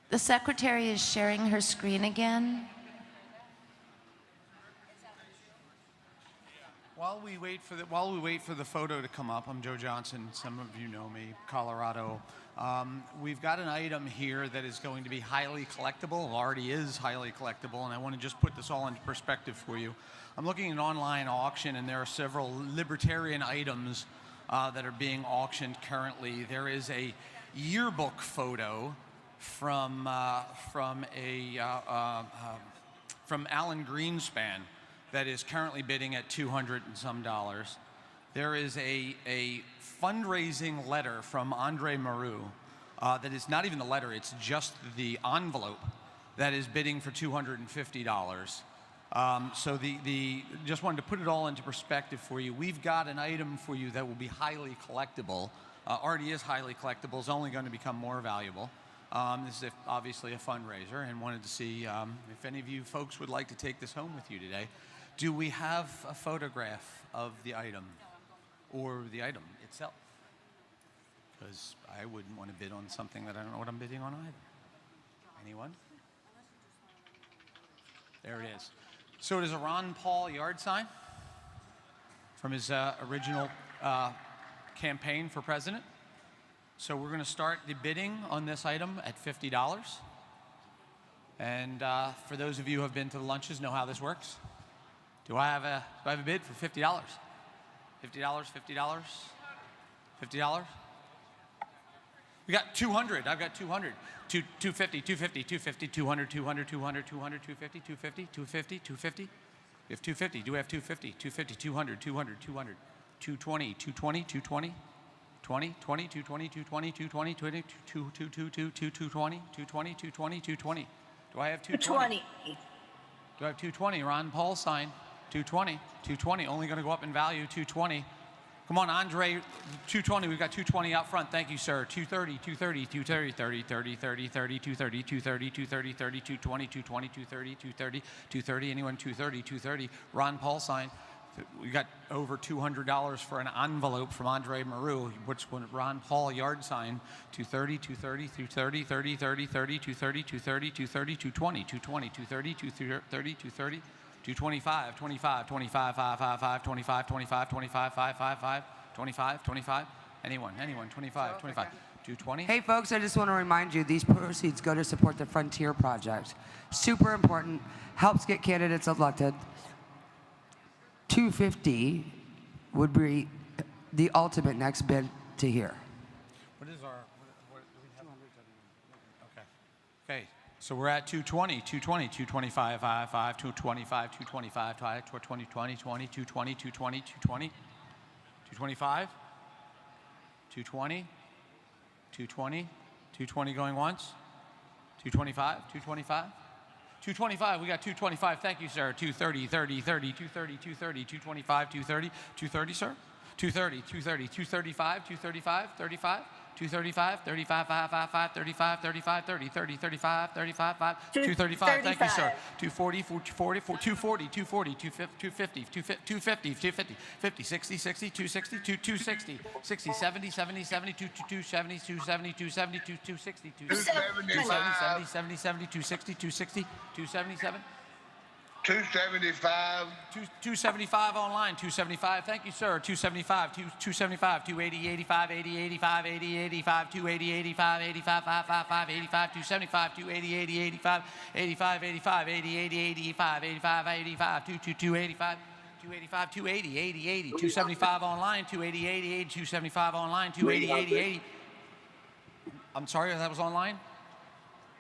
The secretary is sharing her screen again. While we wait for the photo to come up, I'm Joe Johnson. Some of you know me, Colorado. We've got an item here that is going to be highly collectible. Already is highly collectible, and I want to just put this all into perspective for you. I'm looking at an online auction, and there are several libertarian items that are being auctioned currently. There is a yearbook photo from Alan Greenspan that is currently bidding at $200 and some. There is a fundraising letter from Andre Maru that is not even the letter, it's just the envelope that is bidding for $250. So just wanted to put it all into perspective for you. We've got an item for you that will be highly collectible. Already is highly collectible, is only going to become more valuable. This is obviously a fundraiser, and wanted to see if any of you folks would like to take this home with you today. Do we have a photograph of the item or the item itself? Because I wouldn't want to bid on something that I don't know what I'm bidding on either. Anyone? There it is. So it is a Ron Paul yard sign from his original campaign for president. So we're going to start the bidding on this item at $50. And for those of you who have been to the lunches, know how this works. Do I have a bid for $50? $50, $50. $50? We got 200. I've got 200. 250, 250, 250, 200, 200, 200, 200, 250, 250, 250, 250. We have 250. Do we have 250? 250, 200, 200, 200. 220, 220, 220. 20, 20, 220, 220, 220, 220, 220, 220, 220, 220. Do I have 220? 220. Do I have 220? Ron Paul sign. 220. 220. Only going to go up in value. 220. Come on, Andre. 220. We've got 220 out front. Thank you, sir. 230. 230. 230. 30. 30. 30. 30. 230. 230. 230. 30. 220. 220. 230. 230. 230. Anyone? 230. 230. Ron Paul sign. We got over $200 for an envelope from Andre Maru, which one? Ron Paul yard sign. 230, 230, 230, 30, 30, 30, 230, 230, 230, 220, 220, 230, 230, 230, 225, 25, 25, 555, 25, 25, 25, 555, 25, 25. Anyone, 25, 25. 220. Hey, folks, I just want to remind you, these proceeds go to support the Frontier Project. Super important, helps get candidates elected. 250 would be the ultimate next bid to here. What is our, what do we have? Okay. Okay, so we're at 220, 220, 225, 5, 225, 225, 220, 20, 20, 220, 220, 220, 225, 220, 220, 220 going once, 225, 225. 225, we got 225. Thank you, sir. 230, 30, 30, 230, 230, 225, 230, 230, sir. 230, 230, 235, 235, 35, 235, 35, 555, 35, 35, 30, 30, 35, 35, 5, 235. Thank you, sir. 240, 240, 240, 240, 250, 250, 250, 50, 60, 60, 260, 260, 60, 70, 70, 70, 270, 270, 270, 260, 270, 70, 70, 260, 260, 277. 275. 275 online. 275. Thank you, sir. 275. 275. 280. 85. 80. 85. 80. 85. 280. 85. 85. 555. 85. 275. 280. 80. 85. 85. 85. 80. 80. 85. 85. 85. 285. 285. 280. 80. 80. 275 online. 280. 80. 80. 275 online. 280. 80. 80. I'm sorry, that was online?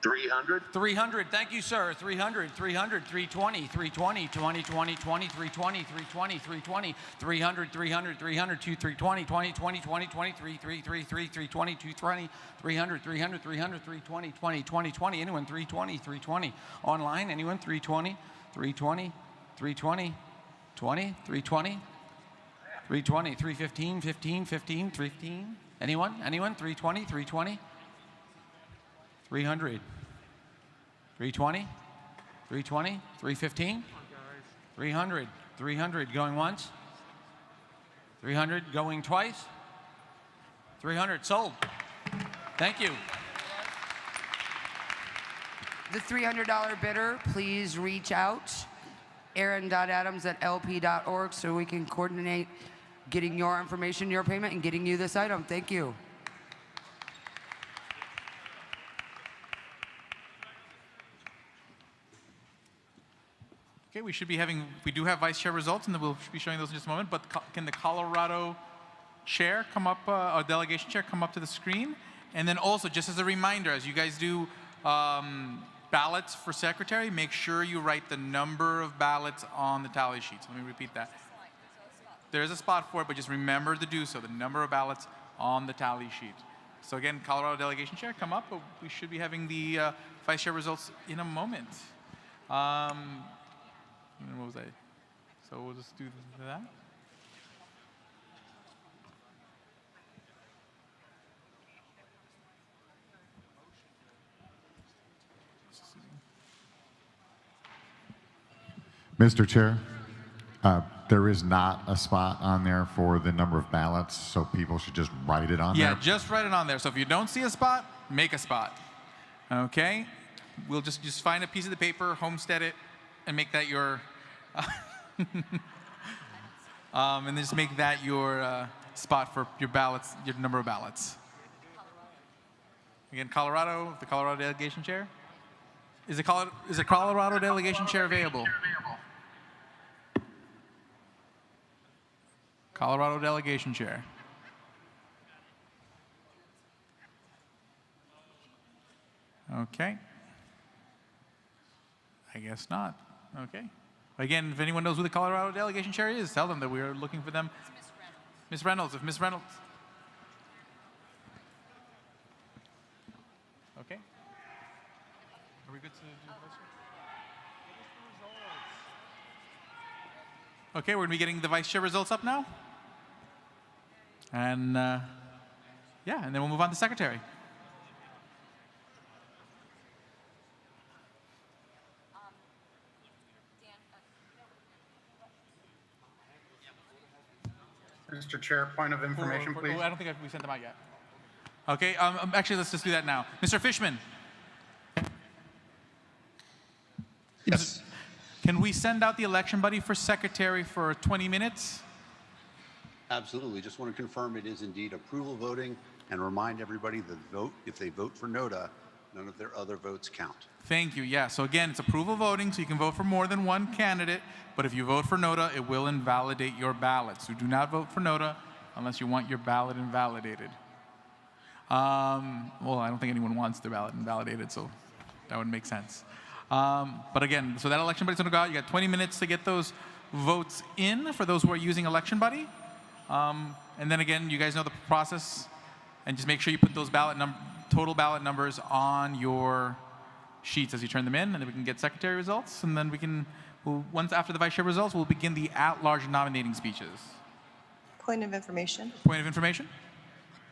300. 300. Thank you, sir. 300, 300, 320, 320, 20, 20, 20, 320, 320, 320, 300, 300, 300, 2, 320, 20, 20, 20, 20, 3, 3, 3, 3, 320, 220, 300, 300, 300, 320, 20, 20, 20. Anyone? 320, 320. Online? Anyone? 320, 320, 320, 20, 320, 320, 315, 15, 15, 15. Anyone? Anyone? 320, 320. 300, 320, 320, 315, 300, 300 going once, 300 going twice, 300 sold. Thank you. The $300 bidder, please reach out, aaron.adams@lp.org, so we can coordinate getting your information, your payment, and getting you this item. Thank you. Okay, we do have vice chair results, and then we'll be showing those in just a moment, but can the Colorado chair come up, or delegation chair come up to the screen? And then also, just as a reminder, as you guys do ballots for secretary, make sure you write the number of ballots on the tally sheets. Let me repeat that. There is a spot for it, but just remember to do so, the number of ballots on the tally sheet. So again, Colorado delegation chair, come up, but we should be having the vice chair results in a moment. What was I? So we'll just do that. Mr. Chair, there is not a spot on there for the number of ballots, so people should just write it on there. Yeah, just write it on there. So if you don't see a spot, make a spot. Okay? We'll just find a piece of the paper, homestead it, and make that your, and then just make that your spot for your ballots, your number of ballots. Again, Colorado, the Colorado delegation chair. Is a Colorado delegation chair available? Colorado delegation chair. Okay. I guess not. Okay. Again, if anyone knows who the Colorado delegation chair is, tell them that we are looking for them. Miss Reynolds, if Miss Reynolds. Okay. Are we good to do this? Okay, we're going to be getting the vice chair results up now. And yeah, and then we'll move on to secretary. Mr. Chair, point of information, please. I don't think we sent them out yet. Okay, actually, let's just do that now. Mr. Fishman. Yes. Can we send out the election buddy for secretary for 20 minutes? Absolutely. Just want to confirm it is indeed approval voting and remind everybody that vote, if they vote for NODA, none of their other votes count. Thank you. Yeah, so again, it's approval voting, so you can vote for more than one candidate, but if you vote for NODA, it will invalidate your ballot. So do not vote for NODA unless you want your ballot invalidated. Well, I don't think anyone wants their ballot invalidated, so that would make sense. But again, so that election buddy's gonna go out. You got 20 minutes to get those votes in for those who are using election buddy. And then again, you guys know the process, and just make sure you put those total ballot numbers on your sheets as you turn them in, and then we can get secretary results, and then once after the vice chair results, we'll begin the at-large nominating speeches. Point of information. Point of information.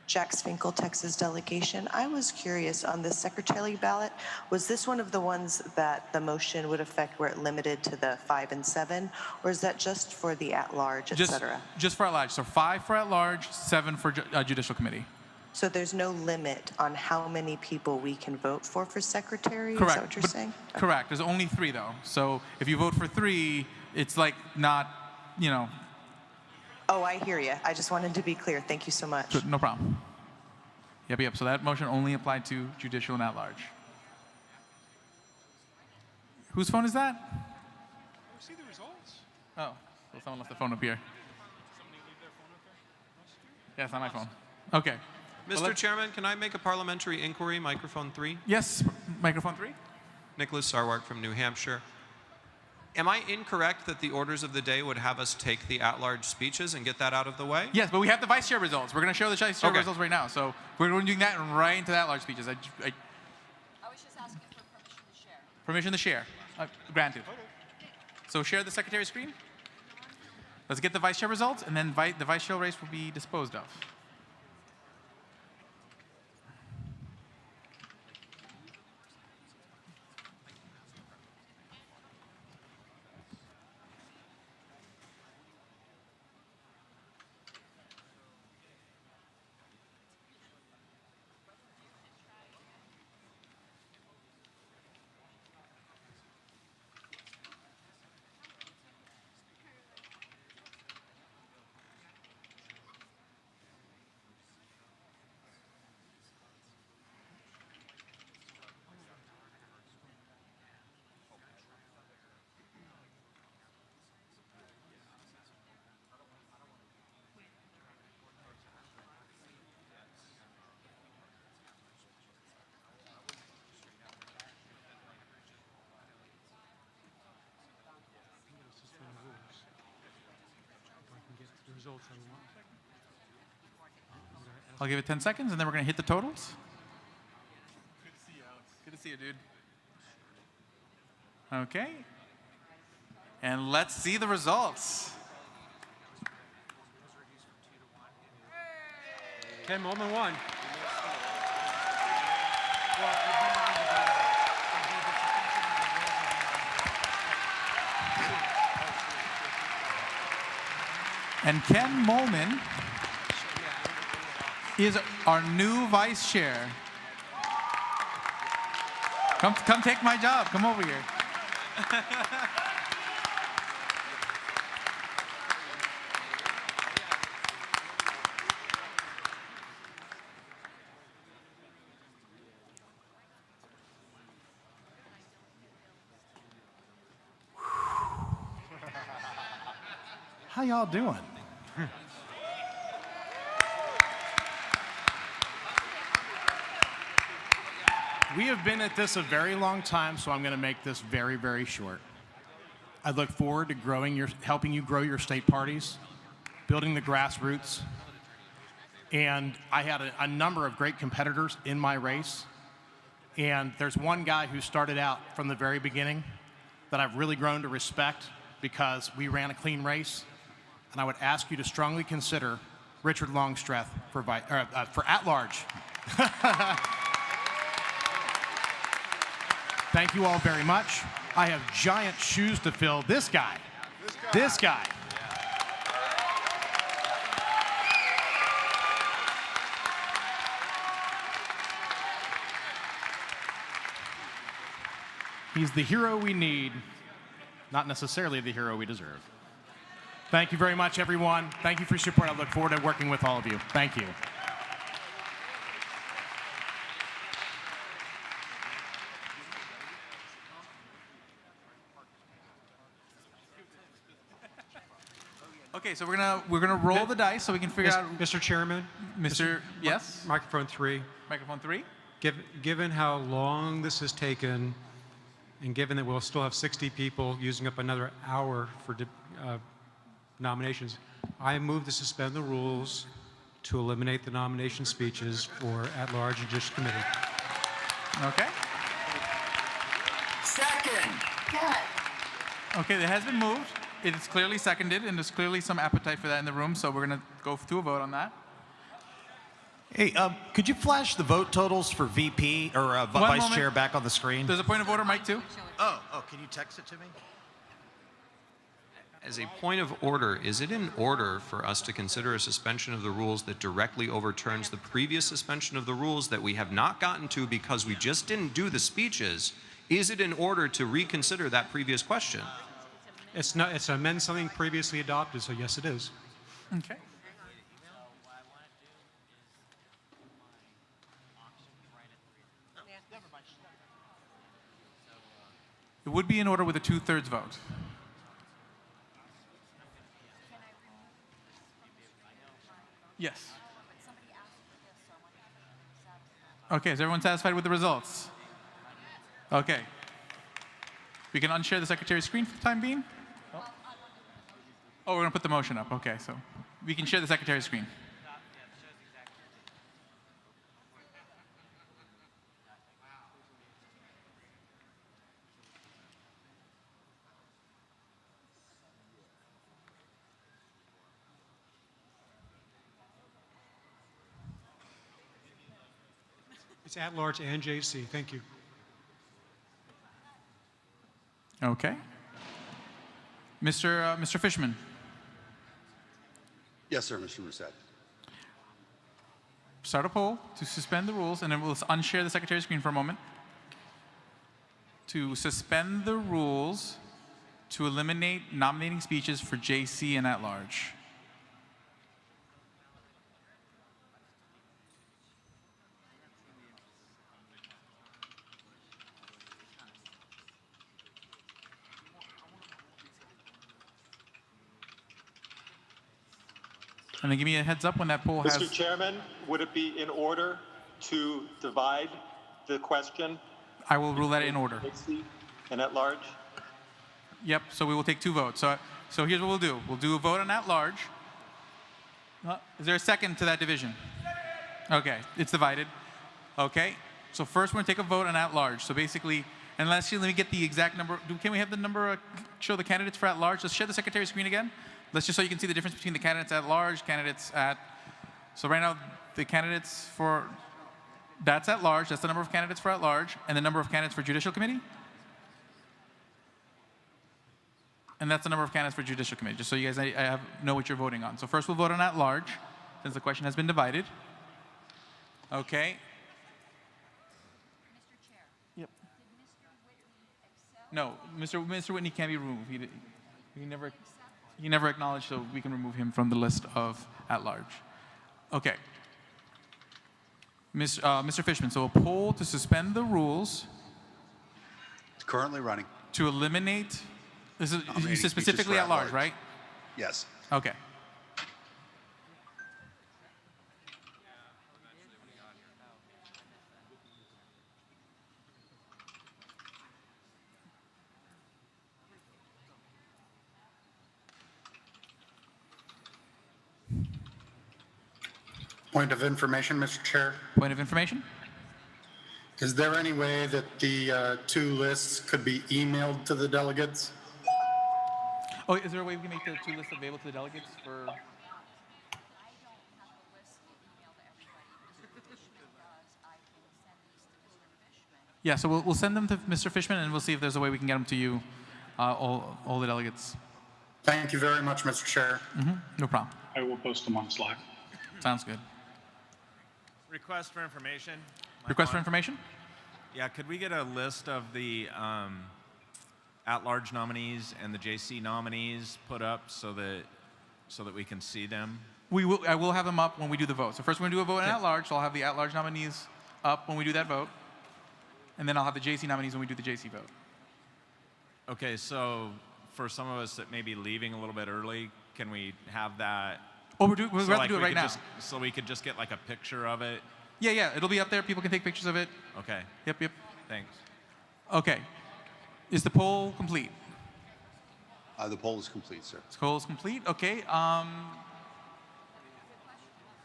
Jack Sfinkel, Texas delegation. I was curious on the secretary ballot. Was this one of the ones that the motion would affect where it limited to the 5 and 7, or is that just for the at-large, et cetera? Just for at-large. So 5 for at-large, 7 for judicial committee. So there's no limit on how many people we can vote for secretary? Correct. Is that what you're saying? Correct. There's only 3 though. So if you vote for 3, it's like not, you know. Oh, I hear you. I just wanted to be clear. Thank you so much. No problem. Yep. So that motion only applied to judicial and at-large. Whose phone is that? See the results? Oh, well, someone left the phone up here. Yeah, it's not my phone. Okay. Mr. Chairman, can I make a parliamentary inquiry, microphone 3? Yes, microphone 3. Nicholas Sarwark from New Hampshire. Am I incorrect that the orders of the day would have us take the at-large speeches and get that out of the way? Yes, but we have the vice chair results. We're going to show the vice chair results right now. So we're going to do that right into the at-large speeches. I was just asking for permission to share. Permission to share. Granted. So share the secretary screen. Let's get the vice chair results, and then the vice chair race will be disposed of. I'll give it 10 seconds, and then we're going to hit the totals. Good to see you, Alex. Good to see you, dude. Okay. And let's see the results. Ken Moment won. And Ken Molman is our new vice chair. Come take my job. Come over here. How y'all doing? We have been at this a very long time, so I'm going to make this very, very short. I look forward to helping you grow your state parties, building the grassroots. And I had a number of great competitors in my race. And there's one guy who started out from the very beginning that I've really grown to respect because we ran a clean race. And I would ask you to strongly consider Richard Longstreth for at-large. Thank you all very much. I have giant shoes to fill. This guy. He's the hero we need, not necessarily the hero we deserve. Thank you very much, everyone. Thank you for your support. I look forward to working with all of you. Thank you. Okay, so we're gonna roll the dice so we can figure out. Mr. Chairman. Yes. Microphone 3. Microphone 3. Given how long this has taken, and given that we'll still have 60 people using up another hour for nominations, I move to suspend the rules to eliminate the nomination speeches for at-large and judicial committee. Okay. Second. Okay, that has been moved. It is clearly seconded, and there's clearly some appetite for that in the room, so we're going to go to a vote on that. Hey, could you flash the vote totals for VP or Vice Chair back on the screen? There's a point of order, Mike, too. Oh, can you text it to me? As a point of order, is it in order for us to consider a suspension of the rules that directly overturns the previous suspension of the rules that we have not gotten to because we just didn't do the speeches? Is it in order to reconsider that previous question? It's not. It's amend something previously adopted, so yes, it is. Okay. It would be in order with a 2/3 vote. Yes. Okay, is everyone satisfied with the results? Okay. We can unshare the secretary's screen for the time being? Oh, we're going to put the motion up. Okay, so we can share the secretary's screen. It's at-large and JC. Thank you. Okay. Mr. Fishman. Yes, sir, Mr. Merced. Start a poll to suspend the rules, and then we'll unshare the secretary's screen for a moment. To suspend the rules to eliminate nominating speeches for JC and at-large. And then give me a heads up when that poll has... Mr. Chairman, would it be in order to divide the question? I will rule that in order. And at large? Yep, so we will take 2 votes. So here's what we'll do. We'll do a vote on at large. Is there a second to that division? Okay, it's divided. Okay, so first we're going to take a vote on at large. So basically, and let me get the exact number. Can we have the number, show the candidates for at large? Let's share the secretary's screen again. Let's just so you can see the difference between the candidates at large, candidates at, so right now the candidates for, that's at large, that's the number of candidates for at large, and the number of candidates for judicial committee. And that's the number of candidates for judicial committee, just so you guys know what you're voting on. So first we'll vote on at large, since the question has been divided. Okay. Mr. Chair. Yep. Did Mr. Whitney accept? No, Mr. Whitney can't be removed. He never acknowledged, so we can remove him from the list of at-large. Okay. Mr. Fishman, so a poll to suspend the rules. It's currently running. To eliminate, you said specifically at-large, right? Yes. Okay. Point of information, Mr. Chair. Point of information? Is there any way that the two lists could be emailed to the delegates? Oh, is there a way we can make the two lists available to the delegates for? Yeah, so we'll send them to Mr. Fishman, and we'll see if there's a way we can get them to you, all the delegates. Thank you very much, Mr. Chair. No problem. I will post them on Slack. Sounds good. Request for information. Request for information? Yeah, could we get a list of the at-large nominees and the JC nominees put up so that we can see them? I will have them up when we do the vote. So first we're going to do a vote on at-large, so I'll have the at-large nominees up when we do that vote. And then I'll have the JC nominees when we do the JC vote. Okay, so for some of us that may be leaving a little bit early, can we have that? Oh, we're about to do it right now. So we could just get like a picture of it? Yeah, it'll be up there. People can take pictures of it. Okay. Yep. Thanks. Okay. Is the poll complete? The poll is complete, sir. The poll is complete. Okay.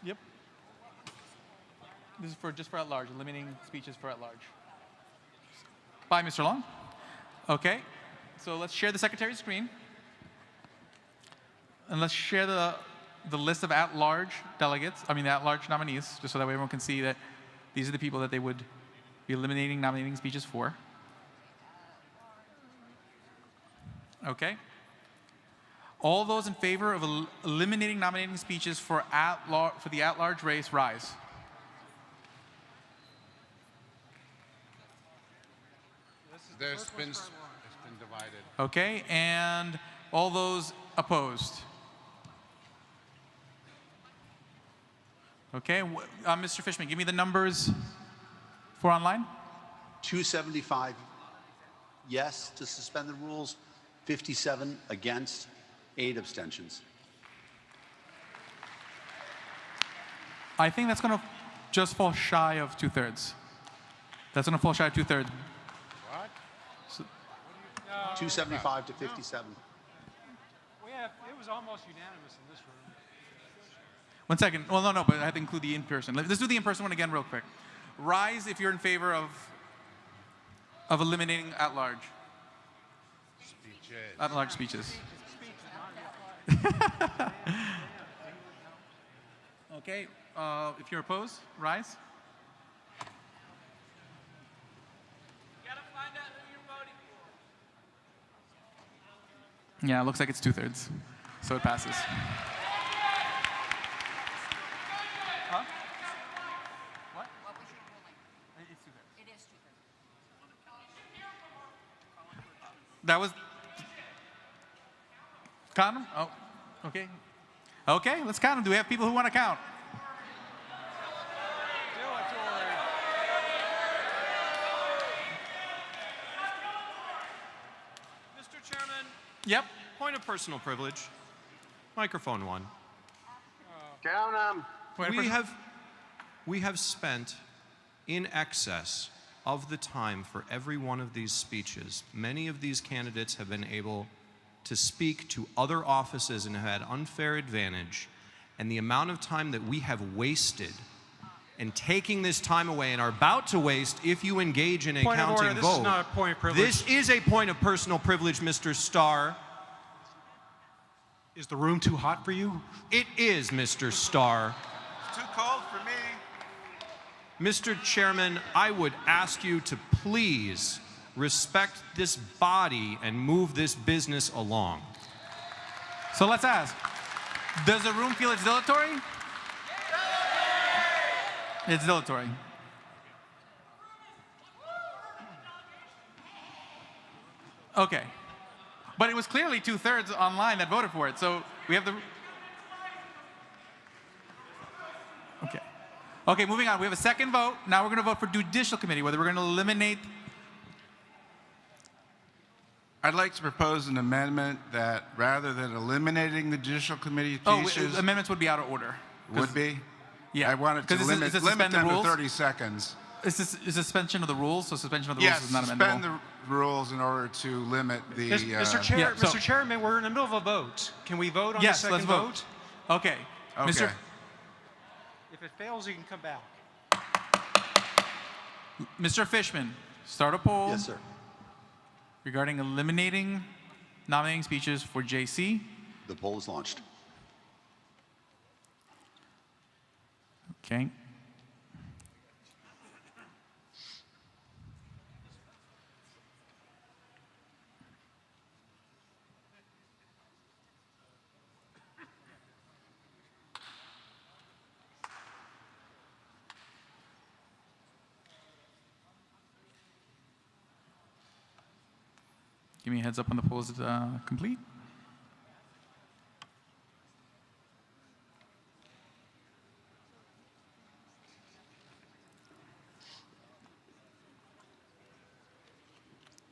Yep. This is just for at large, eliminating speeches for at large. By Mr. Long. Okay. So let's share the secretary's screen. And let's share the list of at-large delegates, the at-large nominees, just so that way everyone can see that these are the people that they would be nominating speeches for. Okay. All those in favor of eliminating nominating speeches for the at-large race, rise. It's been divided. Okay, and all those opposed. Okay, Mr. Fishman, give me the numbers for online. 275 yes to suspend the rules, 57 against, 8 abstentions. I think that's going to just fall shy of 2/3. That's going to fall shy of 2/3. What? 275 to 57. It was almost unanimous in this room. 1 second. Well, no, but I have to include the in-person. Let's do the in-person one again real quick. Rise if you're in favor of eliminating at-large. Speeches. At-large speeches. Okay. If you're opposed, rise. Yeah, it looks like it's 2/3, so it passes. Huh? What? It's 2/3. It is 2/3. That was. Count them? Oh, okay. Okay, let's count them. Do we have people who want to count? Mr. Chairman. Yep. Point of personal privilege. Microphone 1. Count them. We have spent in excess of the time for every one of these speeches. Many of these candidates have been able to speak to other offices and have had unfair advantage. And the amount of time that we have wasted and taking this time away and are about to waste if you engage in a Point of counting order. vote. This is not a point of privilege. This is a point of personal privilege, Mr. Starr. Is the room too hot for you? It is, Mr. Starr. It's too cold for me. Mr. Chairman, I would ask you to please respect this body and move this business along. So let's ask. Does the room feel it's dilatory? It's dilatory. Okay. But it was clearly 2/3 online that voted for it, so we have the... Okay. Okay, moving on. We have a second vote. Now we're going to vote for Judicial Committee, whether we're going to eliminate... I'd like to propose an amendment that rather than eliminating the Judicial Committee speeches... amendments would be out of order. Would be? Yeah. I wanted to limit them to 30 seconds. Is this suspension of the rules? So suspension of the rules is not amendable? Yes, suspend the rules in order to limit the... Mr. Chair, Mr. Chairman, we're in the middle of a vote. Can we vote on the second vote? Okay. Okay. Mr. If it fails, you can come back. Mr. Fishman, start a poll. Yes, sir. Regarding eliminating nominating speeches for JC. The poll is launched. Okay. Give me a heads up when the poll is complete.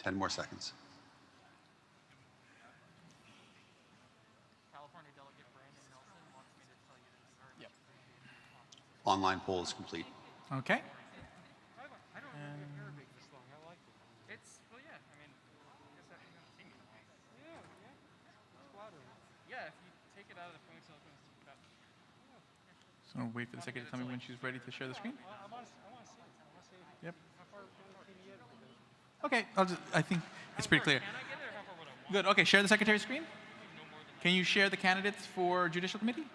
Ten more seconds. Yep. Online poll is complete. Okay. So I'll wait for the secretary to tell me when she's ready to share the screen. Yep. Okay, I think it's pretty clear. Good, okay, share the secretary's screen. Can you share the candidates for Judicial Committee?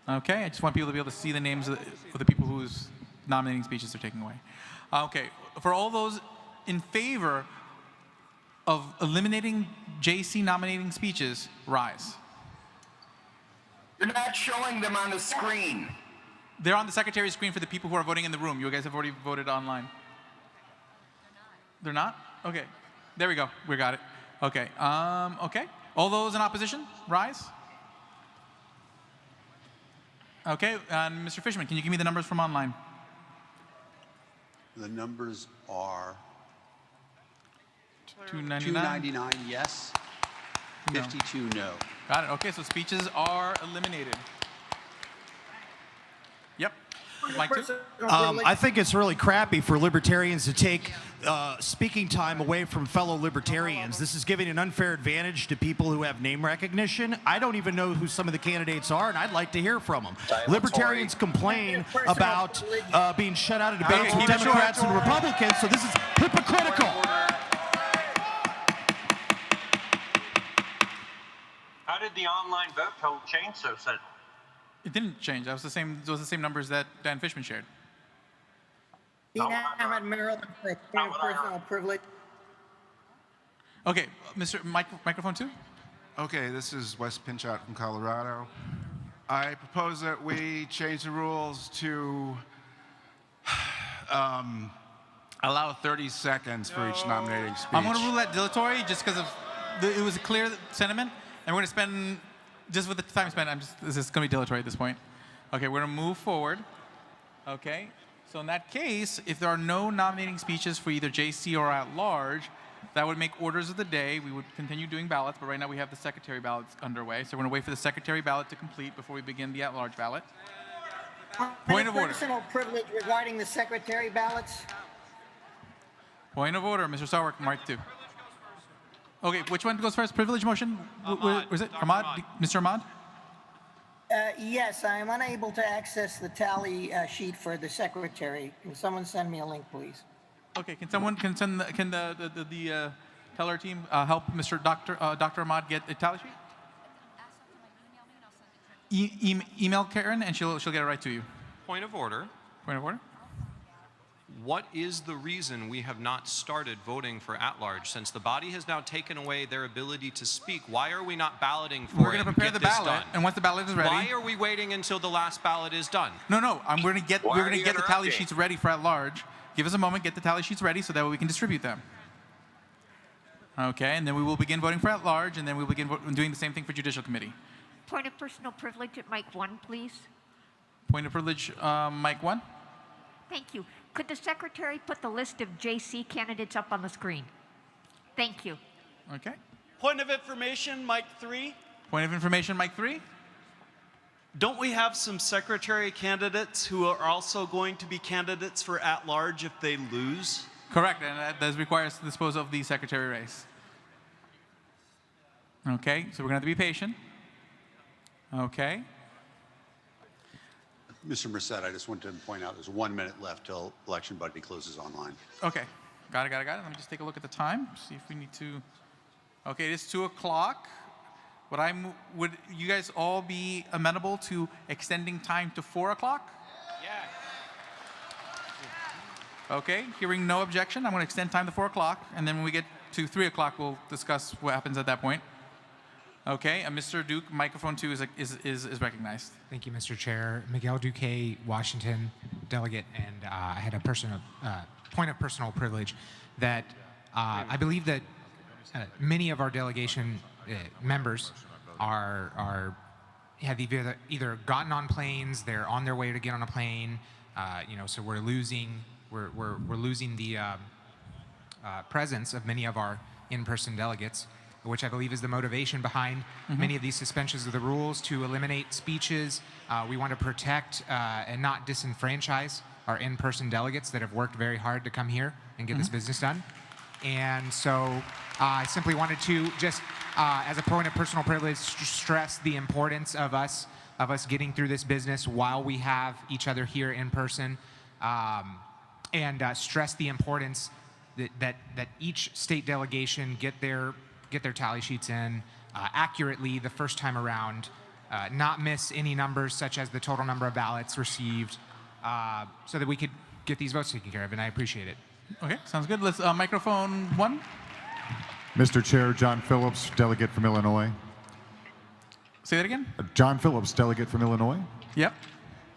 Okay, I just want people to be able to see the names of the people whose nominating speeches they're taking away. Okay, for all those in favor of eliminating JC nominating speeches, rise. You're not showing them on the screen. They're on the secretary's screen for the people who are voting in the room. You guys have already voted online. They're not? Okay. There we go. We got it. Okay. Okay. All those in opposition, rise. Okay. And Mr. Fishman, can you give me the numbers from online? The numbers are 299. 299 yes, 52 no. Got it. Okay, so speeches are eliminated. Yep. Mike, too? I think it's really crappy for libertarians to take speaking time away from fellow libertarians. This is giving an unfair advantage to people who have name recognition. I don't even know who some of the candidates are, and I'd like to hear from them. Libertarians complain about being shut out of debates with Democrats and Republicans, so this is hypocritical. How did the online vote total change so suddenly? It didn't change. That was the same. Those were the same numbers that Dan Fishman shared. I'm at Maryland for personal privilege. Okay, Mr. Microphone 2. Okay, this is Wes Pinchot from Colorado. I propose that we change the rules to allow 30 seconds for each nominating speech. I'm going to rule that dilatory just because of it was a clear sentiment, and we're going to spend just with the time spent. This is going to be dilatory at this point. Okay, we're going to move forward. Okay, so in that case, if there are no nominating speeches for either JC or at large, that would make orders of the day. We would continue doing ballots, but right now we have the secretary ballots underway. So we're going to wait for the secretary ballot to complete before we begin the at-large ballot. Point of order. Personal privilege regarding the secretary ballots. Point of order, Mr. Sarwark, Mark 2. Okay, which one goes first? Privilege motion? Was it Ahmad? Mr. Ahmad? Yes, I am unable to access the tally sheet for the secretary. Can someone send me a link, please? Okay, can the teller team help Mr. Dr. Ahmad get a tally sheet? Email Karen and she'll get it right to you. Point of order. Point of order. What is the reason we have not started voting for at-large? Since the body has now taken away their ability to speak, why are we not balloting for We're going to prepare the ballot, and once the ballot is ready... Why are we waiting until the last ballot is done? No, we're going to get the tally sheets ready for at-large. Give us a moment, get the tally sheets ready so that we can distribute them. Okay, and then we will begin voting for at-large, and then we'll begin doing the same thing for Judicial Committee. Point of personal privilege at mic 1, please. Point of privilege, mic 1. Thank you. Could the secretary put the list of JC candidates up on the screen? Thank you. Okay. Point of information, mic 3. Point of information, mic 3. Don't we have some secretary candidates who are also going to be candidates for at-large if they lose? Correct, and that does require us to dispose of the secretary race. Okay, so we're going to have to be patient. Okay. Mr. Merced, I just wanted to point out there's 1 minute left till Election Buddy closes online. Okay, got it. Let me just take a look at the time, see if we need to. Okay, it is 2 o'clock. Would you guys all be amenable to extending time to 4 o'clock? Yeah. Okay, hearing no objection, I'm going to extend time to 4 o'clock, and then when we get to 3 o'clock, we'll discuss what happens at that point. Okay, Mr. Duke, microphone 2 is recognized. Thank you, Mr. Chair. Miguel Duque, Washington delegate, and I had a point of personal privilege that I believe that many of our delegation members have either gotten on planes, they're on their way to get on a plane, so we're losing the presence of many of our in-person delegates, which I believe is the motivation behind many of these suspensions of the rules to eliminate speeches. We want to protect and not disenfranchise our in-person delegates that have worked very hard to come here and get this business done. And so I simply wanted to just, as a point of personal privilege, stress the importance of us getting through this business while we have each other here in person, and stress the importance that each state delegation get their tally sheets in accurately the first time around, not miss any numbers such as the total number of ballots received, so that we could get these votes taken care of, and I appreciate it. Okay, sounds good. Let's microphone 1. Mr. Chair, John Phillips, delegate from Illinois. Say that again? John Phillips, delegate from Illinois. Yep.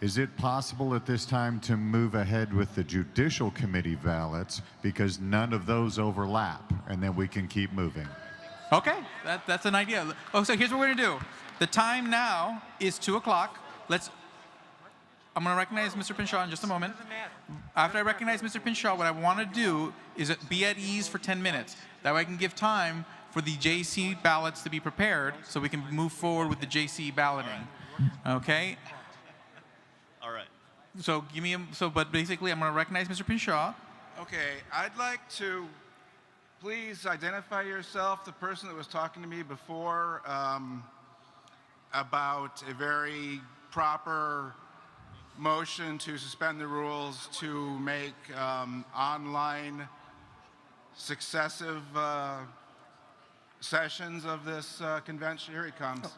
Is it possible at this time to move ahead with the Judicial Committee ballots because none of those overlap, and then we can keep moving? Okay, that's an idea. Oh, so here's what we're going to do. The time now is 2 o'clock. I'm going to recognize Mr. Pinshaw in just a moment. After I recognize Mr. Pinshaw, what I want to do is be at ease for 10 minutes. That way I can give time for the JC ballots to be prepared so we can move forward with the JC balloting. Okay? All right. So but basically I'm going to recognize Mr. Pinshaw. Okay, I'd like to please identify yourself, the person that was talking to me before about a very proper motion to suspend the rules to make online successive sessions of this convention. Here he comes. Oh.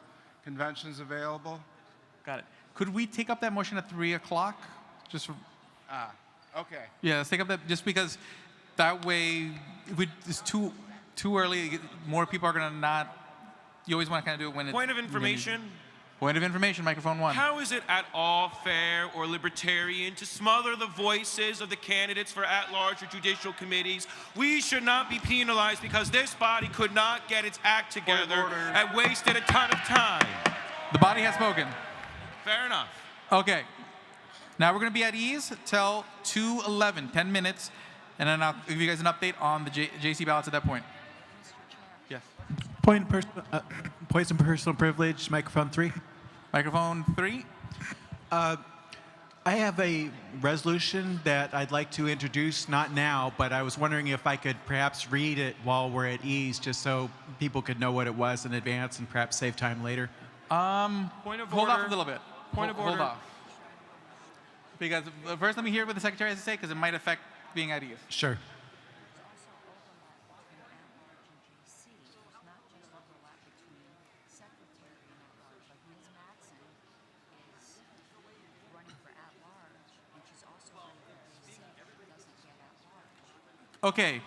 Convention's available. Got it. Could we take up that motion at 3 o'clock? Just. Okay. Yeah, let's take up that, just because that way, if it's too early, more people are going to not. You always want to kind of do it when it's. Point of information. Point of information, microphone 1. How is it at all fair or libertarian to smother the voices of the candidates for at-large or judicial committees? We should not be penalized because this body could not get its act together and wasted a ton of time. The body has spoken. Fair enough. Okay. Now we're going to be at ease till 2:11, 10 minutes, and then I'll give you guys an update on the JC ballots at that point. Yes. Points of personal privilege, microphone 3. Microphone 3. I have a resolution that I'd like to introduce, not now, but I was wondering if I could perhaps read it while we're at ease, just so people could know what it was in advance and perhaps save time later. Point of hold order. off a little bit. Point of order. Hold off. Because first let me hear what the secretary has to say, because it might affect being at ease. Sure. Okay,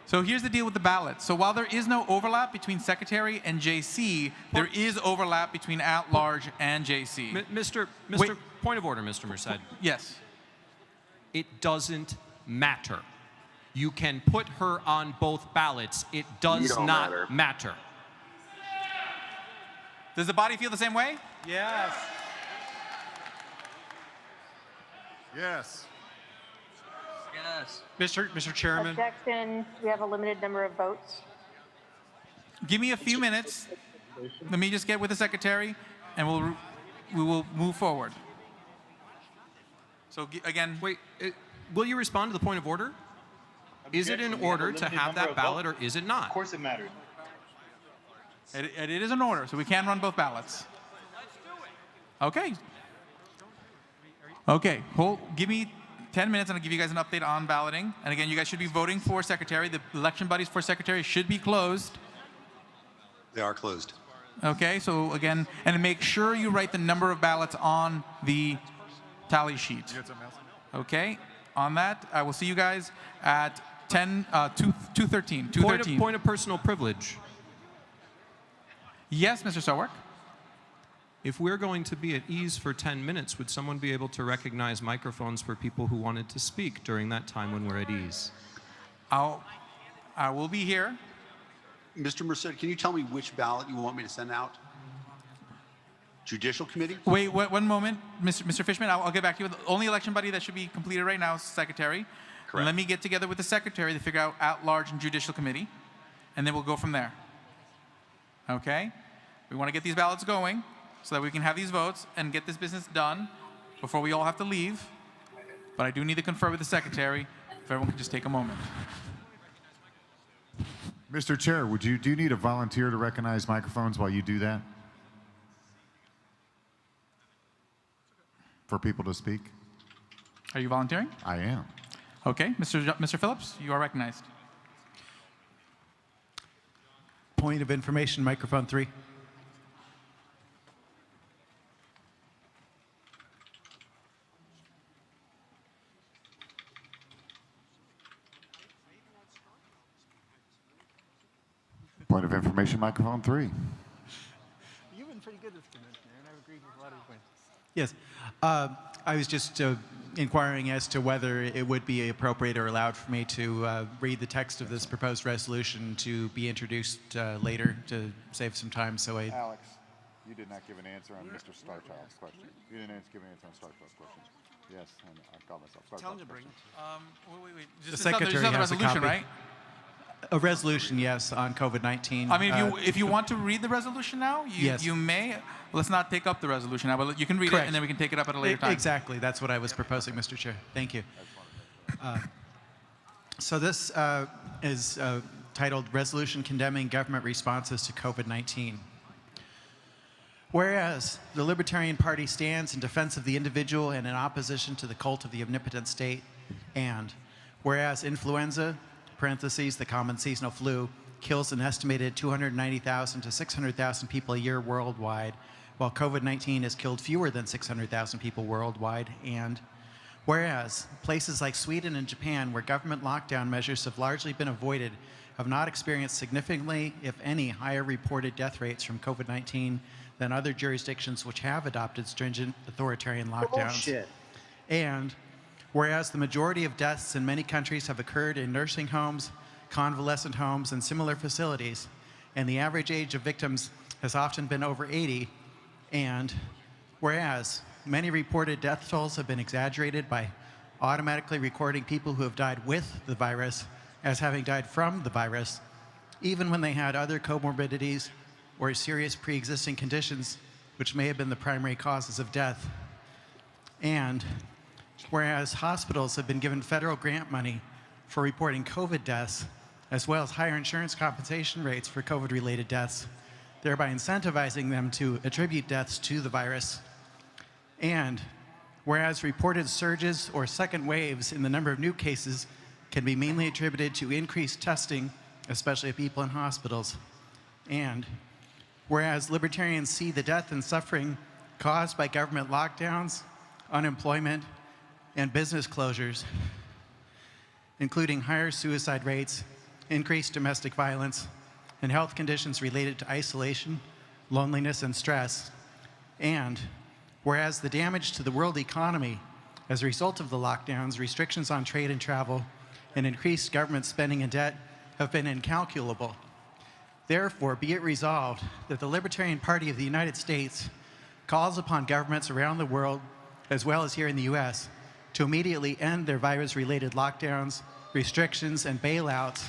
so here's the deal with the ballots. So while there is no overlap between secretary and JC, there is overlap between at-large and JC. Mr. Point of order, Mr. Merced. Yes. It doesn't matter. You can put her on both ballots. It does not matter. Does the body feel the same way? Yes. Yes. Yes. Mr. Chairman. Objection. We have a limited number of votes. Give me a few minutes. Let me just get with the secretary, and we will move forward. So again, wait. Will you respond to the point of order? Is it in order to have that ballot, or is it not? Of course, it matters. It is in order, so we can run both ballots. Okay. Okay, give me 10 minutes and I'll give you guys an update on balloting. And again, you guys should be voting for secretary. The election buddies for secretary should be closed. They are closed. Okay, so again, and make sure you write the number of ballots on the tally sheet. Okay, on that, I will see you guys at 2:13. Point of personal privilege. Yes, Mr. Sarwark? If we're going to be at ease for 10 minutes, would someone be able to recognize microphones for people who wanted to speak during that time when we're at ease? I will be here. Mr. Merced, can you tell me which ballot you want me to send out? Judicial Committee? Wait, one moment, Mr. Fishman. I'll get back to you. The only election buddy that should be completed right now is secretary. Correct. Let me get together with the secretary to figure out at-large and judicial committee, and then we'll go from there. Okay? We want to get these ballots going so that we can have these votes and get this business done before we all have to leave. But I do need to confer with the secretary. If everyone could just take a moment. Mr. Chair, do you need a volunteer to recognize microphones while you do that? For people to speak? Are you volunteering? I am. Okay, Mr. Phillips, you are recognized. Point of information, microphone 3. Point of information, microphone 3. You've been pretty good this convention, and I've agreed with a lot of your points. Yes. I was just inquiring as to whether it would be appropriate or allowed for me to read the text of this proposed resolution to be introduced later to save some time. So Alex, you did not give an answer on Mr. Starchild's question. You didn't give an answer on Starchild's question. Yes, I caught myself. Tell him to bring it. Wait. The secretary has a resolution, copy. right? A resolution, yes, on COVID-19. I mean, if you want to read the resolution now, yes. You may. Let's not take up the resolution now, but you can read Correct. it, and then we can take it up at a later time. Exactly. That's what I was proposing, Mr. Chair. Thank you. So this is titled Resolution Condemning Government Responses to COVID-19. Whereas the Libertarian Party stands in defense of the individual and in opposition to the cult of the omnipotent state, and whereas influenza, parentheses, the common seasonal flu, kills an estimated 290,000 to 600,000 people a year worldwide, while COVID-19 has killed fewer than 600,000 people worldwide. And whereas places like Sweden and Japan, where government lockdown measures have largely been avoided, have not experienced significantly, if any, higher reported death rates from COVID-19 than other jurisdictions which have adopted stringent authoritarian lockdowns. Bullshit. And whereas the majority of deaths in many countries have occurred in nursing homes, convalescent homes, and similar facilities, and the average age of victims has often been over 80, and whereas many reported death tolls have been exaggerated by automatically recording people who have died with the virus as having died from the virus, even when they had other comorbidities or serious pre-existing conditions which may have been the primary causes of death. And whereas hospitals have been given federal grant money for reporting COVID deaths, as well as higher insurance compensation rates for COVID-related deaths, thereby incentivizing them to attribute deaths to the virus. And whereas reported surges or second waves in the number of new cases can be mainly attributed to increased testing, especially of people in hospitals. And whereas libertarians see the death and suffering caused by government lockdowns, unemployment, and business closures, including higher suicide rates, increased domestic violence, and health conditions related to isolation, loneliness, and stress. And whereas the damage to the world economy as a result of the lockdowns, restrictions on trade and travel, and increased government spending and debt have been incalculable. Therefore, be it resolved that the Libertarian Party of the United States calls upon governments around the world, as well as here in the US, to immediately end their virus-related lockdowns, restrictions, and bailouts,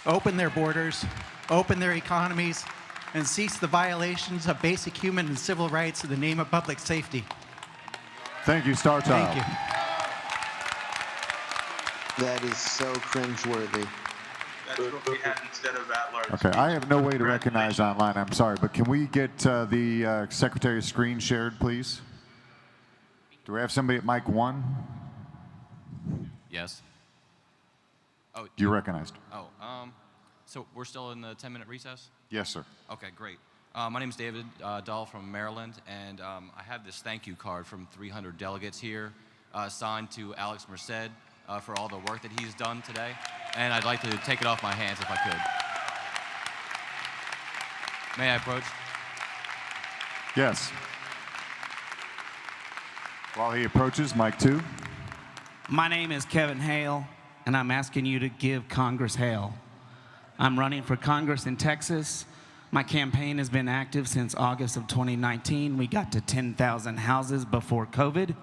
open their borders, open their economies, and cease the violations of basic human and civil rights in the name of public safety. Thank you, Starchild. Thank you. That is so cringeworthy. That's what we had instead of at-large. Okay, I have no way to recognize online. I'm sorry, but can we get the Secretary's screen shared, please? Do we have somebody at mic 1? Yes. Oh, You're recognized. Oh, so we're still in the 10-minute recess? Yes, sir. Okay, great. My name is David Dahl from Maryland, and I have this thank you card from 300 delegates here, signed to Alex Merced for all the work that he's done today, and I'd like to take it off my hands if I could. May I approach? Yes. While he approaches, mic 2. My name is Kevin Hale, and I'm asking you to give Congress hail. I'm running for Congress in Texas. My campaign has been active since August of 2019. We got to 10,000 houses before COVID,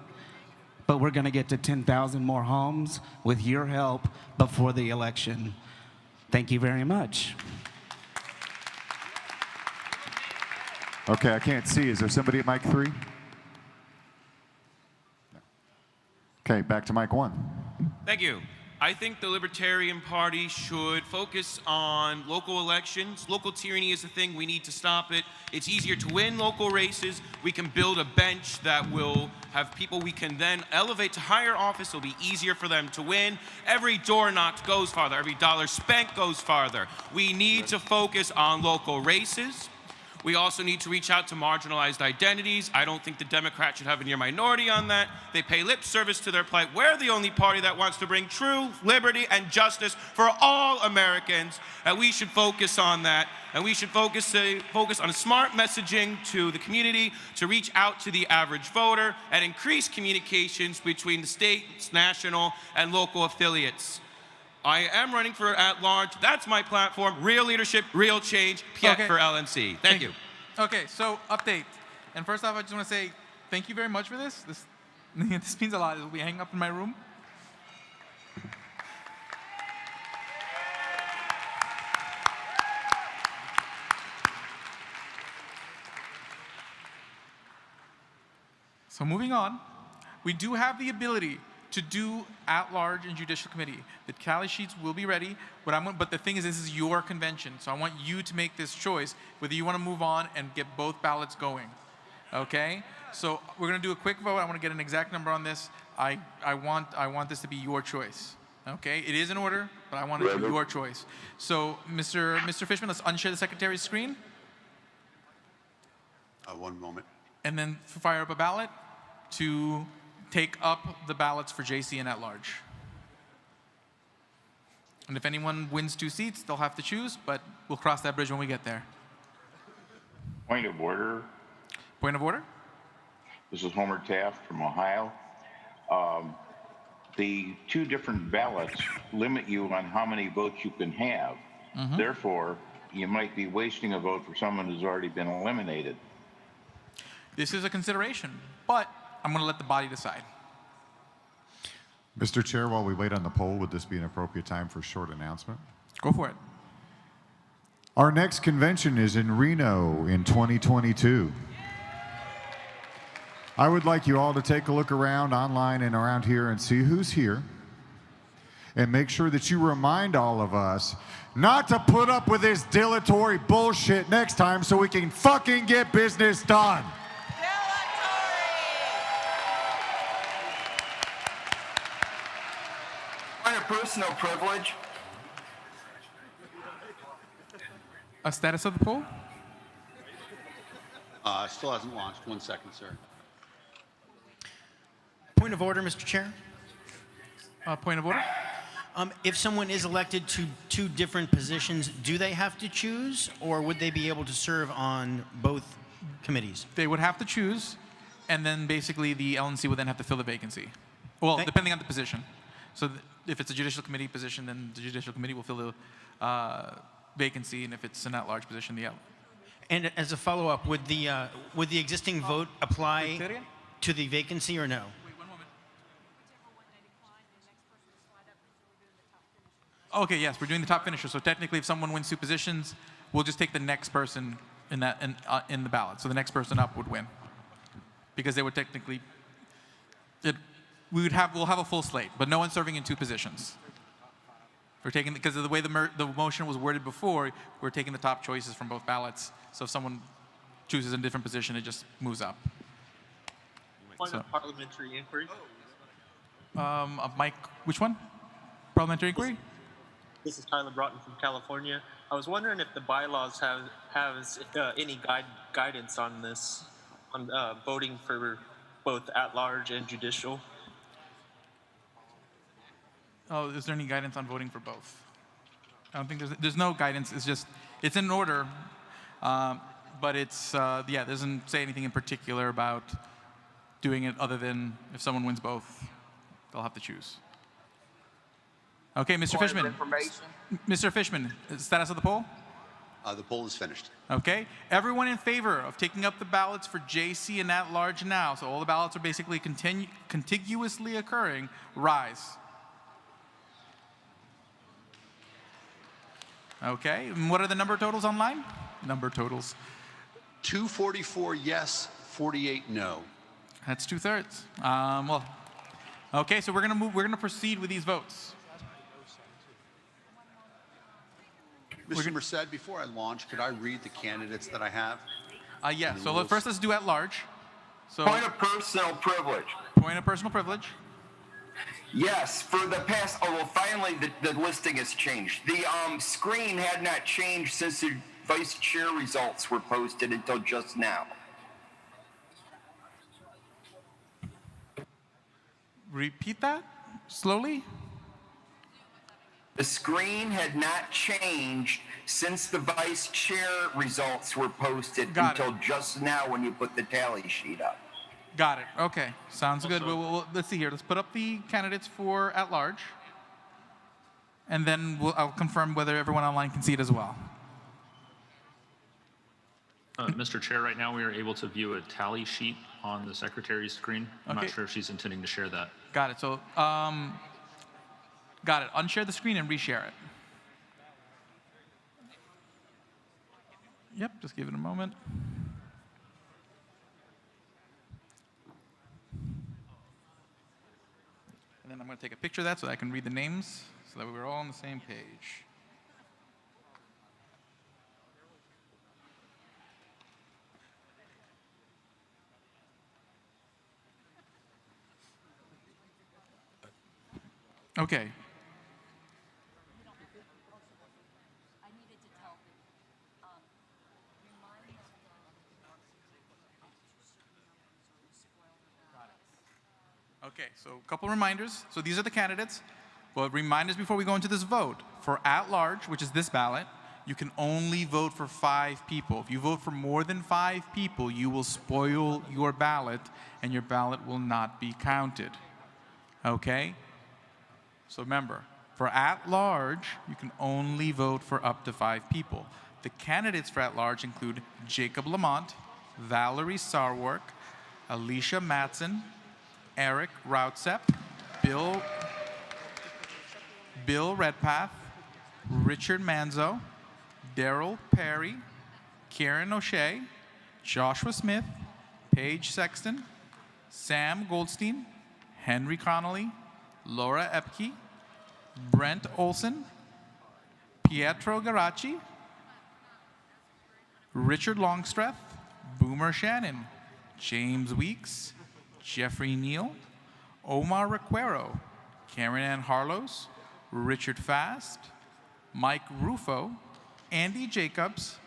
but we're going to get to 10,000 more homes with your help before the election. Thank you very much. Okay, I can't see. Is there somebody at mic 3? Okay, back to mic 1. Thank you. I think the Libertarian Party should focus on local elections. Local tyranny is a thing. We need to stop it. It's easier to win local races. We can build a bench that will have people we can then elevate to higher office. It'll be easier for them to win. Every door knocked goes farther. Every dollar spent goes farther. We need to focus on local races. We also need to reach out to marginalized identities. I don't think the Democrats should have a near minority on that. They pay lip service to their plight. We're the only party that wants to bring true liberty and justice for all Americans, and we should focus on that. And we should focus on smart messaging to the community, to reach out to the average voter, and increase communications between the state, national, and local affiliates. I am running for at-large. That's my platform. Real leadership, real change. Piet for LNC. Thank you. Okay, so update. And first off, I just want to say thank you very much for this. This means a lot. It will be hanging up in my room. So moving on, we do have the ability to do at-large and judicial committee. The tally sheets will be ready, but the thing is, this is your convention, so I want you to make this choice, whether you want to move on and get both ballots going, okay? So we're gonna do a quick vote. I want to get an exact number on this. I want this to be your choice, okay? It is in order, but I want it to be your choice. So Mr. Fishman, let's unshare the secretary's screen. One moment. And then fire up a ballot to take up the ballots for JC and at-large. And if anyone wins 2 seats, they'll have to choose, but we'll cross that bridge when we get there. Point of order. Point of order? This is Homer Taft from Ohio. The 2 different ballots limit you on how many votes you can have. Therefore, you might be wasting a vote for someone who's already been eliminated. This is a consideration, but I'm going to let the body decide. Mr. Chair, while we wait on the poll, would this be an appropriate time for a short announcement? Go for it. Our next convention is in Reno in 2022. I would like you all to take a look around online and around here and see who's here. And make sure that you remind all of us not to put up with this dilatory bullshit next time so we can fucking get business done. Personal privilege. A status of the poll? Still hasn't launched. 1 second, sir. Point of order, Mr. Chair. Point of order. If someone is elected to 2 different positions, do they have to choose, or would they be able to serve on both committees? They would have to choose, and then basically the LNC would then have to fill the vacancy. Well, depending on the position. So if it's a judicial committee position, then the judicial committee will fill the vacancy, and if it's an at-large position, the And as a follow-up, would the existing vote apply to the vacancy or no? Okay, yes, we're doing the top finisher. So technically, if someone wins 2 positions, we'll just take the next person in the ballot. So the next person up would win, because they would technically. We'll have a full slate, but no one serving in 2 positions. We're taking, because of the way the motion was worded before, we're taking the top choices from both ballots. So if someone chooses a different position, it just moves up. Point of parliamentary inquiry. Mike, which one? Parliamentary inquiry? This is Tyler Broughton from California. I was wondering if the bylaws has any guidance on this, on voting for both at-large and judicial. Oh, is there any guidance on voting for both? I don't think there's no guidance. It's just, it's in order, but it's, yeah, it doesn't say anything in particular about doing it other than if someone wins both, they'll have to choose. Okay, Mr. Fishman. Mr. Fishman, status of the poll? The poll is finished. Okay. Everyone in favor of taking up the ballots for JC and at large now, so all the ballots are basically contiguously occurring, rise. Okay. And what are the number totals online? Number totals. 244 yes, 48 no. That's 2/3. Well, okay, so we're gonna proceed with these votes. Mr. Merced, before I launch, could I read the candidates that I have? Yeah, so first let's do at large. So, Point of personal privilege. Point of personal privilege. Yes, for the past, oh, well, finally the listing has changed. The screen had not changed since the vice chair results were posted until just now. Repeat that slowly. The screen had not changed since the vice chair results were posted until just now when you put the tally sheet up. Got it. Okay. Sounds good. Let's see here. Let's put up the candidates for at large. And then I'll confirm whether everyone online can see it as well. Mr. Chair, right now we are able to view a tally sheet on the secretary's screen. I'm not sure if she's intending to share that. Got it. So, got it. Unshare the screen and reshare it. Yep, just give it a moment. And then I'm going to take a picture of that so I can read the names so that we're all on the same page. Okay. Okay, so a couple reminders. So these are the candidates. Well, reminders before we go into this vote. For at large, which is this ballot, you can only vote for 5 people. If you vote for more than 5 people, you will spoil your ballot and your ballot will not be counted. Okay? So remember, for at large, you can only vote for up to 5 people. The candidates for at large include Jacob Lamont, Valerie Sarwark, Alicia Matson, Eric Rautsep, Bill Redpath, Richard Manzo, Daryl Perry, Karen O'Shea, Joshua Smith, Paige Sexton, Sam Goldstein, Henry Connolly, Laura Epke, Brent Olson, Pietro Garacci, Richard Longstreth, Boomer Shannon, James Weeks, Jeffrey Neal, Omar Requero, Karen Ann Harlows, Richard Fast, Mike Rufo, Andy Jacobs,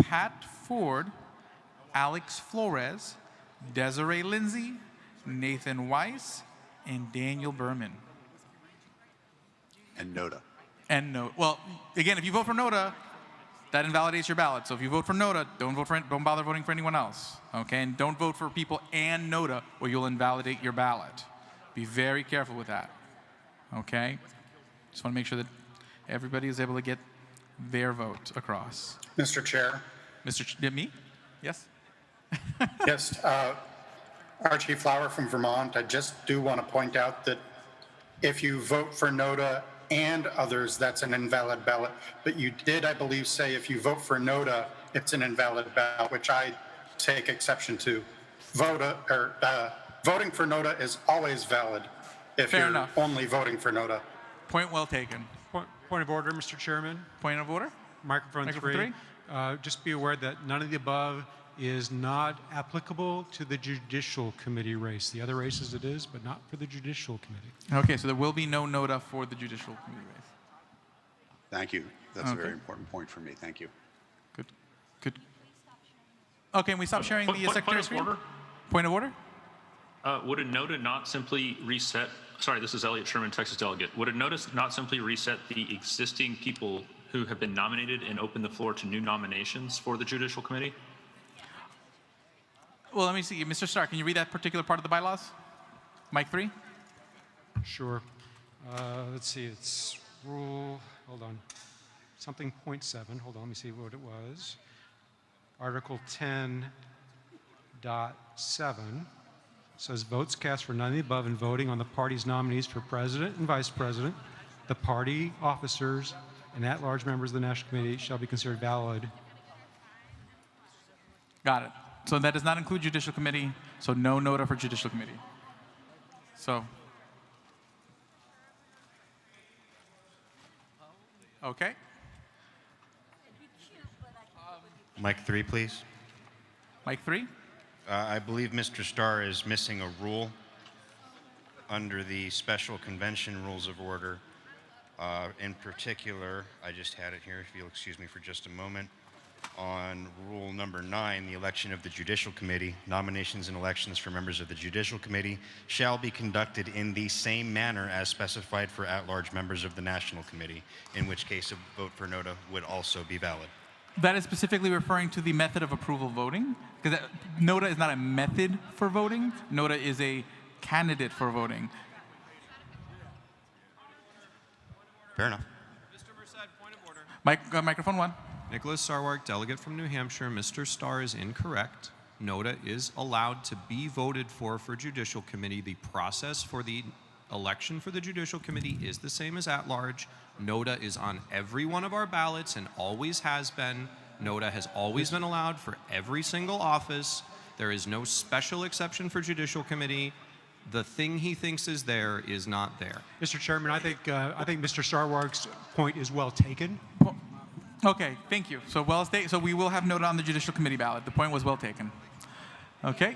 Pat Ford, Alex Flores, Desiree Lindsay, Nathan Weiss, and Daniel Berman. And Noda. And Noda. Well, again, if you vote for Noda, that invalidates your ballot. So if you vote for Noda, don't bother voting for anyone else. Okay, and don't vote for people and Noda, or you'll invalidate your ballot. Be very careful with that. Okay, just want to make sure that everybody is able to get their vote across. Mr. Chair. Me? Yes. Yes. Archie Flower from Vermont. I just do want to point out that if you vote for Noda and others, that's an invalid ballot. But you did, I believe, say if you vote for Noda, it's an invalid ballot, which I take exception to. Voting for Noda is always valid if Fair you're enough. only voting for Noda. Point well taken. Point of order, Mr. Chairman. Point of order. Microphone 3. Just be aware that none of the above is not applicable to the Judicial Committee race. The other races it is, but not for the Judicial Committee. Okay, so there will be no NOTA for the Judicial Committee race. Thank you. That's Okay. a very important point for me. Thank you. Good. Okay, and we stop sharing the secretary screen? Order? Point of order? Would a NOTA not simply reset? Sorry, this is Elliot Sherman, Texas delegate. Would a NOTA not simply reset the existing people who have been nominated and open the floor to new nominations for the Judicial Committee? Well, let me see. Mr. Starr, can you read that particular part of the bylaws? Mike 3? Sure. Let's see, it's rule, hold on, something .7. Hold on, let me see what it was. Article 10.7 says votes cast for none of the above in voting on the party's nominees for president and vice president, the party officers, and at-large members of the National Committee shall be considered valid. Got it. So that does not include Judicial Committee, so no NOTA for Judicial Committee. So, okay. Mike 3, please. Mike 3? I believe Mr. Starr is missing a rule under the Special Convention Rules of Order. In particular, I just had it here, if you'll excuse me for just a moment. On rule number 9, the election of the Judicial Committee, nominations and elections for members of the Judicial Committee shall be conducted in the same manner as specified for at-large members of the National Committee, in which case a vote for NOTA would also be valid. That is specifically referring to the method of approval voting, because NOTA is not a method for voting. NOTA is a candidate for voting. Fair enough. Microphone 1. Nicholas Sarwark, delegate from New Hampshire. Mr. Starr is incorrect. NOTA is allowed to be voted for Judicial Committee. The process for the election for the Judicial Committee is the same as at-large. NOTA is on every one of our ballots and always has been. NOTA has always been allowed for every single office. There is no special exception for Judicial Committee. The thing he thinks is there is not there. Mr. Chairman, I think Mr. Sarwark's point is well taken. Okay, thank you. So so we will have NOTA on the Judicial Committee ballot. The point was well taken. Okay.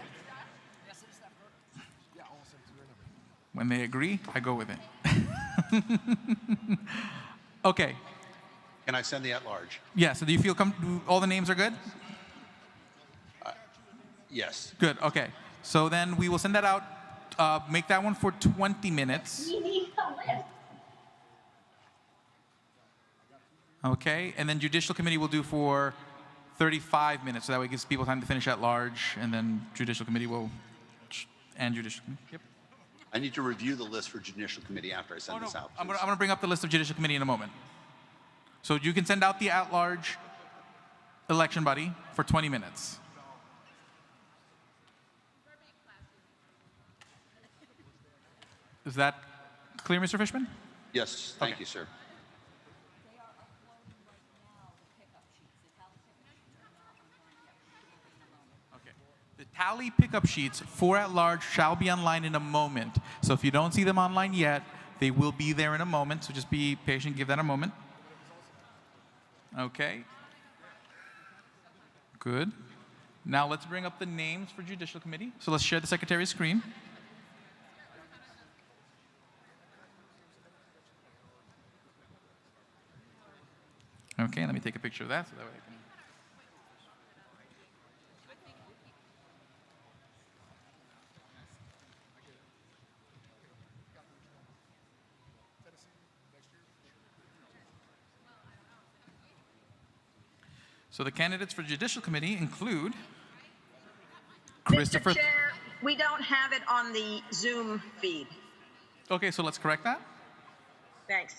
When they agree, I go with it. Okay. Can I send the at-large? Yeah, so do you feel all the names are good? Yes. Good, okay. So then we will send that out, make that one for 20 minutes. Okay, and then Judicial Committee will do for 35 minutes, so that way it gives people time to finish at large, and then Judicial Committee will, and Judicial Committee, yep. I need to review the list for Judicial Committee after I send this out. I'm gonna bring up the list of Judicial Committee in a moment. So you can send out the at-large election buddy for 20 minutes. Is that clear, Mr. Fishman? Yes, thank you, sir. The tally pickup sheets for at-large shall be online in a moment. So if you don't see them online yet, they will be there in a moment. So just be patient, give that a moment. Okay. Good. Now let's bring up the names for Judicial Committee. So let's share the Secretary's screen. Okay, let me take a picture of that so that way I can. So the candidates for Judicial Committee include Christopher. Mr. Chair, we don't have it on the Zoom feed. Okay, so let's correct that. Thanks.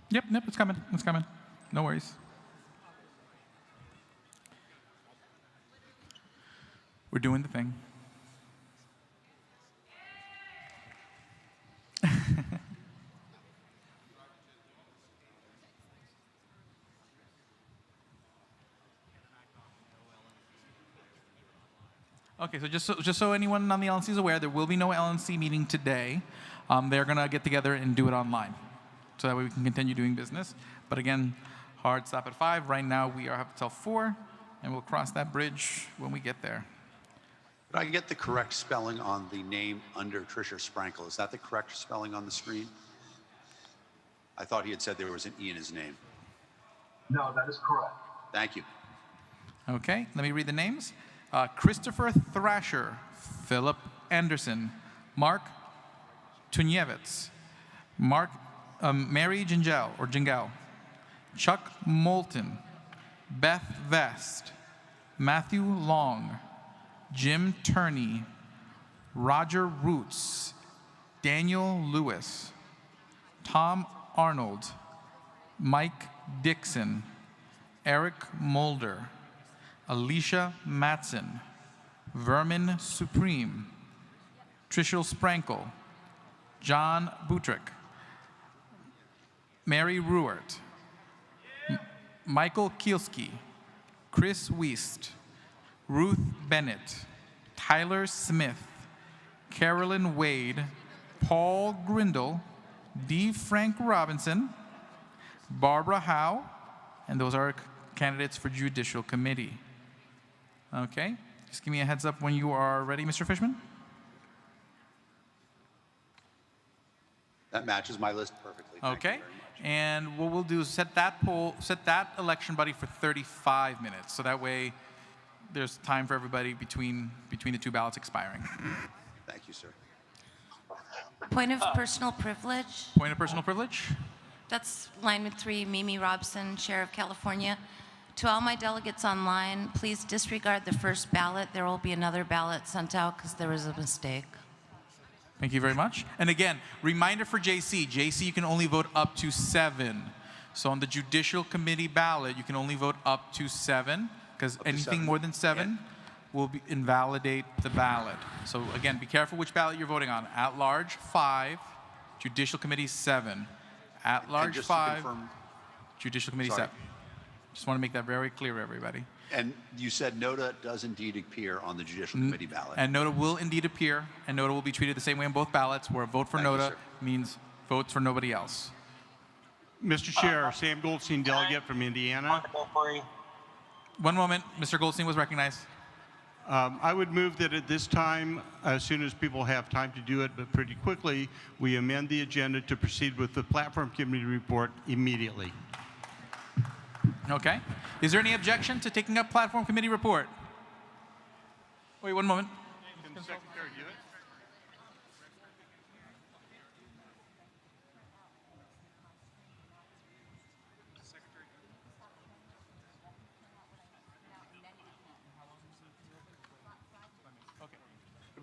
Yep, it's coming. It's coming. No worries. We're doing the thing. Okay, so just so anyone on the LNC is aware, there will be no LNC meeting today. They're going to get together and do it online. So that way we can continue doing business. But again, hard stop at 5. Right now we have till 4, and we'll cross that bridge when we get there. Could I get the correct spelling on the name under Tricia Sprankle? Is that the correct spelling on the screen? I thought he had said there was an E in his name. No, that is correct. Thank you. Okay, let me read the names. Christopher Thrasher, Philip Anderson, Mark Tunievitz, Mary Jingel, Chuck Moulton, Beth Vest, Matthew Long, Jim Turney, Roger Roots, Daniel Lewis, Tom Arnold, Mike Dixon, Eric Mulder, Alicia Matson, Vermin Supreme, Trishul Sprankle, John Butrick, Mary Ruert, Michael Kielski, Chris Wiest, Ruth Bennett, Tyler Smith, Carolyn Wade, Paul Grindle, D. Frank Robinson, Barbara Howe, and those are candidates for Judicial Committee. Okay, just give me a heads up when you are ready, Mr. Fishman. That matches my list perfectly. Thank you Okay, very much. and what we'll do is set that election buddy for 35 minutes, so that way there's time for everybody between the two ballots expiring. Thank you, sir. Point of personal privilege. Point of personal privilege. That's line with 3, Mimi Robson, Sheriff, California. To all my delegates online, please disregard the first ballot. There will be another ballot sent out because there was a mistake. Thank you very much. And again, reminder for JC. JC, you can only vote up to 7. So on the Judicial Committee ballot, you can only vote up to 7, because anything more than 7 will invalidate the ballot. So again, be careful which ballot you're voting on. At large, 5. Judicial Committee, 7. At large, 5. Judicial Committee, 7. Just want to make that very clear, everybody. And you said NOTA does indeed appear on the Judicial Committee ballot. And NOTA will indeed appear, and NOTA will be treated the same way on both ballots, where a vote for NOTA means votes for nobody else. Mr. Chair, Sam Goldstein, delegate from Indiana. One moment, Mr. Goldstein was recognized. I would move that at this time, as soon as people have time to do it, but pretty quickly, we amend the agenda to proceed with the platform committee report immediately. Okay. Is there any objection to taking up platform committee report? Wait one moment. Can the secretary do it?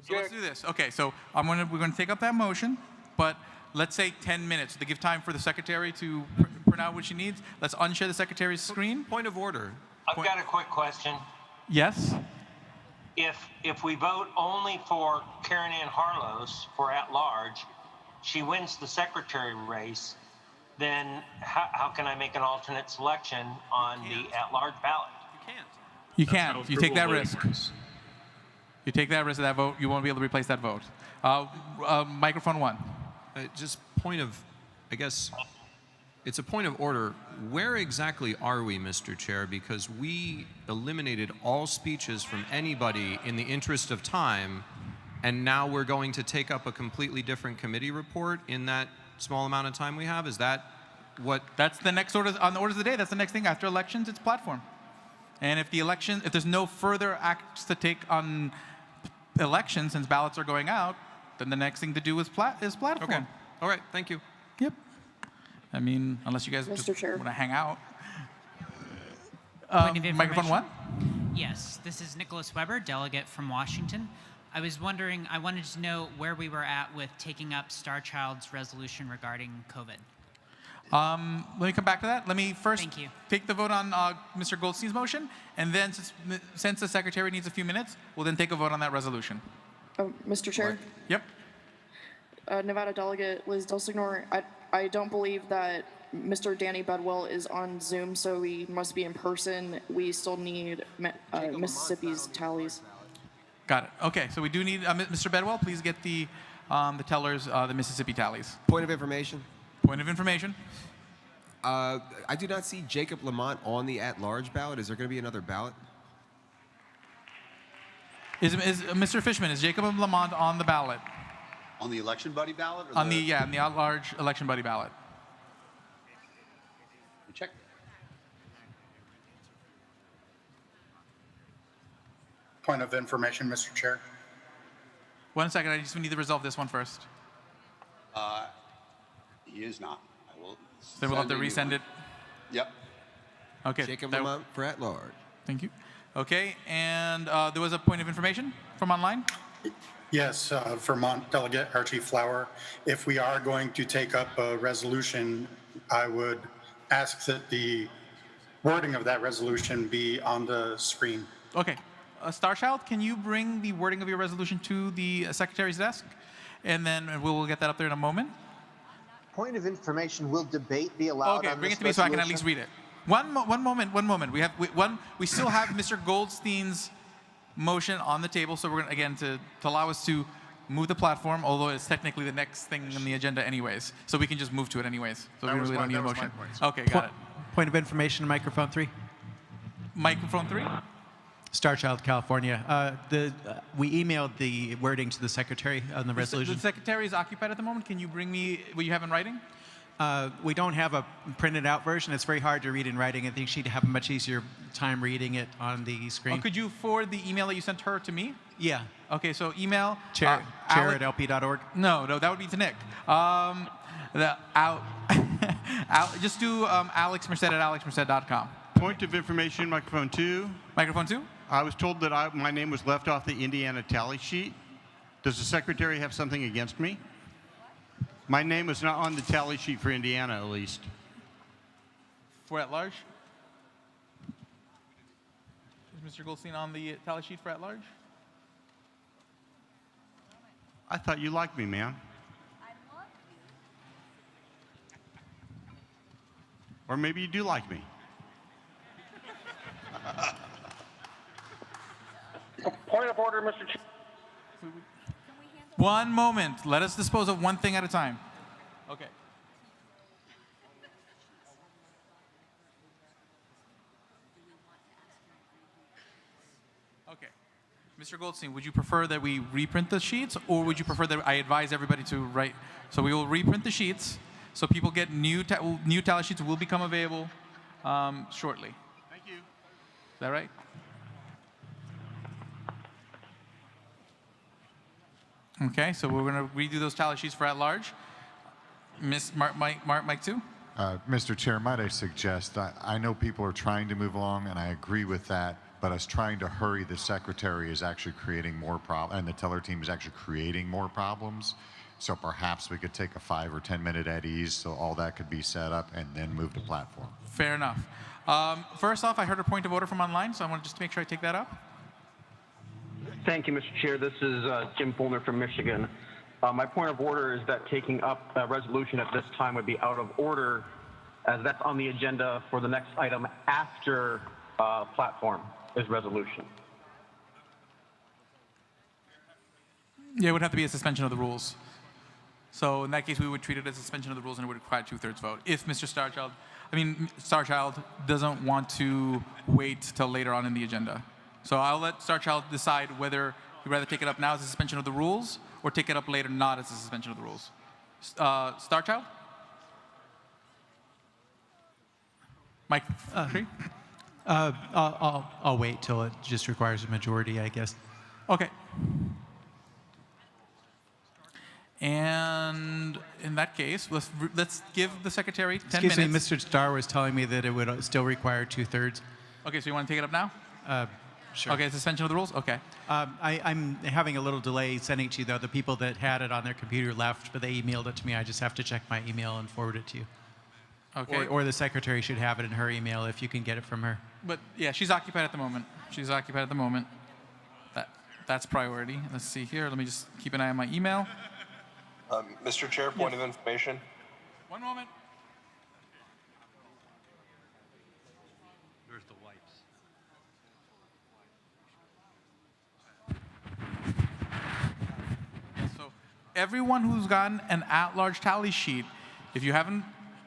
So let's do this. Okay, so we're going to take up that motion, but let's say 10 minutes to give time for the secretary to print out what she needs. Let's unshare the secretary's screen. Point of order. I've got a quick question. Yes. If we vote only for Karen Ann Harlos for at-large, she wins the secretary race, then how can I make an alternate selection on the at-large ballot? You can't. You take that risk. You take that risk of that vote, you won't be able to replace that vote. Microphone 1. Just point of, I guess, it's a point of order. Where exactly are we, Mr. Chair? Because we eliminated all speeches from anybody in the interest of time, and now we're going to take up a completely different committee report in that small amount of time we have? Is that what? That's the next order on the orders of the day. That's the next thing after elections. It's platform. And if there's no further acts to take on elections, since ballots are going out, then the next thing to do is platform. Okay. All right. Thank you. Yep. I mean, unless you guys Mr. just Chair. want to hang out. Point of Microphone 1. Yes, this is Nicholas Weber, delegate from Washington. I wanted to know where we were at with taking up Star Child's resolution regarding COVID. Let me come back to that. Let me first take the vote on Mr. Goldstein's motion, and then since the secretary needs a few minutes, we'll then take a vote on that resolution. Mr. Chair? Yep. Nevada delegate Liz Delsignor, I don't believe that Mr. Danny Bedwell is on Zoom, so he must be in person. We still need Mississippi's tallies. Got it. Okay, so we do need Mr. Bedwell. Please get the tellers, the Mississippi tallies. Point of information. Point of information. I do not see Jacob Lamont on the at-large ballot. Is there going to be another ballot? Mr. Fishman, is Jacob Lamont on the ballot? On the election buddy ballot? Or On the at-large election buddy ballot. Check. Point of information, Mr. Chair. 1 second, I just need to resolve this one first. He is not. I will. Then we'll have to send a new resend one. it. Yep. Okay. Jacob Lamont for at large. Thank you. Okay, and there was a point of information from online? Yes, Vermont Delegate Archie Flower. If we are going to take up a resolution, I would ask that the wording of that resolution be on the screen. Okay. Starchild, can you bring the wording of your resolution to the secretary's desk? And then we'll get that up there in a moment. Point of information, will debate be allowed Okay, on bring this it to me so I can at resolution? least read it. One moment. We still have Mr. Goldstein's motion on the table, so we're going to, again, to allow us to move the platform, although it's technically the next thing on the agenda anyways. So we can just move to it anyways. So we really don't need a motion. Okay, got it. Point of information, microphone 3. Microphone 3? Starchild, California. We emailed the wording to the secretary on the resolution. The secretary is occupied at the moment. Can you bring me what you have in writing? We don't have a printed out version. It's very hard to read in writing. I think she'd have a much easier time reading it on the screen. Could you forward the email that you sent her to me? Yeah. Okay, so email chair at lp.org. No, that would be to Nick. Just do alexmerced@alexmerced.com. Point of information, microphone 2. Microphone 2? I was told that my name was left off the Indiana tally sheet. Does the secretary have something against me? My name is not on the tally sheet for Indiana, at least. For at large? Is Mr. Goldstein on the tally sheet for at large? I thought you liked me, ma'am. Or maybe you do like me. Point of order, Mr. Chair. One moment. Let us dispose of one thing at a time. Okay. Okay. Mr. Goldstein, would you prefer that we reprint the sheets, or would you prefer that I advise everybody to write? So we will reprint the sheets, so people get new tally sheets will become available shortly. Thank you. Is that right? Okay, so we're going to redo those tally sheets for at large. Mike 2? Mr. Chair, might I suggest, I know people are trying to move along, and I agree with that, but us trying to hurry the secretary is actually creating more problems, and the teller team is actually creating more problems. So perhaps we could take a 5 or 10 minute at ease so all that could be set up and then move to platform. Fair enough. First off, I heard a point of order from online, so I want to just make sure I take that up. Thank you, Mr. Chair. This is Jim Fulner from Michigan. My point of order is that taking up a resolution at this time would be out of order, as that's on the agenda for the next item after platform is resolution. Yeah, it would have to be a suspension of the rules. So in that case, we would treat it as a suspension of the rules, and it would require a 2/3 vote. If Mr. Starchild doesn't want to wait till later on in the agenda. So I'll let Starchild decide whether he'd rather take it up now as a suspension of the rules or take it up later not as a suspension of the rules. Starchild? Mike? I'll wait till it just requires a majority, I guess. Okay. And in that case, let's give the secretary 10 minutes. Excuse me, Mr. Starr was telling me that it would still require 2/3. Okay, so you want to take it up now? Sure. Okay, suspension of the rules? Okay. I'm having a little delay sending it to you, though. The people that had it on their computer left, but they emailed it to me. I just have to check my email and forward it to you. Okay. Or the secretary should have it in her email if you can get it from her. But yeah, she's occupied at the moment. That's priority. Let's see here. Let me just keep an eye on my email. Mr. Chair, point of information. One moment. There's the wipes. So everyone who's gotten an at-large tally sheet, if you haven't,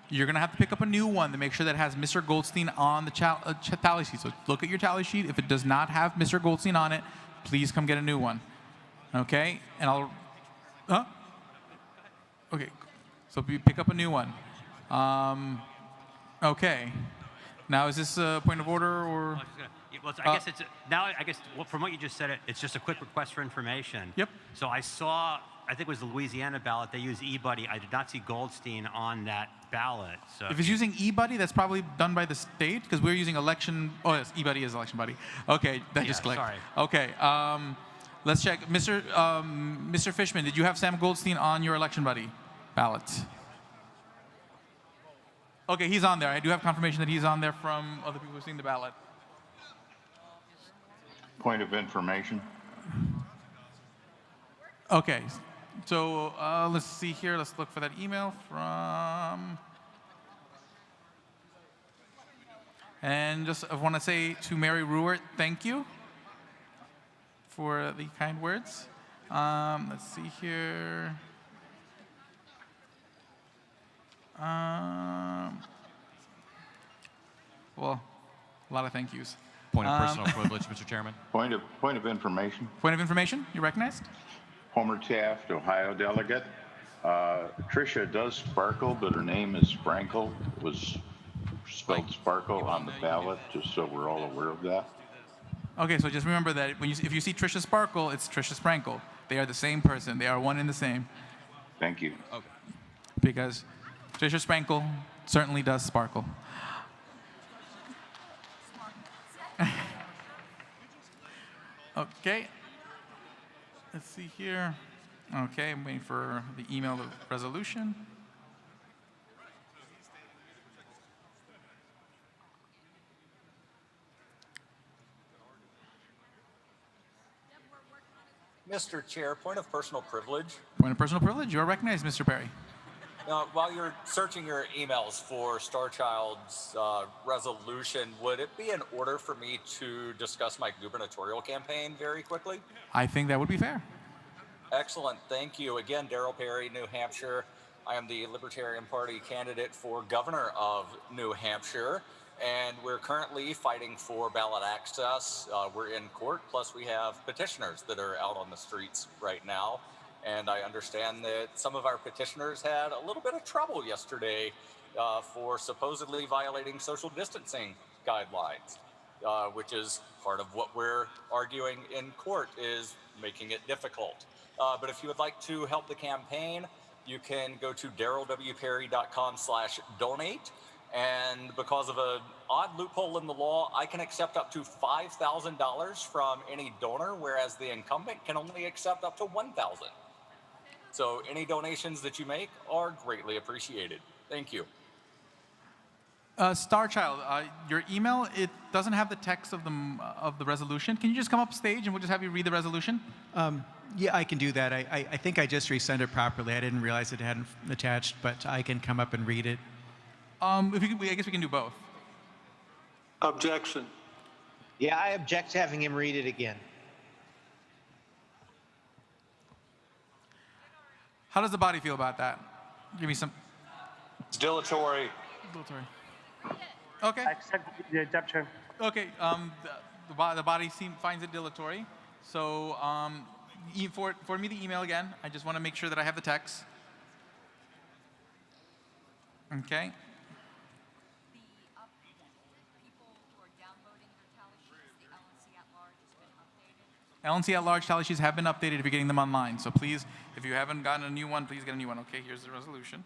you're going to have to pick up a new one to make sure that it has Mr. Goldstein on the tally sheet. So look at your tally sheet. If it does not have Mr. Goldstein on it, please come get a new one. Okay? And I'll, huh? Okay, so pick up a new one. Okay. Now, is this a point of order or? Well, I guess it's now. I guess from what you just said, it's just a quick request for information. Yep. So I saw, I think it was the Louisiana ballot. They used eBuddy. I did not see Goldstein on that ballot. So If it's using eBuddy, that's probably done by the state because we're using election. Oh, yes, eBuddy is election buddy. Okay, that just clicked. Sorry. Okay, let's check. Mr. Fishman, did you have Sam Goldstein on your election buddy ballot? Okay, he's on there. I do have confirmation that he's on there from other people who've seen the ballot. Point of information. Okay, so let's see here. Let's look for that email from. And just I want to say to Mary Ruert, thank you for the kind words. Let's see here. Well, a lot of thank yous. Point of personal privilege, Mr. Chairman. Point of information. Point of information. You recognized? Homer Taft, Ohio delegate. Tricia does sparkle, but her name is Sprankle. It was spelled Sparkle on the ballot, just so we're all aware of that. Okay, so just remember that if you see Tricia Sparkle, it's Tricia Sprankle. They are the same person. They are one and the same. Thank you. Okay. Because Tricia Sprankle certainly does sparkle. Okay. Let's see here. Okay, I'm waiting for the email of resolution. Mr. Chair, point of personal privilege. Point of personal privilege. You are recognized, Mr. Perry. Now, while you're searching your emails for Star Child's resolution, would it be in order for me to discuss my gubernatorial campaign very quickly? I think that would be fair. Excellent. Thank you. Again, Darryl Perry, New Hampshire. I am the Libertarian Party candidate for governor of New Hampshire, and we're currently fighting for ballot access. We're in court, plus we have petitioners that are out on the streets right now. And I understand that some of our petitioners had a little bit of trouble yesterday for supposedly violating social distancing guidelines, which is part of what we're arguing in court is making it difficult. But if you would like to help the campaign, you can go to darrylwperry.com/donate. And because of an odd loophole in the law, I can accept up to $5,000 from any donor, whereas the incumbent can only accept up to $1,000. So any donations that you make are greatly appreciated. Thank you. Star Child, your email, it doesn't have the text of the resolution. Can you just come up stage and we'll just have you read the resolution? Yeah, I can do that. I think I just resent it properly. I didn't realize it hadn't attached, but I can come up and read it. If you could, I guess we can do both. Objection. Yeah, I object to having him read it again. How does the body feel about that? Give me some. It's dilatory. Dilatory. Okay. I accept the objection. Okay. The body finds it dilatory. So for me the email again. I just want to make sure that I have the text. Okay. LNC at large tally sheets have been updated if you're getting them online. So please, if you haven't gotten a new one, please get a new one. Okay, here's the resolution.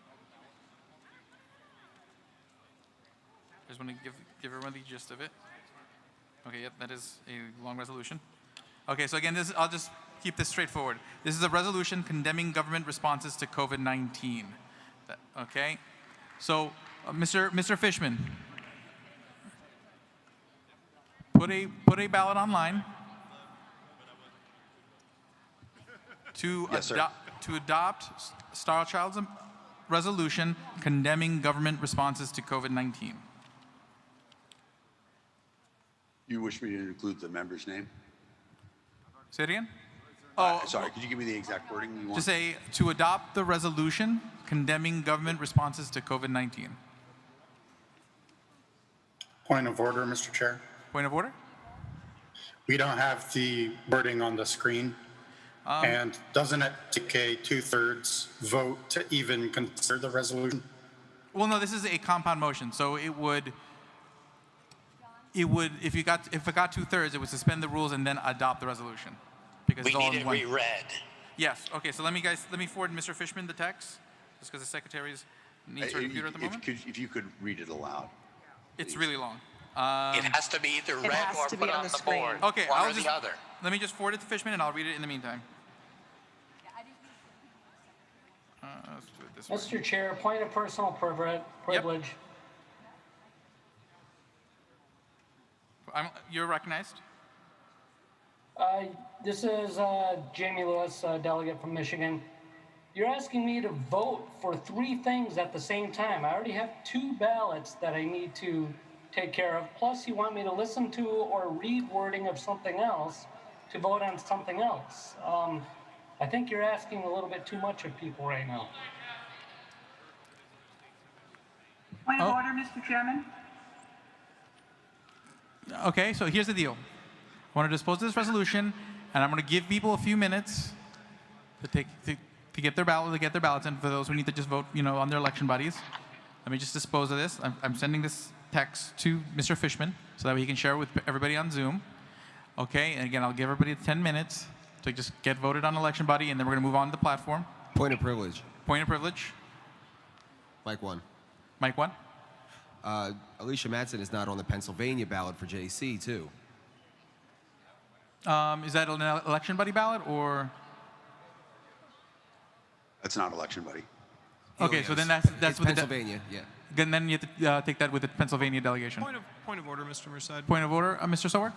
I just want to give everyone the gist of it. Okay, yep, that is a long resolution. Okay, so again, I'll just keep this straightforward. This is a resolution condemning government responses to COVID-19. Okay, so Mr. Fishman, put a ballot online. To adopt Star Child's resolution condemning government responses to COVID-19. You wish me to include the member's name? Say it again? Sorry, could you give me the exact wording you want? To say, to adopt the resolution condemning government responses to COVID-19. Point of order, Mr. Chair. Point of order? We don't have the wording on the screen. And doesn't it take a 2/3 vote to even consider the resolution? Well, no, this is a compound motion, so it would if it got 2/3, it would suspend the rules and then adopt the resolution because We it's all need in it one. reread. Yes. Okay. So let me forward Mr. Fishman the text, just because the secretaries needs her computer at the moment. If you could read it aloud. It's really long. It has to be either read or put on the board. Okay. One or the other. Let me just forward it to Fishman, and I'll read it in the meantime. Let's do it this way. Mr. Chair, point of personal privilege. You're recognized. This is Jamie Lewis, delegate from Michigan. You're asking me to vote for 3 things at the same time. I already have 2 ballots that I need to take care of. Plus, you want me to listen to or read wording of something else to vote on something else. I think you're asking a little bit too much of people right now. Point of order, Mr. Chairman. Okay, so here's the deal. I want to dispose of this resolution, and I'm going to give people a few minutes to get their ballots in for those who need to just vote, on their election buddies. Let me just dispose of this. I'm sending this text to Mr. Fishman so that he can share it with everybody on Zoom. Okay, and again, I'll give everybody 10 minutes to just get voted on election buddy, and then we're going to move on to the platform. Point of privilege. Point of privilege. Mike 1. Mike 1. Alicia Matson is not on the Pennsylvania ballot for JC, too. Is that an election buddy ballot or? That's not election buddy. Okay, so then that's it's with Pennsylvania, yeah. Then you have to take that with the Pennsylvania delegation. Point of order, Mr. Merced. Point of order, Mr. Sowark.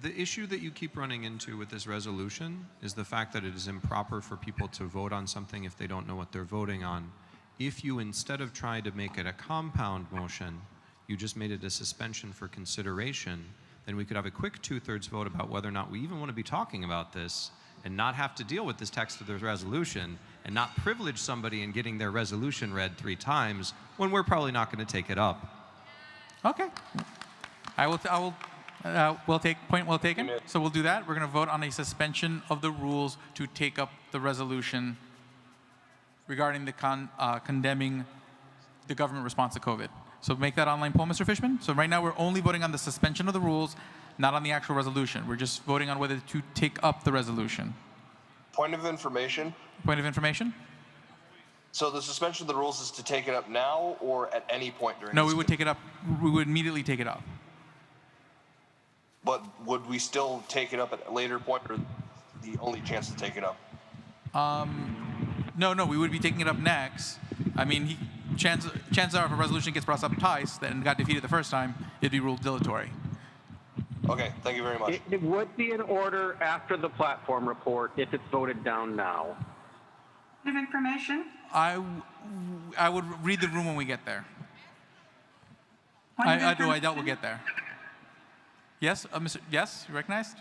The issue that you keep running into with this resolution is the fact that it is improper for people to vote on something if they don't know what they're voting on. If you, instead of trying to make it a compound motion, you just made it a suspension for consideration, then we could have a quick 2/3 vote about whether or not we even want to be talking about this and not have to deal with this text of the resolution and not privilege somebody in getting their resolution read 3 times when we're probably not going to take it up. Okay. We'll take point well taken. So we'll do that. We're going to vote on a suspension of the rules to take up the resolution regarding the condemning the government response to COVID. So make that online poll, Mr. Fishman. So right now we're only voting on the suspension of the rules, not on the actual resolution. We're just voting on whether to take up the resolution. Point of information. Point of information? So the suspension of the rules is to take it up now or at any point during No, this we would take it up. We would immediately take it up. But would we still take it up at a later point or the only chance to take it up? No, we would be taking it up next. I mean, chances are if a resolution gets brought up twice and got defeated the first time, it'd be ruled dilatory. Okay, thank you very much. It would be in order after the platform report if it's voted down now. Point of information. I would read the room when we get there. Point of I doubt information. we'll get there. Yes, Mr. Yes, you recognized?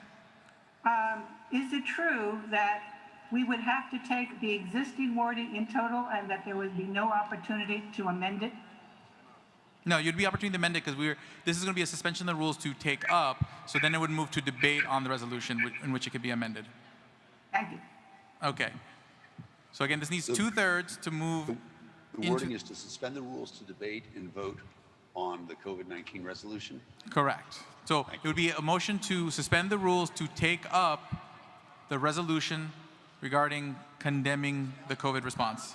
Is it true that we would have to take the existing wording in total and that there would be no opportunity to amend it? No, you'd be opportunity to amend it because this is going to be a suspension of the rules to take up, so then it would move to debate on the resolution in which it could be amended. Thank you. Okay. So again, this needs 2/3 to move The wording is to suspend the rules to debate and vote on the COVID-19 resolution? Correct. So it would be a motion to suspend the rules to take up the resolution regarding condemning the COVID response.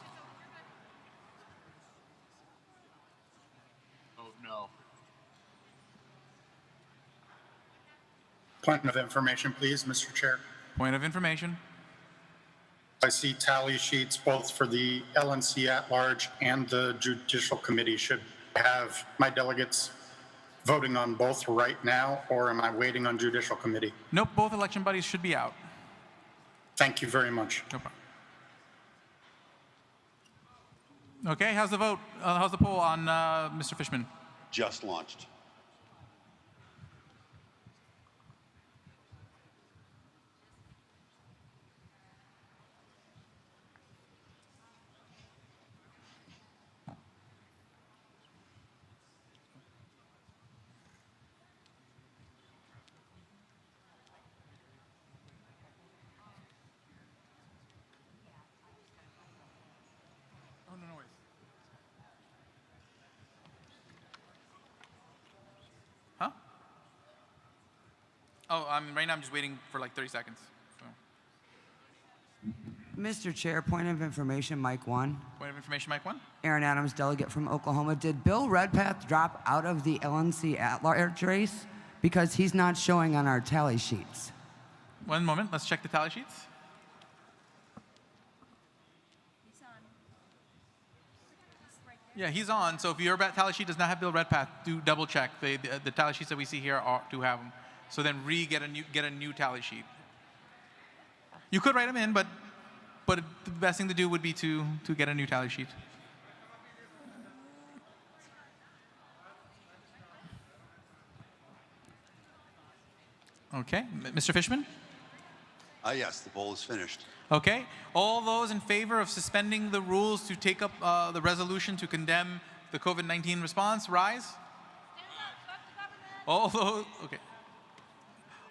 Oh, no. Point of information, please, Mr. Chair. Point of information. I see tally sheets both for the LNC at large and the Judicial Committee. Should have my delegates voting on both right now, or am I waiting on Judicial Committee? Nope, both election buddies should be out. Thank you very much. No problem. Okay, how's the vote? How's the poll on Mr. Fishman? Just launched. Huh? Oh, right now I'm just waiting for like 30 seconds. So. Mr. Chair, point of information, Mike 1. Point of information, Mike 1. Aaron Adams, delegate from Oklahoma. Did Bill Redpath drop out of the LNC at-large race? Because he's not showing on our tally sheets. One moment, let's check the tally sheets. Yeah, he's on. So if your tally sheet does not have Bill Redpath, do double check. The tally sheets that we see here do have him. So then get a new tally sheet. You could write him in, but the best thing to do would be to get a new tally sheet. Okay, Mr. Fishman? Yes, the poll is finished. Okay, all those in favor of suspending the rules to take up the resolution to condemn the COVID-19 response, rise. All those, okay.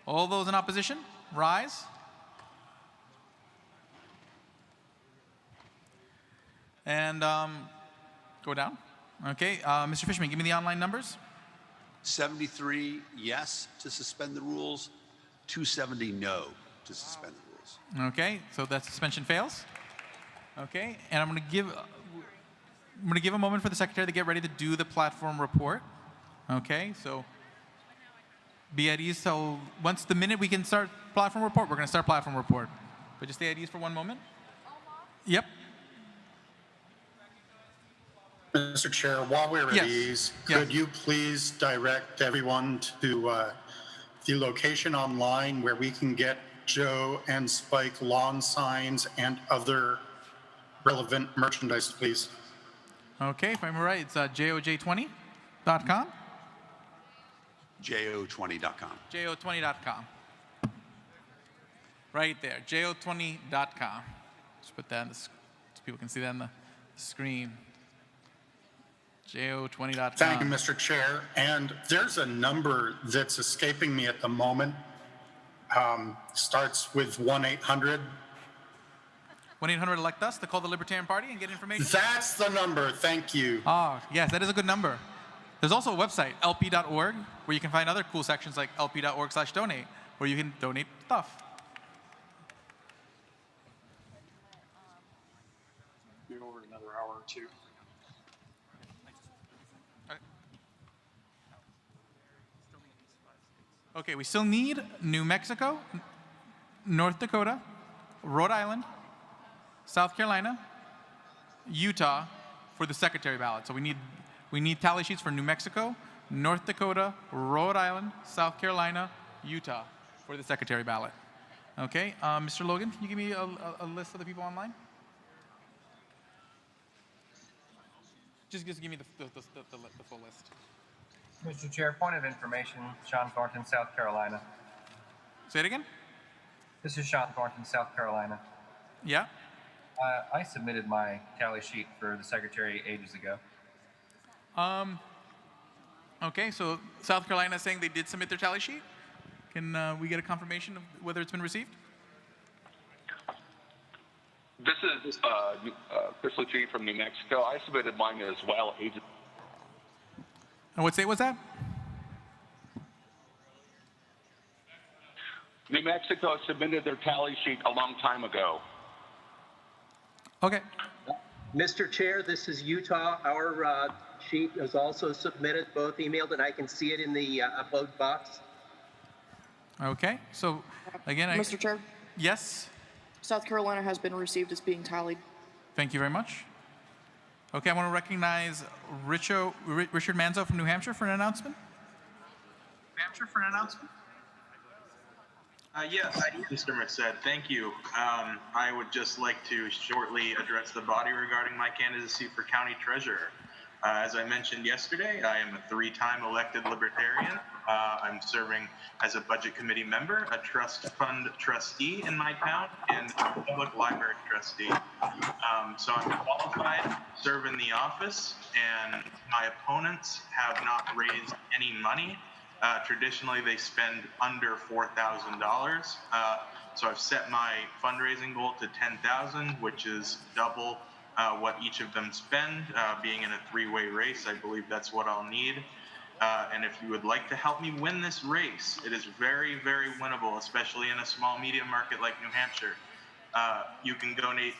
All those in opposition, rise. And go down. Okay, Mr. Fishman, give me the online numbers. 73 yes to suspend the rules, 270 no to suspend the rules. Okay, so that suspension fails. Okay, and I'm going to give a moment for the secretary to get ready to do the platform report. Okay, so be at ease. So once the minute we can start platform report, we're going to start platform report. But just stay at ease for one moment. Yep. Mr. Chair, while we're at ease, could you please direct everyone to the location online where we can get Joe and Spike lawn signs and other relevant merchandise, please? Okay, if I'm right, it's joj20.com? jo20.com. jo20.com. Right there, jo20.com. Just put that in so people can see that on the screen. jo20.com. Thank you, Mr. Chair. And there's a number that's escaping me at the moment. Starts with 1-800. 1-800 elect us to call the Libertarian Party and get information? That's the number. Thank you. Oh, yes, that is a good number. There's also a website, lp.org, where you can find other cool sections like lp.org/donate, where you can donate stuff. Be over another hour or two. Okay, we still need New Mexico, North Dakota, Rhode Island, South Carolina, Utah for the secretary ballot. So we need tally sheets for New Mexico, North Dakota, Rhode Island, South Carolina, Utah for the secretary ballot. Okay, Mr. Logan, can you give me a list of the people online? Just give me the full list. Mr. Chair, point of information, Sean Thornton, South Carolina. Say it again? This is Sean Thornton, South Carolina. Yeah? I submitted my tally sheet for the secretary ages ago. Okay, so South Carolina is saying they did submit their tally sheet. Can we get a confirmation of whether it's been received? This is Chris Lucci from New Mexico. I submitted mine as well. And what state was that? New Mexico submitted their tally sheet a long time ago. Okay. Mr. Chair, this is Utah. Our sheet is also submitted, both emailed, and I can see it in the upload box. Okay, so again, Mr. Chair? Yes? South Carolina has been received as being tallied. Thank you very much. Okay, I want to recognize Richard Manzo from New Hampshire for an announcement. Yes, Mr. Merced, thank you. I would just like to shortly address the body regarding my candidacy for county treasurer. As I mentioned yesterday, I am a 3-time elected Libertarian. I'm serving as a budget committee member, a trust fund trustee in my town, and a public library trustee. So I'm qualified, serve in the office, and my opponents have not raised any money. Traditionally, they spend under $4,000. So I've set my fundraising goal to $10,000, which is double what each of them spend. Being in a 3-way race, I believe that's what I'll need. And if you would like to help me win this race, it is very, very winnable, especially in a small media market like New Hampshire. You can donate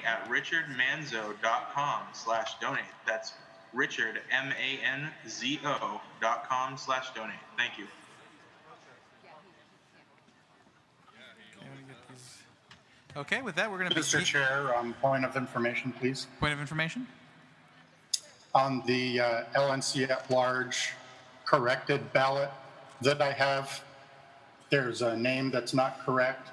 at richardmanzo.com/donate. That's Richard, MANZO.com/donate. Thank you. Okay, with that, we're going to Mr. Chair, point of information, please. Point of information? On the LNC at large corrected ballot that I have, there's a name that's not correct.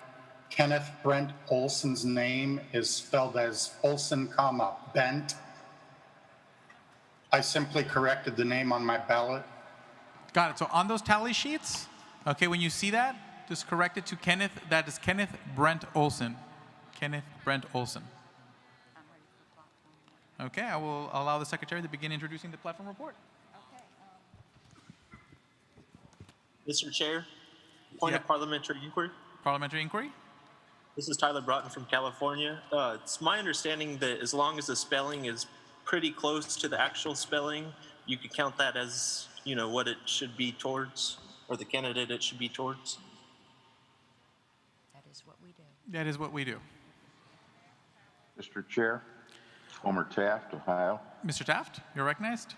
Kenneth Brent Olson's name is spelled as Olson, Bent. I simply corrected the name on my ballot. Got it. So on those tally sheets, okay, when you see that, just correct it to Kenneth. That is Kenneth Brent Olson. Kenneth Brent Olson. Okay, I will allow the secretary to begin introducing the platform report. Mr. Chair, point of parliamentary inquiry. Parliamentary inquiry. This is Tyler Broughton from California. It's my understanding that as long as the spelling is pretty close to the actual spelling, you could count that as, you know, what it should be towards, or the candidate it should be towards. That is what we do. That is what we do. Mr. Chair, Homer Taft, Ohio. Mr. Taft, you're recognized.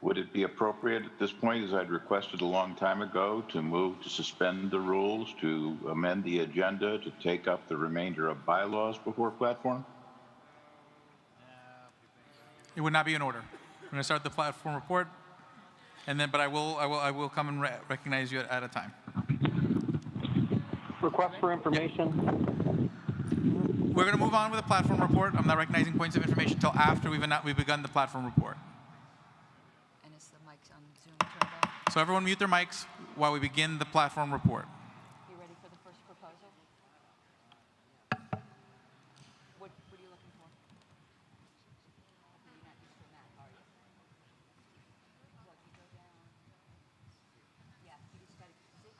Would it be appropriate at this point, as I'd requested a long time ago, to move to suspend the rules, to amend the agenda, to take up the remainder of bylaws before platform? It would not be in order. I'm going to start the platform report, and then, but I will come and recognize you at a time. Request for information. We're going to move on with the platform report. I'm not recognizing points of information until after we've begun the platform report. And is the mics on Zoom turned on? So everyone mute their mics while we begin the platform report. You ready for the first proposal? What are you looking for? You're not used to Mac, are you? What, you go down? Yeah, you just got to see?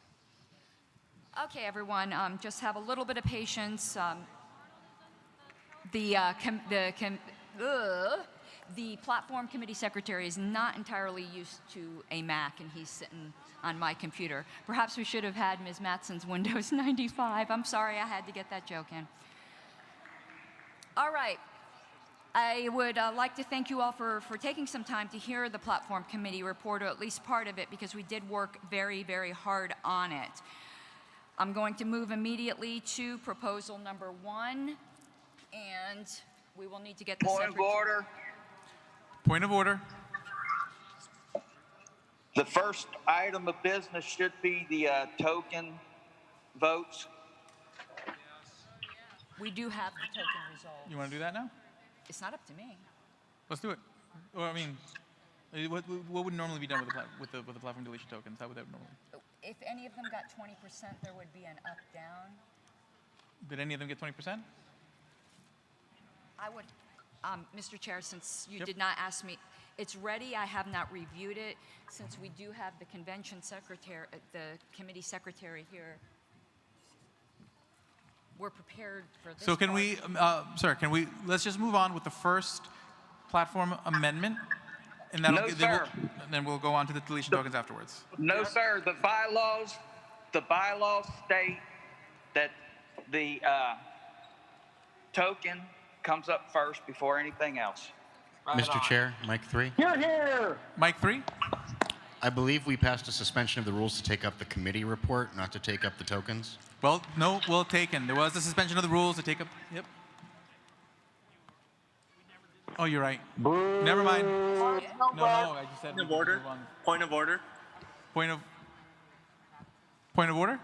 Okay, everyone, just have a little bit of patience. The platform committee secretary is not entirely used to a Mac, and he's sitting on my computer. Perhaps we should have had Ms. Matson's Windows 95. I'm sorry, I had to get that joke in. All right. I would like to thank you all for taking some time to hear the platform committee report, or at least part of it, because we did work very, very hard on it. I'm going to move immediately to proposal number 1. And we will need to get the Point of order. Point of order. The first item of business should be the token votes. We do have the token results. You want to do that now? It's not up to me. Let's do it. Well, I mean, what would normally be done with the platform deletion tokens? How would that normally? If any of them got 20%, there would be an up-down. Did any of them get 20%? I would, Mr. Chair, since you did not ask me, it's ready. I have not reviewed it. Since we do have the convention secretary, the committee secretary here, we're prepared for this. So can we, sir, let's just move on with the first platform amendment, and then we'll go on to the deletion tokens afterwards. No, sir. The bylaws state that the token comes up first before anything else. Mr. Chair, Mike 3. You're here. Mike 3. I believe we passed a suspension of the rules to take up the committee report, not to take up the tokens. Well, no, well taken. There was a suspension of the rules to take up. Yep. Oh, you're right. Boo. Never mind. No, I just said. Point of order. Point of order. Point of order.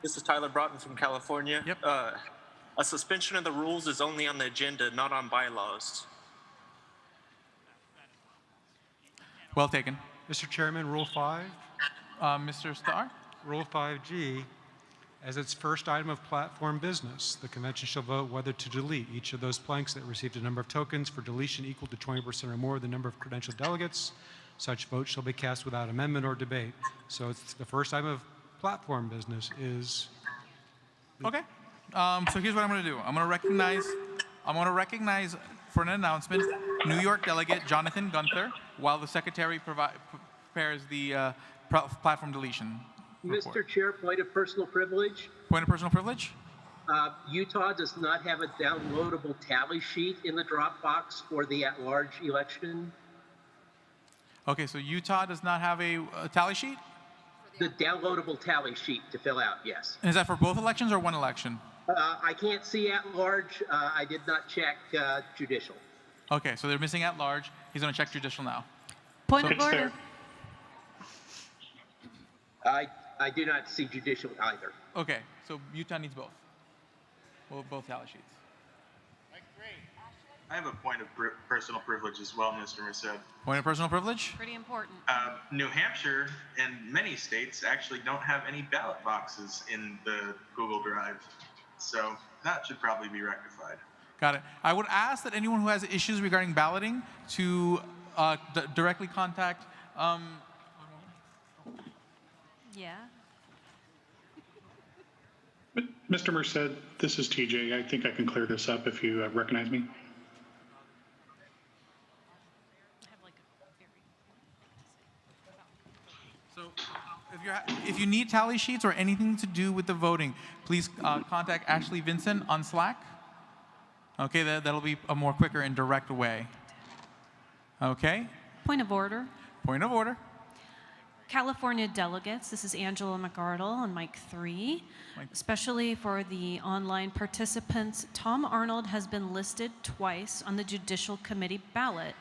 This is Tyler Broughton from California. Yep. A suspension of the rules is only on the agenda, not on bylaws. Well taken. Mr. Chairman, Rule 5. Mr. Starr? Rule 5G. As its first item of platform business, the convention shall vote whether to delete each of those blanks that received a number of tokens for deletion equal to 20% or more of the number of credentialed delegates. Such vote shall be cast without amendment or debate. So it's the first item of platform business is... Okay. So here's what I'm going to do. I'm going to recognize for an announcement New York delegate Jonathan Gunther while the secretary prepares the platform deletion report. Mr. Chair, point of personal privilege. Point of personal privilege? Utah does not have a downloadable tally sheet in the Dropbox for the at-large election. Okay, so Utah does not have a tally sheet? The downloadable tally sheet to fill out, yes. And is that for both elections or one election? I can't see at-large. I did not check judicial. Okay, so they're missing at large. He's going to check judicial now. Point of order. I do not see judicial either. Okay, so Utah needs both. Well, both tally sheets. I have a point of personal privilege as well, Mr. Merced. Point of personal privilege? Pretty important. New Hampshire and many states actually don't have any ballot boxes in the Google Drive. So that should probably be rectified. Got it. I would ask that anyone who has issues regarding balloting to directly contact. Yeah. Mr. Merced, this is TJ. I think I can clear this up if you recognize me. So if you need tally sheets or anything to do with the voting, please contact Ashley Vincent on Slack. Okay, that'll be a more quicker and direct way. Okay? Point of order. Point of order. California delegates, this is Angela McArdle on mic 3. Especially for the online participants, Tom Arnold has been listed twice on the Judicial Committee ballot.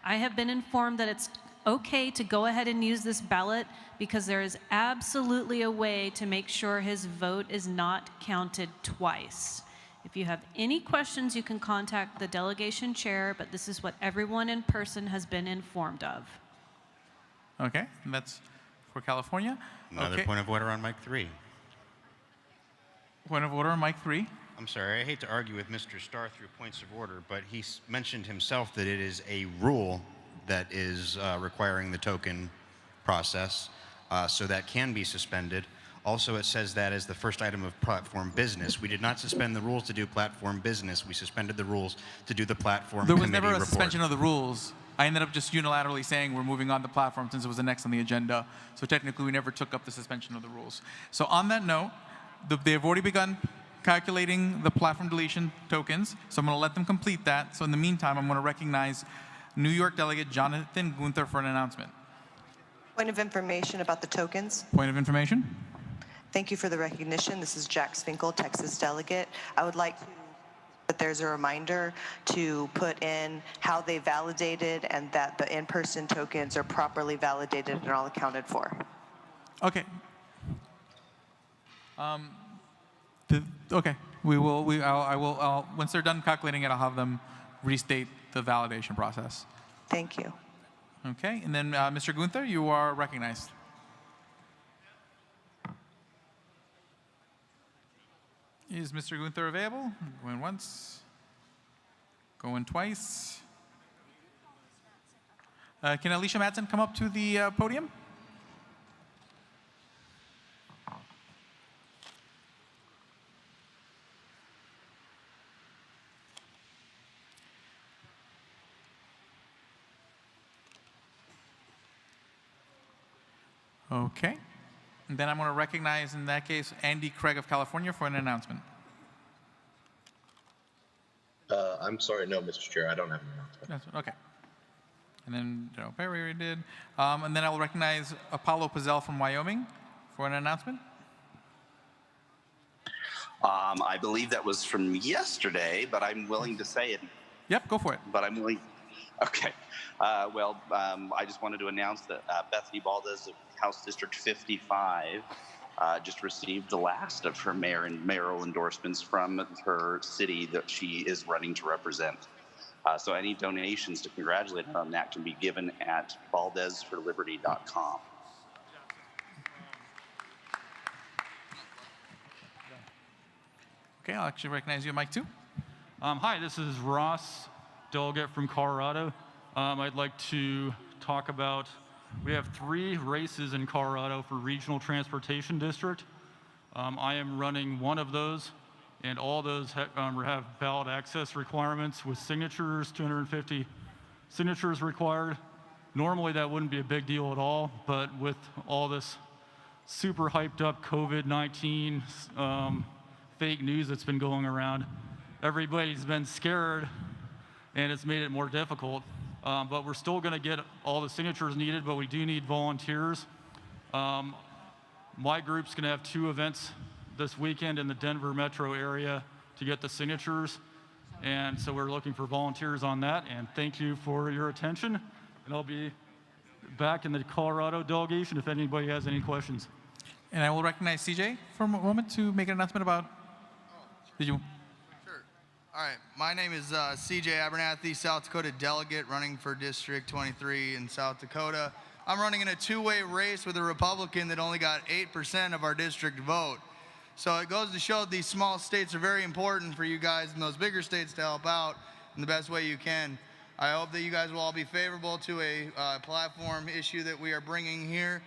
I have been informed that it's okay to go ahead and use this ballot because there is absolutely a way to make sure his vote is not counted twice. If you have any questions, you can contact the delegation chair, but this is what everyone in person has been informed of. Okay, and that's for California. Another point of order on mic 3. Point of order on mic 3. I'm sorry, I hate to argue with Mr. Starr through points of order, but he mentioned himself that it is a rule that is requiring the token process, so that can be suspended. Also, it says that as the first item of platform business. We did not suspend the rules to do platform business. We suspended the rules to do the platform committee report. There was never a suspension of the rules. I ended up just unilaterally saying we're moving on the platform since it was the next on the agenda. So technically, we never took up the suspension of the rules. So on that note, they have already begun calculating the platform deletion tokens. So I'm going to let them complete that. So in the meantime, I'm going to recognize New York delegate Jonathan Gunther for an announcement. Point of information about the tokens. Point of information. Thank you for the recognition. This is Jack Spinkle, Texas delegate. I would like that there's a reminder to put in how they validated and that the in-person tokens are properly validated and all accounted for. Okay. Okay. I'll once they're done calculating it, I'll have them restate the validation process. Thank you. Okay, and then Mr. Gunther, you are recognized. Is Mr. Gunther available? Going once. Going twice. Can Alicia Madsen come up to the podium? Okay. And then I'm going to recognize, in that case, Andy Craig of California for an announcement. I'm sorry, no, Mr. Chair, I don't have an announcement. Okay. And then Joe Perry already did. And then I will recognize Apollo Pizzell from Wyoming for an announcement. I believe that was from yesterday, but I'm willing to say it. Yep, go for it. But I'm willing. Okay. I just wanted to announce that Bethany Valdez of House District 55 just received the last of her mayoral endorsements from her city that she is running to represent. So any donations to congratulate her on that can be given at valdezforliberty.com. Okay, I'll actually recognize you, Mike, too. Hi, this is Ross, delegate from Colorado. I'd like to talk about, we have 3 races in Colorado for Regional Transportation District. I am running one of those, and all those have ballot access requirements with signatures, 250 signatures required. Normally that wouldn't be a big deal at all, but with all this super hyped up COVID-19 fake news that's been going around, everybody's been scared and it's made it more difficult. But we're still going to get all the signatures needed, but we do need volunteers. My group's going to have 2 events this weekend in the Denver metro area to get the signatures. And so we're looking for volunteers on that. And thank you for your attention. And I'll be back in the Colorado delegation if anybody has any questions. And I will recognize CJ for a moment to make an announcement about. Did you? Sure. All right. My name is CJ Abernathy, South Dakota delegate running for District 23 in South Dakota. I'm running in a 2-way race with a Republican that only got 8% of our district vote. So it goes to show these small states are very important for you guys in those bigger states to help out in the best way you can. I hope that you guys will all be favorable to a platform issue that we are bringing here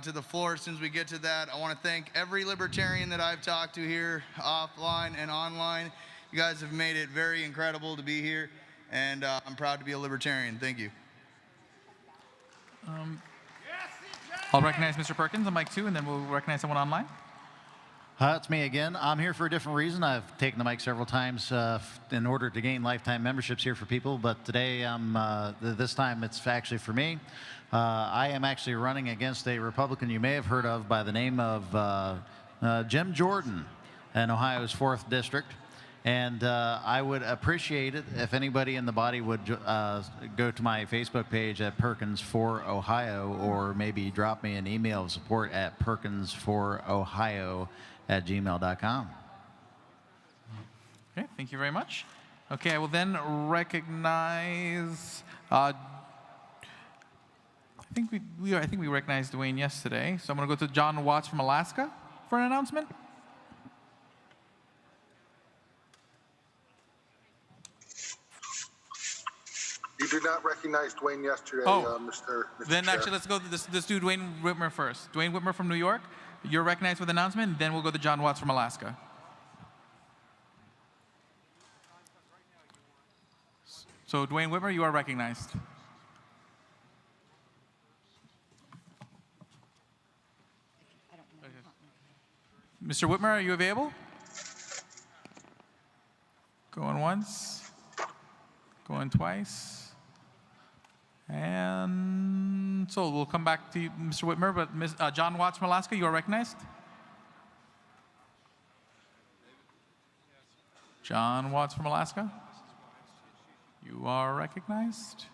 to the floor as soon as we get to that. I want to thank every Libertarian that I've talked to here offline and online. You guys have made it very incredible to be here, and I'm proud to be a Libertarian. Thank you. I'll recognize Mr. Perkins on mic 2, and then we'll recognize someone online. It's me again. I'm here for a different reason. I've taken the mic several times in order to gain lifetime memberships here for people, but today, this time it's actually for me. I am actually running against a Republican you may have heard of by the name of Jim Jordan in Ohio's 4th District. And I would appreciate it if anybody in the body would go to my Facebook page at Perkins for Ohio, or maybe drop me an email of support at perkinsforohio@gmail.com. Okay, thank you very much. Okay, I will then recognize. I think we recognized Dwayne yesterday, so I'm going to go to John Watts from Alaska for an announcement. You did not recognize Dwayne yesterday, Mr. Then Chair. actually, let's go to this do Dwayne Whitmer first. Dwayne Whitmer from New York, you're recognized with an announcement, then we'll go to John Watts from Alaska. So Dwayne Whitmer, you are recognized. Mr. Whitmer, are you available? Going once, going twice. And so we'll come back to you, Mr. Whitmer, but John Watts from Alaska, you are recognized. John Watts from Alaska, you are recognized.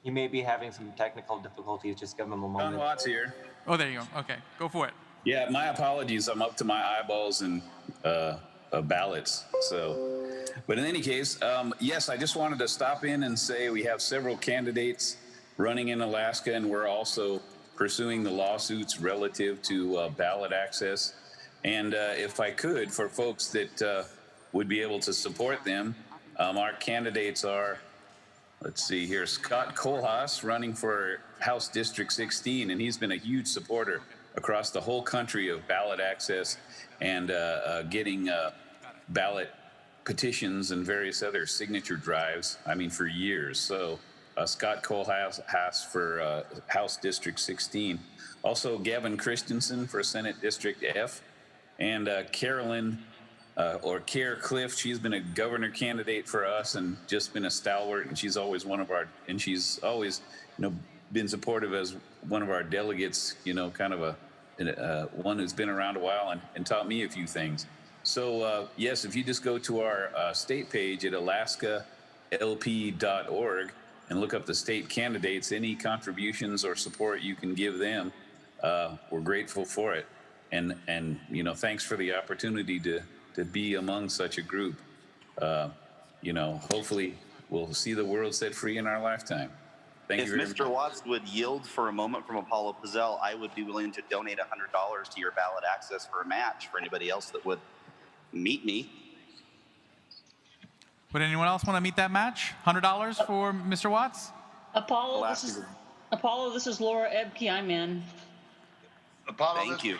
He may be having some technical difficulties. Just give him a moment. John Watts here. Oh, there you go. Okay, go for it. Yeah, my apologies. I'm up to my eyeballs in ballots. So, but in any case, yes, I just wanted to stop in and say we have several candidates running in Alaska, and we're also pursuing the lawsuits relative to ballot access. And if I could, for folks that would be able to support them, our candidates are, let's see here, Scott Kohlhaas running for House District 16, and he's been a huge supporter across the whole country of ballot access and getting ballot petitions and various other signature drives, I mean, for years. So Scott Kohlhaas for House District 16. Also Gavin Christensen for Senate District F. And Carolyn, or Care Cliff, she's been a governor candidate for us and just been a stalwart, and she's always she's always, been supportive as one of our delegates, kind of one who's been around a while and taught me a few things. So yes, if you just go to our state page at alaska.lp.org and look up the state candidates, any contributions or support you can give them, we're grateful for it. And thanks for the opportunity to be among such a group. Hopefully we'll see the world set free in our lifetime. Thank you very much. If Mr. Watts would yield for a moment from Apollo Pizzell, I would be willing to donate $100 to your ballot access for a match for anybody else that would meet me. Would anyone else want to meet that match? $100 for Mr. Watts? Apollo, this is Laura Ebke. I'm in. Apollo, Thank you.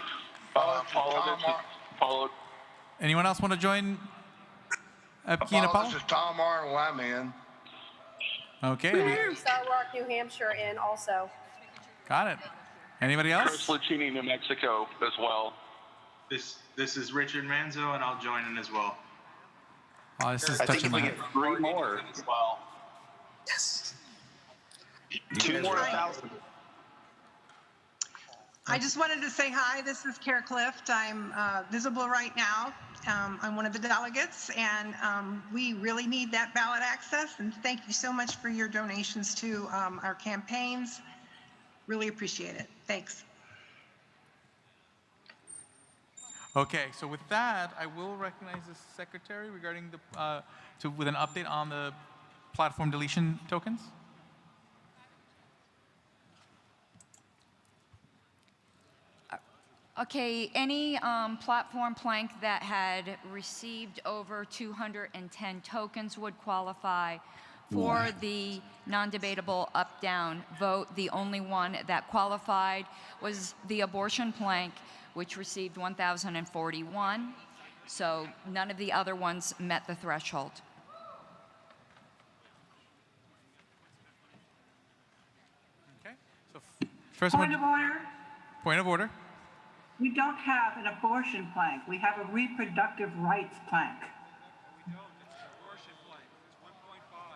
Apollo. Anyone else want to join Ebke and Apollo? This is Tom Arnold. I'm in. Okay. Starrock, New Hampshire in also. Got it. Anybody else? Chris Lucchini, New Mexico, as well. This is Richard Manzo, and I'll join in as well. Oh, this is I think touching if we my get 3 more, as well. yes. 2 more 1,000. I just wanted to say hi. This is Kara Clift. I'm visible right now. I'm one of the delegates, and we really need that ballot access. And thank you so much for your donations to our campaigns. Really appreciate it. Thanks. Okay, so with that, I will recognize the secretary regarding the with an update on the platform deletion tokens. Okay, any platform plank that had received over 210 tokens would qualify for the non-debatable up-down vote. The only one that qualified was the abortion plank, which received 1,041. So none of the other ones met the threshold. Okay, so first Point of order. Point of order. We don't have an abortion plank. We have a reproductive rights plank.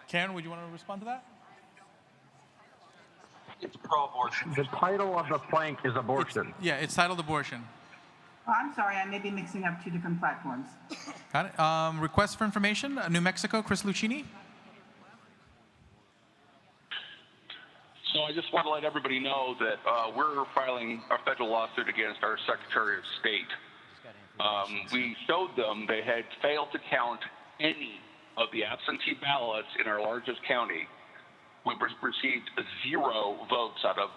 Karen, would you want to respond to that? It's pro-abortion. The title of the plank is abortion. It's titled abortion. Oh, I'm sorry, I may be mixing up two different platforms. Got it. Request for information, New Mexico, Chris Lucchini. So I just want to let everybody know that we're filing a federal lawsuit against our Secretary of State. We showed them they had failed to count any of the absentee ballots in our largest county. We received 0 votes out of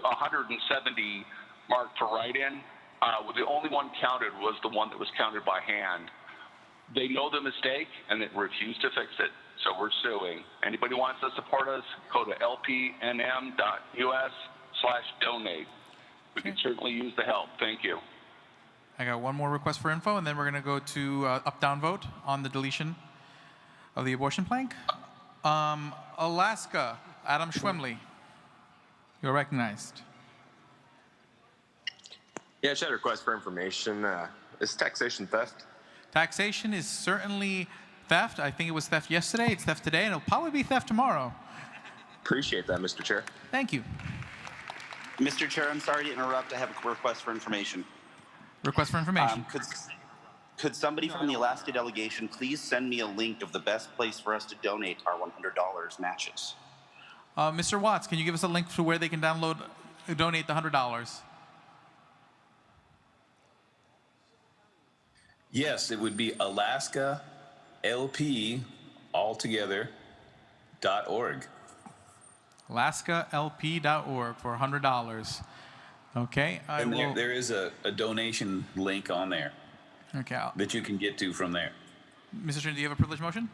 170 marked for write-in. The only one counted was the one that was counted by hand. They know the mistake and they refuse to fix it. So we're suing. Anybody wants to support us, go to lpnm.us/donate. We can certainly use the help. Thank you. I got one more request for info, and then we're going to go to up-down vote on the deletion of the abortion plank. Alaska, Adam Schwemley. You're recognized. Yeah, I just had a request for information. Is taxation theft? Taxation is certainly theft. I think it was theft yesterday. It's theft today, and it'll probably be theft tomorrow. Appreciate that, Mr. Chair. Thank you. Mr. Chair, I'm sorry to interrupt. I have a request for information. Request for information. Could somebody from the Alaska delegation please send me a link of the best place for us to donate our $100 matches? Mr. Watts, can you give us a link to where they can donate the $100? Yes, it would be Alaska LP altogether.org. AlaskaLP.org for $100. Okay. And there is a donation link on there. Okay. That you can get to from there. Mr. Chairman, do you have a privilege motion?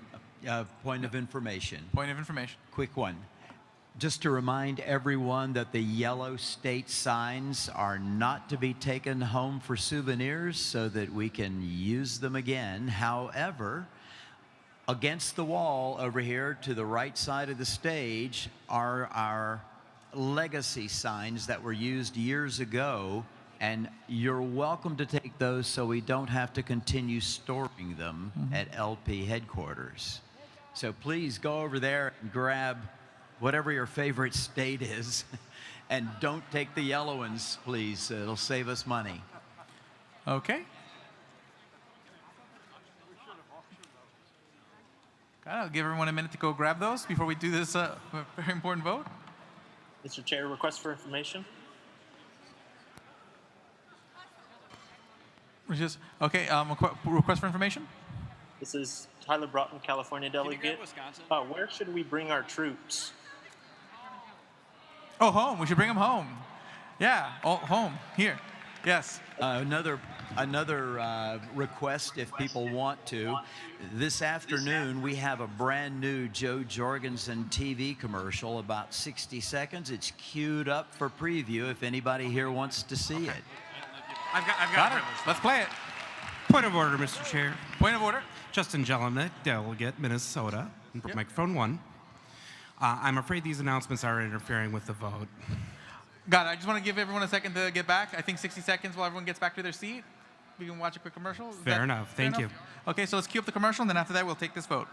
Point of information. Point of information. Quick one. Just to remind everyone that the yellow state signs are not to be taken home for souvenirs so that we can use them again. However, against the wall over here to the right side of the stage are our legacy signs that were used years ago, and you're welcome to take those so we don't have to continue storing them at LP headquarters. So please go over there and grab whatever your favorite state is, and don't take the yellow ones, please. It'll save us money. Okay. I'll give everyone a minute to go grab those before we do this very important vote. Mr. Chair, request for information. Okay, request for information? This is Tyler Broughton, California delegate. Where should we bring our troops? Oh, home. We should bring them home. Yeah, home. Here. Yes. Another request, if people want to. This afternoon, we have a brand new Joe Jorgensen TV commercial, about 60 seconds. It's queued up for preview if anybody here wants to see it. I've got it. Let's play it. Point of order, Mr. Chair. Point of order. Justin Jelinek, delegate, Minnesota. Microphone 1. I'm afraid these announcements are interfering with the vote. Got it. I just want to give everyone a second to get back. I think 60 seconds while everyone gets back to their seat. We can watch a quick commercial. Fair enough. Thank you. Okay, so let's cue up the commercial, and then after that, we'll take this vote.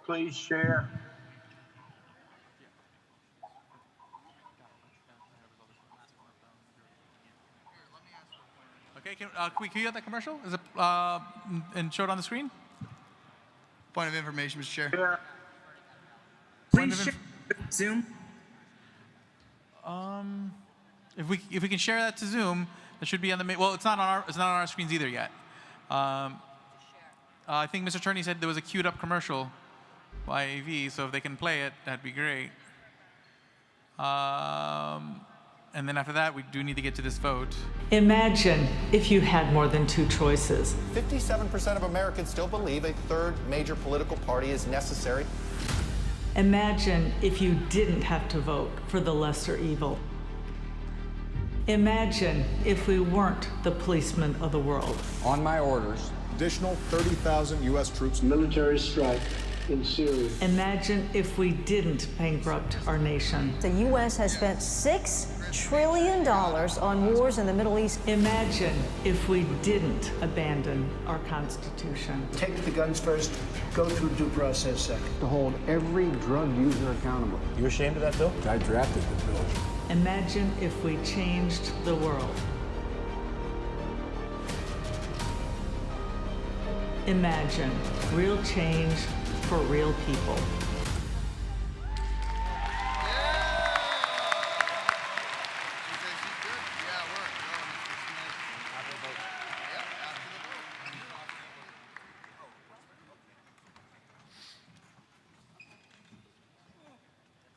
Please share. Okay, can we cue up that commercial? Is it and show it on the screen? Point of information, Mr. Chair. Yeah. Please share Zoom. If we can share that to Zoom, it should be on the well. It's not on our screens either yet. I think Mr. Turney said there was a queued up commercial by AV, so if they can play it, that'd be great. And then after that, we do need to get to this vote. Imagine if you had more than two choices. 57% of Americans still believe a third major political party is necessary. Imagine if you didn't have to vote for the lesser evil. Imagine if we weren't the policemen of the world. On my orders, Additional 30,000 U.S. troops. military strike in Syria. Imagine if we didn't bankrupt our nation. The U.S. has spent $6 trillion on wars in the Middle East. Imagine if we didn't abandon our Constitution. Take the guns first, go through due process second. To hold every drug user accountable. You ashamed of that bill? I drafted the bill. Imagine if we changed the world. Imagine real change for real people.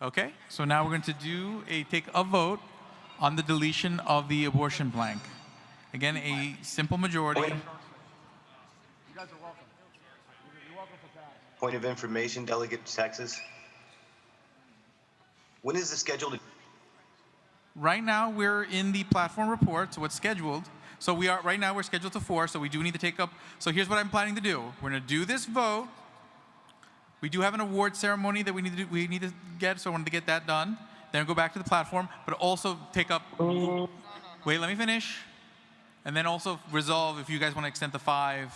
Okay, so now we're going to take a vote on the deletion of the abortion blank. Again, a simple majority. Point of information, Delegate to Texas. When is the scheduled? Right now, we're in the platform report, so it's scheduled. So right now we're scheduled to 4, so we do need to take up. So here's what I'm planning to do. We're going to do this vote. We do have an award ceremony that we need to get, so I wanted to get that done. Then go back to the platform, but also take up. Wait, let me finish. And then also resolve if you guys want to extend to 5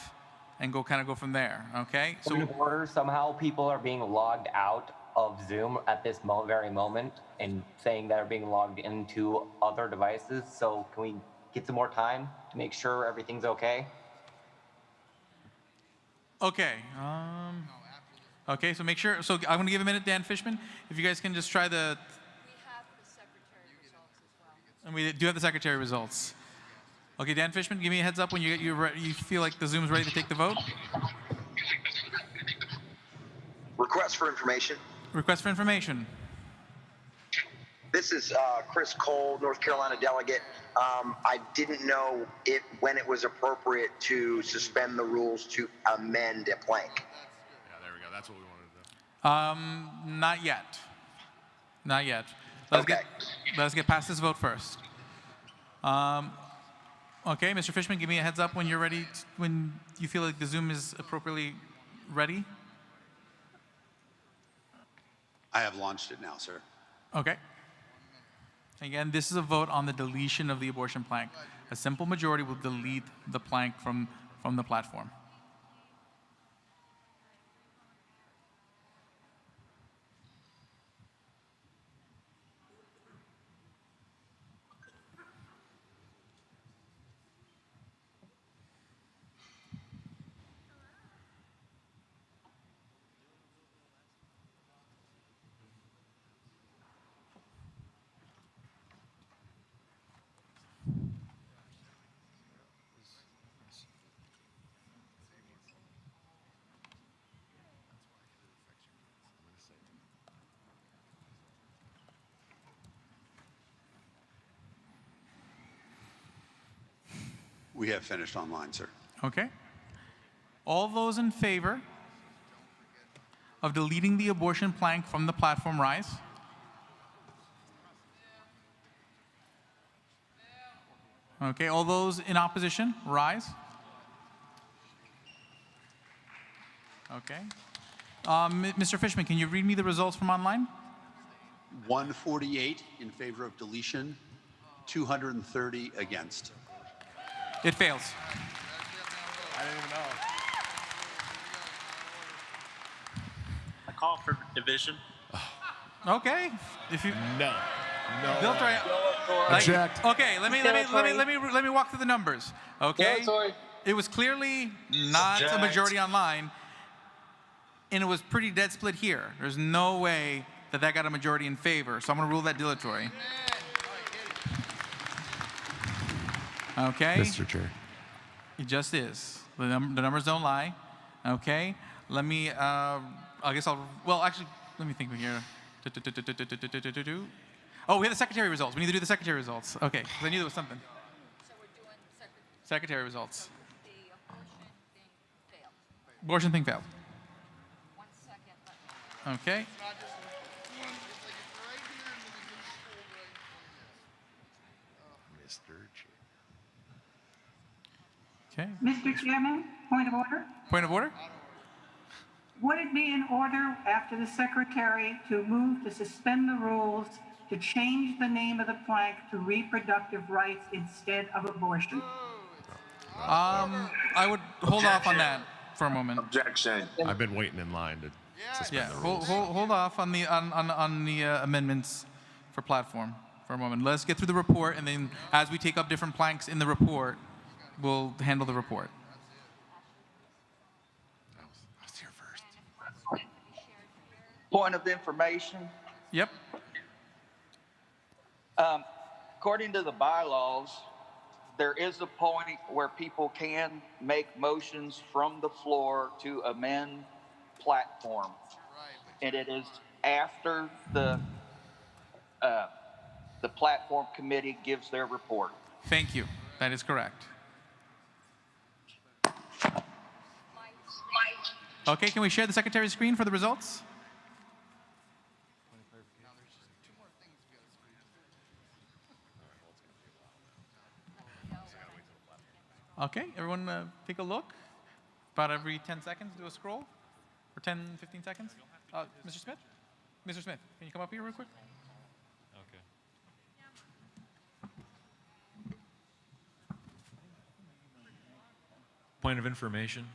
and go from there, okay? So Point of order, somehow people are being logged out of Zoom at this very moment and saying they're being logged into other devices. So can we get some more time to make sure everything's okay? Okay. Okay, so make sure. So I'm going to give a minute, Dan Fishman. If you guys can just try the. We have the secretary results as well. And we do have the secretary results. Okay, Dan Fishman, give me a heads up when you feel like the Zoom's ready to take the vote. Request for information. Request for information. This is Chris Cole, North Carolina delegate. I didn't know when it was appropriate to suspend the rules to amend a plank. Yeah, there we go. That's what we wanted to do. Not yet. Not yet. Let's get past this vote first. Okay, Mr. Fishman, give me a heads up when you're ready, when you feel like the Zoom is appropriately ready. I have launched it now, sir. Okay. Again, this is a vote on the deletion of the abortion plank. A simple majority will delete the plank from the platform. We have finished online, sir. Okay. All those in favor of deleting the abortion plank from the platform, rise. Okay, all those in opposition, rise. Okay. Mr. Fishman, can you read me the results from online? 148 in favor of deletion, 230 against. It fails. I don't even know. I call for division. Okay. If you No. They'll try. Object. Okay, let me walk through the numbers. Okay. It was clearly not a majority online, and it was pretty dead split here. There's no way that got a majority in favor, so I'm going to rule that dilatory. Okay. Mr. Chair. It just is. The numbers don't lie. Okay. Let me. I guess I'll. Well, actually, let me think here. Oh, we have the secretary results. We need to do the secretary results. Okay, because I knew there was something. So we're doing secretary results. The abortion thing failed. 1 second. Okay. Okay. Mr. Chairman, point of order. Point of order? Would it be in order after the secretary to move to suspend the rules to change the name of the plank to reproductive rights instead of abortion? I would hold off on that for a moment. Objection. I've been waiting in line to suspend the rules. Hold off on the amendments for platform for a moment. Let's get through the report, and then as we take up different planks in the report, we'll handle the report. Point of information. Yep. According to the bylaws, there is a point where people can make motions from the floor to amend platform, and it is after the platform committee gives their report. Thank you. That is correct. Okay, can we share the secretary's screen for the results? Okay, everyone take a look. About every 10 seconds, do a scroll. For 10, 15 seconds. Mr. Smith? Mr. Smith, can you come up here real quick? Okay. Point of information.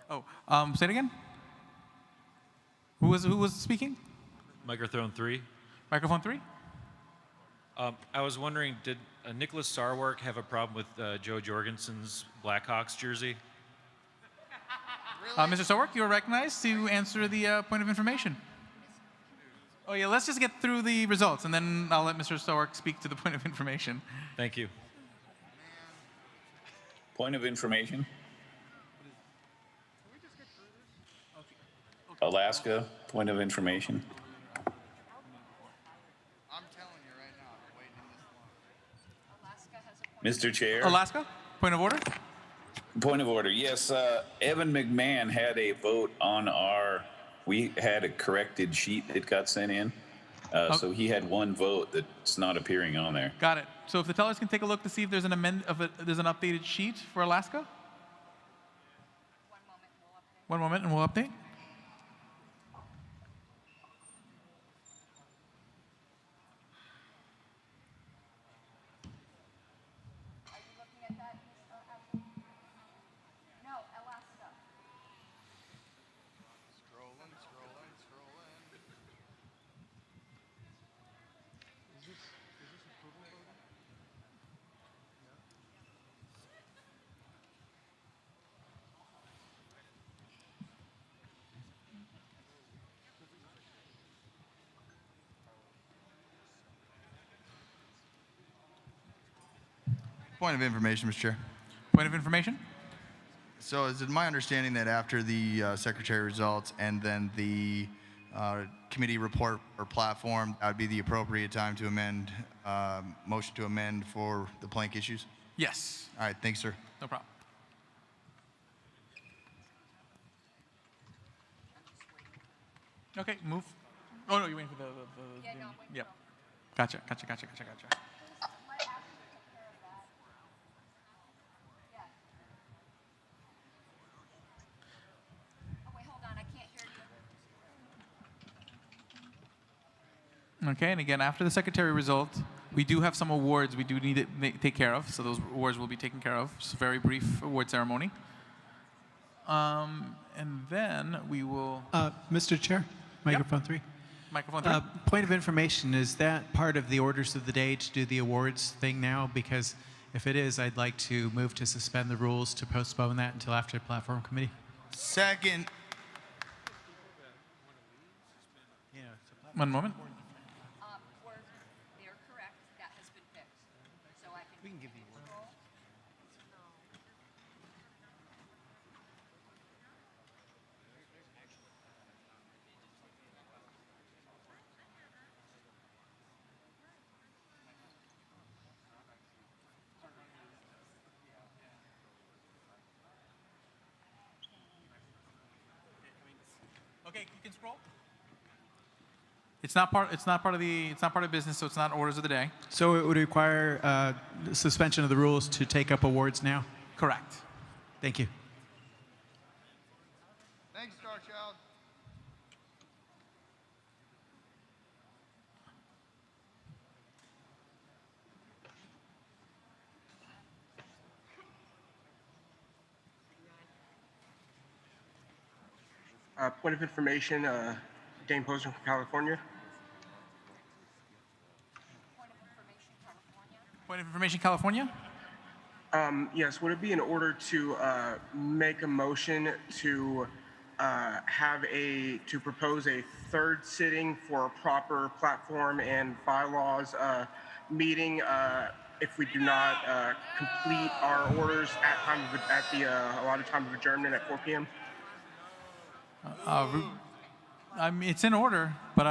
Oh, say it again? Who was speaking? Microphone 3. Microphone 3? I was wondering, did Nicholas Sarwark have a problem with Joe Jorgensen's Blackhawks jersey? Mr. Sarwark, you are recognized to answer the point of information. Oh yeah, let's just get through the results, and then I'll let Mr. Sarwark speak to the point of information. Thank you. Point of information. Alaska, point of information. Mr. Chair. Alaska, point of order. Point of order. Yes, Evan McMahon had a vote on we had a corrected sheet that got sent in. So he had one vote that's not appearing on there. Got it. So if the tellers can take a look to see if there's an there's an updated sheet for Alaska. 1 moment and we'll update. Point of information, Mr. Chair. Point of information? So is it my understanding that after the secretary results and then the committee report or platform, that would be the appropriate time to amend, motion to amend for the plank issues? Yes. All right, thanks, sir. No problem. Okay, move. Oh no, you're waiting for the yep. Gotcha. Okay, and again, after the secretary result, we do have some awards we do need to take care of. So those awards will be taken care of. Just a very brief award ceremony. And then we will... Mr. Chair, microphone 3. Microphone 3. Point of information, is that part of the orders of the day to do the awards thing now? Because if it is, I'd like to move to suspend the rules to postpone that until after the platform committee. Second. One moment. They're correct. That has been fixed. So I can. We can give you one. Okay, you can scroll. It's not part of business, so it's not orders of the day. So it would require suspension of the rules to take up awards now? Correct. Thank you. Thanks, Starchild. Point of information, Dane Poser from California. Point of information, California? Yes, would it be in order to make a motion to propose a third sitting for a proper platform and bylaws meeting if we do not complete our orders at the allotted time of adjournment at 4 p.m.? I mean, it's in order, but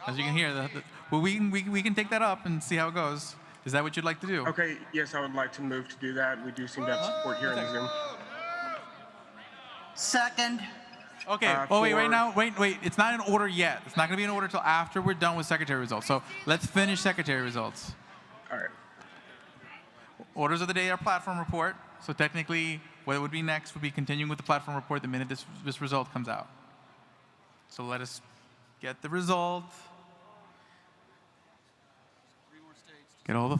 as you can hear, we can take that up and see how it goes. Is that what you'd like to do? Okay, yes, I would like to move to do that. We do seem to have support here in the Zoom. Second. Okay. Wait. It's not in order yet. It's not going to be in order until after we're done with secretary results. So let's finish secretary results. All right. Orders of the day are platform report. So technically, what would be next would be continuing with the platform report the minute this result comes out. So let us get the result. Get all the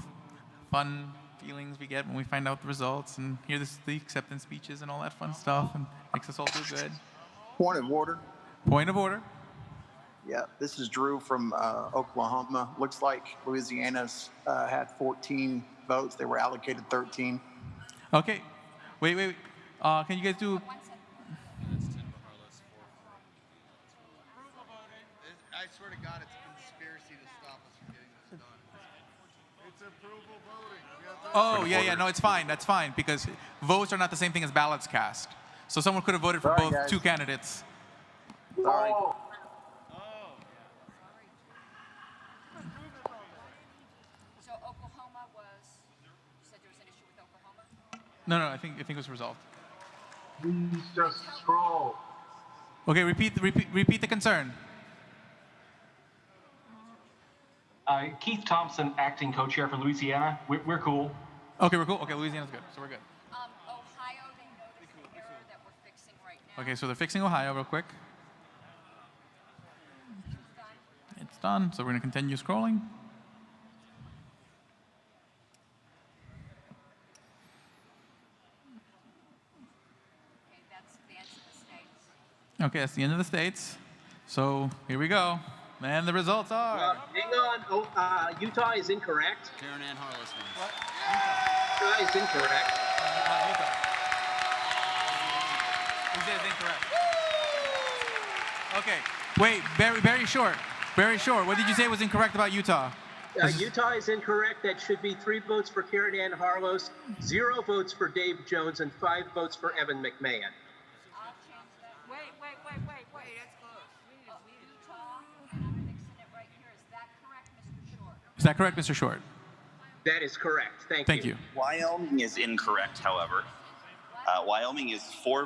fun feelings we get when we find out the results and hear the acceptance speeches and all that fun stuff, and makes us all feel good. Point of order. Point of order. Yeah, this is Drew from Oklahoma. Looks like Louisiana's had 14 votes. They were allocated 13. Okay. Wait. Can you guys do... I swear to God, it's a conspiracy to stop us from getting this done. It's approval voting. Oh, yeah, no, it's fine. That's fine, because votes are not the same thing as ballots cast. So someone could have voted for both two candidates. Sorry. So Oklahoma was, you said there was an issue with Oklahoma? No, I think it was resolved. Please just scroll. Okay, repeat the concern. Keith Thompson, acting co-chair for Louisiana. We're cool. Okay, we're cool. Okay, Louisiana's good, so we're good. Ohio, they noticed the error that we're fixing right now. Okay, so they're fixing Ohio real quick. It's done, so we're going to continue scrolling. Okay, that's the end of the states. Okay, that's the end of the states. So here we go. And the results are... Hang on. Utah is incorrect. Karen Ann Harless. What? Utah is incorrect. Utah. Who said it's incorrect? Okay. Wait, very short. Very short. What did you say was incorrect about Utah? Utah is incorrect. That should be 3 votes for Karen Ann Harless, 0 votes for Dave Jones, and 5 votes for Evan McMahon. Wait. That's close. Utah, and I'm fixing it right here. Is that correct, Mr. Short? Is that correct, Mr. Short? That is correct. Thank you. Wyoming is incorrect, however. Wyoming is 4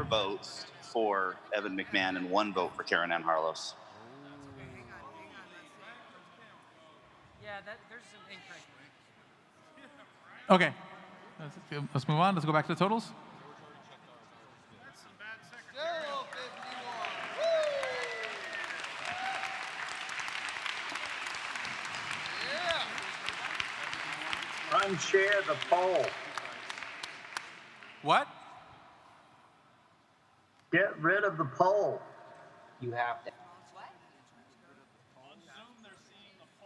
votes for Evan McMahon and 1 vote for Karen Ann Harlos. there's some incorrect. Okay. Let's move on. Let's go back to the totals. Unshare the poll. What? Get rid of the poll. You have to.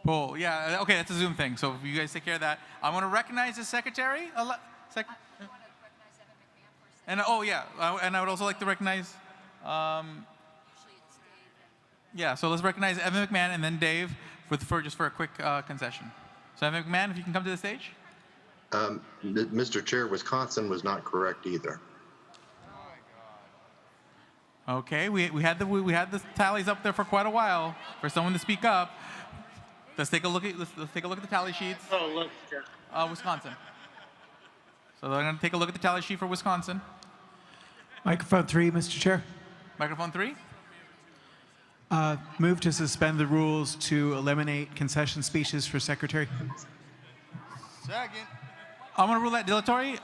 Poll. Yeah. Okay, that's a Zoom thing. So you guys take care of that. I want to recognize the secretary. And and I would also like to recognize. Yeah. So let's recognize Evan McMahon and then Dave for a quick concession. So Evan McMahon, if you can come to the stage. Mr. Chair, Wisconsin was not correct either. Okay, we had the tallies up there for quite a while for someone to speak up. Let's take a look at the tally sheets. Oh, look, sir. Wisconsin. So they're going to take a look at the tally sheet for Wisconsin. Microphone 3, Mr. Chair. Microphone 3. Move to suspend the rules to eliminate concession speeches for secretary. Second. I'm going to rule that dilatory.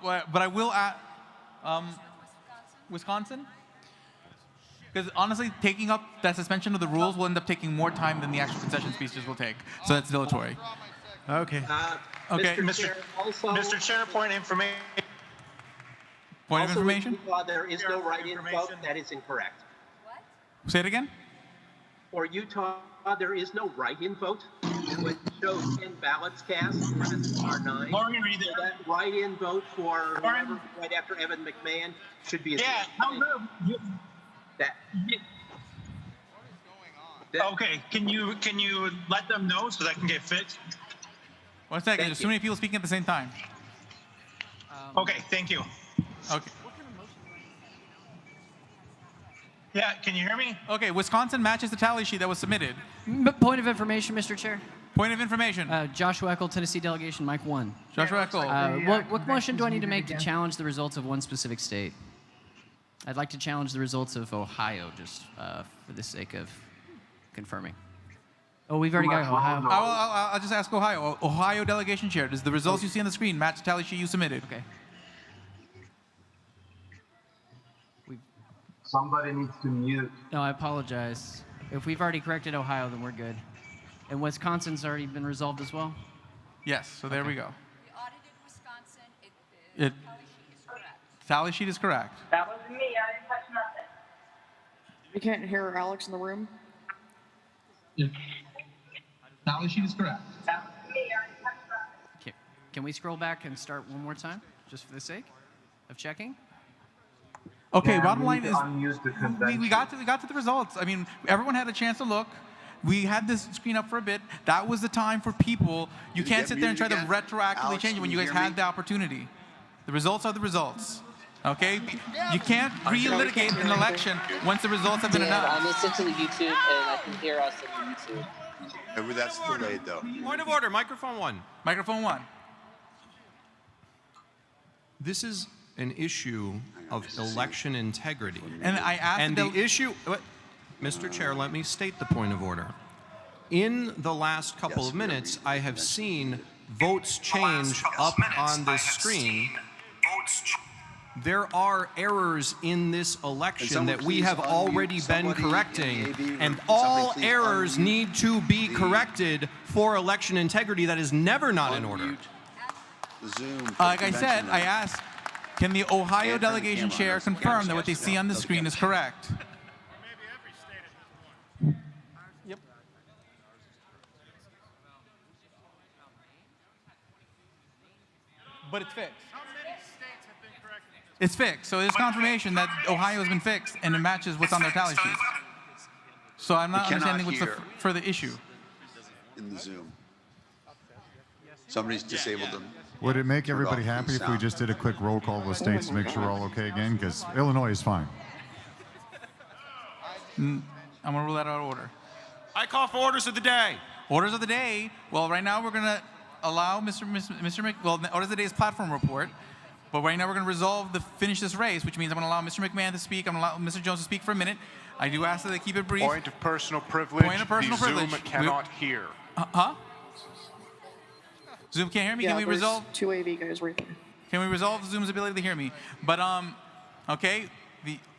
But I will add Wisconsin. Because honestly, taking up that suspension of the rules will end up taking more time than the actual concession speeches will take. So that's dilatory. Okay. Okay. Mr. Chair, point of information. Point of information? There is no write-in vote. That is incorrect. Say it again? For Utah, there is no write-in vote. It shows 10 ballots cast, are 9. Morgan, are you there? So that write-in vote for whoever right after Evan McMahon should be a Okay, can you let them know so that can get fixed? 1 second. There's too many people speaking at the same time. Okay, thank you. Okay. Yeah, can you hear me? Okay, Wisconsin matches the tally sheet that was submitted. Point of information, Mr. Chair. Point of information. Joshua Eckel, Tennessee delegation, Mike 1. Joshua Eckel. What motion do I need to make to challenge the results of one specific state? I'd like to challenge the results of Ohio, just for the sake of confirming. Oh, we've already got Ohio. I'll just ask Ohio. Ohio delegation chair, does the results you see on the screen match the tally sheet you submitted? Okay. Somebody needs to mute. No, I apologize. If we've already corrected Ohio, then we're good. And Wisconsin's already been resolved as well? Yes, so there we go. We audited Wisconsin. Tally sheet is correct. That wasn't me. I didn't touch nothing. We can't hear Alex in the room. Tally sheet is correct. That wasn't me. I didn't touch nothing. Okay. Can we scroll back and start one more time, just for the sake of checking? Okay, bottom line is we got to the results. I mean, everyone had a chance to look. We had this screen up for a bit. That was the time for people. You can't sit there and try to retroactively change it when you guys had the opportunity. The results are the results. Okay? You can't relitigate an election once the results have been announced. I'm listening to the YouTube, and I can hear us on the YouTube. Maybe that's delayed, though. Point of order, microphone 1. Microphone 1. This is an issue of election integrity. And I asked and the issue, Mr. Chair, let me state the point of order. In the last couple of minutes, I have seen votes change up on this screen. There are errors in this election that we have already been correcting, and all errors need to be corrected for election integrity. That is never not in order. Like I said, I asked, can the Ohio delegation chair confirm that what they see on the screen is correct? Yep. But it's fixed. It's fixed. So there's confirmation that Ohio has been fixed and it matches what's on their tally sheet. So I'm not understanding what's the further issue. In the Zoom. Somebody's disabled them. Would it make everybody happy if we just did a quick roll call of the states to make sure we're all okay again? Because Illinois is fine. I'm going to rule that out of order. I call for orders of the day. Orders of the day. Well, right now we're going to allow orders of the day is platform report. But right now we're going to finish this race, which means I'm going to allow Mr. McMahon to speak. I'm going to allow Mr. Jones to speak for a minute. I do ask that they keep it brief. Point of personal privilege. Point of personal the privilege. Zoom cannot hear. Huh? Zoom can't hear me. Yeah, Can we there's resolve? 2 AV guys right there. Can we resolve Zoom's ability to hear me? But okay,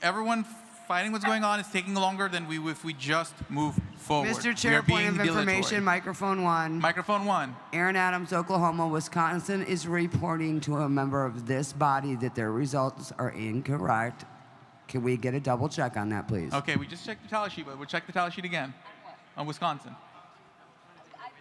everyone fighting what's going on is taking longer than if we just move forward. Mr. Chair, point of information, microphone 1. Microphone 1. Aaron Adams, Oklahoma, Wisconsin is reporting to a member of this body that their results are incorrect. Can we get a double check on that, please? Okay, we just checked the tally sheet, but we'll check the tally sheet again on Wisconsin.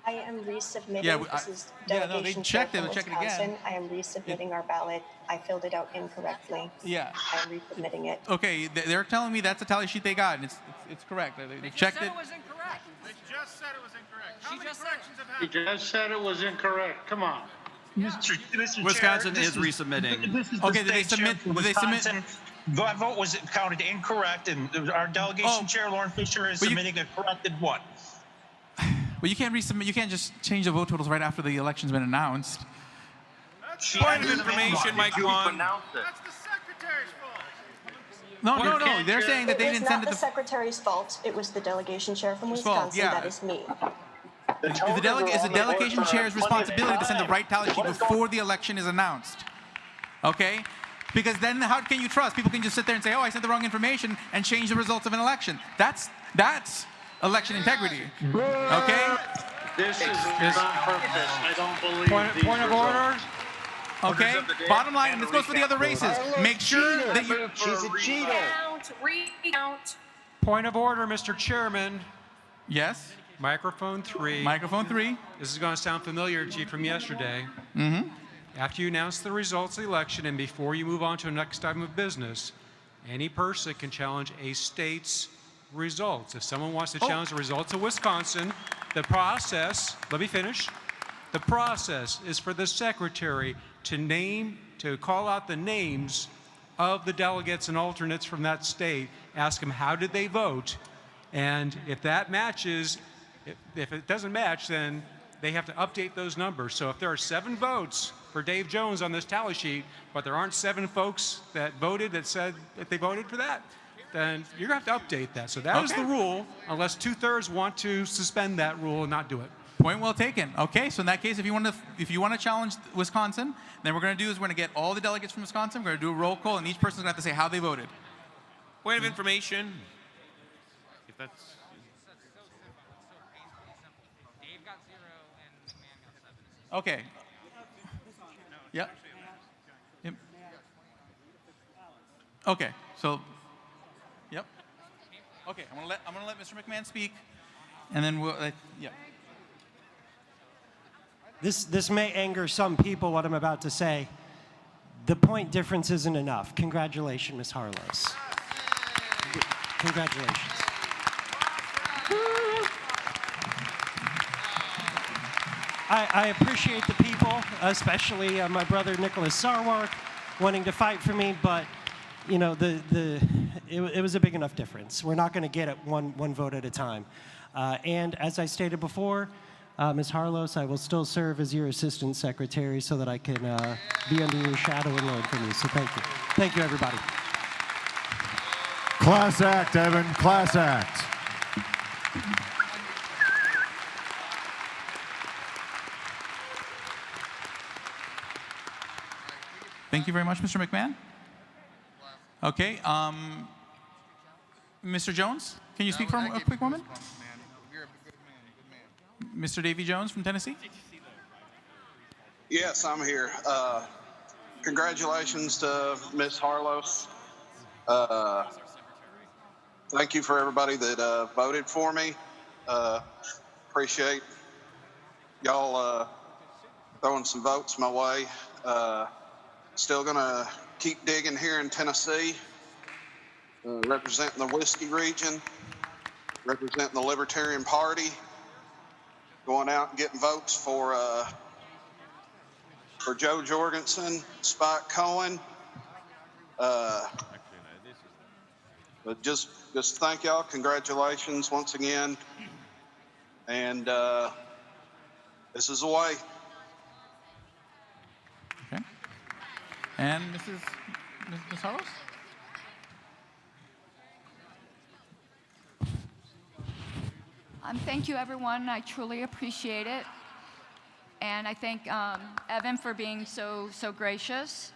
I am resubmitting. Yeah, this is no, they delegation checked chair it. from We'll check it Wisconsin. again. I am resubmitting our ballot. I filled it out incorrectly. Yeah. I am resubmitting it. Okay, they're telling me that's the tally sheet they got, and it's correct. They checked it. was incorrect. They just said it was incorrect. How many corrections have He happened? just said it was incorrect. Come on. Mr. Wisconsin Chair, is resubmitting. This is Okay, the did they state chair submit- from did they submit- Wisconsin. My vote was counted incorrect, and our delegation chair, Lauren Fisher, is submitting a corrected one. Well, you can't resubmit. You can't just change the vote totals right after the election's been announced. Point of information, Mike 1. That's the secretary's fault. No. They're saying that they It was didn't send not it the secretary's fault. It was the delegation chair from His fault, Wisconsin. yeah. That is me. It's the delegation chair's responsibility to send the right tally sheet before the election is announced. Okay? Because then how can you trust? People can just sit there and say, oh, I sent the wrong information and change the results of an election. That's election integrity. Okay? This is not purpose. I don't believe Point of order. Okay? Bottom line, and this goes for the other races. Make sure that you... She's a cheater. Recount. Point of order, Mr. Chairman. Yes? Microphone 3. Microphone 3. This is going to sound familiar to you from yesterday. Mm-hmm. After you announce the results of the election and before you move on to the next item of business, any person can challenge a state's results. If someone wants to challenge the results of Wisconsin, the process, let me finish. The process is for the secretary to call out the names of the delegates and alternates from that state, ask them how did they vote, and if that matches, if it doesn't match, then they have to update those numbers. So if there are 7 votes for Dave Jones on this tally sheet, but there aren't 7 folks that voted that said that they voted for that, then you're going to have to update that. So that is the rule, unless 2/3 want to suspend that rule and not do it. Point well taken. Okay, so in that case, if you want to challenge Wisconsin, then what we're going to do is we're going to get all the delegates from Wisconsin. We're going to do a roll call, and each person's going to have to say how they voted. Point of information. If that's... Okay. Yep. Okay. So. Yep. Okay. I'm gonna let Mr. McMahon speak, and then we'll. Yeah. This may anger some people, what I'm about to say. The point difference isn't enough. Congratulations, Ms. Harlos. Congratulations. I appreciate the people, especially my brother Nicholas Sarwark, wanting to fight for me, but you know, it was a big enough difference. We're not going to get it one vote at a time. And as I stated before, Ms. Harlos, I will still serve as your assistant secretary so that I can be under your shadow and learn from you. So thank you. Thank you, everybody. Class act, Evan. Class act. Thank you very much, Mr. McMahon. Okay. Mr. Jones, can you speak for a quick moment? Mr. Davy Jones from Tennessee. Yes, I'm here. Congratulations to Ms. Harlos. Thank you for everybody that voted for me. Appreciate y'all throwing some votes my way. Still gonna keep digging here in Tennessee, representing the Whiskey region, representing the Libertarian Party, going out and getting votes for Joe Jorgensen, Spike Cohen. But just thank y'all. Congratulations once again. And this is the way. Okay. And Ms. Harlos? Thank you, everyone. I truly appreciate it. And I thank Evan for being so gracious.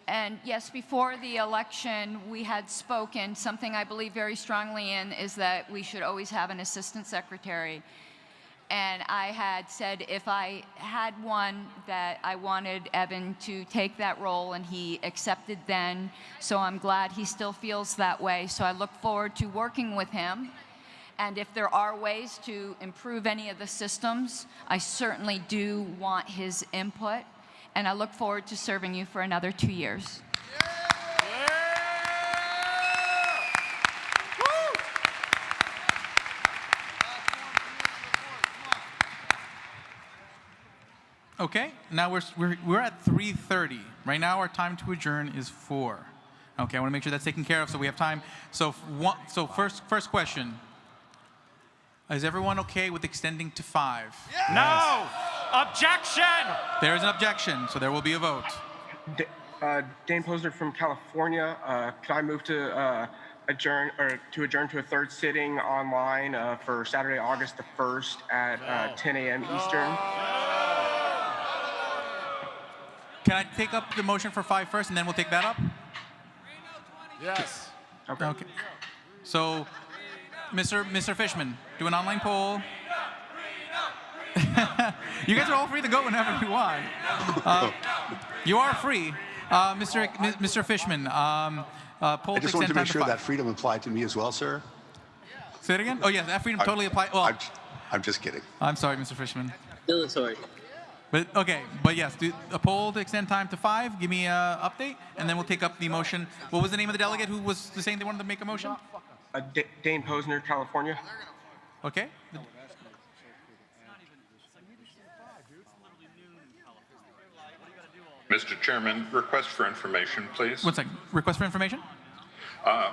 And yes, before the election, we had spoken. Something I believe very strongly in is that we should always have an assistant secretary. And I had said if I had one, that I wanted Evan to take that role, and he accepted then. So I'm glad he still feels that way. So I look forward to working with him. And if there are ways to improve any of the systems, I certainly do want his input. And I look forward to serving you for another 2 years. Okay, now we're at 3:30. Right now, our time to adjourn is 4. Okay, I want to make sure that's taken care of, so we have time. So first question: is everyone okay with extending to 5? Yes. No! Objection! There is an objection, so there will be a vote. Dane Posner from California. Could I move to adjourn to a third sitting online for Saturday, August the 1st at 10 a.m. Eastern? Can I take up the motion for 5 first, and then we'll take that up? Yes. Okay. So, Mr. Fishman, do an online poll. You guys are all free to go whenever you want. You are free. Mr. Fishman, poll I just wanted to make sure that freedom applied to me as well, sir. Say it again? Oh, yes, that freedom totally applies. Well, I'm just kidding. I'm sorry, Mr. Fishman. Dilatory. But okay, but yes, do a poll to extend time to 5. Give me an update, and then we'll take up the motion. What was the name of the delegate who was saying they wanted to make a motion? Dane Posner, California. Okay. Mr. Chairman, request for information, please. 1 second. Request for information?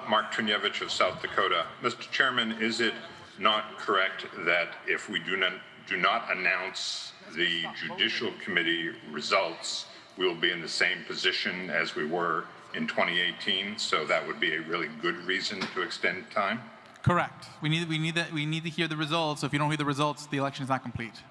Mark Tunevich of South Dakota. Mr. Chairman, is it not correct that if we do not announce the Judicial Committee results, we will be in the same position as we were in 2018? So that would be a really good reason to extend time? Correct. We need to hear the results. So if you don't hear the results, the election is not complete.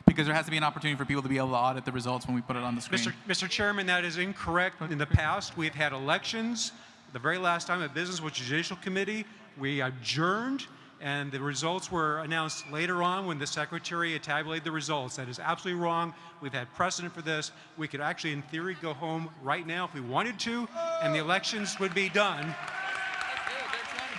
Because there has to be an opportunity for people to be able to audit the results when we put it on the screen. Mr. Chairman, that is incorrect. In the past, we've had elections. The very last time of business was Judicial Committee. We adjourned, and the results were announced later on when the Secretary had tabulated the results. That is absolutely wrong. We've had precedent for this. We could actually, in theory, go home right now if we wanted to, and the elections would be done.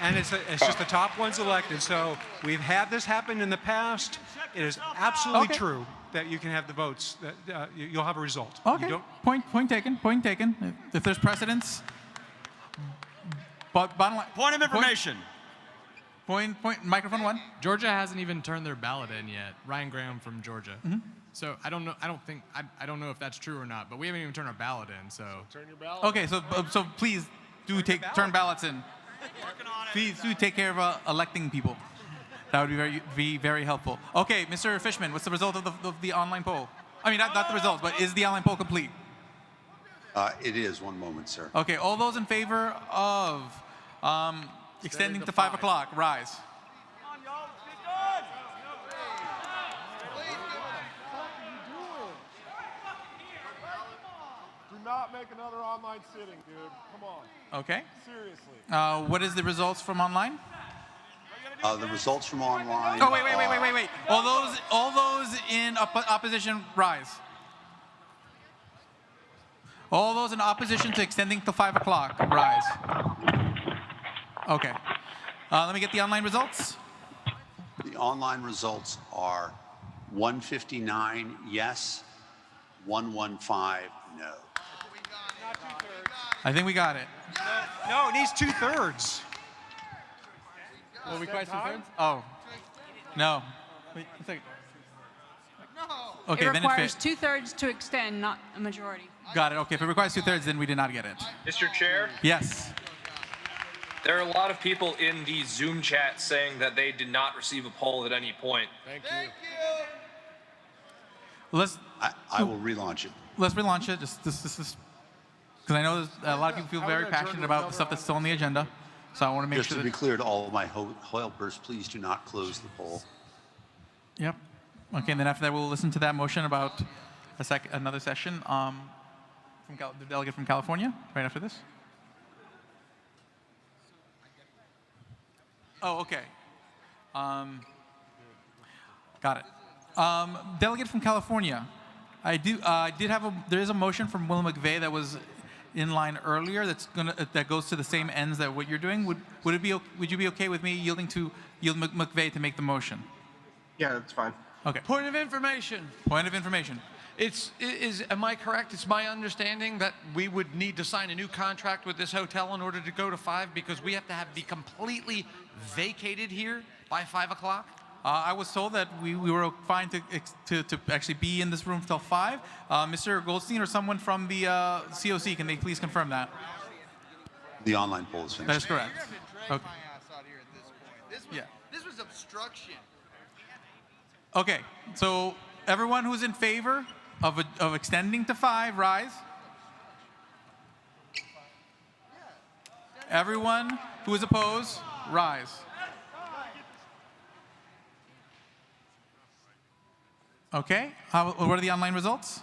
And it's just the top ones elected. So we've had this happen in the past. It is absolutely true that you can have the votes. That you'll have a result. Okay. Point taken. Point taken. If there's precedence. But bottom line. Point of information. Point. Microphone 1. Georgia hasn't even turned their ballot in yet. Ryan Graham from Georgia. Mm-hmm. So I don't know. I don't know if that's true or not. But we haven't even turned our ballot in. So turn your ballot. Okay. So please do turn ballots in. Please do take care of electing people. That would be very helpful. Okay, Mr. Fishman, what's the result of the online poll? I mean, not the results, but is the online poll complete? It is. One moment, sir. Okay, all those in favor of extending to 5 o'clock, rise. Do not make another online sitting, dude. Come on. Okay. Seriously. What is the results from online? The results from online. Oh, wait. All those in opposition, rise. All those in opposition to extending to 5 o'clock, rise. Okay. Let me get the online results. The online results are 159 yes, 115 no. I think we got it. No, it needs 2/3. Well, requires 2/3? Oh. No. Wait a second. Okay, it then requires it fit. 2/3 to extend, not a majority. Got it. Okay, if it requires 2/3, then we did not get it. Mr. Chair? Yes. There are a lot of people in the Zoom chat saying that they did not receive a poll at any point. Thank you. I will relaunch it. Let's relaunch it. Just because I know a lot of people feel very passionate about the stuff that's still on the agenda. So I want to make Just sure to be clear to all of my helpers, please do not close the poll. Yep. Okay, and then after that, we'll listen to that motion about another session from the delegate from California, right after this. Oh, okay. Got it. Delegate from California, there is a motion from Will McVeigh that was in line earlier that goes to the same ends that what you're doing. Would you be okay with me yielding to McVeigh to make the motion? Yeah, that's fine. Okay. Point of information. Point of information. Am I correct? It's my understanding that we would need to sign a new contract with this hotel in order to go to 5 because we have to be completely vacated here by 5 o'clock? I was told that we were fine to actually be in this room till 5. Mr. Goldstein or someone from the COC, can they please confirm that? The online poll is finished. That is correct. Okay. This was obstruction. Okay, so everyone who's in favor of extending to 5, rise. Everyone who is opposed, rise. Okay, what are the online results?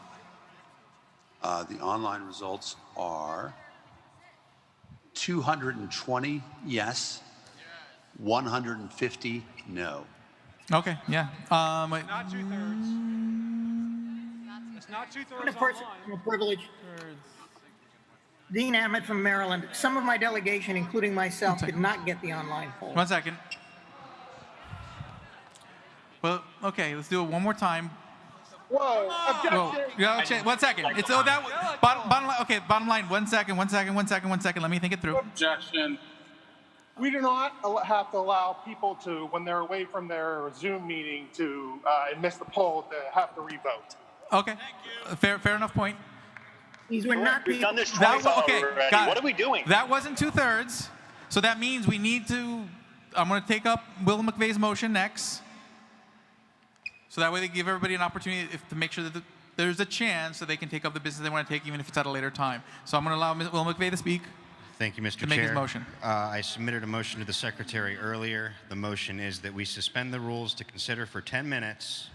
The online results are 220 yes, 150 no. Okay, yeah. Not 2/3. It's not 2/3 online. Privilege. Dean Ammett from Maryland. Some of my delegation, including myself, did not get the online poll. 1 second. Well, okay, let's do it one more time. Whoa, objection. Whoa. Yeah, 1 second. It's bottom line. Okay, bottom line. 1 second. Let me think it through. Objection. We do not have to allow people to, when they're away from their Zoom meeting and miss the poll, to have to revote. Okay. Fair enough point. These were not We've done this That twice okay, already. got What it. are we doing? That wasn't 2/3. So that means we need to. I'm going to take up Will McVeigh's motion next. So that way they give everybody an opportunity to make sure that there's a chance that they can take up the business they want to take, even if it's at a later time. So I'm going to allow Will McVeigh to speak. Thank you, Mr. To make Chair. his motion. I submitted a motion to the Secretary earlier. The motion is that we suspend the rules to consider for 10 minutes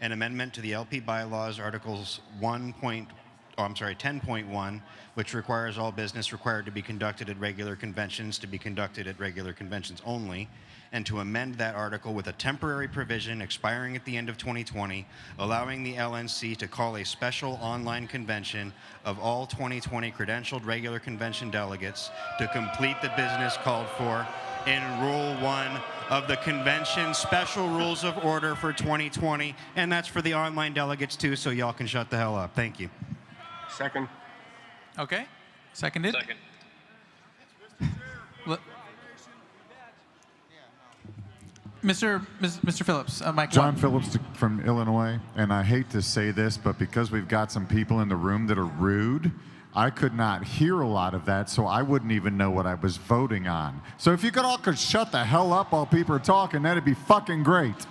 an amendment to the LP bylaws, Articles 10.1, which requires all business required to be conducted at regular conventions to be conducted at regular conventions only, and to amend that article with a temporary provision expiring at the end of 2020, allowing the LNC to call a special online convention of all 2020 credentialed regular convention delegates to complete the business called for in Rule 1 of the convention special rules of order for 2020. And that's for the online delegates too, so y'all can shut the hell up. Thank you. Second. Okay. Seconded. Second. Mr. Phillips, Mike. John Phillips from Illinois, and I hate to say this, but because we've got some people in the room that are rude, I could not hear a lot of that, so I wouldn't even know what I was voting on. So if you could shut the hell up while people are talking, that'd be fucking great.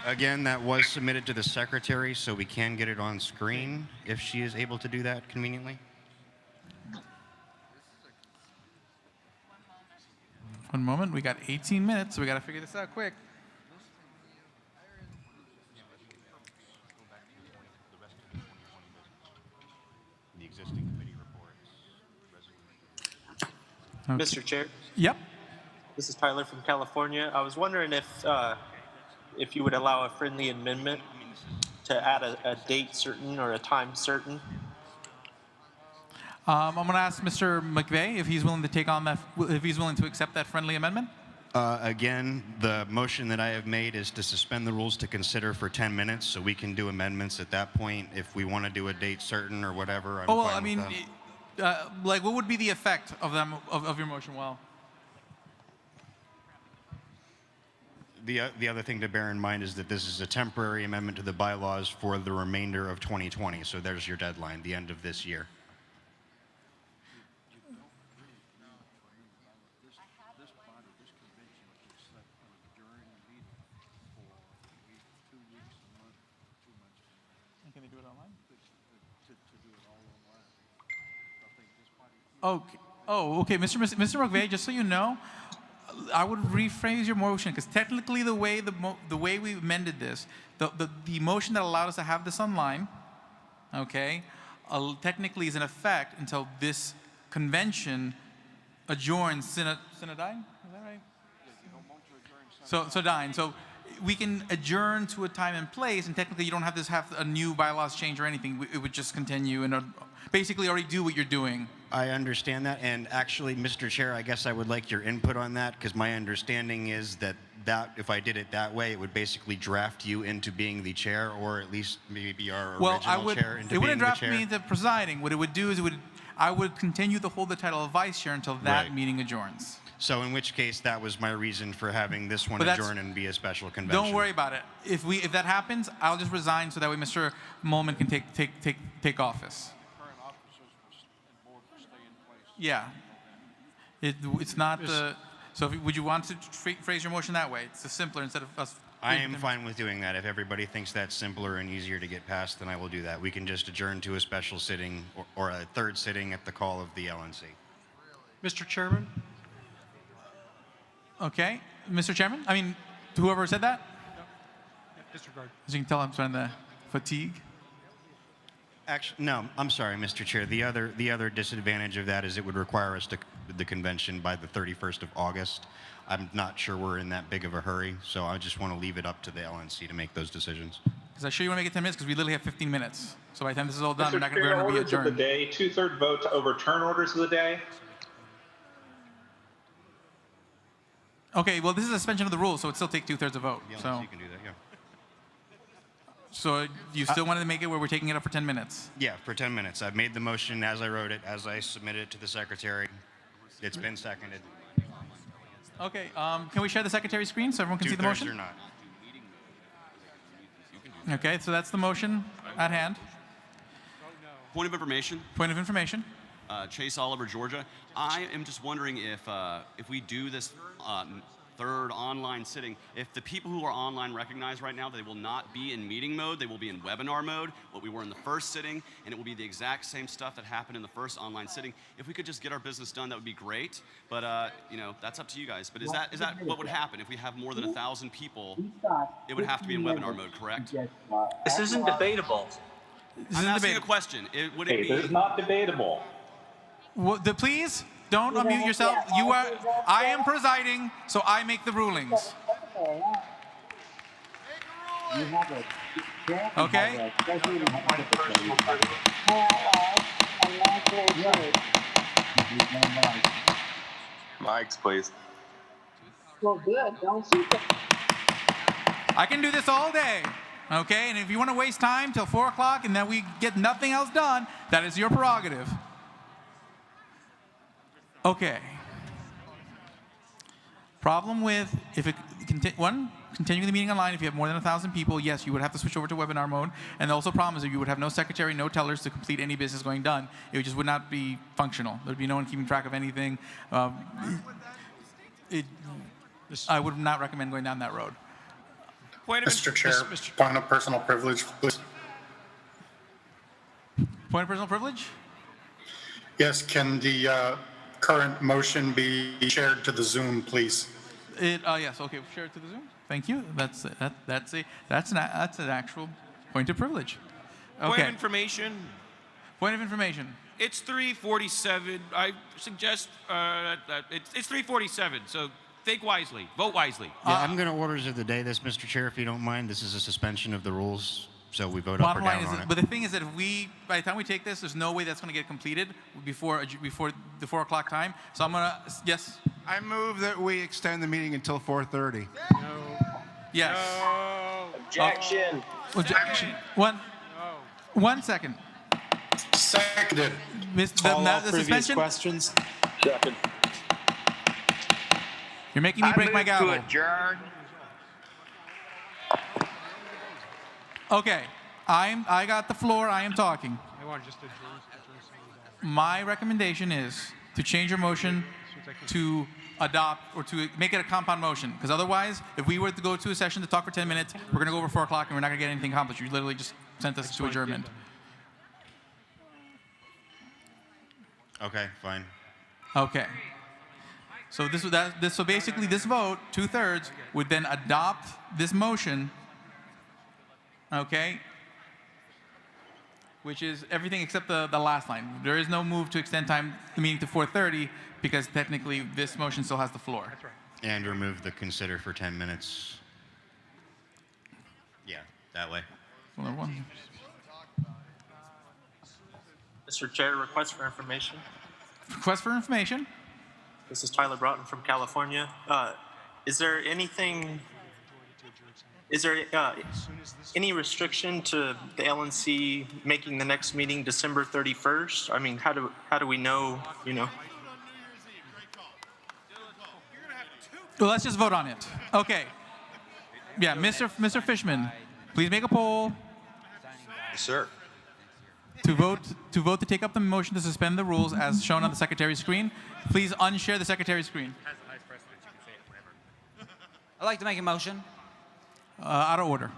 Again, that was submitted to the Secretary, so we can get it on screen if she is able to do that conveniently. One moment. We got 18 minutes, so we got to figure this out quick. The existing committee reports. Okay. Mr. Chair. Yep. This is Tyler from California. I was wondering if you would allow a friendly amendment to add a date certain or a time certain. I'm going to ask Mr. McVeigh if he's willing to take on that, if he's willing to accept that friendly amendment. Again, the motion that I have made is to suspend the rules to consider for 10 minutes, so we can do amendments at that point if we want to do a date certain or whatever. I'm Well, fine I with mean, that. like, what would be the effect of your motion? Well, the other thing to bear in mind is that this is a temporary amendment to the bylaws for the remainder of 2020. So there's your deadline, the end of this year. Can they do it online? Okay. Oh, okay, Mr. McVeigh. Just so you know, I would rephrase your motion, because technically the way we amended this, the motion that allowed us to have this online, okay, technically is in effect until this convention adjourns synodine. Is that right? So dine. So we can adjourn to a time and place, and technically you don't have a new bylaws change or anything. It would just continue and basically already do what you're doing. I understand that, and actually, Mr. Chair, I guess I would like your input on that, because my understanding is that if I did it that way, it would basically draft you into being the chair, or at least maybe our original chair into being the chair. It wouldn't draft me into presiding. What it would do is I would continue to hold the title of vice chair until that meeting adjourns. So in which case, that was my reason for having this one adjourn and be a special convention. Don't worry about it. If that happens, I'll just resign so that way Mr. Molman can take office. Yeah. It's not the. So would you want to phrase your motion that way? It's simpler instead of us. I am fine with doing that. If everybody thinks that's simpler and easier to get past, then I will do that. We can just adjourn to a special sitting or a third sitting at the call of the LNC. Mr. Chairman? Okay. Mr. Chairman? I mean, whoever said that? Disregard. As you can tell, I'm starting to fatigue. Actually, no, I'm sorry, Mr. Chair. The other disadvantage of that is it would require us to the convention by the 31st of August. I'm not sure we're in that big of a hurry, so I just want to leave it up to the LNC to make those decisions. Because I sure you want to make it 10 minutes, because we literally have 15 minutes. So by the time this is all done, we're not going to be Orders of the adjourned. day, 2/3 vote to overturn orders of the day. Okay, well, this is a suspension of the rules, so it still take 2/3 of vote. The LNC So can do that, yeah. So you still wanted to make it where we're taking it up for 10 minutes? Yeah, for 10 minutes. I've made the motion as I wrote it, as I submitted it to the secretary. It's been seconded. Okay, can we share the secretary's screen so everyone can see the motion? Or not. Okay, so that's the motion at hand. Point of information. Point of information. Chase Oliver, Georgia. I am just wondering if we do this third online sitting, if the people who are online recognize right now that they will not be in meeting mode, they will be in webinar mode, what we were in the first sitting, and it will be the exact same stuff that happened in the first online sitting. If we could just get our business done, that would be great. But you know, that's up to you guys. But is that what would happen if we have more than 1,000 people? It would have to be in webinar mode, correct? This isn't debatable. I'm asking a question. Would it be? This is not debatable. Please don't unmute yourself. I am presiding, so I make the rulings. Okay? Mics, please. Well, good. Don't shoot them. I can do this all day. Okay? And if you want to waste time till 4 o'clock and then we get nothing else done, that is your prerogative. Okay. Problem with continuing the meeting online, if you have more than 1,000 people, yes, you would have to switch over to webinar mode. And also problem is that you would have no secretary, no tellers to complete any business going done. It just would not be functional. There would be no one keeping track of anything. I would not recommend going down that road. Mr. Chair, point of personal privilege, please. Point of personal privilege? Yes, can the current motion be shared to the Zoom, please? Yes. Okay. Share it to the Zoom. Thank you. That's an actual point of privilege. Okay. Point of information. Point of information. It's 3:47. I suggest that it's 3:47. So think wisely. Vote wisely. Yeah, I'm going to orders of the day this, Mr. Chair, if you don't mind. This is a suspension of the rules, so we vote up or down on it. But the thing is that by the time we take this, there's no way that's going to get completed before the 4 o'clock time. So I'm going to, yes? I move that we extend the meeting until 4:30. No. Yes. No. Objection. Objection. One second. Seconded. The suspension? questions. Second. You're making me break my gavel. To adjourn. Okay, I got the floor. I am talking. I want just to My recommendation is to change your motion to adopt or to make it a compound motion. Because otherwise, if we were to go to a session to talk for 10 minutes, we're going to go over 4 o'clock and we're not going to get anything accomplished. You literally just sent us to adjournment. Okay, fine. Okay. So so basically, this vote, 2/3, would then adopt this motion. Okay. Which is everything except the last line. There is no move to extend the meeting to 4:30 because technically this motion still has the floor. That's right. And remove the consider for 10 minutes. Yeah, that way. Mr. Chair, request for information. Request for information. This is Tyler Broughton from California. Is there any restriction to the LNC making the next meeting December 31st? I mean, how do we know, Well, let's just vote on it. Okay. Yeah, Mr. Fishman, please make a poll. Yes, sir. To vote to take up the motion to suspend the rules as shown on the secretary's screen. Please unshare the secretary's screen. I'd like to make a motion. Out of order.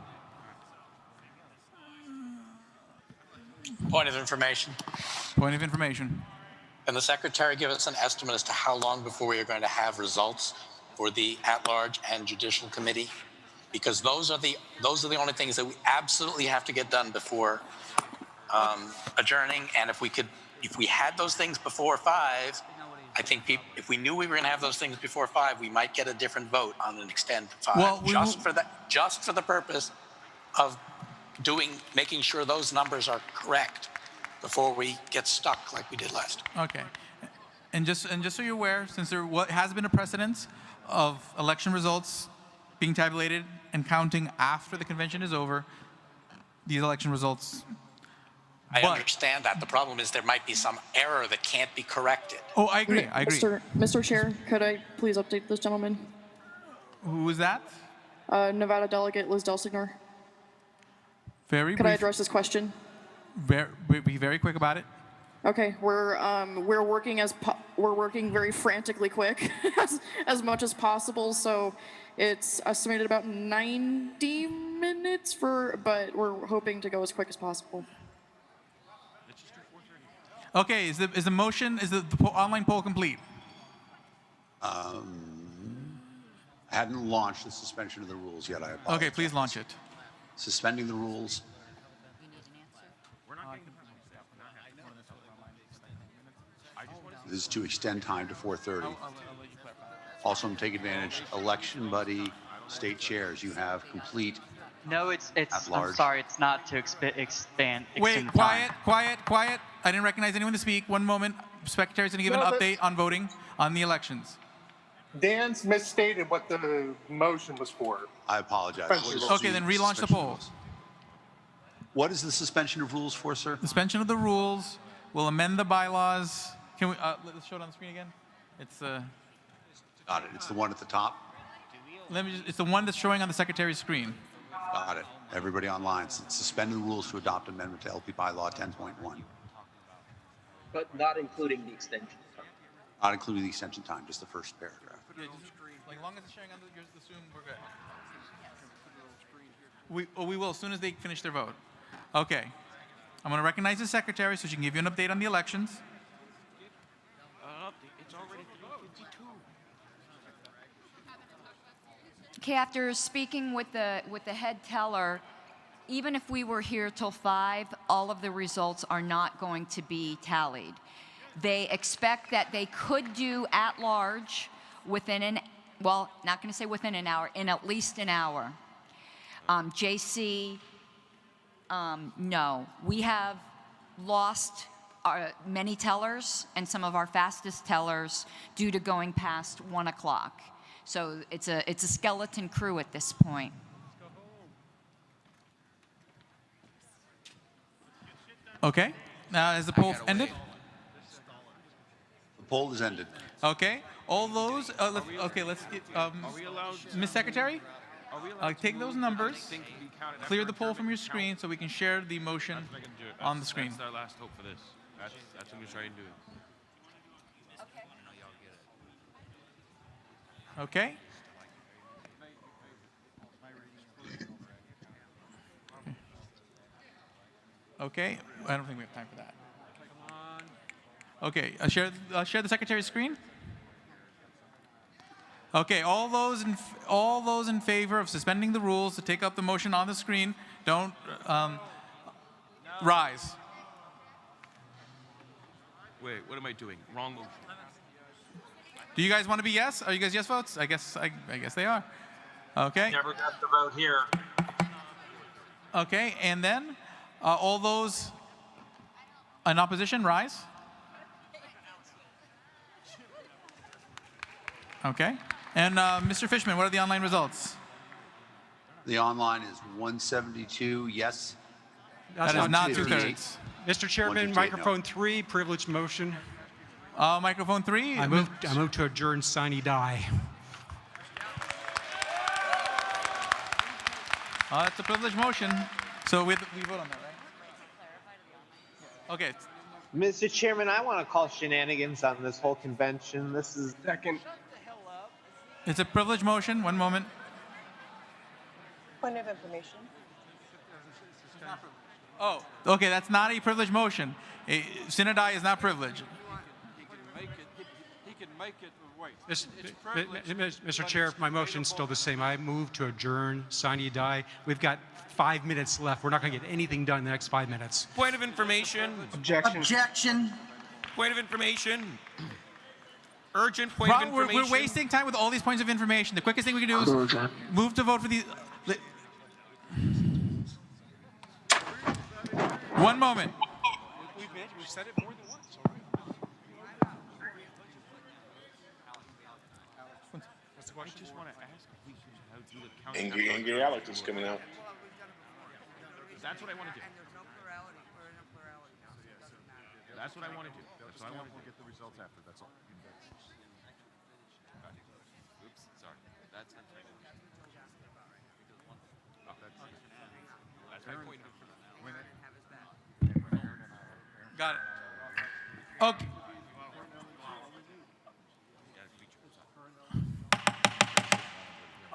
Point of information. Point of information. Can the secretary give us an estimate as to how long before we are going to have results for the at-large and judicial committee? Because those are the only things that we absolutely have to get done before adjourning. And if we had those things before 5, I think if we knew we were going to have those things before 5, we might get a different vote on an extend to 5. Well, just for the purpose of making sure those numbers are correct before we get stuck like we did last. Okay. And just so you're aware, since there has been a precedence of election results being tabulated and counting after the convention is over, these election results. I understand that. The problem is there might be some error that can't be corrected. Oh, I agree. Mr. Chair, could I please update this gentleman? Who is that? Nevada delegate Liz Delsignor. Very Could I address this question? Be very quick about it. Okay, we're working very frantically quick as much as possible. So it's estimated about 90 minutes but we're hoping to go as quick as possible. Okay, is the online poll complete? I hadn't launched the suspension of the rules yet. I apologize. Okay, please launch it. Suspending the rules. This is to extend time to 4:30. Also, I'm taking advantage. Election buddy, state chairs, you have complete. No, it's. At large. I'm sorry, it's not to expand. Wait, quiet. I didn't recognize anyone to speak. One moment. Secretary's going to give an update on voting on the elections. Dan's misstated what the motion was for. I apologize. Okay, then relaunch the poll. What is the suspension of rules for, sir? Suspension of the rules. We'll amend the bylaws. Can we let's show it on the screen again? It's Got it. It's the one at the top. It's the one that's showing on the secretary's screen. Got it. Everybody online. Suspend the rules to adopt amendment to LP bylaw 10.1. But not including the extension. Not including the extension time, just the first paragraph. Yeah, as long as it's showing on the Zoom, we're good. We will as soon as they finish their vote. Okay. I'm going to recognize the secretary so she can give you an update on the elections. It's already 3:52. Okay, after speaking with the head teller, even if we were here till 5, all of the results are not going to be tallied. They expect that they could do at large within not going to say within an hour, in at least an hour. JC, no. We have lost many tellers and some of our fastest tellers due to going past 1 o'clock. So it's a skeleton crew at this point. Okay. Now, has the poll ended? The poll is ended. Okay. All those. Let's get. Ms. Secretary, take those numbers. Clear the poll from your screen so we can share the motion on the screen. That's our last hope for this. That's what we're trying to do. Okay. Okay. I don't think we have time for that. Okay. Share the secretary's screen. Okay, all those in favor of suspending the rules to take up the motion on the screen, don't rise. Wait, what am I doing? Wrong motion. Do you guys want to be yes? Are you guys yes votes? I guess they are. Okay. Never got the vote here. Okay, and then all those in opposition, rise. Okay. And Mr. Fishman, what are the online results? The online is 172 yes. That is not 2/3. Mr. Chairman, 158 microphone 3, privileged motion. Microphone 3. I move to adjourn, sine die. It's a privileged motion. So we vote on that, right? Okay. Mr. Chairman, I want to call shenanigans on this whole convention. This is second. It's a privileged motion. One moment. Point of information. Oh, okay. That's not a privileged motion. Sine die is not privileged. He can make it. Wait. Mr. Chair, my motion's still the same. I move to adjourn, sine die. We've got 5 minutes left. We're not going to get anything done in the next 5 minutes. Point of information. Objection. Objection. Point of information. Urgent point of information. We're wasting time with all these points of information. The quickest thing we can do is move to vote for these. One moment. We've said it more than once already. I just want to ask if we should do the count. Angry Alex is coming out. That's what I want to do. That's what I want to do. That's what I want to get the results after. That's all. Oops, sorry. That's not right. That's my point. Got it. Okay.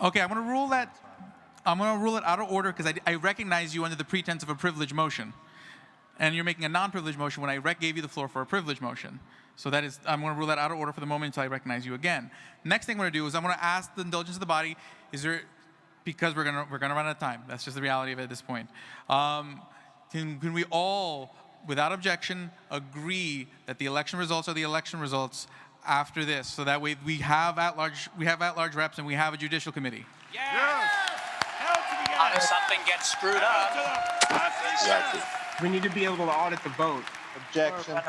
Okay, I'm going to rule it out of order because I recognize you under the pretense of a privileged motion. And you're making a non-privileged motion when I gave you the floor for a privileged motion. So that is, I'm going to rule that out of order for the moment until I recognize you again. Next thing I'm going to do is I'm going to ask the indulgence of the body, because we're going to run out of time. That's just the reality of it at this point. Can we all, without objection, agree that the election results are the election results after this? So that way we have at-large reps and we have a judicial committee. If something gets screwed up. Exactly. We need to be able to audit the vote. Objection.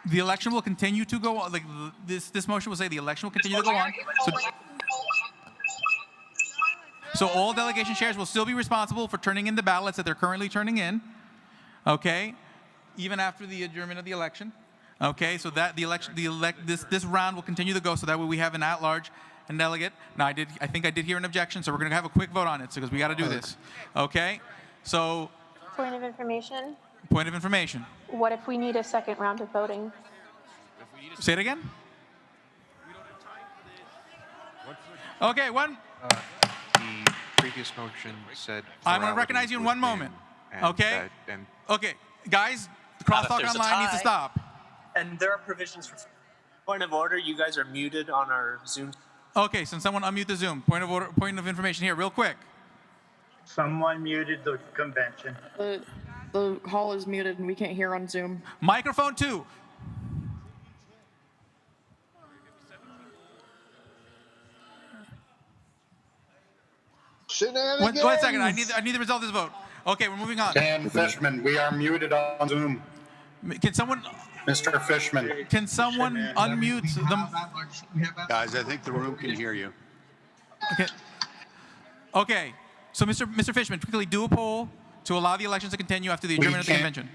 The election will continue to go on. Like this motion will say the election will continue to go on. So all delegation chairs will still be responsible for turning in the ballots that they're currently turning in. Okay, even after the adjournment of the election. Okay, so that this round will continue to go. So that way we have an at-large and delegate. Now I think I did hear an objection, so we're going to have a quick vote on it because we got to do this. Okay, so. Point of information. Point of information. What if we need a second round of voting? Say it again. The Okay, previous motion said. I'm going to recognize you in one moment. Okay? Okay, guys, the crosstalk online needs to stop. And there are provisions for point of order. You guys are muted on our Zoom. Okay, so someone unmute the Zoom. Point of order, point of information here, real quick. Someone muted the convention. The hall is muted and we can't hear on Zoom. Microphone 2. Shenanigans. One second, I need the result of this vote. Okay, we're moving on. Dan Fishman, we are muted on Zoom. Can someone... Mr. Fishman. Can someone unmute them? Guys, I think the room can hear you. Okay. Okay. So, Mr. Fishman, quickly do a poll to allow the elections to continue after the adjournment of the convention.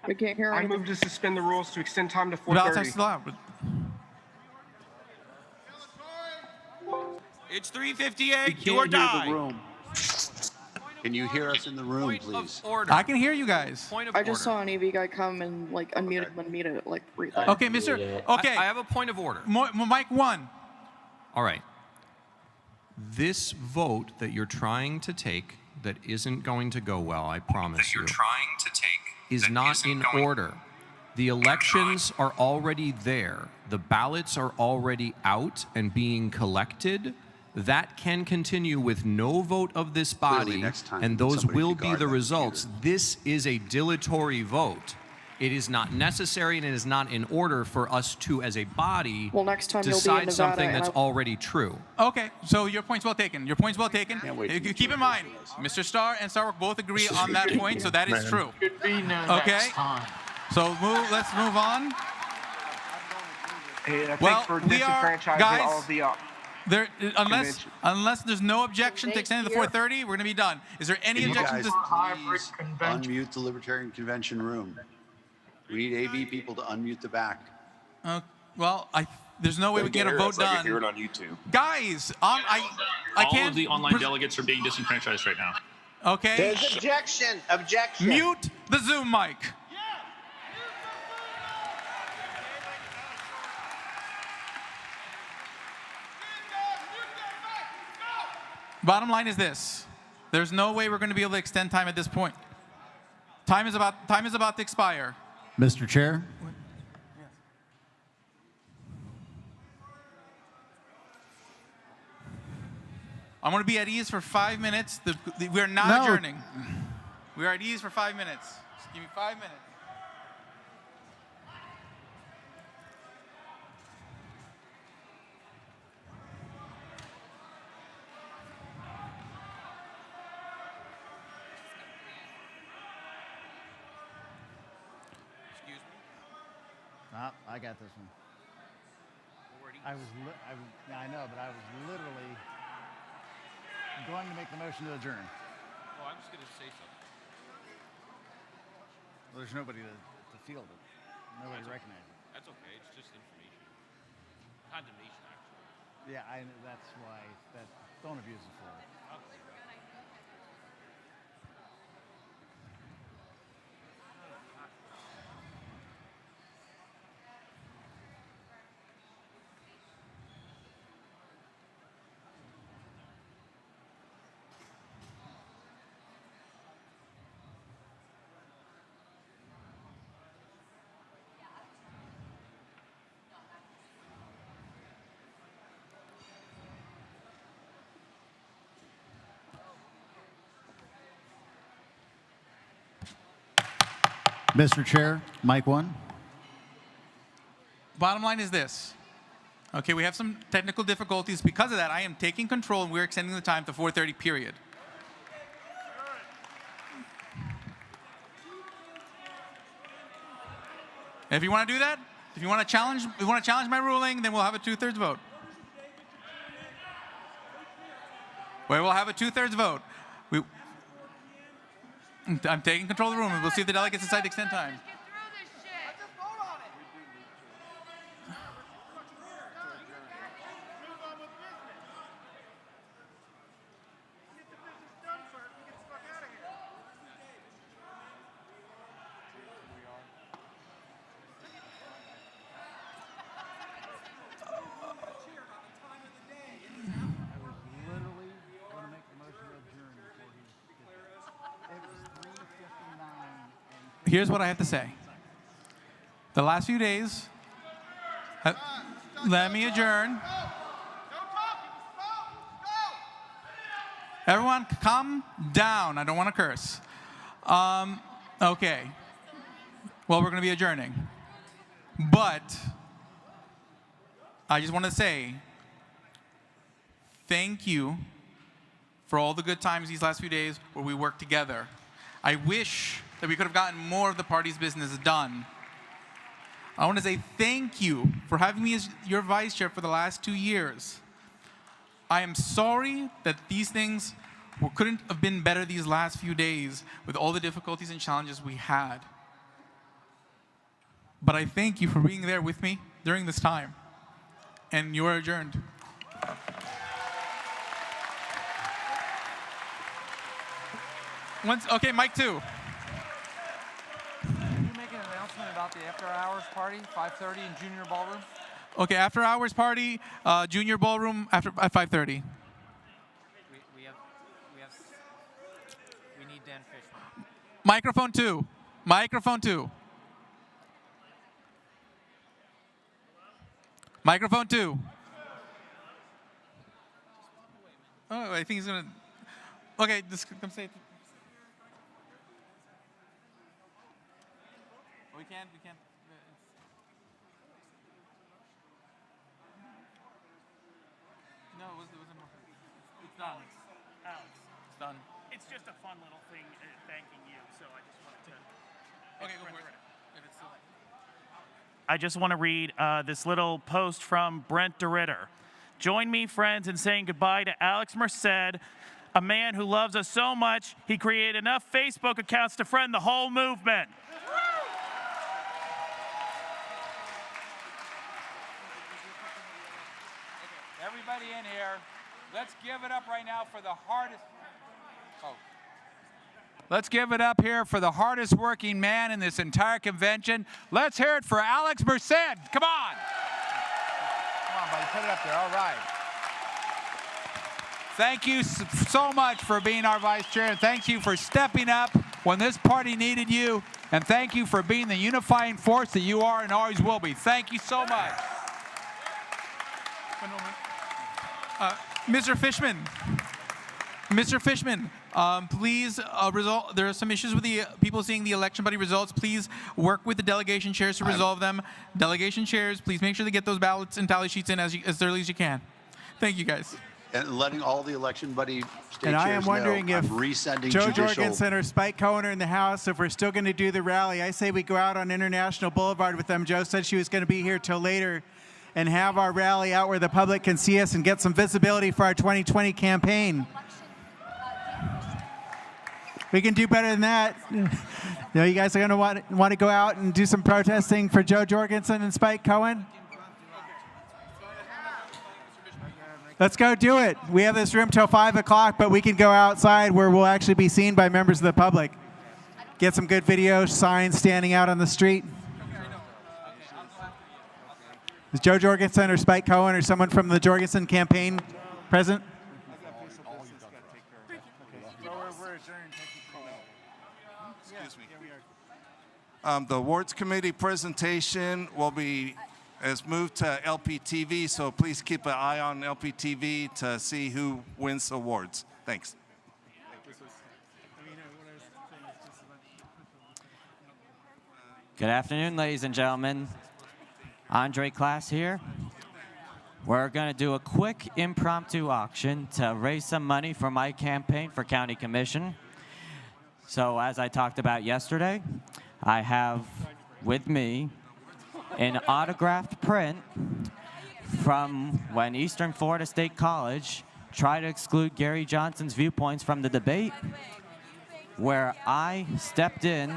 We can't hear. I move to suspend the rules to extend time to 4:30. It's 3:58. Do or die. Can you hear us in the room, please? I can hear you guys. I just saw an EV guy come and unmuted and unmuted it like 3 times. Okay, Mr. Okay. I have a point of order. Mike 1. All right. This vote that you're trying to take that isn't going to go well, I promise you, is not in order. The elections are already there. The ballots are already out and being collected. That can continue with no vote of this Clearly, body, next time and those somebody will should be guard the that results. computer. This is a dilatory vote. It is not necessary and it is not in order for us to, as a body, Well, next time you'll be in decide Nevada something and that's I- already true. Okay, so your point's well taken. Your point's well taken. wait to meet Keep you in in mind, person, Mr. Starr and Starwork both agree This is on that ridiculous, point, so that is man. true. Okay. Okay. So let's move on. Hey, thanks Well, for we are disenfranchising guys. all of the. There, Convention. unless there's no objection to extending to 4:30, we're gonna be done. Is there any Can you objection guys to? please unmute the Libertarian Convention room? We need AV people to unmute the back. Well, there's no way we can get a vote I done. can hear it on YouTube. Guys, I All can't. of the online delegates are being disenfranchised right now. Okay. There's objection. Objection. Mute the Zoom mic. Bottom line is this. There's no way we're going to be able to extend time at this point. Time is about to expire. Mr. Chair? I'm going to be at ease for 5 minutes. We are not adjourning. We are at ease for 5 minutes. Just give me 5 minutes. I got this one. I know, but I was literally going to make the motion to adjourn. Oh, I'm just going to say something. Well, there's nobody to field it. Nobody recognizes it. That's okay. It's just information. Condemnation, actually. Yeah, that's why don't abuse the floor. Mr. Chair, mic one. Bottom line is this. Okay, we have some technical difficulties. Because of that, I am taking control and we're extending the time to 4:30, period. And if you want to do that, if you want to challenge my ruling, then we'll have a 2/3 vote. We will have a 2/3 vote. I'm taking control of the room, and we'll see if the delegates decide to extend time. Here's what I have to say. The last few days, let me adjourn. Everyone, calm down. I don't want to curse. Okay. Well, we're going to be adjourning. But I just want to say thank you for all the good times these last few days where we worked together. I wish that we could have gotten more of the party's business done. I want to say thank you for having me as your vice chair for the last 2 years. I am sorry that these things couldn't have been better these last few days with all the difficulties and challenges we had. But I thank you for being there with me during this time. And you are adjourned. Okay, mic two. Can you make an announcement about the after-hours party, 5:30 in Junior Ballroom? Okay, after hours party, Junior Ballroom at 5:30. We need Dan Fishman. Microphone two. Microphone two. Microphone 2. Oh, I think he's going to... Okay, just come say it. We can't. No, it wasn't. It's done. Alex, It's done. it's just a fun little thing thanking you, so I just wanted to. Okay, go for it. If it's still... I just want to read this little post from Brent DeRitter. Join me, friends, in saying goodbye to Alex Merced, a man who loves us so much he created enough Facebook accounts to friend the whole movement. Everybody in here, let's give it up right now for the hardest. Oh. Let's give it up here for the hardest working man in this entire convention. Let's hear it for Alex Merced. Come on. Come on, buddy. Put it up there. All right. Thank you so much for being our vice chair, and thank you for stepping up when this party needed you, and thank you for being the unifying force that you are and always will be. Thank you so much. Mr. Fishman, please, there are some issues with the people seeing the election buddy results. Please work with the delegation chairs to resolve them. Delegation chairs, please make sure to get those ballots and tally sheets in as early as you can. Thank you, guys. And letting all the election buddy state And I am chairs wondering know, if I'm resending Joe judicial. Jorgensen or Spike Cohen are in the House, if we're still going to do the rally. I say we go out on International Boulevard with them. Joe said she was going to be here till later and have our rally out where the public can see us and get some visibility for our 2020 campaign. We can do better than that. You know, you guys are going to want to go out and do some protesting for Joe Jorgensen and Spike Cohen? Let's go do it. We have this room till 5 o'clock, but we can go outside where we'll actually be seen by members of the public. Get some good video signs standing out on the street. Is Joe Jorgensen or Spike Cohen or someone from the Jorgensen campaign present? Excuse me. The awards committee presentation has moved to LPTV, so please keep an eye on LPTV to see who wins awards. Thanks. Good afternoon, ladies and gentlemen. Andre Class here. We're going to do a quick impromptu auction to raise some money for my campaign for county commission. So as I talked about yesterday, I have with me an autographed print from when Eastern Florida State College tried to exclude Gary Johnson's viewpoints from the debate, where I stepped in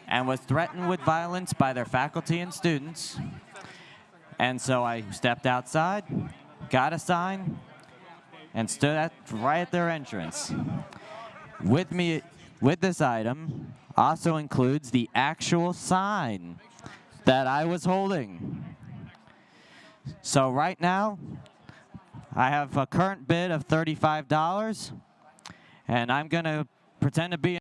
and was threatened with violence by their faculty and students. And so I stepped outside, got a sign, and stood right at their entrance. With me, with this item, also includes the actual sign that I was holding. So right now, I have a current bid of $35, and I'm going to pretend to be